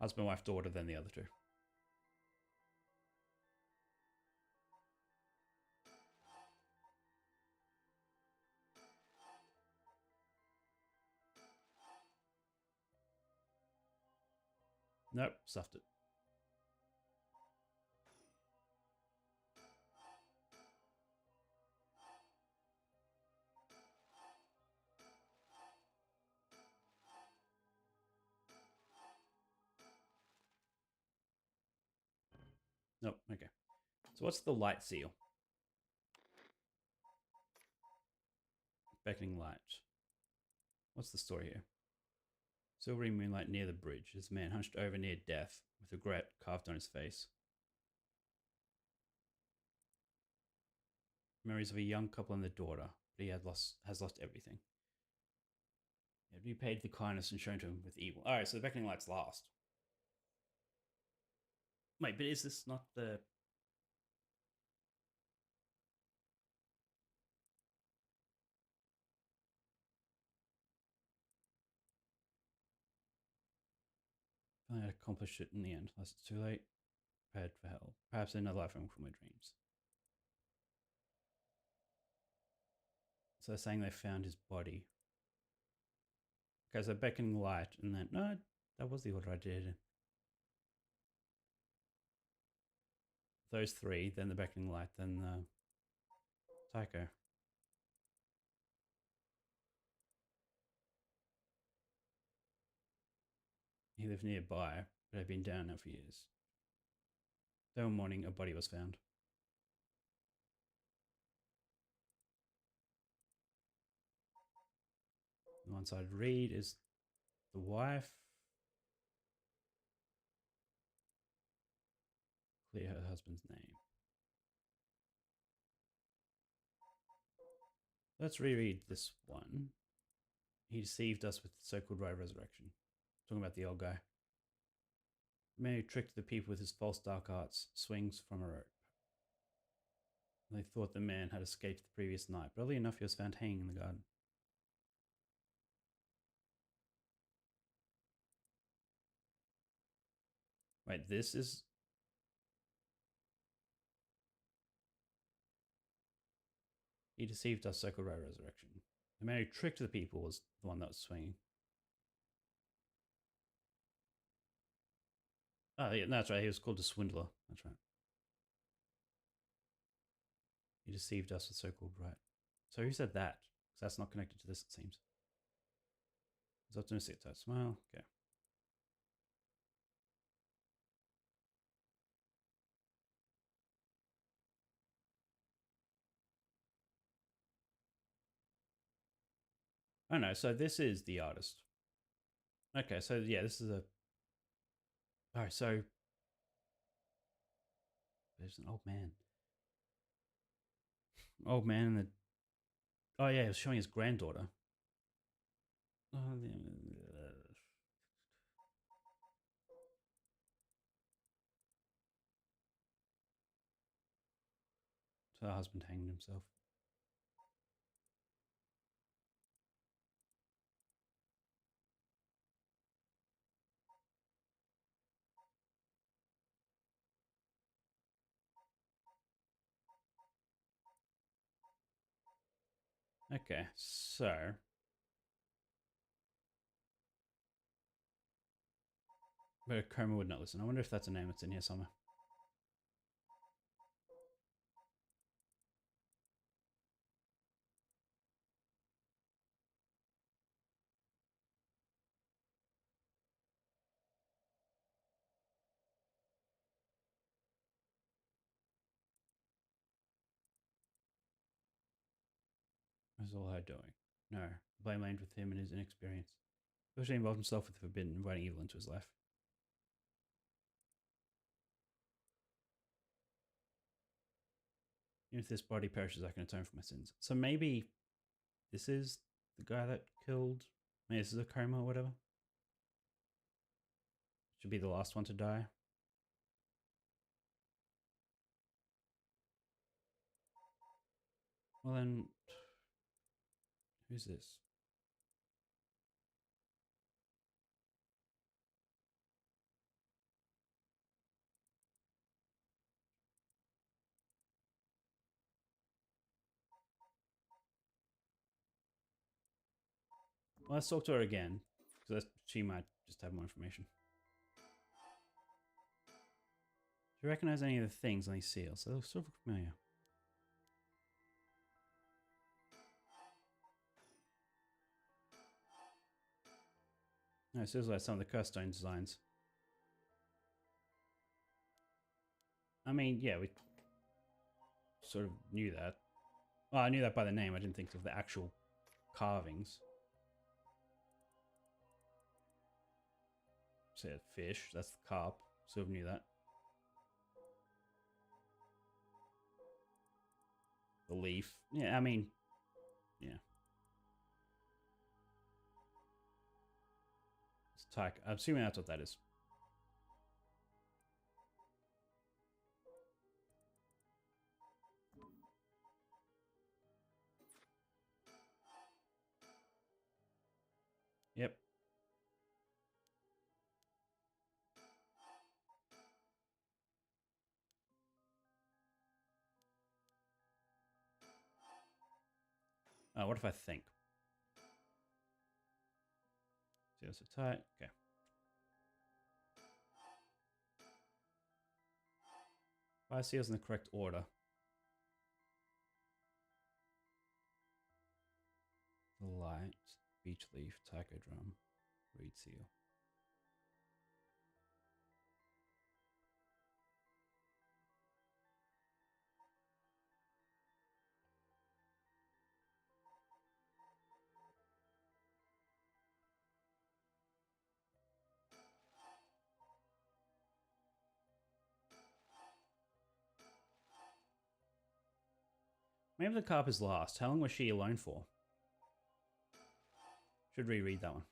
husband, wife, daughter, then the other two. Nope, stuffed it. Nope, okay. So what's the light seal? Beckoning light. What's the story here? Silvery moonlight near the bridge. This man hunched over near death with regret carved on his face. Memories of a young couple and their daughter, but he has lost everything. He had repaid the kindness and shown to him with evil. Alright, so the beckoning light's last. Wait, but is this not the... I had accomplished it in the end, unless it's too late. Prepared for hell. Perhaps another life from my dreams. So they're saying they found his body. Okay, so beckoning light, and then... No, that was the order I did. Those three, then the beckoning light, then the psycho. He lived nearby, but had been down there for years. That one morning, a body was found. The one side read is the wife. Clear her husband's name. Let's reread this one. He deceived us with the so-called right of resurrection. Talking about the old guy. The man who tricked the people with his false dark arts swings from a rope. They thought the man had escaped the previous night, but oddly enough, he was found hanging in the garden. Wait, this is... He deceived us, so-called right of resurrection. The man who tricked the people was the one that was swinging. Oh, yeah, that's right. He was called a swindler. That's right. He deceived us with so-called right. So who said that? Because that's not connected to this, it seems. It's optimistic type smile. Okay. Oh no, so this is the artist. Okay, so yeah, this is a... Oh, so... There's an old man. Old man and the... Oh yeah, he was showing his granddaughter. So her husband hanged himself. Okay, so... But a coma would not listen. I wonder if that's a name that's in here somewhere. How's all her doing? No. Blame laid with him and his inexperience. Especially involved himself with the forbidden, inviting evil into his life. Even if this body perishes, I can atone for my sins. So maybe this is the guy that killed. Maybe this is a coma or whatever. Should be the last one to die. Well then, who's this? Well, let's talk to her again, because she might just have more information. Do you recognize any of the things on these seals? They look sort of familiar. No, seals like some of the curse stone designs. I mean, yeah, we sort of knew that. Well, I knew that by the name. I didn't think of the actual carvings. Say a fish. That's the carp. Sort of knew that. The leaf. Yeah, I mean, yeah. It's tyke. I'm assuming that's what that is. Yep. What if I think? Seals are tight. Okay. Fire seals in the correct order. Light, beech leaf, taco drum, reed seal. Maybe the carp is last. How long was she alone for? Should reread that one.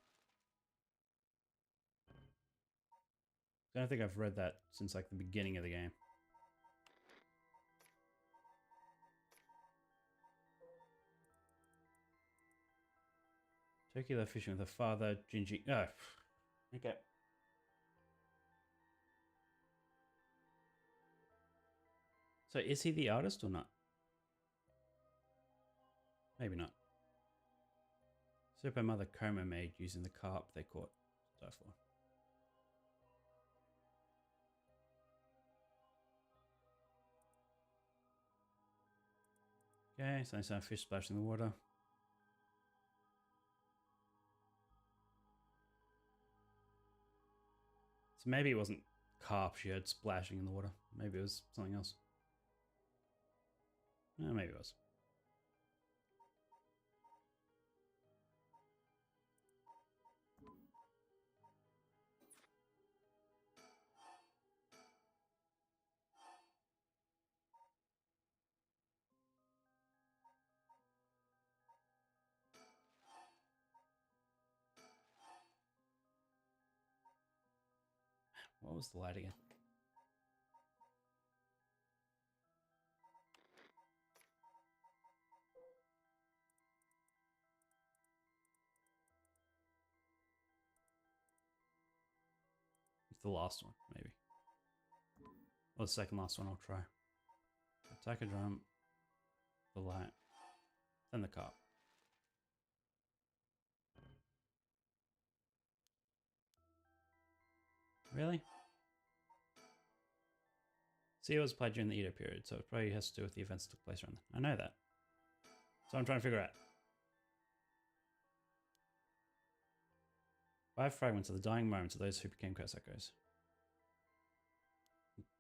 I don't think I've read that since like the beginning of the game. Turkey left fishing with her father, Gingy. Oh, okay. So is he the artist or not? Maybe not. Super mother coma made using the carp they caught. Die for. Okay, so I saw a fish splashing in the water. So maybe it wasn't carp she heard splashing in the water. Maybe it was something else. Maybe it was. What was the light again? It's the last one, maybe. Or the second last one I'll try. Attack a drum, the light, then the carp. Really? Seal was played during the Edo period, so it probably has to do with the events that took place around then. I know that. So I'm trying to figure out. 5 fragments of the dying moments of those who became curse echoes.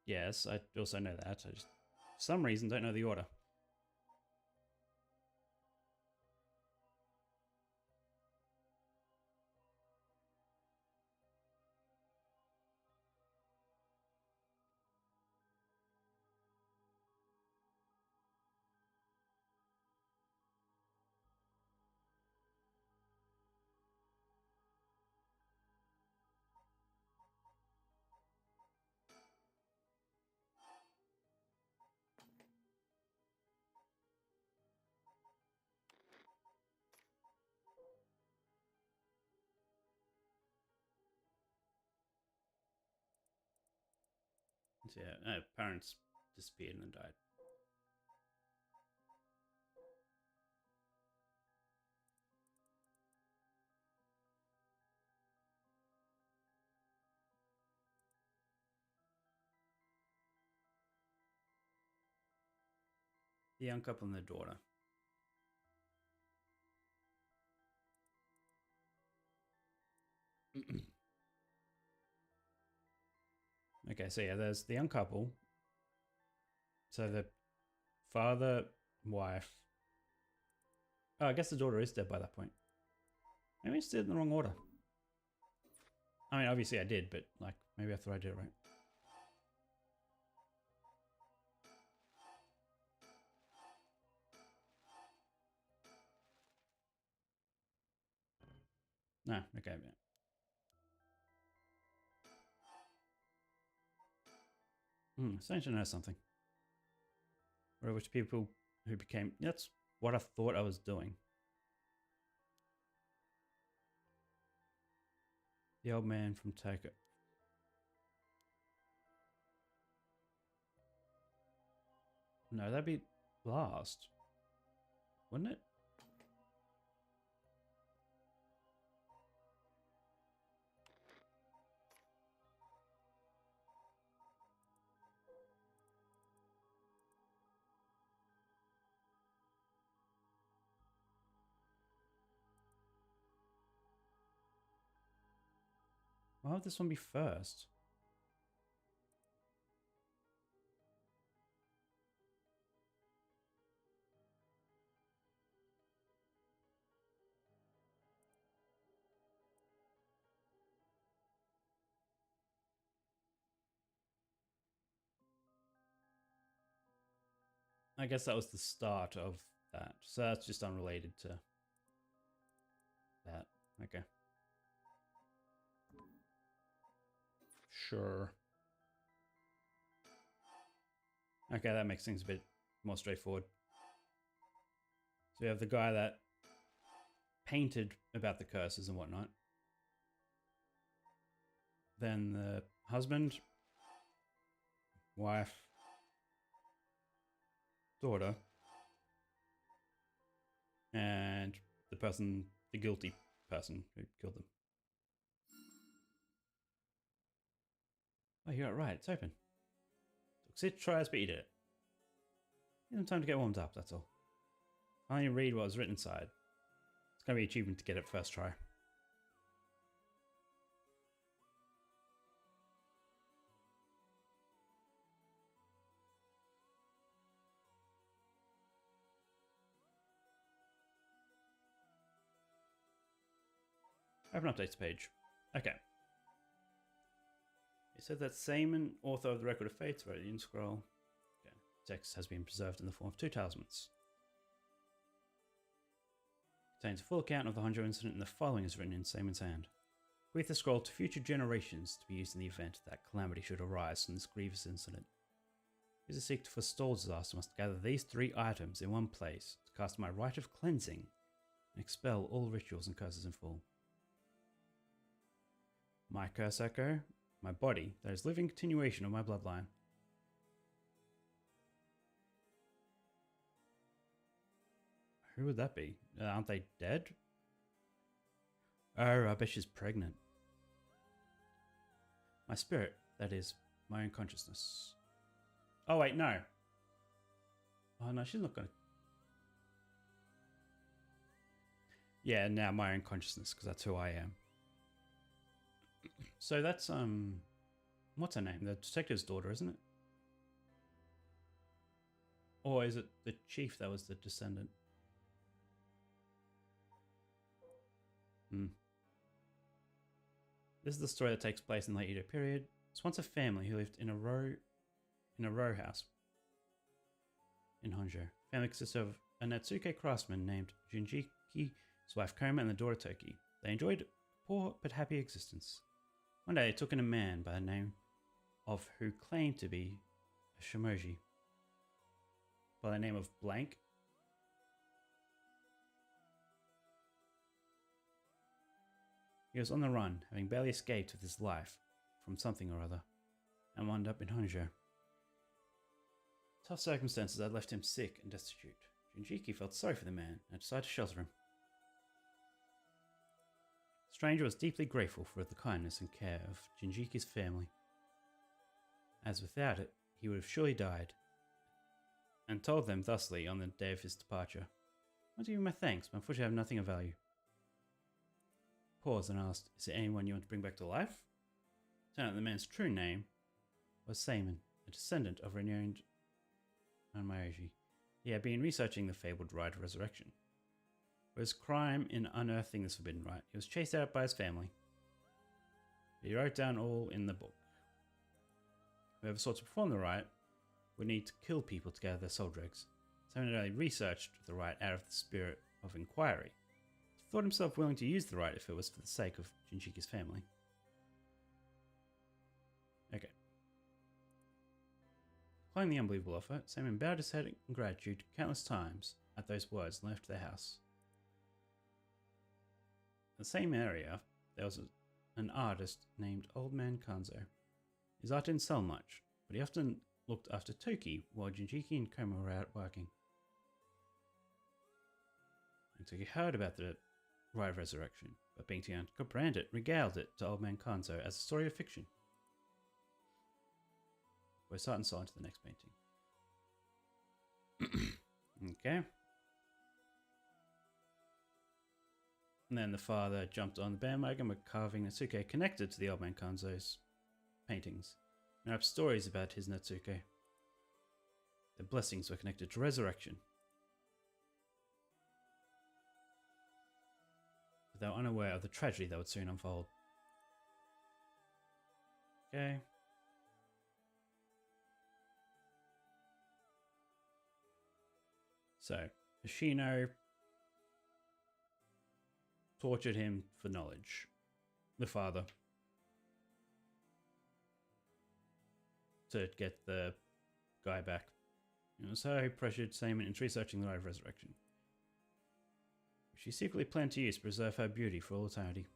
Yes, I also know that. I just, for some reason, don't know the order. So yeah, parents disappeared and then died. The young couple and their daughter. Okay, so yeah, there's the young couple. So the father, wife. Oh, I guess the daughter is dead by that point. Maybe I just did it in the wrong order. I mean, obviously I did, but like maybe I thought I did it right. No, okay, yeah. Starting to know something. Or which people who became. That's what I thought I was doing. The old man from Tokyo. No, that'd be last, wouldn't it? Why would this one be first? I guess that was the start of that. So that's just unrelated to that. Okay. Sure. Okay, that makes things a bit more straightforward. So we have the guy that painted about the curses and whatnot. Then the husband, wife, daughter, and the person, the guilty person who killed them. Oh, you're right. It's open. Took 6 tries, but you did it. Give them time to get warmed up, that's all. Finally read what was written inside. It's going to be an achievement to get it first try. Open updates page. Okay. It said that Saman, author of the Record of Fates, wrote the scroll. Okay. Text has been preserved in the form of 2 talismans. Contains a full account of the Honjo incident, and the following is written in Saman's hand. Bequeath the scroll to future generations to be used in the event that calamity should arise from this grievous incident. Those who seek to forestall disaster must gather these 3 items in one place to cast my rite of cleansing and expel all rituals and curses in full. My curse echo, my body, that is living continuation of my bloodline. Who would that be? Aren't they dead? Oh, I bet she's pregnant. My spirit, that is, my own consciousness. Oh, wait, no. Oh, no, she's not going to. Yeah, now my own consciousness, because that's who I am. So that's, what's her name? The detective's daughter, isn't it? Or is it the chief that was the descendant? This is the story that takes place in the late Edo period. It's once a family who lived in a row house in Honjo. The family consists of a Natsuke craftsman named Junjiki, his wife Koma, and the daughter Toki. They enjoyed a poor but happy existence. One day they took in a man by the name of who claimed to be a shimoji. By the name of blank. He was on the run, having barely escaped with his life from something or other, and wound up in Honjo. Tough circumstances had left him sick and destitute. Jinjiki felt sorry for the man and decided to shelter him. The stranger was deeply grateful for the kindness and care of Jinjiki's family, as without it, he would have surely died, and told them thusly on the day of his departure, "I want to give you my thanks, but unfortunately I have nothing of value." Paused and asked, "Is there anyone you want to bring back to life?" Turned out the man's true name was Seaman, a descendant of renowned Anmayoji. He had been researching the fabled rite of resurrection. For his crime in unearthing this forbidden rite, he was chased out by his family. He wrote down all in the book. Whoever sought to perform the rite would need to kill people to gather their soul dregs. Someone had only researched the rite out of the spirit of inquiry. He thought himself willing to use the rite if it was for the sake of Jinjiki's family. Okay. Declining the unbelievable offer, Simon bowed his head in gratitude countless times at those words and left their house. In the same area, there was an artist named Old Man Kanzo. His art didn't sell much, but he often looked after Toki while Jinjiki and Koma were out working. And Toki heard about the rite of resurrection, but being too young to comprehend it, regaled it to Old Man Kanzo as a story of fiction. We're starting to into the next painting. Okay. And then the father jumped on the bandwagon with carving Natsuke connected to the Old Man Kanzo's paintings. There are stories about his Natsuke. The blessings were connected to resurrection. But they were unaware of the tragedy that would soon unfold. Okay. So, Hoshino tortured him for knowledge. The father. To get the guy back. So he pressured Seaman into researching the rite of resurrection, which he secretly planned to use to preserve her beauty for all eternity.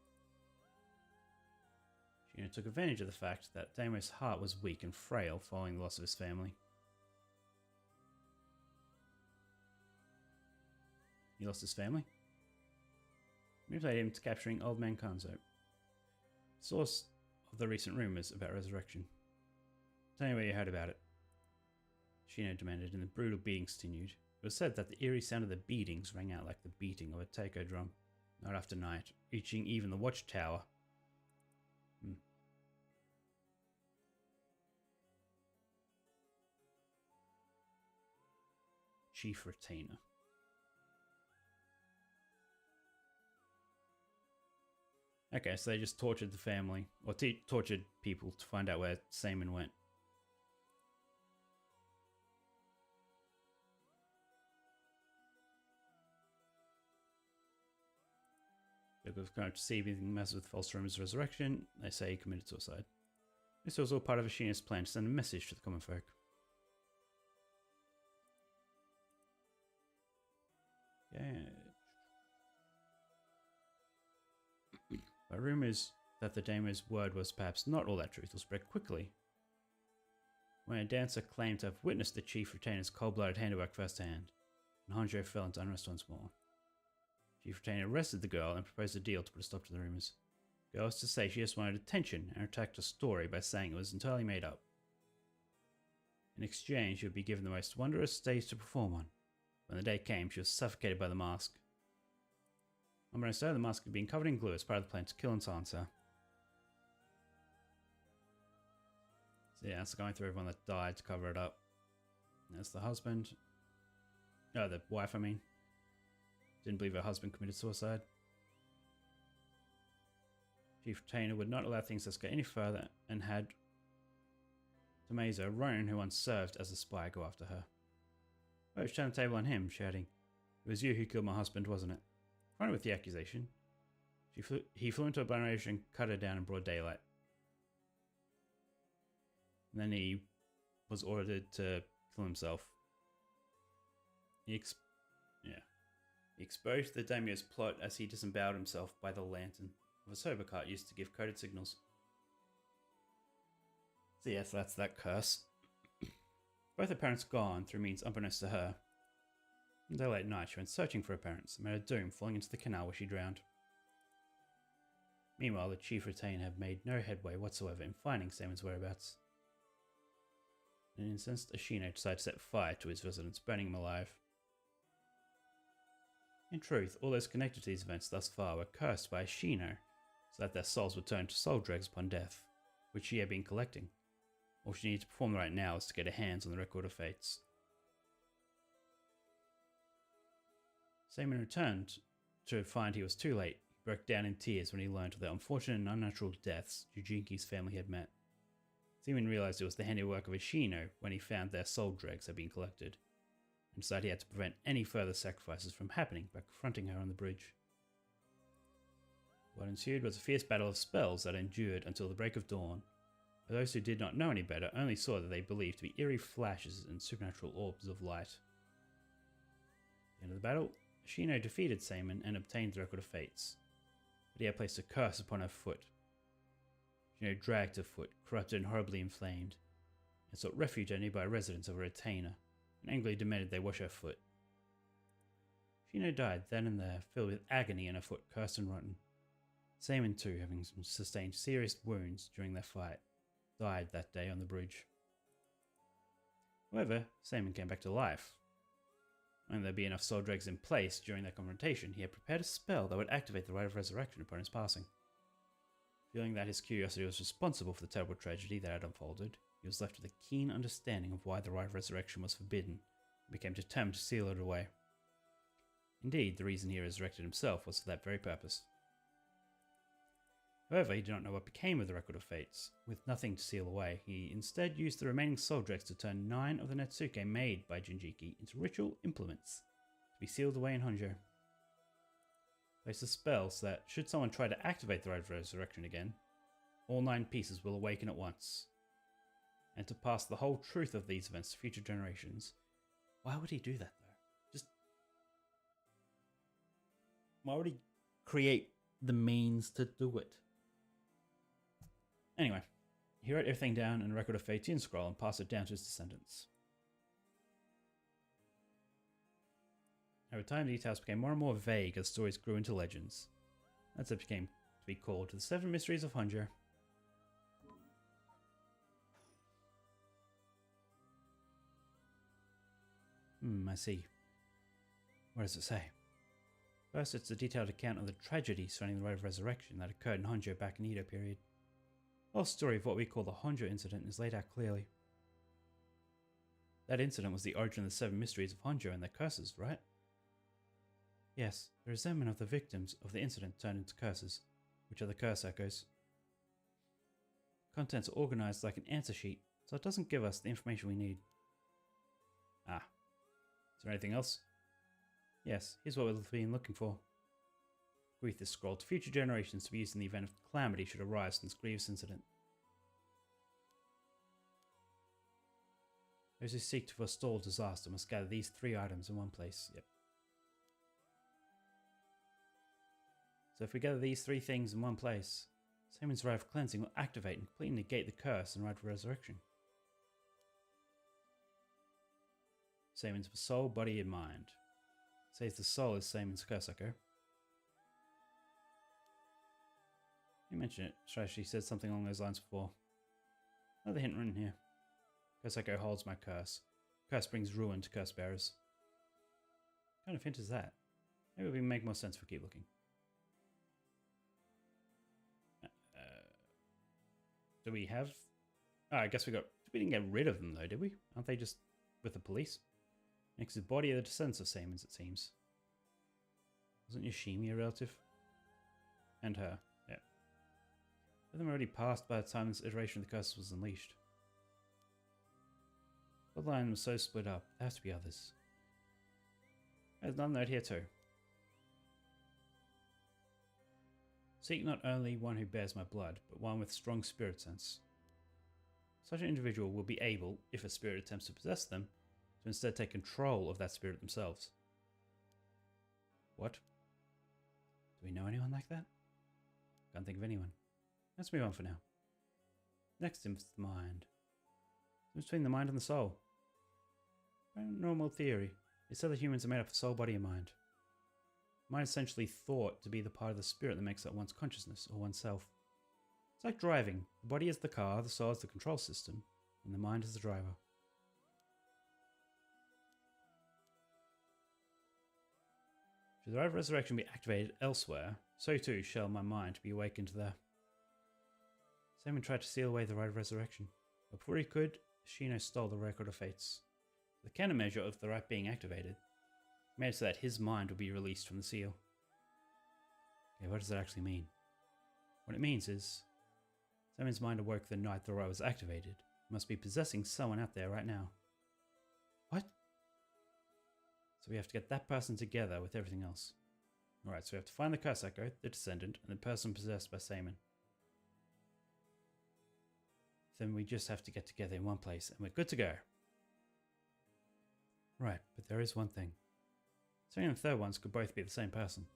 She took advantage of the fact that Daimo's heart was weak and frail following the loss of his family. He lost his family. Manipulated him to capturing Old Man Kanzo, source of the recent rumors about resurrection. Tell me where you heard about it, Shino demanded, and the brutal beatings continued. It was said that the eerie sound of the beatings rang out like the beating of a taiko drum, night after night, reaching even the watchtower. Chief Retainer. Okay, so they just tortured the family, or tortured people to find out where Seaman went. They've going to see anything messes with false rumors of resurrection. They say he committed suicide. This was all part of Ashina's plan to send a message to the common folk. Okay. But rumors that the daimo's word was perhaps not all that truthful spread quickly. When a dancer claimed to have witnessed the chief retainer's cold-blooded handiwork firsthand, and Hanjo fell into unrest once more. Chief Retainer arrested the girl and proposed a deal to put a stop to the rumors. The girl was to say she just wanted attention and attacked a story by saying it was entirely made up. In exchange, she would be given the most wondrous stage to perform on. When the day came, she was suffocated by the mask. Unbeknownst to her, the mask had been covered in glue as part of the plan to kill and silence her. So yeah, that's going through everyone that died to cover it up. There's the husband. No, the wife, I mean. Didn't believe her husband committed suicide. Chief Retainer would not allow things to escalate any further and had Tomazo, Ronin, who once served as a spy, go after her. Roach turned the table on him, shouting, "It was you who killed my husband, wasn't it?" Confronted with the accusation, he flew into a blind rage and cut her down in broad daylight. And then he was ordered to kill himself. He exposed the daimyo's plot as he disemboweled himself by the lantern of a sober cart used to give coded signals. So yes, that's that curse. Both her parents gone through means unbeknownst to her. One day late night, she went searching for her parents and met her doom falling into the canal where she drowned. Meanwhile, the chief retainer had made no headway whatsoever in finding Samon's whereabouts. In an instant, Ashino decided to set fire to his residence, burning him alive. In truth, all those connected to these events thus far were cursed by Ashino, so that their souls would turn to soul dregs upon death, which she had been collecting. All she needed to perform right now was to get her hands on the record of fates. Samon returned to find he was too late. He broke down in tears when he learned of the unfortunate and unnatural deaths Jujinki's family had met. Samon realized it was the handiwork of Ashino when he found their soul dregs had been collected, and decided he had to prevent any further sacrifices from happening by confronting her on the bridge. What ensued was a fierce battle of spells that endured until the break of dawn, but those who did not know any better only saw that they believed to be eerie flashes and supernatural orbs of light. At the end of the battle, Ashino defeated Samon and obtained the Record of Fates, but he had placed a curse upon her foot. Ashino dragged her foot, corrupted and horribly inflamed, and sought refuge at nearby residence of a retainer, and angrily demanded they wash her foot. Ashino died then and there, filled with agony and her foot cursed and rotten. Samon too, having sustained serious wounds during their fight, died that day on the bridge. However, Samon came back to life. When there be enough soul dregs in place during their confrontation, he had prepared a spell that would activate the rite of resurrection upon his passing. Feeling that his curiosity was responsible for the terrible tragedy that had unfolded, he was left with a keen understanding of why the rite of resurrection was forbidden, and became determined to seal it away. Indeed, the reason he resurrected himself was for that very purpose. However, he did not know what became of the Record of Fates. With nothing to seal away, he instead used the remaining soul dregs to turn 9 of the Netsuke made by Jinjiki into ritual implements to be sealed away in Honjo. Place a spell so that, should someone try to activate the Rite of Resurrection again, all 9 pieces will awaken at once. And to pass the whole truth of these events to future generations. Why would he do that, though? Why would he create the means to do it? Anyway, he wrote everything down in a Record of Fates scroll and passed it down to his descendants. Over time, the details became more and more vague as stories grew into legends. That's what became to be called the 7 Mysteries of Honjo. I see. What does it say? First, it's a detailed account of the tragedy surrounding the Rite of Resurrection that occurred in Honjo back in Edo period. The whole story of what we call the Honjo incident is laid out clearly. That incident was the origin of the 7 mysteries of Honjo and their curses, right? Yes, the resentment of the victims of the incident turned into curses, which are the curse echoes. Contents are organized like an answer sheet, so it doesn't give us the information we need. Ah. Is there anything else? Yes, here's what we've been looking for. Bequeath this scroll to future generations to be used in the event of calamity should arise from this grievous incident. Those who seek to forestall disaster must gather these 3 items in one place. Yep. So if we gather these 3 things in one place, Samon's Rite of Cleansing will activate and completely negate the curse and Rite of Resurrection. Samon's for soul, body, and mind. Says the soul is Samon's curse echo. You mentioned it. She said something along those lines before. Another hint written here. Curse echo holds my curse. Curse brings ruin to curse bearers. What kind of hint is that? Maybe it would make more sense if we keep looking. Do we have... Oh, I guess we didn't get rid of them though, did we? Aren't they just with the police? Next is body of the descendants of Samon's, it seems. Wasn't Yoshimi a relative? And her, yeah. But them already passed by the time this iteration of the curse was unleashed. The line was so split up, there has to be others. There's another note here too. Seek not only one who bears my blood, but one with strong spirit sense. Such an individual will be able, if a spirit attempts to possess them, to instead take control of that spirit themselves. What? Do we know anyone like that? Can't think of anyone. Let's move on for now. Next is the mind. It's between the mind and the soul. Paranormal theory. They said that humans are made up of soul, body, and mind. Mind is essentially thought to be the part of the spirit that makes up one's consciousness or oneself. It's like driving. The body is the car, the soul is the control system, and the mind is the driver. Should the right of resurrection be activated elsewhere, so too shall my mind be awakened there. Simon tried to steal away the right of resurrection, but before he could, Shino stole the record of fates. The countermeasure of the right being activated made it so that his mind would be released from the seal. Okay, what does that actually mean? What it means is, Simon's mind awoke the night the right was activated. He must be possessing someone out there right now. What? So we have to get that person together with everything else. Alright, so we have to find the curse echo, the descendant, and the person possessed by Simon. Then we just have to get together in one place and we're good to go. Right, but there is one thing. Second and third ones could both be the same person.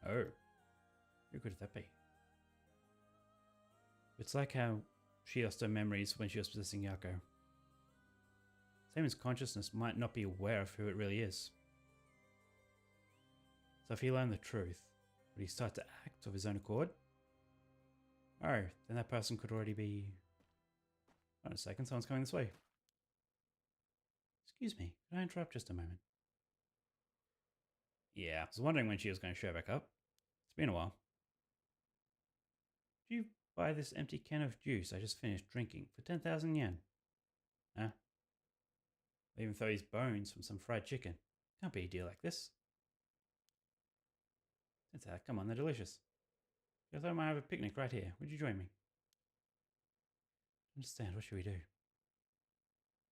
Oh. Who could that be? It's like how she lost her memories when she was possessing Yako. Simon's consciousness might not be aware of who it really is. So if he learned the truth, would he start to act of his own accord? Oh, then that person could already be... Hold on a second, someone's coming this way. Excuse me, could I interrupt just a moment? Yeah, I was wondering when she was going to show back up. It's been a while. Did you buy this empty can of juice I just finished drinking for 10,000 yen? Huh? I even throw these bones from some fried chicken. Can't be a deal like this. That's that. Come on, they're delicious. I thought I might have a picnic right here. Would you join me? Understand, what should we do?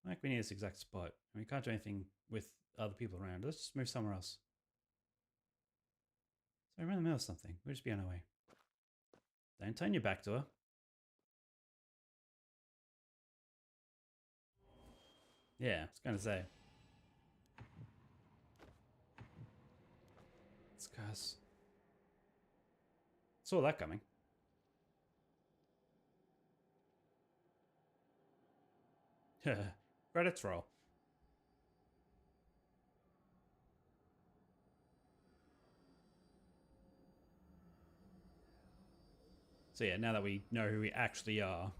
Like we need this exact spot, and we can't do anything with other people around. Let's just move somewhere else. So we're in the middle of something. We'll just be on our way. Don't turn your back to her. Yeah, I was going to say. It's cuz. Saw that coming. Credits roll. So yeah, now that we know who we actually are.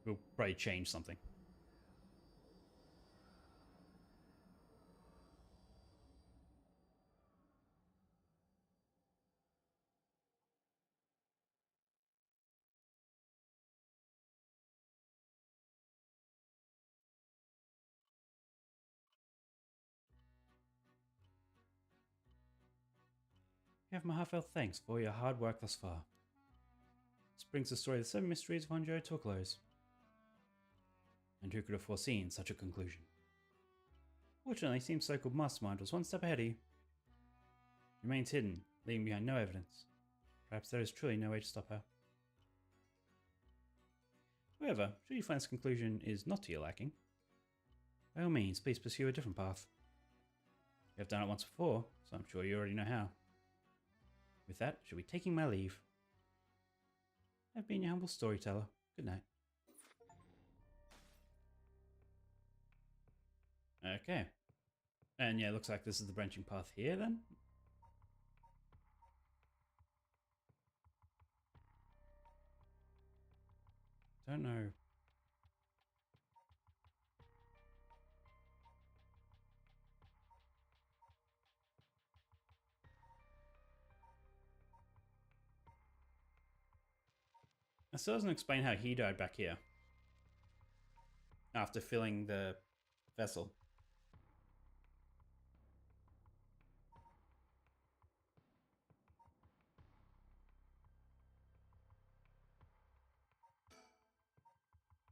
We'll probably change something. You have my heartfelt thanks for your hard work thus far. This brings the story of the 7 Mysteries of Honjo to a close. And who could have foreseen such a conclusion? Fortunately, seems so-called Mastermind was one step ahead of you. She remains hidden, leaving behind no evidence. Perhaps there is truly no way to stop her. However, should you find this conclusion is not to your liking, by all means, please pursue a different path. You have done it once before, so I'm sure you already know how. With that, I shall be taking my leave. I've been your humble storyteller. Good night. Okay. And yeah, it looks like this is the branching path here then. Don't know. That still doesn't explain how he died back here. After filling the vessel.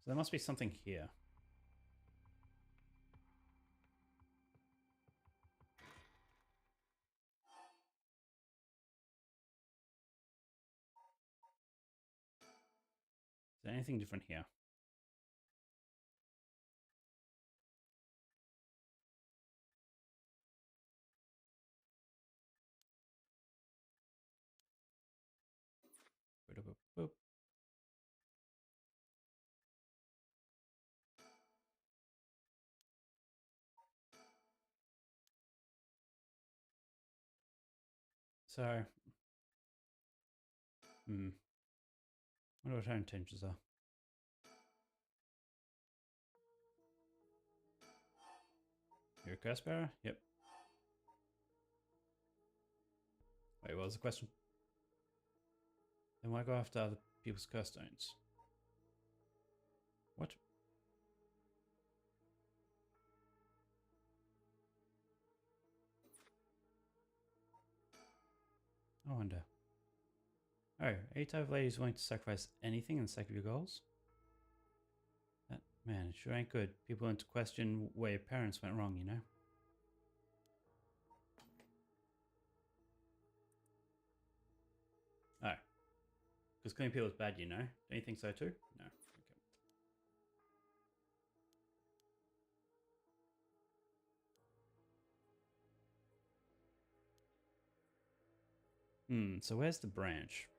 So there must be something here. Is there anything different here? Boop, boop. So, wonder what her intentions are. You're a curse bearer? Yep. Wait, what was the question? Then why go after other people's curse stones? What? I wonder. Oh, are you type of lady who's willing to sacrifice anything in the sake of your goals? That, man, it sure ain't good. People want to question where your parents went wrong, you know? Oh. Because killing people is bad, you know? Don't you think so too? No. Okay. So where's the branch?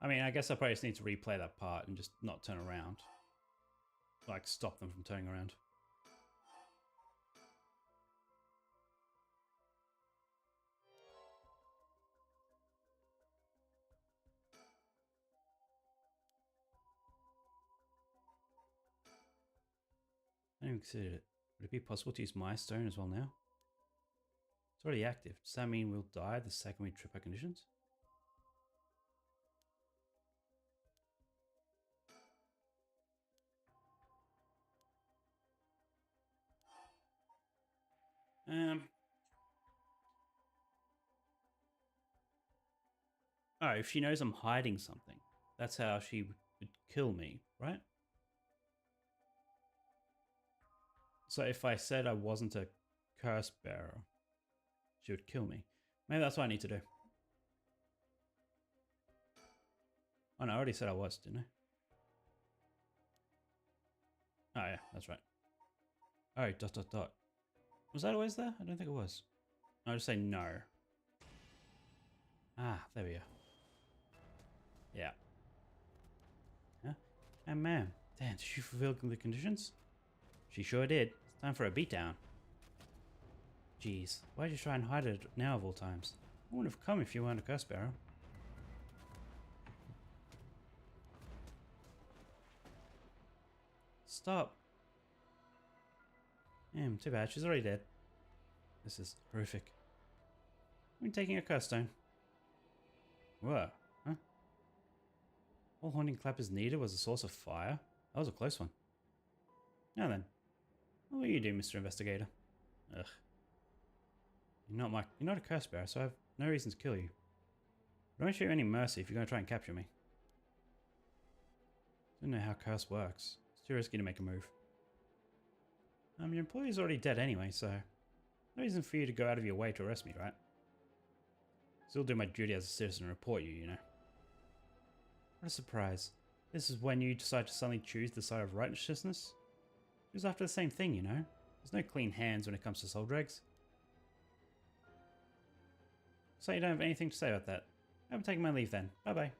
I mean, I guess I probably just need to replay that part and just not turn around. Like, stop them from turning around. I haven't considered it. Would it be possible to use my stone as well now? It's already active. Does that mean we'll die the second we trip our conditions? Oh, if she knows I'm hiding something, that's how she would kill me, right? So if I said I wasn't a curse bearer, she would kill me. Maybe that's what I need to do. Oh no, I already said I was, didn't I? Oh yeah, that's right. Oh, dot dot dot. Was that always there? I don't think it was. I'll just say no. Ah, there we go. Yeah. Huh? And man, damn, did she fulfill the conditions? She sure did. It's time for a beatdown. Jeez, why'd you try and hide it now of all times? I wouldn't have come if you weren't a curse bearer. Stop. Damn, too bad. She's already dead. This is horrific. I'm taking a curse stone. Whoa. Huh? All haunting clappers needed was a source of fire? That was a close one. Now then, what will you do, Mr. Investigator? Ugh. You're not a curse bearer, so I have no reason to kill you. But I won't show you any mercy if you're going to try and capture me. I don't know how curse works. It's too risky to make a move. Your employee's already dead anyway, so no reason for you to go out of your way to arrest me, right? Still do my duty as a citizen and report you, you know. What a surprise. This is when you decide to suddenly choose the side of righteousness? It was after the same thing, you know. There's no clean hands when it comes to soul dregs. So you don't have anything to say about that. I'm taking my leave then. Bye-bye.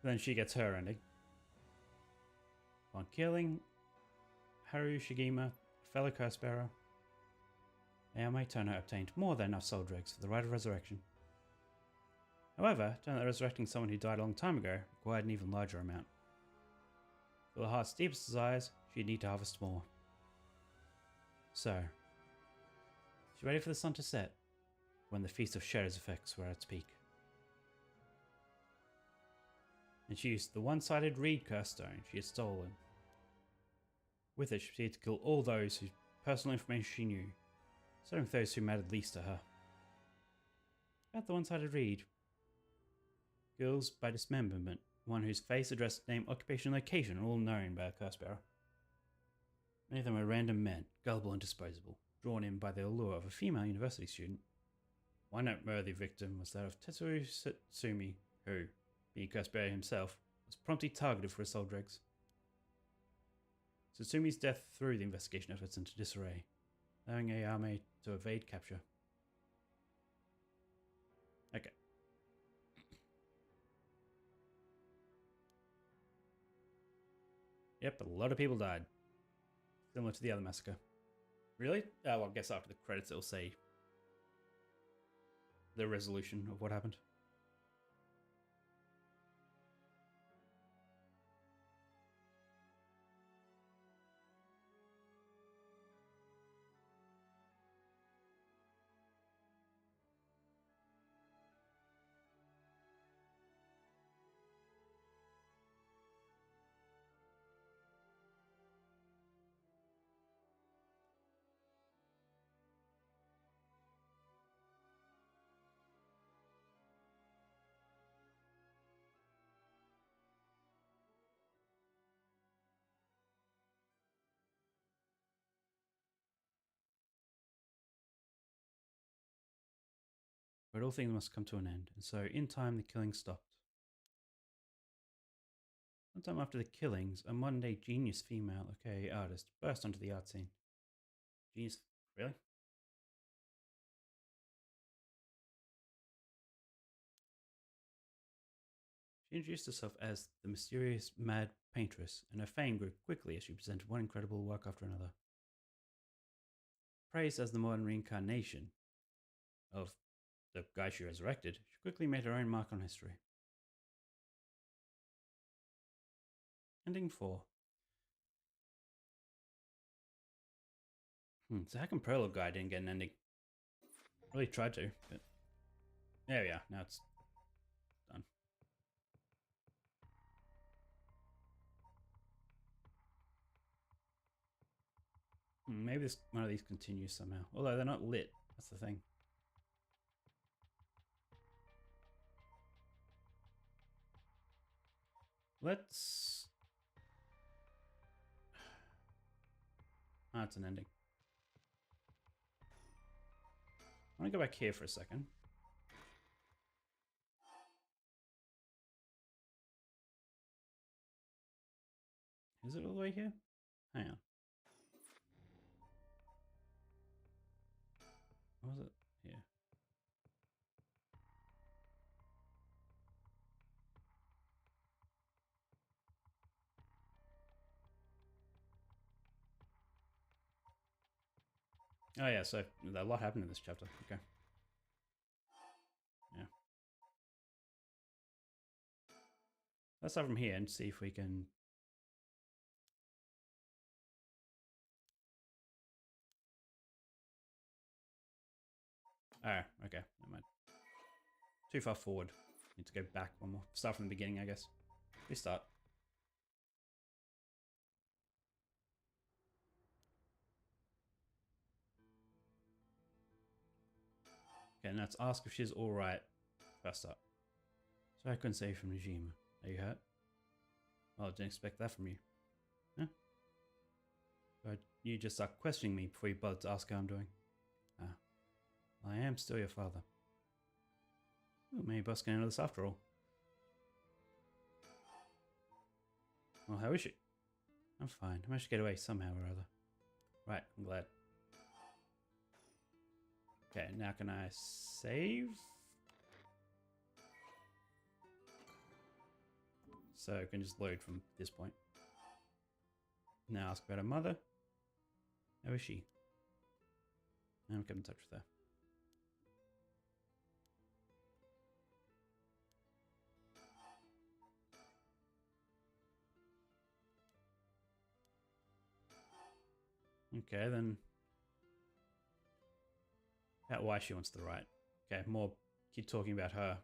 Then she gets her ending. Upon killing Haru Shigima, fellow curse bearer, Aomai Tono obtained more than enough soul dregs for the right of resurrection. However, it turned out resurrecting someone who died a long time ago required an even larger amount. For the heart's deepest desires, she'd need to harvest more. So, she's ready for the sun to set, when the Feast of Shadows effects were at its peak. And she used the one-sided reed curse stone she had stolen. With it, she proceeded to kill all those whose personal information she knew, starting with those who mattered least to her. About the one-sided reed. Kills by dismemberment. One whose face, address, name, occupation, location are all known by a curse bearer. Many of them are random men, gullible and disposable, drawn in by the allure of a female university student. One noteworthy victim was that of Tetsuo Satsumi, who, being curse bearer himself, was promptly targeted for his soul dregs. Satsumi's death threw the investigation efforts into disarray, allowing Ayame to evade capture. Okay. Yep, a lot of people died. Similar to the other massacre. Really? Oh, well, I guess after the credits it'll say the resolution of what happened. But all things must come to an end, and so in time the killing stopped. Sometime after the killings, a modern-day genius female okay artist burst onto the art scene. Genius, really? She introduced herself as the mysterious mad paintress, and her fame grew quickly as she presented one incredible work after another. Praised as the modern reincarnation of the guy she resurrected, she quickly made her own mark on history. Ending 4. So how come Prologue Guy didn't get an ending? Really tried to, but there we are. Now it's done. Maybe this one of these continues somehow. Although they're not lit. That's the thing. Let's... it's an ending. I want to go back here for a second. Is it all the way here? Hang on. What was it? Here. Oh yeah, so a lot happened in this chapter. Okay. Yeah. Let's start from here and see if we can... Oh, okay. Never mind. Too far forward. Need to go back one more. Start from the beginning, I guess. Restart. Okay, now let's ask if she's alright. First up. So I couldn't say from Najima. Are you hurt? Well, I didn't expect that from you. Huh? But you just start questioning me before you bother to ask how I'm doing. Ah. Well, I am still your father. Ooh, maybe Boss can handle this after all. Well, how is she? I'm fine. I managed to get away somehow or other. Right, I'm glad. Okay, now can I save? So I can just load from this point. Now ask about her mother. How is she? I'm getting in touch with her. Okay, then. About why she wants to write. Okay, more keep talking about her.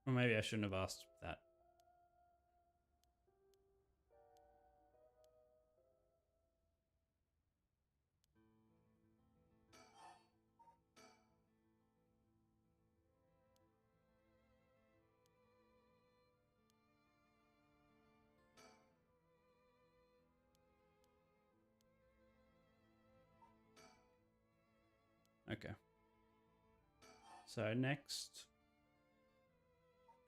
Or maybe I shouldn't have asked that. Okay. So next...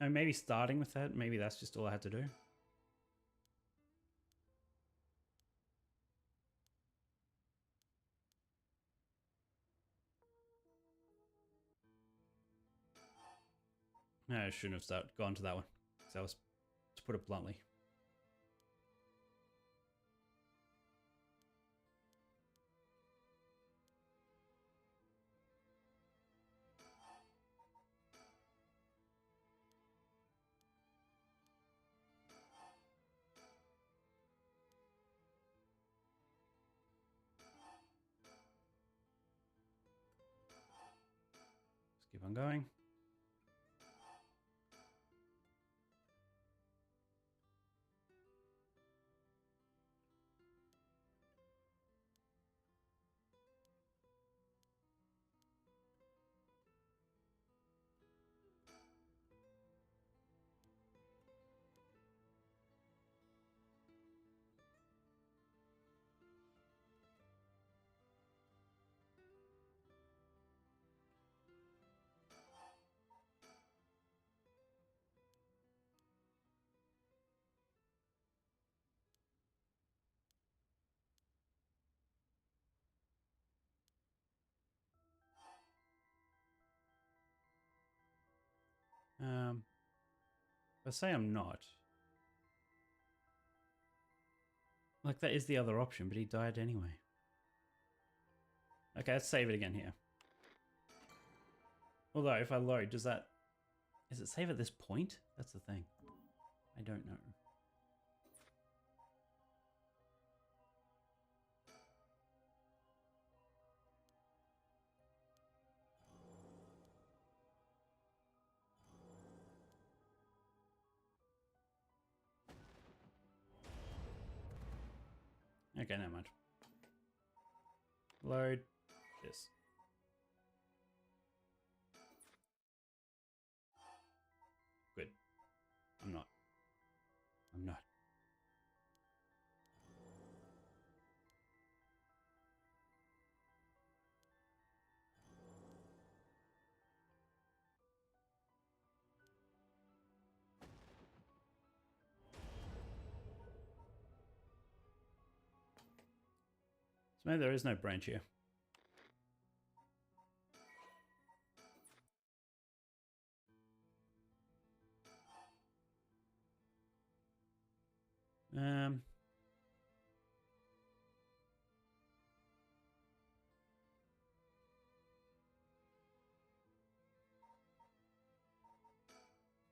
Oh, maybe starting with that. Maybe that's just all I had to do. No, I shouldn't have gone to that one. Because that was, to put it bluntly. Just keep on going. Let's say I'm not. Like, that is the other option, but he died anyway. Okay, let's save it again here. Although, if I load, does that... Is it save at this point? That's the thing. I don't know. Okay, never mind. Load this. Good. I'm not. I'm not. So maybe there is no branch here.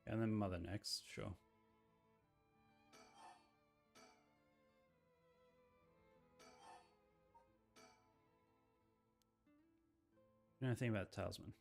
And then mother next, sure. You know anything about talisman?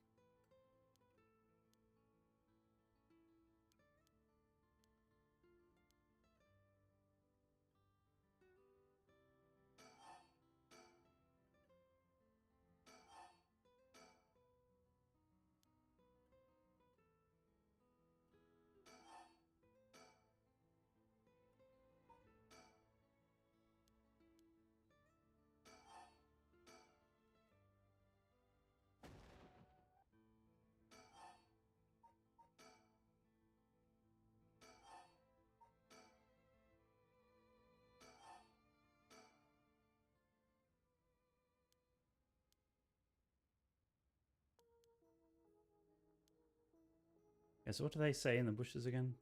Yeah, so what do they say in the bushes again?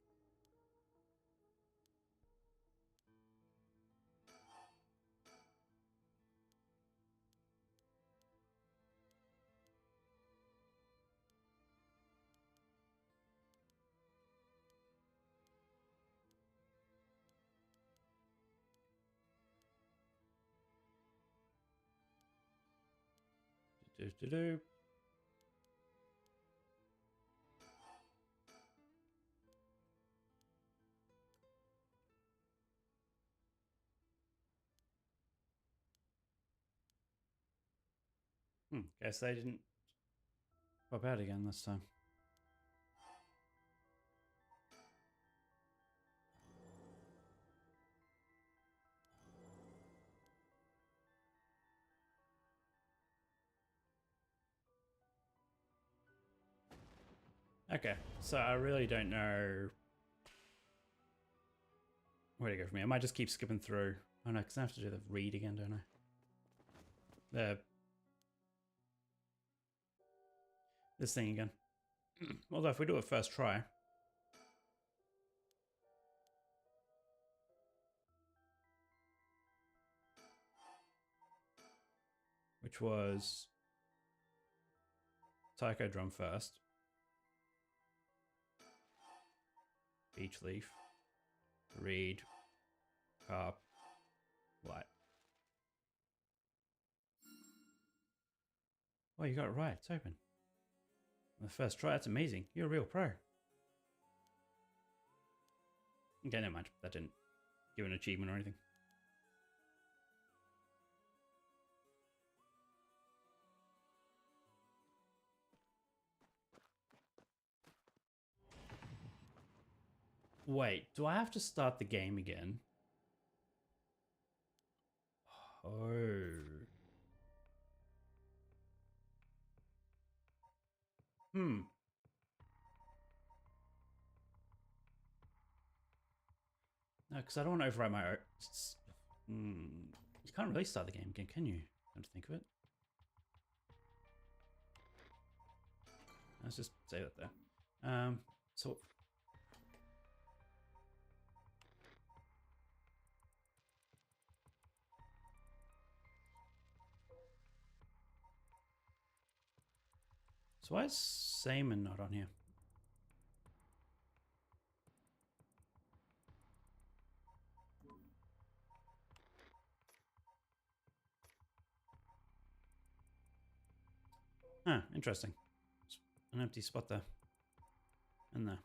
Do-do-do-do. Guess they didn't pop out again this time. Okay, so I really don't know where to go from here. I might just keep skipping through. Oh no, because I have to do the read again, don't I? This thing again. Although if we do it first try. Which was Taiko drum first. Beach leaf. Reed. Carp. Light. Oh, you got it right. It's open. On the first try, that's amazing. You're a real pro. Okay, never mind. That didn't give an achievement or anything. Wait, do I have to start the game again? Oh. Hmm. No, because I don't want to overwrite my... You can't really start the game again, can you? Come to think of it. Let's just say that there. So... So why is Seaman not on here? Huh, interesting. An empty spot there. And there.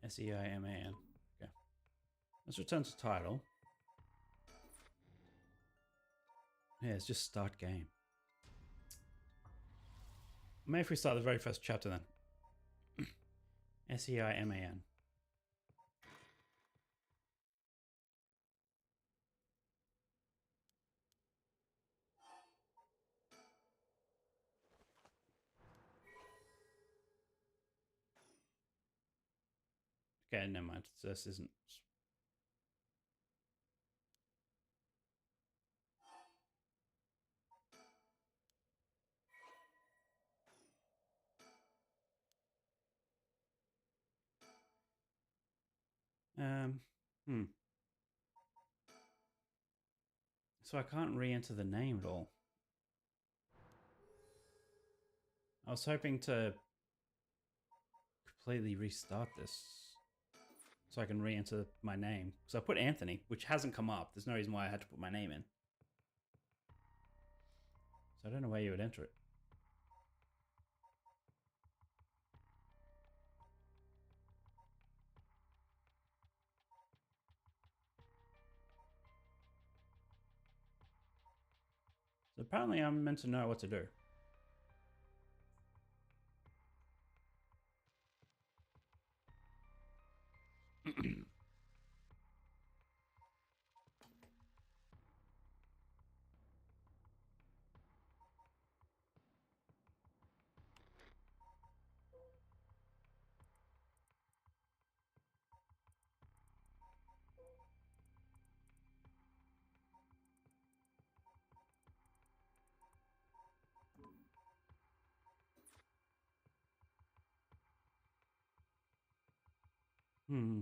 Seiman. Okay. Let's return to title. Yeah, it's just start game. Maybe if we start the very first chapter then. Seiman. Okay, never mind. This isn't... Hmm. So I can't re-enter the name at all. I was hoping to completely restart this so I can re-enter my name. So I put Anthony, which hasn't come up. There's no reason why I had to put my name in. So I don't know where you would enter it. So apparently I'm meant to know what to do. Hmm.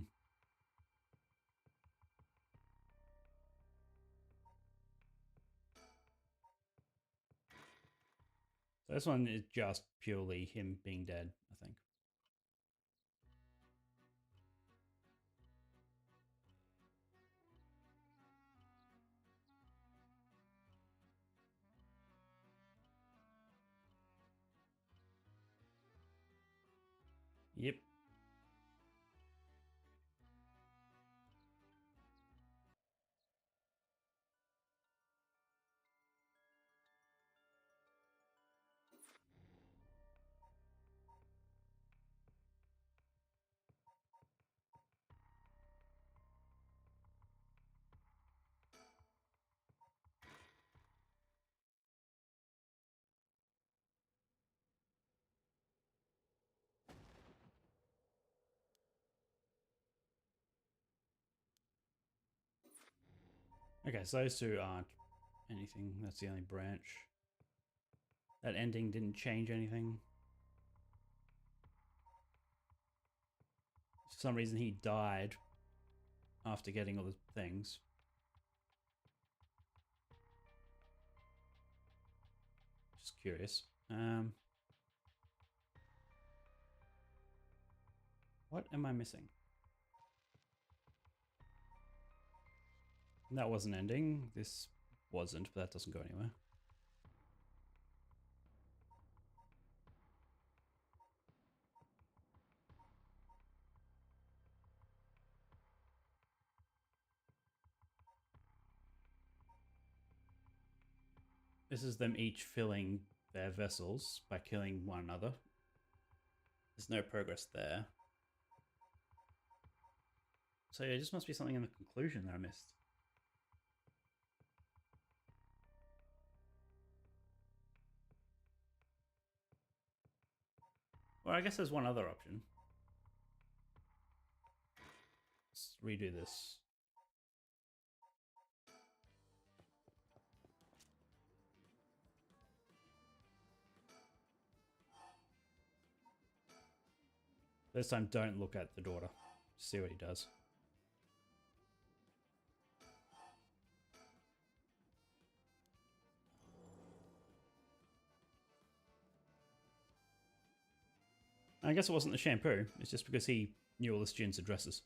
So this one is just purely him being dead, I think. Yep. Okay, so those two aren't anything. That's the only branch. That ending didn't change anything. For some reason he died after getting all the things. Just curious. What am I missing? That wasn't ending. This wasn't, but that doesn't go anywhere. This is them each filling their vessels by killing one another. There's no progress there. So yeah, it just must be something in the conclusion that I missed. Well, I guess there's one other option. Let's redo this. This time, don't look at the daughter. See what he does. I guess it wasn't the shampoo. It's just because he knew all the students' addresses.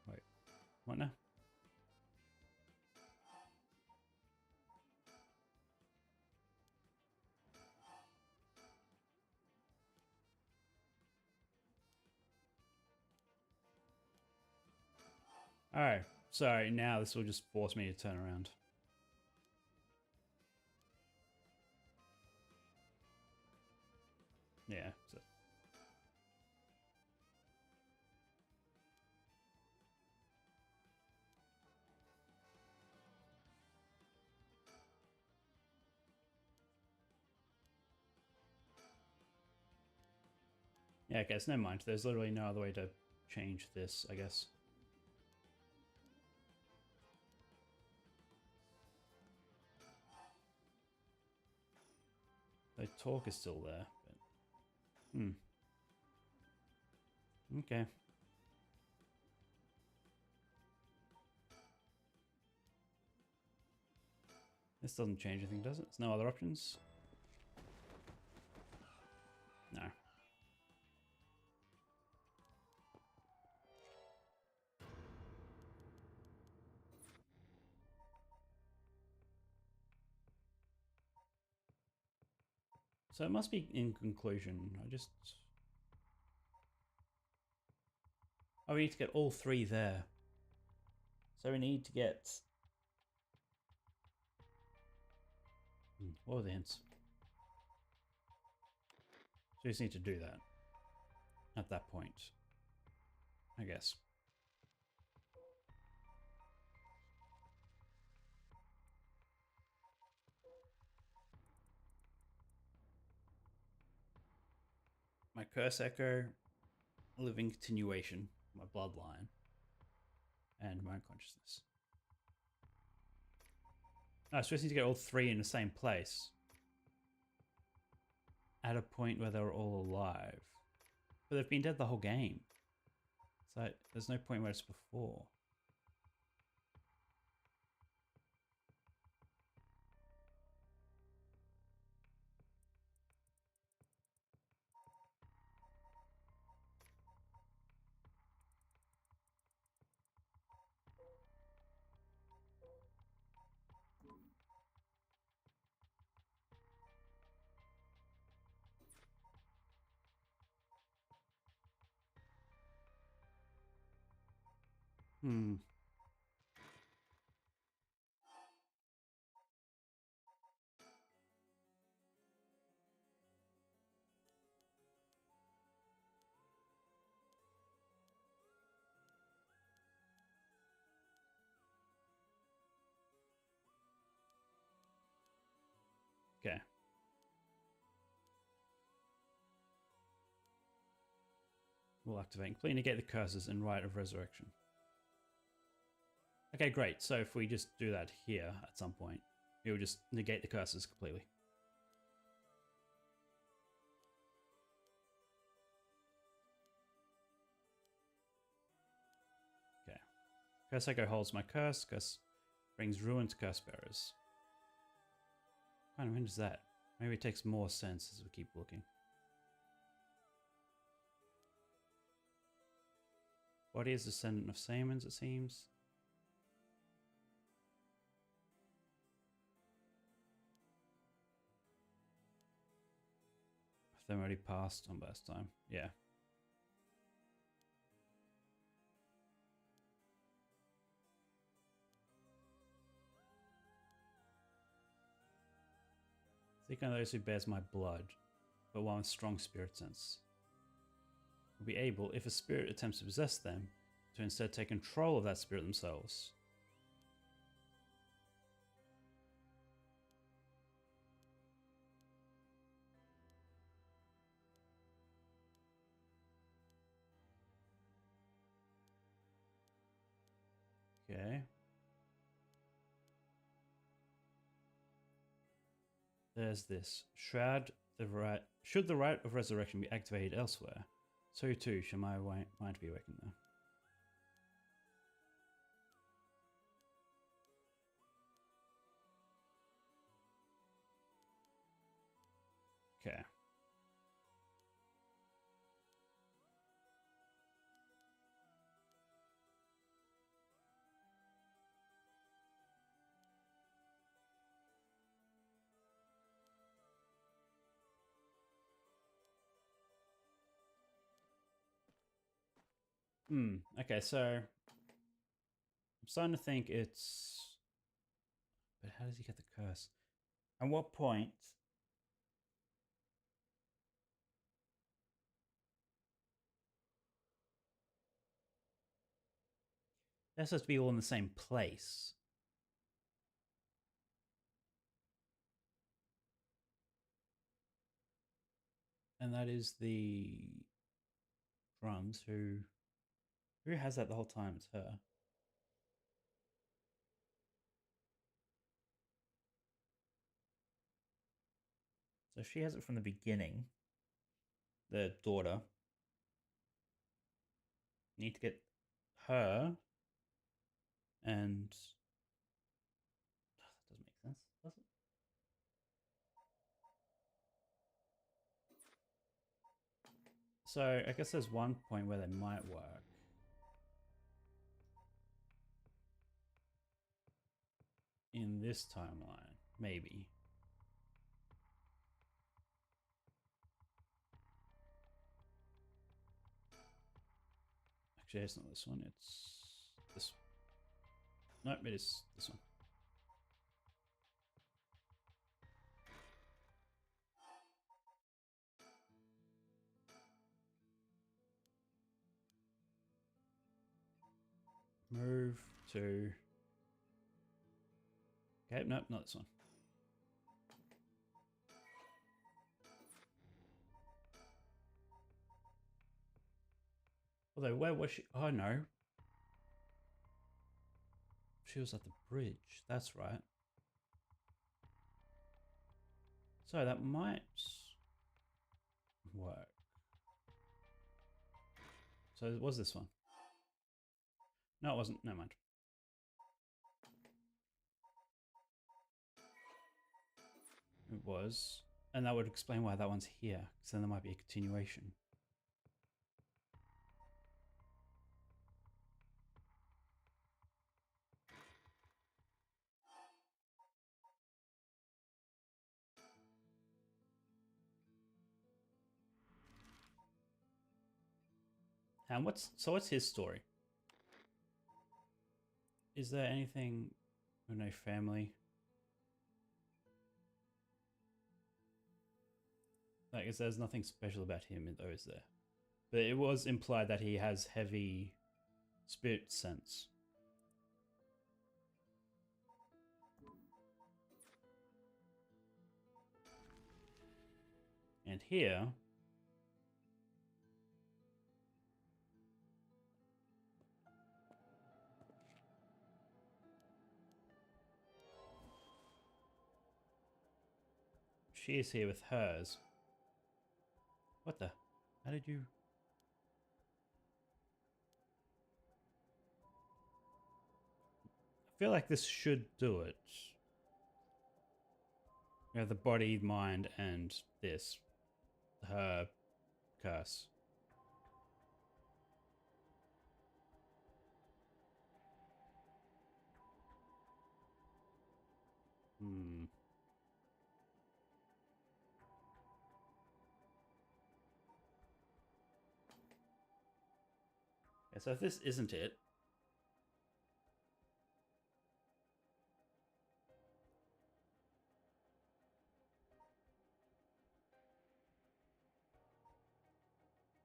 Wait, what now? Alright, so now this will just force me to turn around. Yeah, so. Yeah, okay, so never mind. There's literally no other way to change this, I guess. The talk is still there, but... Okay. This doesn't change anything, does it? There's no other options? No. So it must be in conclusion. I just... Oh, we need to get all three there. So we need to get... What were the hints? So we just need to do that. At that point. I guess. My curse echo, living continuation, my bloodline, and my unconsciousness. Oh, so we just need to get all three in the same place. At a point where they're all alive. But they've been dead the whole game. So there's no point where it's before. Hmm. Okay. We'll activate clean, negate the curses and rite of resurrection. Okay, great. So if we just do that here at some point, it will just negate the curses completely. Okay. Curse Echo holds my curse. Curse brings ruin to curse bearers. Kind of when is that? Maybe it takes more sense as we keep looking. Body is descendant of Samans, it seems. Them already passed on last time. Yeah. Seek on those who bears my blood, but one with strong spirit sense. Will be able, if a spirit attempts to possess them, to instead take control of that spirit themselves. Okay. There's this. Should the rite of resurrection be activated elsewhere, so too shall my mind be awakened there. Okay. Okay, so I'm starting to think it's... But how does he get the curse? At what point... They're supposed to be all in the same place. And that is the drums who has that the whole time? It's her. So she has it from the beginning. The daughter. Need to get her and that doesn't make sense, does it? So I guess there's one point where they might work. In this timeline, maybe. Actually, it's not this one. It's this. Nope, it is this one. Move to... Okay, nope, not this one. Although, where was she? Oh, no. She was at the bridge. That's right. So that might work. So it was this one. No, it wasn't. Never mind. It was. And that would explain why that one's here. Because then there might be a continuation. And what's his story? Is there anything with no family? Like, there's nothing special about him, though, is there? But it was implied that he has heavy spirit sense. And here... she is here with hers. What the? How did you... I feel like this should do it. You have the body, mind, and this. Her curse. Hmm. Yeah, so if this isn't it...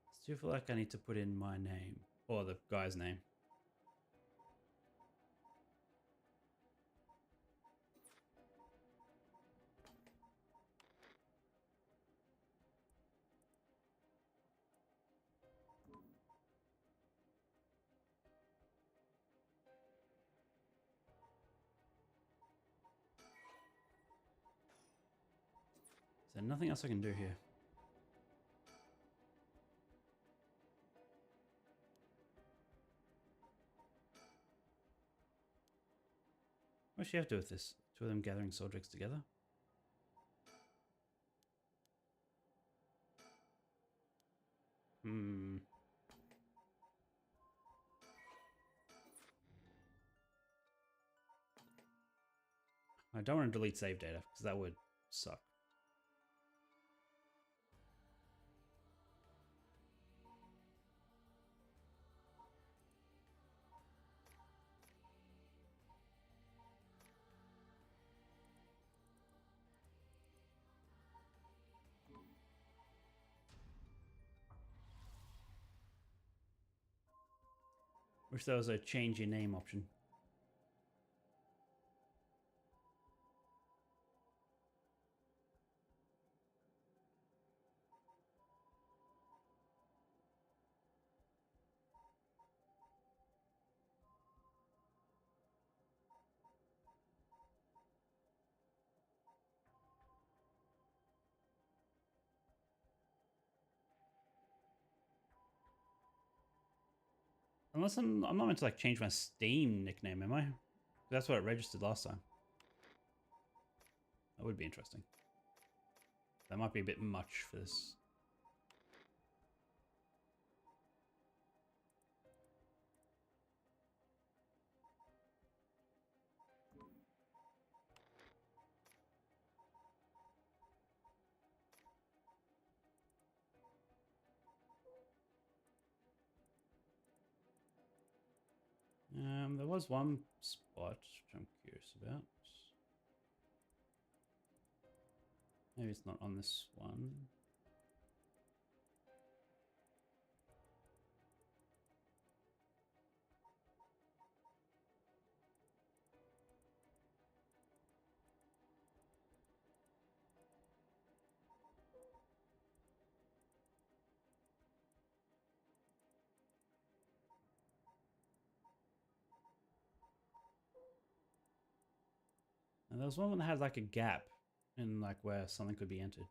I still feel like I need to put in my name. Or the guy's name. Is there nothing else I can do here? What does she have to do with this? Two of them gathering subjects together? Hmm. I don't want to delete save data, because that would suck. Wish there was a change your name option. Unless I'm not meant to like change my Steam nickname, am I? That's what it registered last time. That would be interesting. That might be a bit much for this. There was one spot which I'm curious about. Maybe it's not on this one. And there was one that had like a gap in like where something could be entered.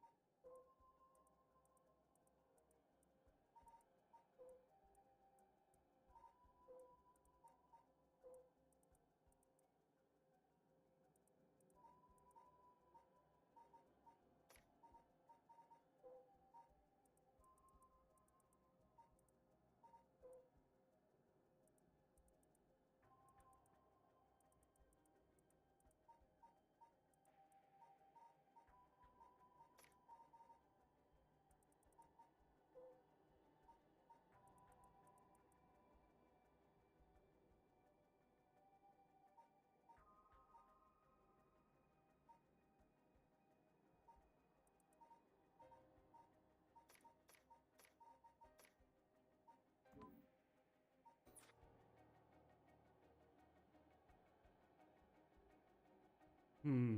Hmm.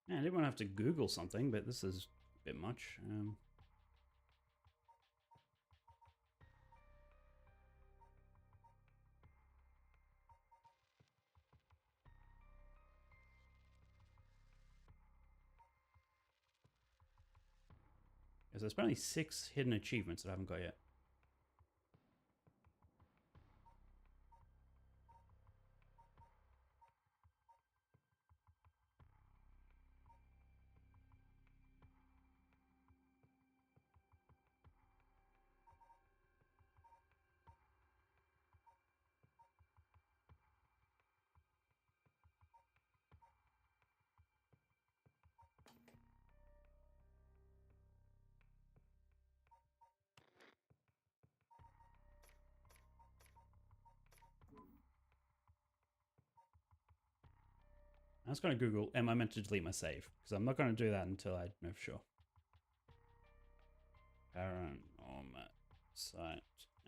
Yeah, I didn't want to have to Google something, but this is a bit much. Because there's probably 6 hidden achievements that I haven't got yet. I was going to Google, am I meant to delete my save? Because I'm not going to do that until I know for sure. Paranormasight,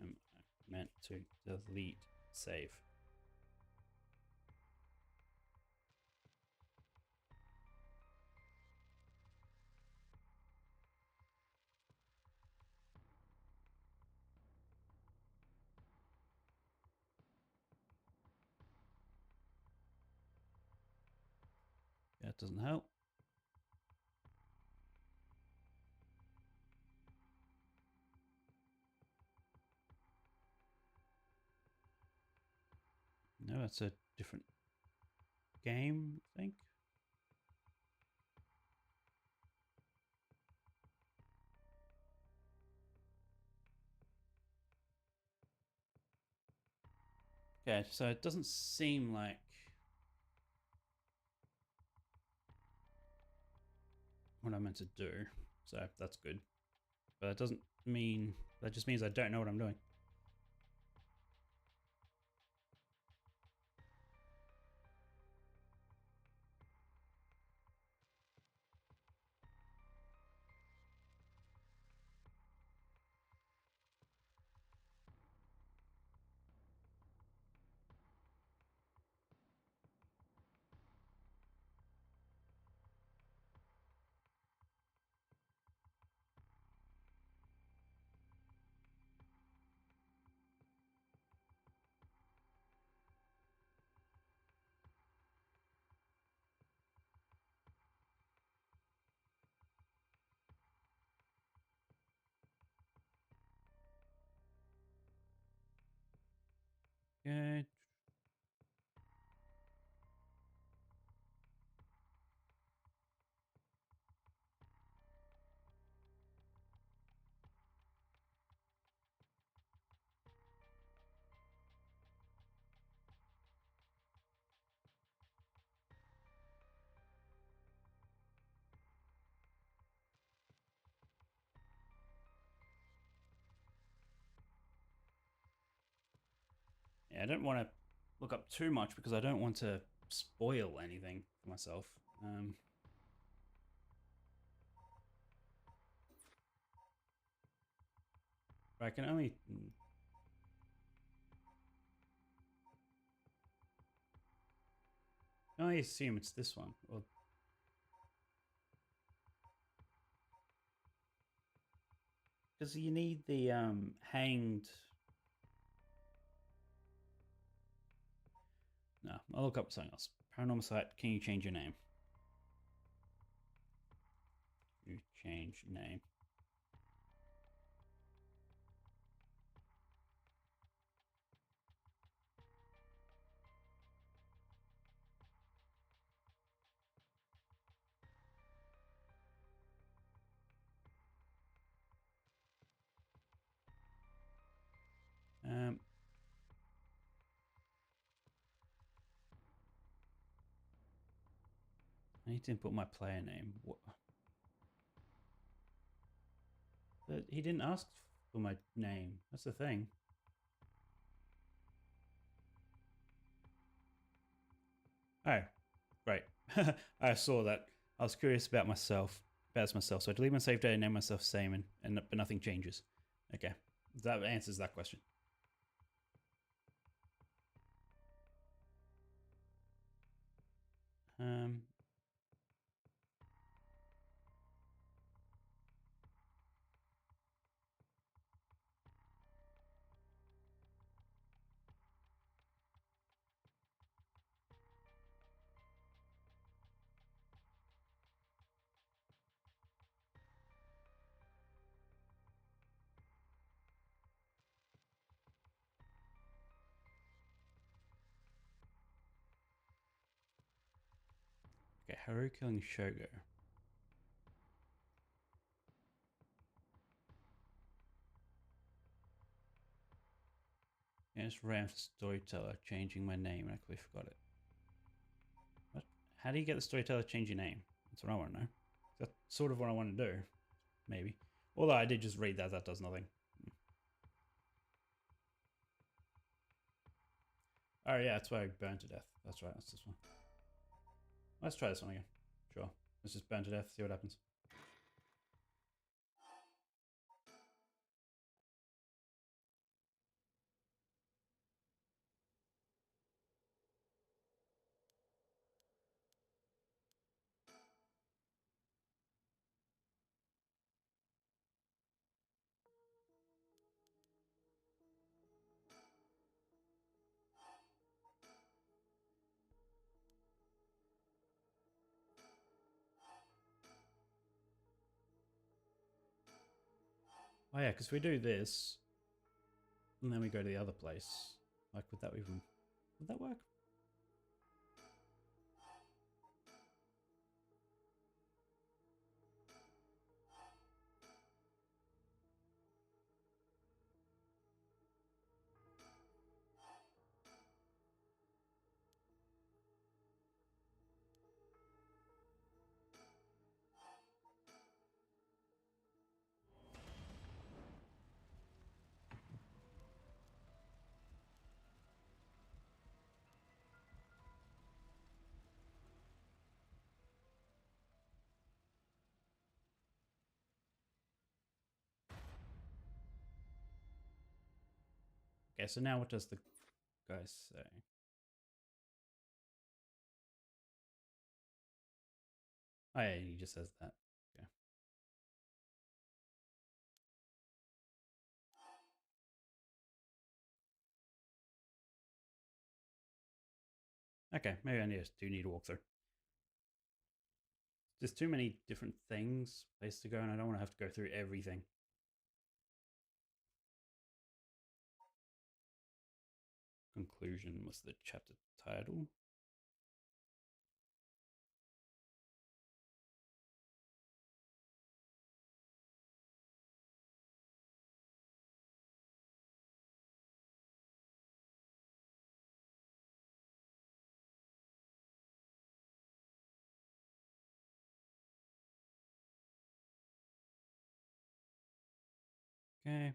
am I meant to delete save? That doesn't help. No, that's a different game, I think. Okay, so it doesn't seem like what I meant to do. So that's good. But that doesn't mean, that just means I don't know what I'm doing. Okay. Yeah, I don't want to look up too much because I don't want to spoil anything for myself. But I can only... I assume it's this one. Or because you need the hanged... No, I'll look up something else. Paranormasight, can you change your name? You change name. I need to input my player name. What? But he didn't ask for my name. That's the thing. Oh, great. I saw that. I was curious about myself, so I delete my save data and name myself same, but nothing changes. Okay, that answers that question. Um, okay, Haru killing Shogo. Yeah, it's ran for storyteller, changing my name, and I clearly forgot it. What? How do you get the storyteller to change your name? That's what I want to know. That's sort of what I want to do, maybe. Although I did just read that, that does nothing. Oh yeah, that's why I burned to death. That's right, that's this one. Let's try this one again. Sure. Let's just burn to death, see what happens. Oh yeah, because we do this, and then we go to the other place. Like, would that work? Okay, so now what does the guy say? Oh yeah, he just says that. Okay, maybe I do need a walkthrough. There's too many different things, places to go, and I don't want to have to go through everything. Conclusion was the chapter title. Okay.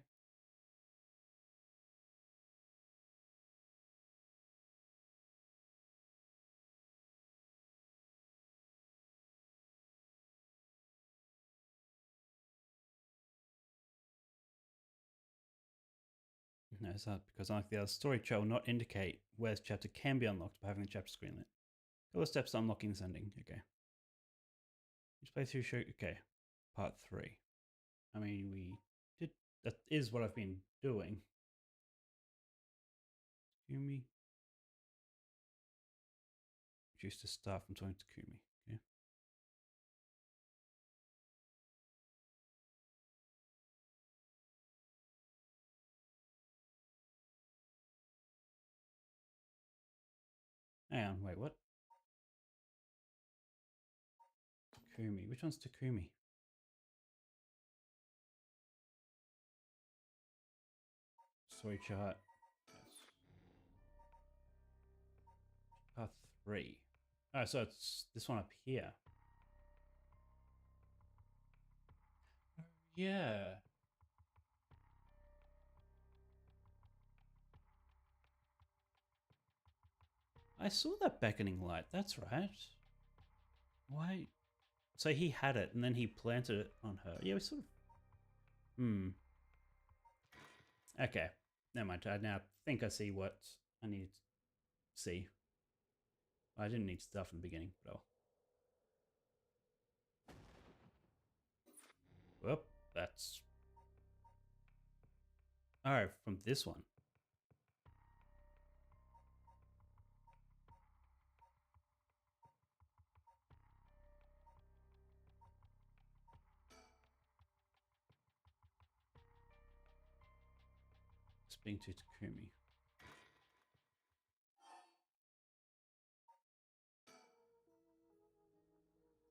No, it's not because unlike the other story chart will not indicate where this chapter can be unlocked by having the chapter screen lit. All the steps to unlocking this ending. Okay. Just play through show. Okay. Part 3. I mean, we did. That is what I've been doing. Kumi. Reduce the staff from talking to Kumi. Okay. Hang on, wait, what? Takumi. Which one's Takumi? Story chart. Yes. Part 3. Oh, so it's this one up here. Yeah. I saw that beckoning light. That's right. Why? So he had it, and then he planted it on her. Yeah, we sort of... Hmm. Okay. Never mind. I now think I see what I need to see. I didn't need stuff in the beginning, but oh. Well, that's... Oh, from this one. Speaking to Takumi.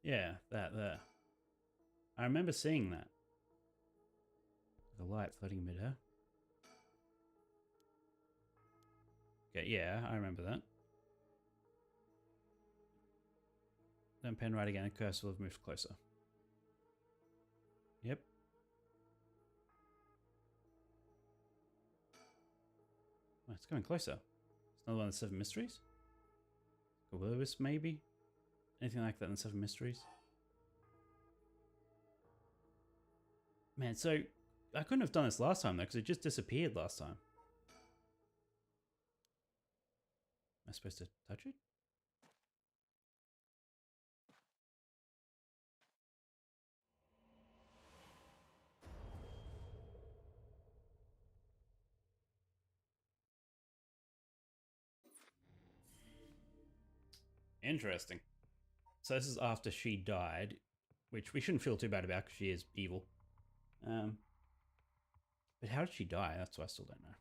Yeah, that there. I remember seeing that. The light floating mid-air. Okay, yeah, I remember that. Then pen right again, and cursor will have moved closer. Yep. Oh, it's coming closer. It's another one of the 7 mysteries? Lewis, maybe? Anything like that in the 7 mysteries? Man, so I couldn't have done this last time though, because it just disappeared last time. Am I supposed to touch it? Interesting. So this is after she died, which we shouldn't feel too bad about because she is evil. But how did she die? That's what I still don't know.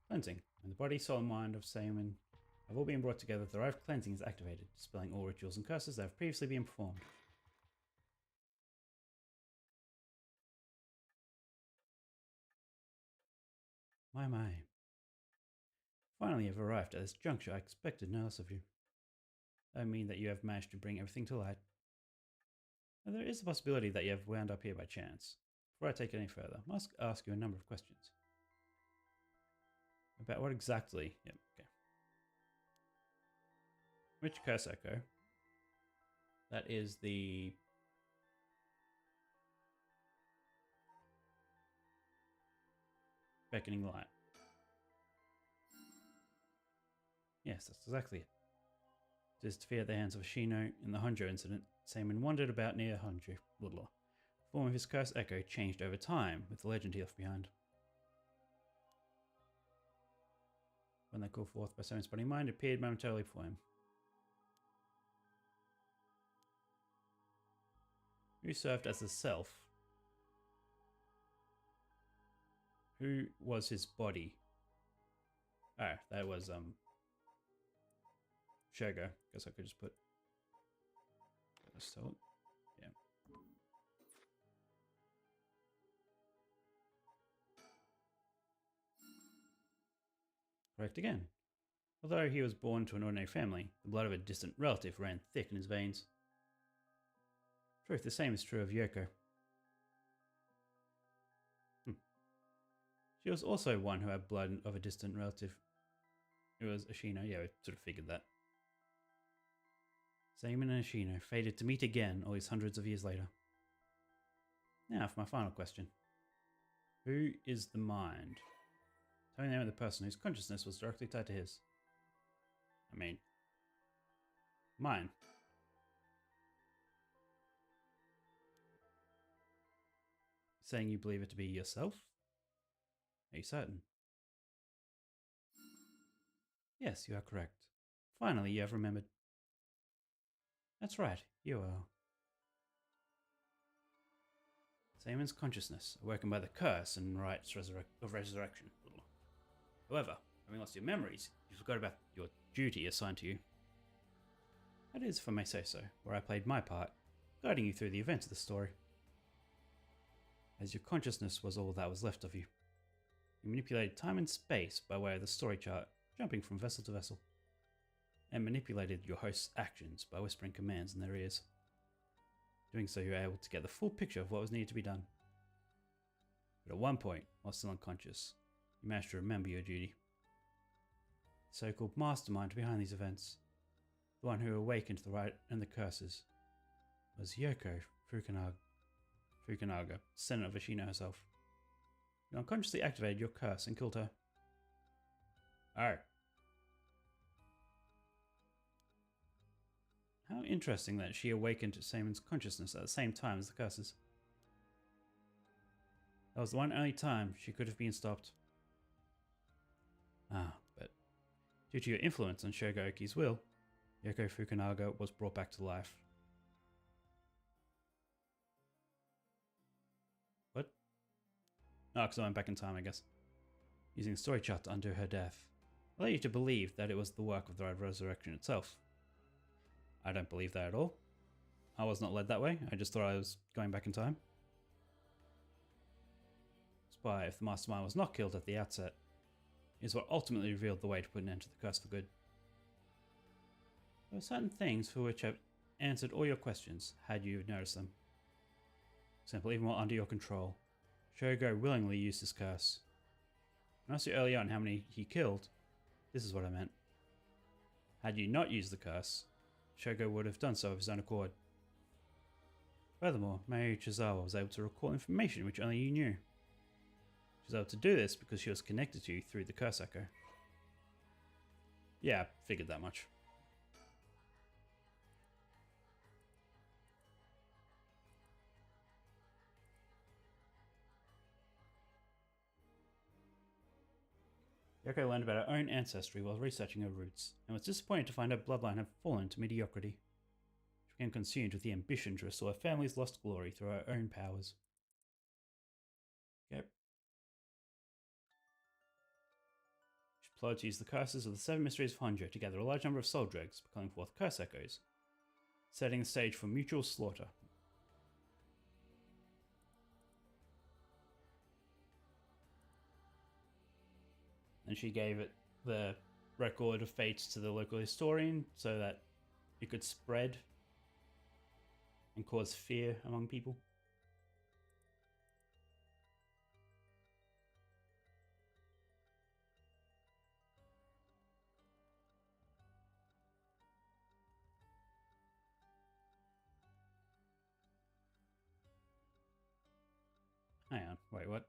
Cleansing. When the body, soul, and mind of Saman have all been brought together, the Rive cleansing is activated, dispelling all rituals and curses that have previously been performed. My. Finally, you've arrived at this juncture. I expected no less of you. I mean that you have managed to bring everything to light. And there is the possibility that you have wound up here by chance. Before I take it any further, I must ask you a number of questions. About what exactly? Yep, okay. Which curse echo? That is the... beckoning light. Yes, that's exactly it. It is to fear at the hands of Ashino in the Honjo incident. Saman wandered about near Honjo. Blah, blah. The form of his curse echo changed over time, with the legend he left behind. When they called forth by Saman's body mind, appeared momentarily before him. Who served as the self? Who was his body? Oh, that was Shogo. Guess I could just put... Yeah. Correct again. Although he was born to an ordinary family, the blood of a distant relative ran thick in his veins. Truth, the same is true of Yoko. She was also one who had blood of a distant relative. It was Ashino. Yeah, we sort of figured that. Saman and Ashino fated to meet again all these hundreds of years later. Now for my final question. Who is the mind? Tell me the name of the person whose consciousness was directly tied to his. I mean, mine. Saying you believe it to be yourself? Are you certain? Yes, you are correct. Finally, you have remembered. That's right, you are. Saman's consciousness, awoken by the curse and rites of resurrection. However, having lost your memories, you forgot about your duty assigned to you. That is, if I may say so, where I played my part, guiding you through the events of the story. As your consciousness was all that was left of you. You manipulated time and space by way of the story chart, jumping from vessel to vessel, and manipulated your host's actions by whispering commands in their ears. Doing so, you were able to get the full picture of what was needed to be done. But at one point, while still unconscious, you managed to remember your duty. The so-called mastermind behind these events, the one who awakened the right and the curses, was Yoko Fukunaga, descendant of Ashina herself. You unconsciously activated your curse and killed her. Oh. How interesting that she awakened Samon's consciousness at the same time as the curses. That was the one only time she could have been stopped. But due to your influence on Shogo Oki's will, Yoko Fukunaga was brought back to life. What? Oh, because I went back in time, I guess. Using the story chart to undo her death. I led you to believe that it was the work of the resurrection itself. I don't believe that at all. I was not led that way. I just thought I was going back in time. Spy, if the mastermind was not killed at the outset, is what ultimately revealed the way to put an end to the curse for good. There were certain things for which I've answered all your questions, had you noticed them. For example, even while under your control, Shogo willingly used his curse. When I asked you earlier on how many he killed, this is what I meant. Had you not used the curse, Shogo would have done so of his own accord. Furthermore, Mayu Chizawa was able to recall information which only you knew. She was able to do this because she was connected to you through the curse echo. Yeah, I figured that much. Yoko learned about her own ancestry while researching her roots, and was disappointed to find her bloodline had fallen to mediocrity. She became consumed with the ambition to restore her family's lost glory through her own powers. Yep. She plotted to use the curses of the 7 mysteries of Honjo to gather a large number of soul dregs, calling forth curse echoes, setting the stage for mutual slaughter. And she gave it the record of fates to the local historian so that it could spread and cause fear among people. Hang on, wait, what?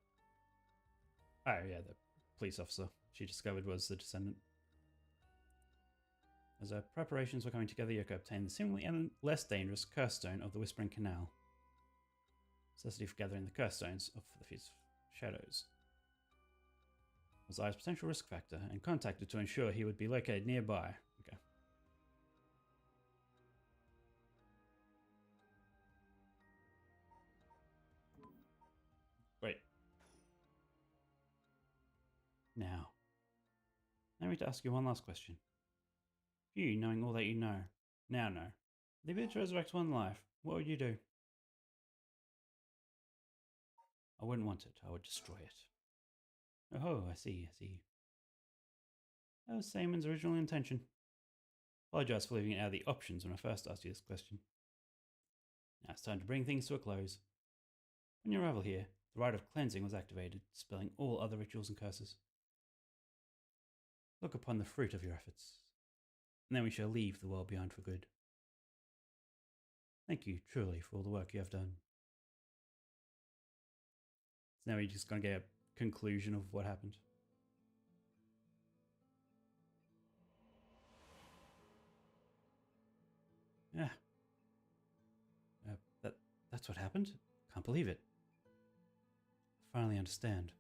Oh yeah, the police officer she discovered was the descendant. As her preparations were coming together, Yoko obtained the seemingly less dangerous curse stone of the Whispering Canal. Necessity for gathering the curse stones of the Feast of Shadows was I's potential risk factor, and contacted to ensure he would be located nearby. Okay. Wait. Now, let me ask you one last question. You, knowing all that you know, now know, if you were to resurrect one life, what would you do? I wouldn't want it. I would destroy it. Oh, I see. That was Samon's original intention. Apologise for leaving it out of the options when I first asked you this question. Now it's time to bring things to a close. On your arrival here, the rite of cleansing was activated, dispelling all other rituals and curses. Look upon the fruit of your efforts, and then we shall leave the world behind for good. Thank you, truly, for all the work you have done. So now we're just going to get a conclusion of what happened. Yeah. That's what happened? Can't believe it. I finally understand.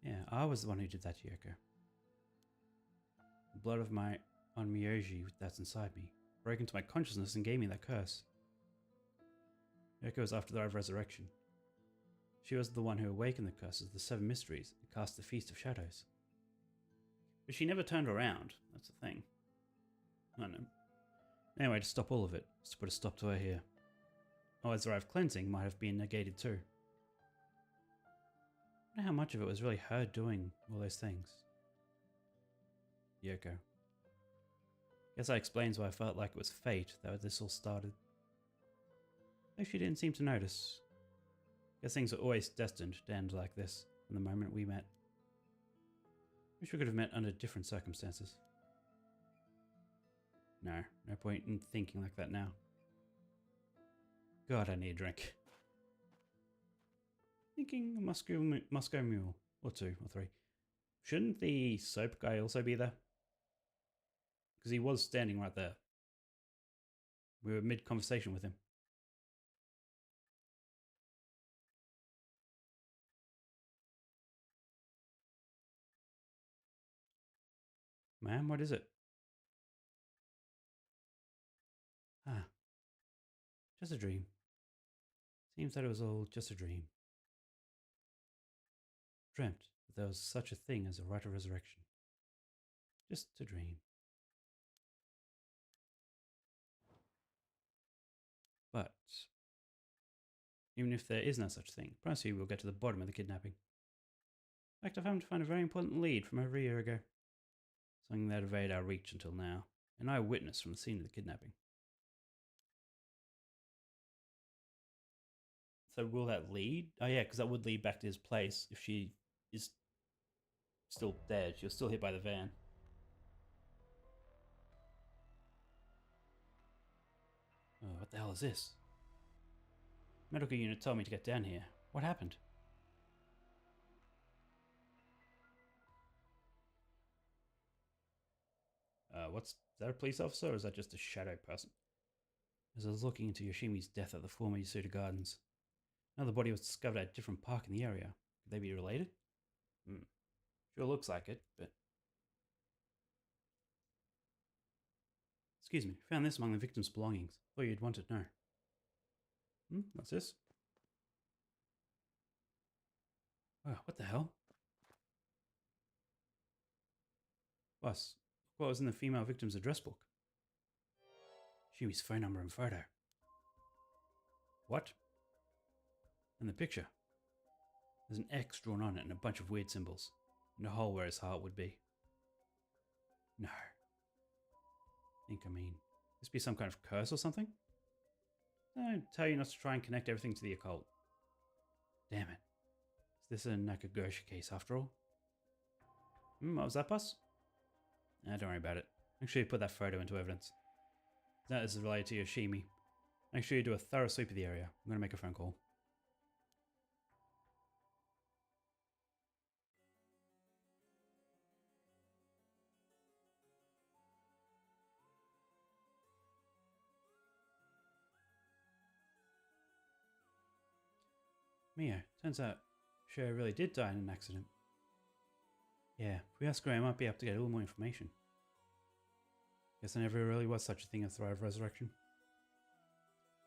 Yeah, I was the one who did that to Yoko. The blood of my Onmyoji that's inside me broke into my consciousness and gave me that curse. Yoko was after the Eye of Resurrection. She was the one who awakened the curses of the 7 mysteries and cast the Feast of Shadows. But she never turned around, that's the thing. I don't know. Anyway, to stop all of it, was to put a stop to her here. Otherwise the Eye of Cleansing might have been negated too. I wonder how much of it was really her doing all those things. Yoko. Guess that explains why I felt like it was fate that this all started. Though she didn't seem to notice. Guess things were always destined to end like this from the moment we met. Wish we could have met under different circumstances. No point in thinking like that now. God, I need a drink. Thinking a Moscow Mule. Or 2 or 3. Shouldn't the soap guy also be there? Because he was standing right there. We were mid-conversation with him. Ma'am, what is it? Ah, just a dream. Seems that it was all just a dream. Dreamt that there was such a thing as a right of resurrection. Just a dream. But even if there is no such thing, promise you we'll get to the bottom of the kidnapping. In fact, I've happened to find a very important lead from over a year ago. Something that evaded our reach until now. An eyewitness from the scene of the kidnapping. So will that lead? Oh yeah, because that would lead back to his place if she is still dead. She was still hit by the van. Oh, what the hell is this? Medical unit told me to get down here. What happened? Is that a police officer or is that just a shadow person? As I was looking into Yoshimi's death at the former Yasuda Gardens, another body was discovered at a different park in the area. Could they be related? Sure looks like it, but... Excuse me, found this among the victim's belongings. Thought you'd want to know. What's this? Oh, what the hell? Boss, what was in the female victim's address book? Shimi's phone number and photo. What? And the picture. There's an X drawn on it and a bunch of weird symbols. And a hole where his heart would be. No. This be some kind of curse or something? I tell you not to try and connect everything to the occult. Damn it. Is this a Nakagoshi case after all? What was that, boss? Don't worry about it. Make sure you put that photo into evidence. That is related to Yoshimi. Make sure you do a thorough sweep of the area. I'm going to make a phone call. Mio, turns out Sho really did die in an accident. Yeah, if we ask her, I might be able to get a little more information. Guess there never really was such a thing as Thrive Resurrection.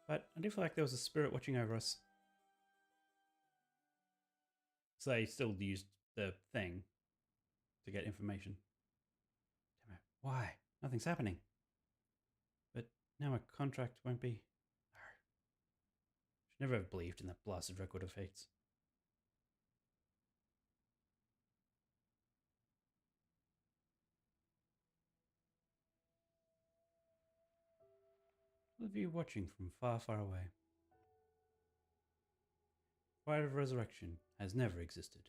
But I do feel like there was a spirit watching over us. So they still used the thing to get information. Damn it, why? Nothing's happening. But now my contract won't be... Should never have believed in that blasted record of fates. The view watching from far, far away. Pride of resurrection has never existed.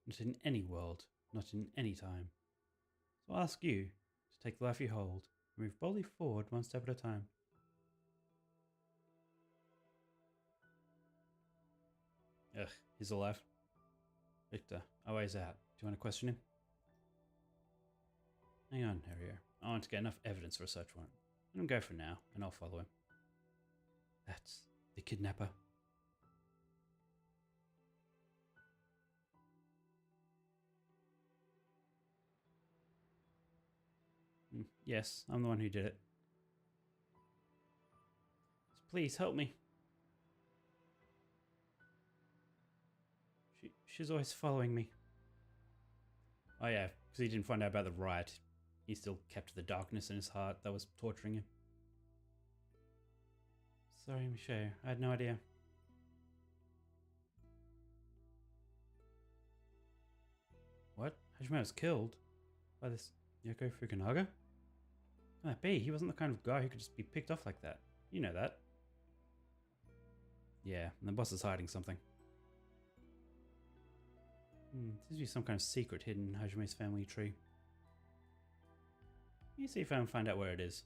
Not in any world, not in any time. So I'll ask you to take the life you hold and move boldly forward one step at a time. Ugh, he's alive. Victor, our way's out. Do you want to question him? Hang on, Harrier. I want to get enough evidence for a search warrant. Let him go for now, and I'll follow him. That's the kidnapper. Yes, I'm the one who did it. So please help me. She's always following me. Oh yeah, because he didn't find out about the riot. He still kept the darkness in his heart that was torturing him. Sorry, Michelle. I had no idea. What? Hajime was killed? By this Yoko Fukunaga? How that be? He wasn't the kind of guy who could just be picked off like that. You know that. Yeah, and the boss is hiding something. Seems to be some kind of secret hidden in Hajime's family tree. Let me see if I can find out where it is.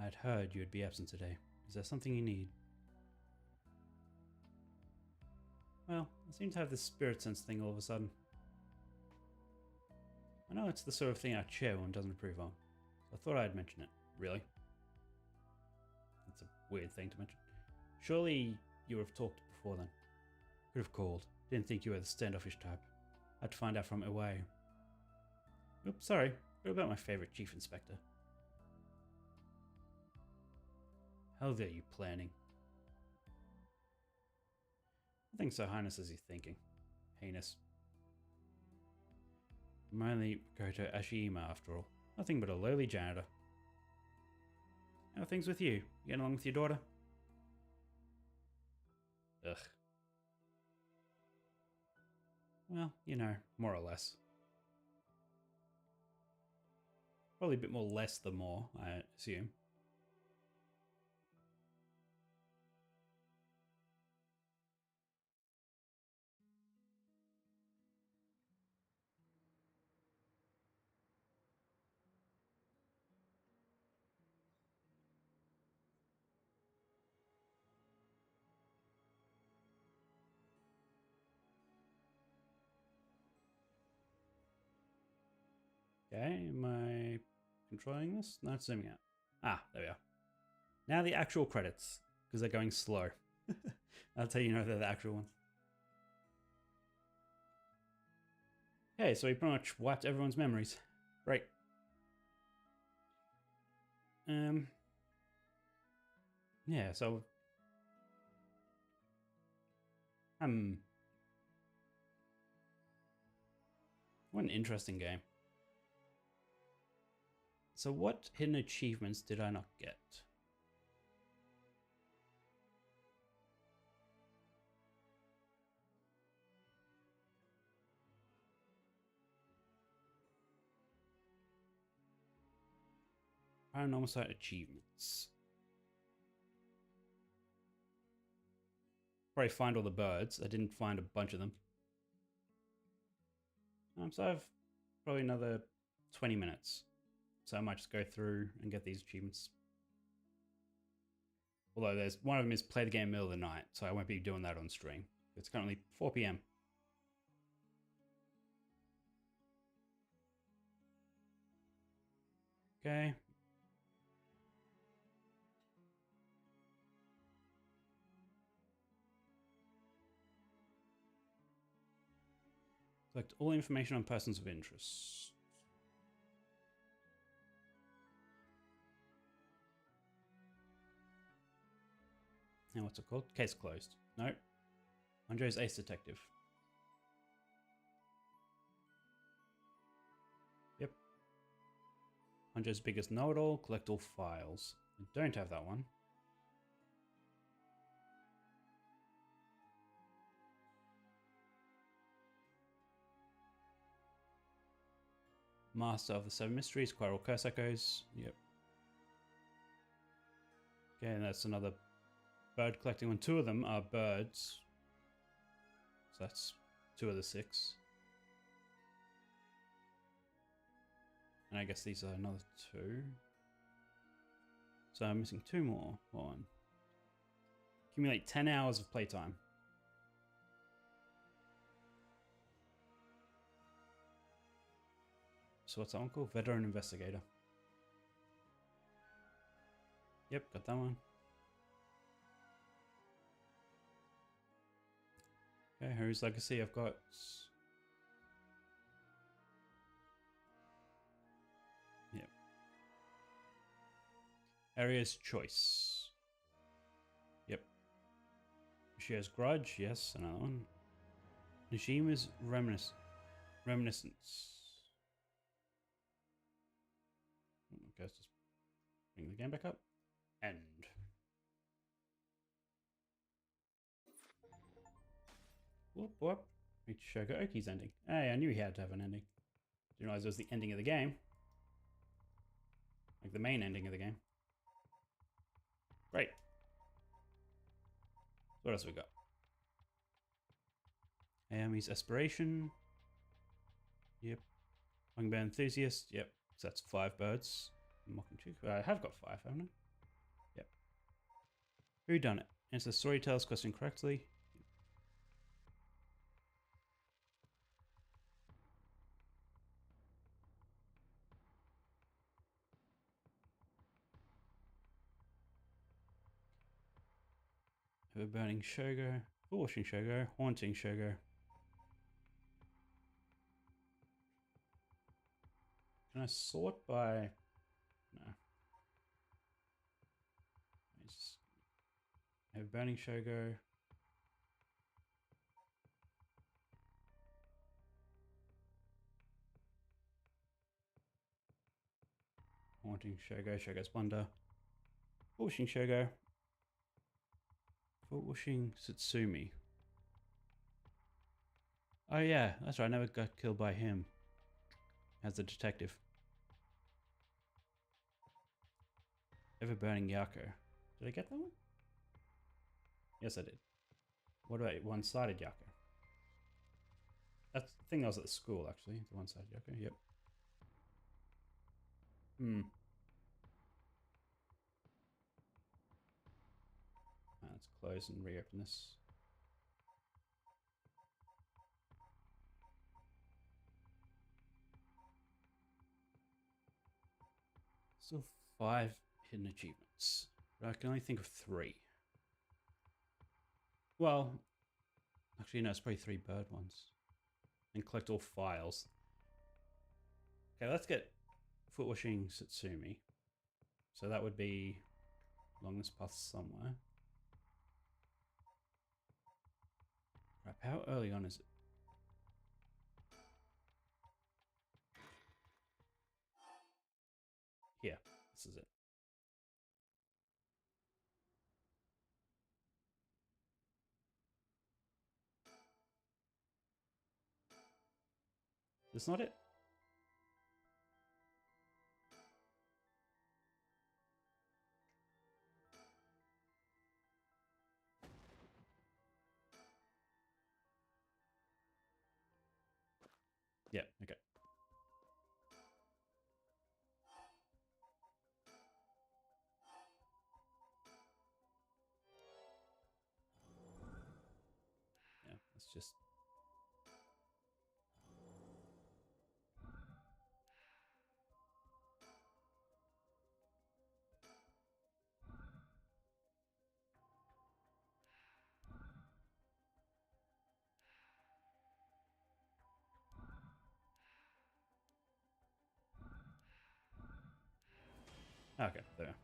I'd heard you would be absent today. Is there something you need? Well, I seem to have this spirit sense thing all of a sudden. I know it's the sort of thing our chairwoman doesn't approve of, so I thought I'd mention it. Really? That's a weird thing to mention. Surely you would have talked before then. Could have called. Didn't think you were the standoffish type. Had to find out from away. Oops, sorry. What about my favorite chief inspector? How are you planning? Nothing so heinous as you're thinking. Heinous. I'm only Koto Ashima after all. Nothing but a lowly janitor. How are things with you? You getting along with your daughter? Ugh. Well, you know, more or less. Probably a bit more less than more, I assume. Okay, am I controlling this? No, it's zooming out. Ah, there we are. Now the actual credits, because they're going slow. That's how you know they're the actual ones. Okay, so we pretty much wiped everyone's memories. Great. Yeah, so what an interesting game. So what hidden achievements did I not get? Paranormasight achievements. Probably find all the birds. I didn't find a bunch of them. So I have probably another 20 minutes. So I might just go through and get these achievements. Although there's one of them is play the game middle of the night, so I won't be doing that on stream. It's currently 4 PM. Okay. Collect all information on persons of interest. And what's it called? Case closed. No. Andre's ace detective. Yep. Andre's biggest know-it-all. Collect all files. I don't have that one. Master of the Seven Mysteries. Acquire all curse echoes. Yep. Okay, and that's another bird collecting one. 2 of them are birds. So that's 2 of the 6. And I guess these are another 2. So I'm missing 2 more. One. Accumulate 10 hours of playtime. So what's that one called? Veteran Investigator. Yep, got that one. Okay, Whose Legacy I've got. Yep. Area's Choice. Yep. She Grudge, yes, another one. Nishima's Reminiscence. Okay, let's just bring the game back up. End. Whoop, whoop. Make sure I got Oki's ending. Hey, I knew he had to have an ending. Didn't realize it was the ending of the game. Like the main ending of the game. Great. What else we got? Naomi's Aspiration. Yep. Hummingbird Enthusiast. Yep. So that's 5 birds. Mockingjay. I have got 5, haven't I? Yep. Who done it? Answer the storyteller's question correctly. Have a burning Shogo. Washing Shogo. Haunting Shogo. Can I sort by... No. I have burning Shogo. Haunting Shogo. Shogo Splendor. Washing Shogo. Washing Satsumi. Oh yeah, that's right. I never got killed by him as a detective. Ever burning Yako. Did I get that one? Yes, I did. What about one-sided Yako? That's the thing. I was at the school actually. The one-sided Yako. Yep. Let's close and reopen this. Still 5 hidden achievements, but I can only think of 3. Well, actually no, it's probably 3 bird ones. And collect all files. Okay, let's get foot washing Satsumi. So that would be along this path somewhere. Right, how early on is it? Here, this is it. That's not it? Yeah, okay. Yeah, let's just... Okay, there.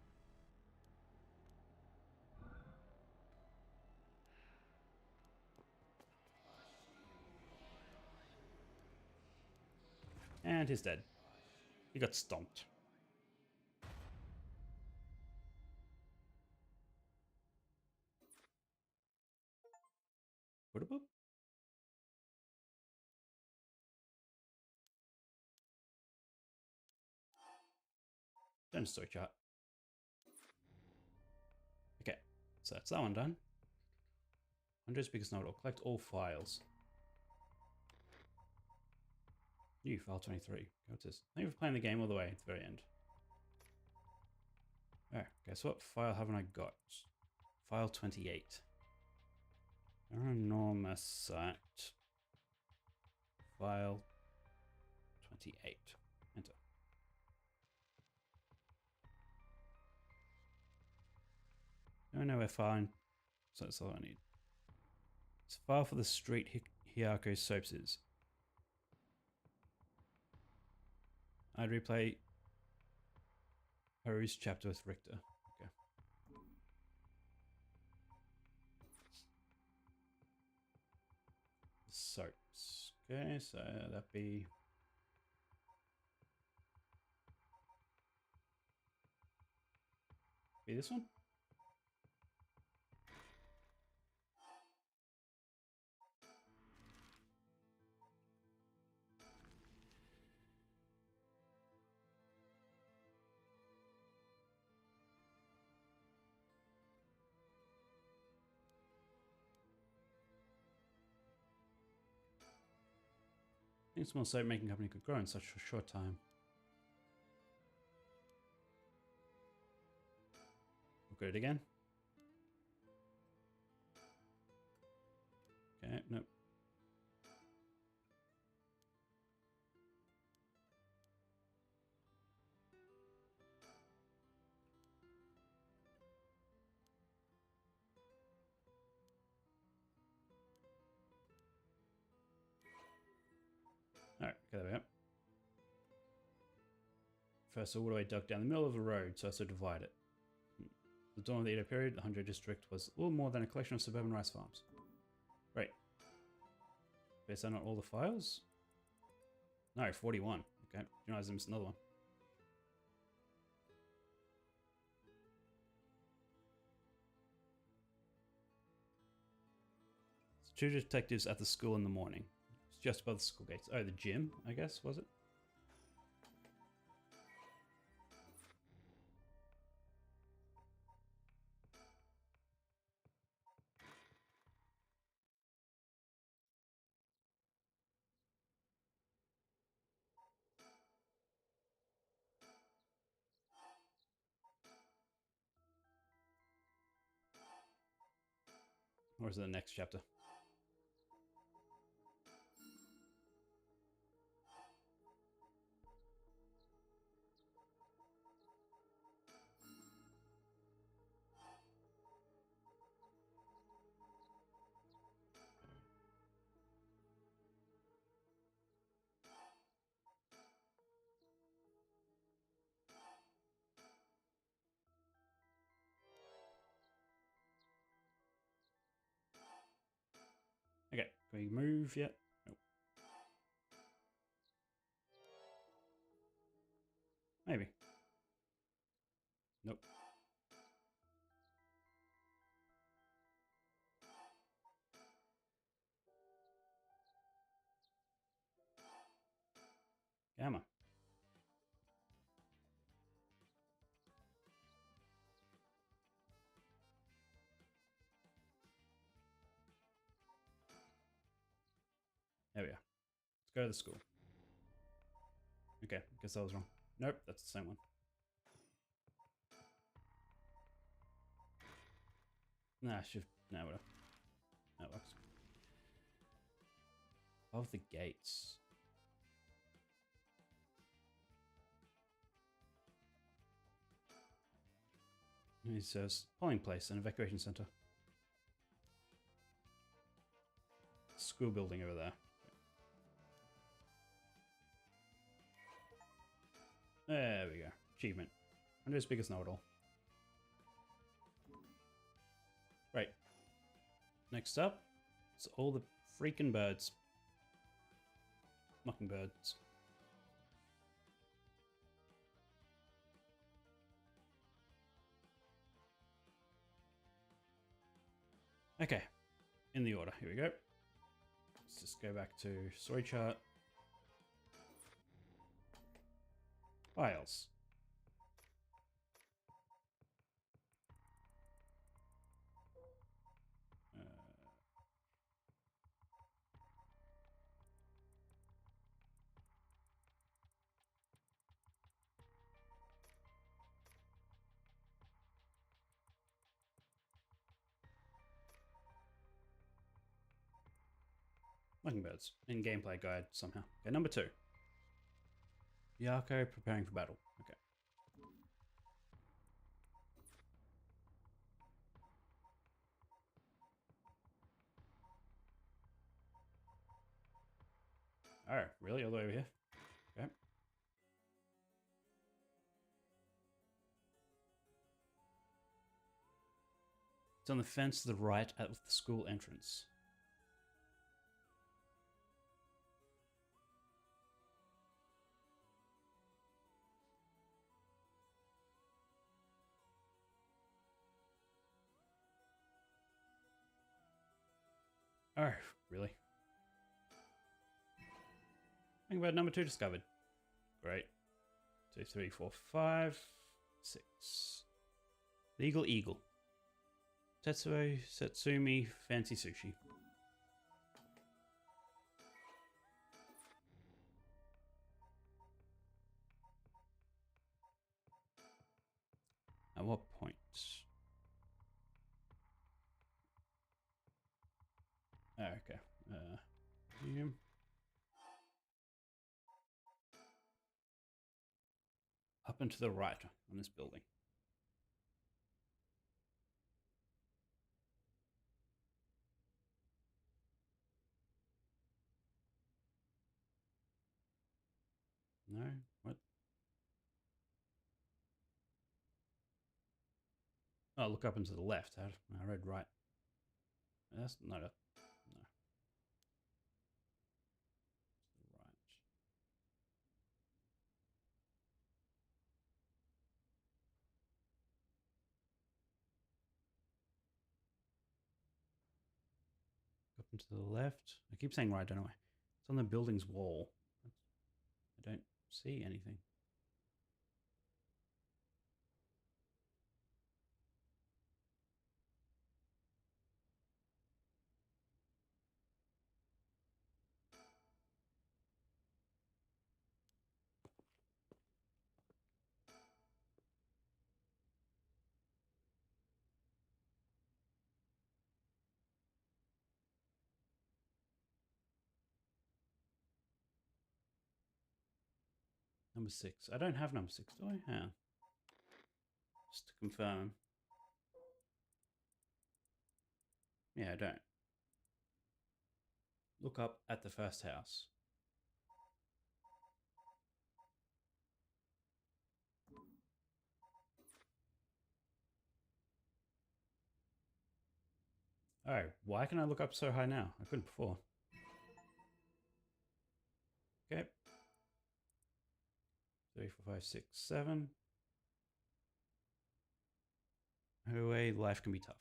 And he's dead. He got stomped. Boop. Don't story chart. Okay, so that's that one done. 100 speakers node. Collect all files. New file 23. What's this? Thank you for playing the game all the way to the very end. Oh, guess what file haven't I got? File 28. Paranormasight. File 28. Enter. I don't know where file. So that's all I need. It's a file for the street Hiyako soaps is. I'd replay Haru's chapter with Richter. Okay. Soaps. Okay, so that'd be... this one? I think a small soap making company could grow in such a short time. Look at it again. Okay, nope. Alright, okay, there we go. First, a waterway dug down the middle of the road so as to divide it. The dawn of the Edo period, the Honjo district was little more than a collection of suburban rice farms. Right. Is that not all the files? No, 41. Okay, you know, I missed another one. Two detectives at the school in the morning. It's just above the school gates. Oh, the gym, I guess, was it? Or is it the next chapter? Okay, can we move yet? Nope. Maybe. Nope. Gamma. There we are. Let's go to the school. Okay, guess I was wrong. Nope, that's the same one. Nah, shift. Nah, whatever. That works. Of the gates. It says polling place and evacuation center. School building over there. There we go. Achievement. Honjo's biggest know-it-all. Right. Next up, it's all the freaking birds. Mockingbirds. Okay. In the order. Here we go. Let's just go back to story chart. Files. Mockingbirds. In gameplay guide somehow. Okay, number 2. Yako preparing for battle. Okay. Oh, really? All the way over here? Okay. It's on the fence to the right at the school entrance. Oh, really? Mockingbird number 2 discovered. Great. 2, 3, 4, 5, 6. Legal Eagle. Tetsuo Satsumi Fancy Sushi. you. Up and to the right on this building. No? What? Oh, look up and to the left. I read right. That's not a... No. Right. Up and to the left. I keep saying right, don't know why. It's on the building's wall. I don't see anything. Number 6. I don't have number 6, do I? Yeah. Just to confirm. Yeah, I don't. Look up at the first house. Oh, why can I look up so high now? I couldn't before. Okay. 3, 4, 5, 6, 7. Anyway, life can be tough.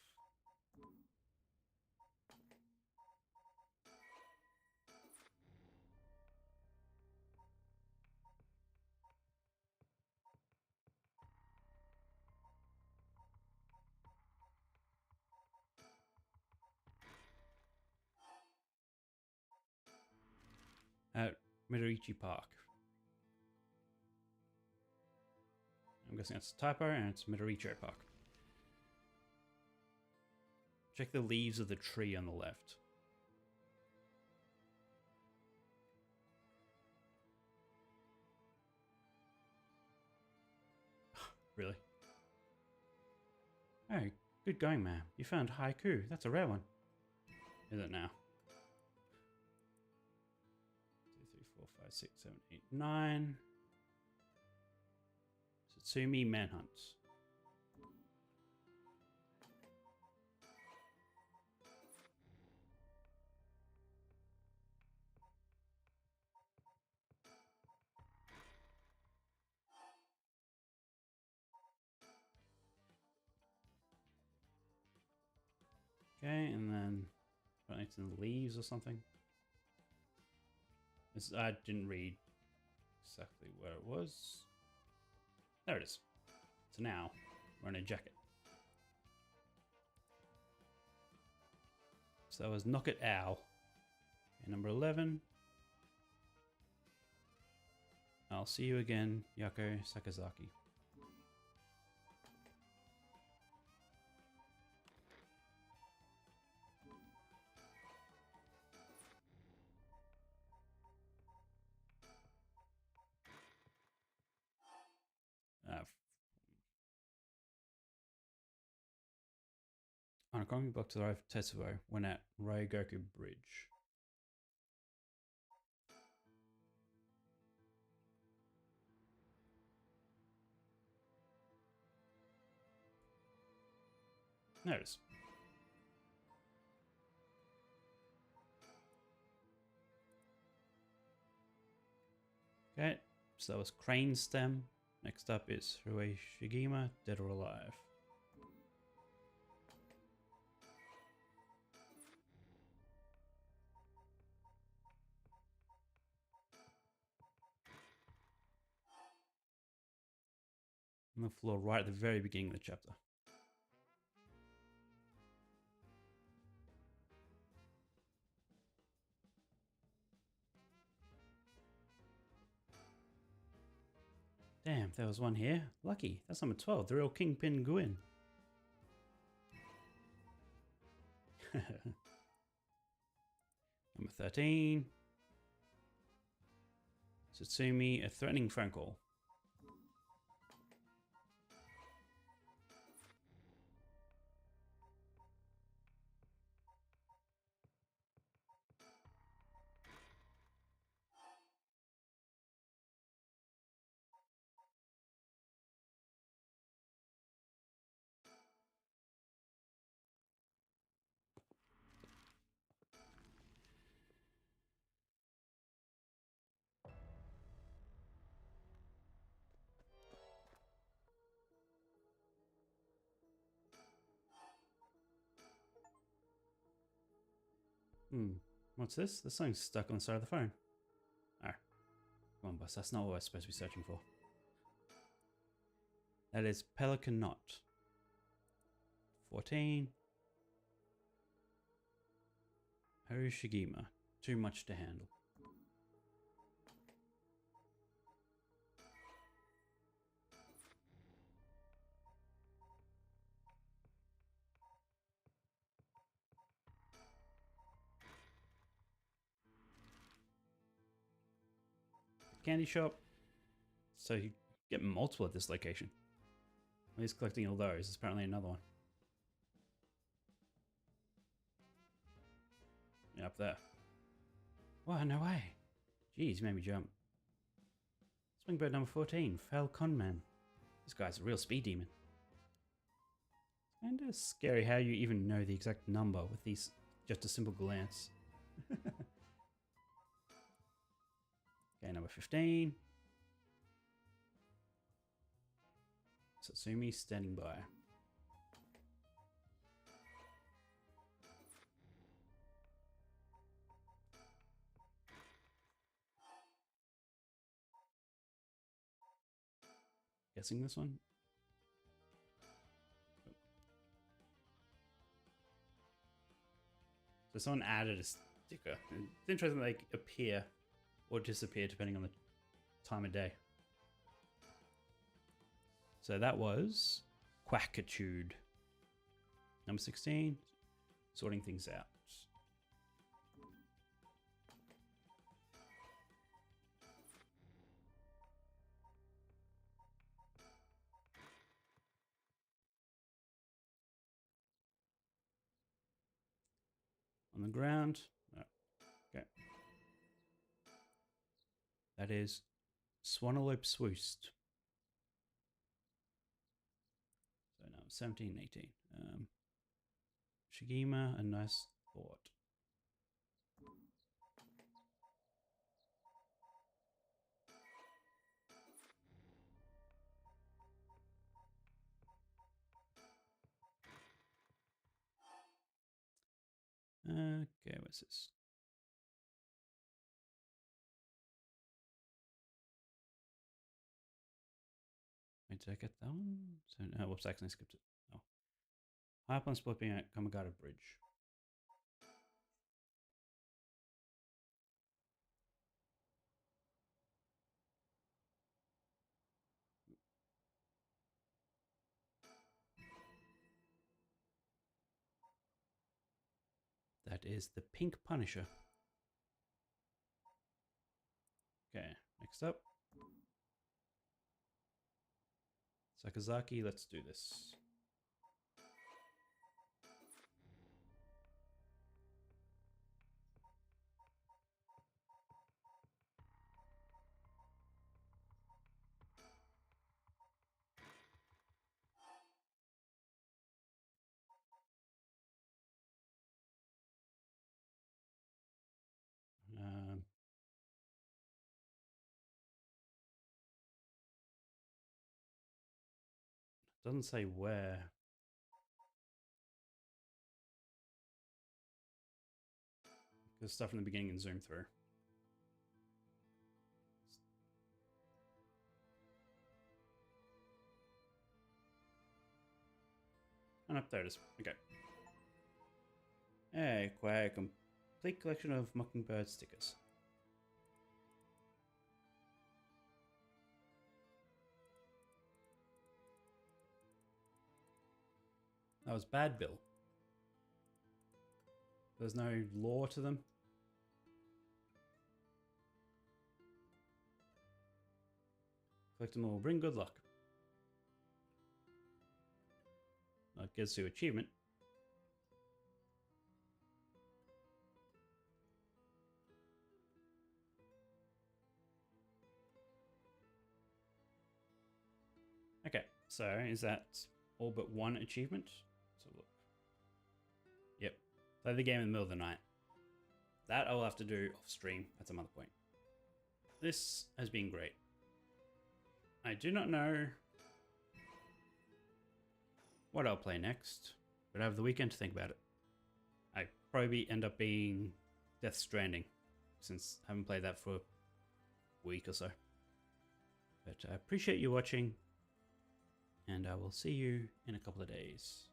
At Midorichi Park. I'm guessing that's a typo and it's Midoricho Park. Check the leaves of the tree on the left. Really? Oh, good going, ma'am. You found haiku. That's a rare one. Is it now? 2, 3, 4, 5, 6, 7, 8, 9. Satsumi Manhunts. Okay, and then it's in the leaves or something. I didn't read exactly where it was. There it is. So now we're in a jacket. So that was Knock It Ow. Okay, number 11. I'll see you again, Yako Sakazaki. On a comic book to the right of Tetsuo when at Ryogoku Bridge. There it is. Okay, so that was Crane Stem. Next up is Rue Shigima, Dead or Alive. On the floor right at the very beginning of the chapter. Damn, there was one here. Lucky. That's number 12, the real Kingpin Gwyn. Number 13. Tsutsumi, a threatening phone call. What's this? There's something stuck on the side of the phone. Oh. Come on, boss. That's not what we're supposed to be searching for. That is Pelican Knot. 14. Harushigima. Too much to handle. Candy shop. So you get multiple at this location. He's collecting all those. There's apparently another one. Yeah, up there. Wow, no way. Jeez, made me jump. Swingbird number 14, Fell Conman. This guy's a real speed demon. It's kind of scary how you even know the exact number with these just a simple glance. Okay, number 15. Satsumi standing by. Guessing this one? So someone added a sticker. It's interesting they appear or disappear depending on the time of day. So that was Quackitude. Number 16, sorting things out. On the ground. Oh, okay. That is Swanelope Swoost. So now 17, 18. Shigima, a nice thought. Okay, what's this? Wait, did I get that one? So, no, whoops, I accidentally skipped it. Oh. High up on splitting at Kamagata Bridge. That is the Pink Punisher. Okay, next up. Sakazaki, let's do this. Doesn't say where. There's stuff in the beginning and zoom through. And up there it is. Okay. Hey, quite a complete collection of Mockingbird stickers. That was Bad Bill. There's no lore to them. Collect them all. Bring good luck. That gets you achievement. Okay, so is that all but one achievement? Let's have a look. Yep. Play the game in the middle of the night. That I'll have to do off stream at some other point. This has been great. I do not know what I'll play next, but I have the weekend to think about it. I probably end up being Death Stranding, since I haven't played that for a week or so. But I appreciate you watching, and I will see you in a couple of days.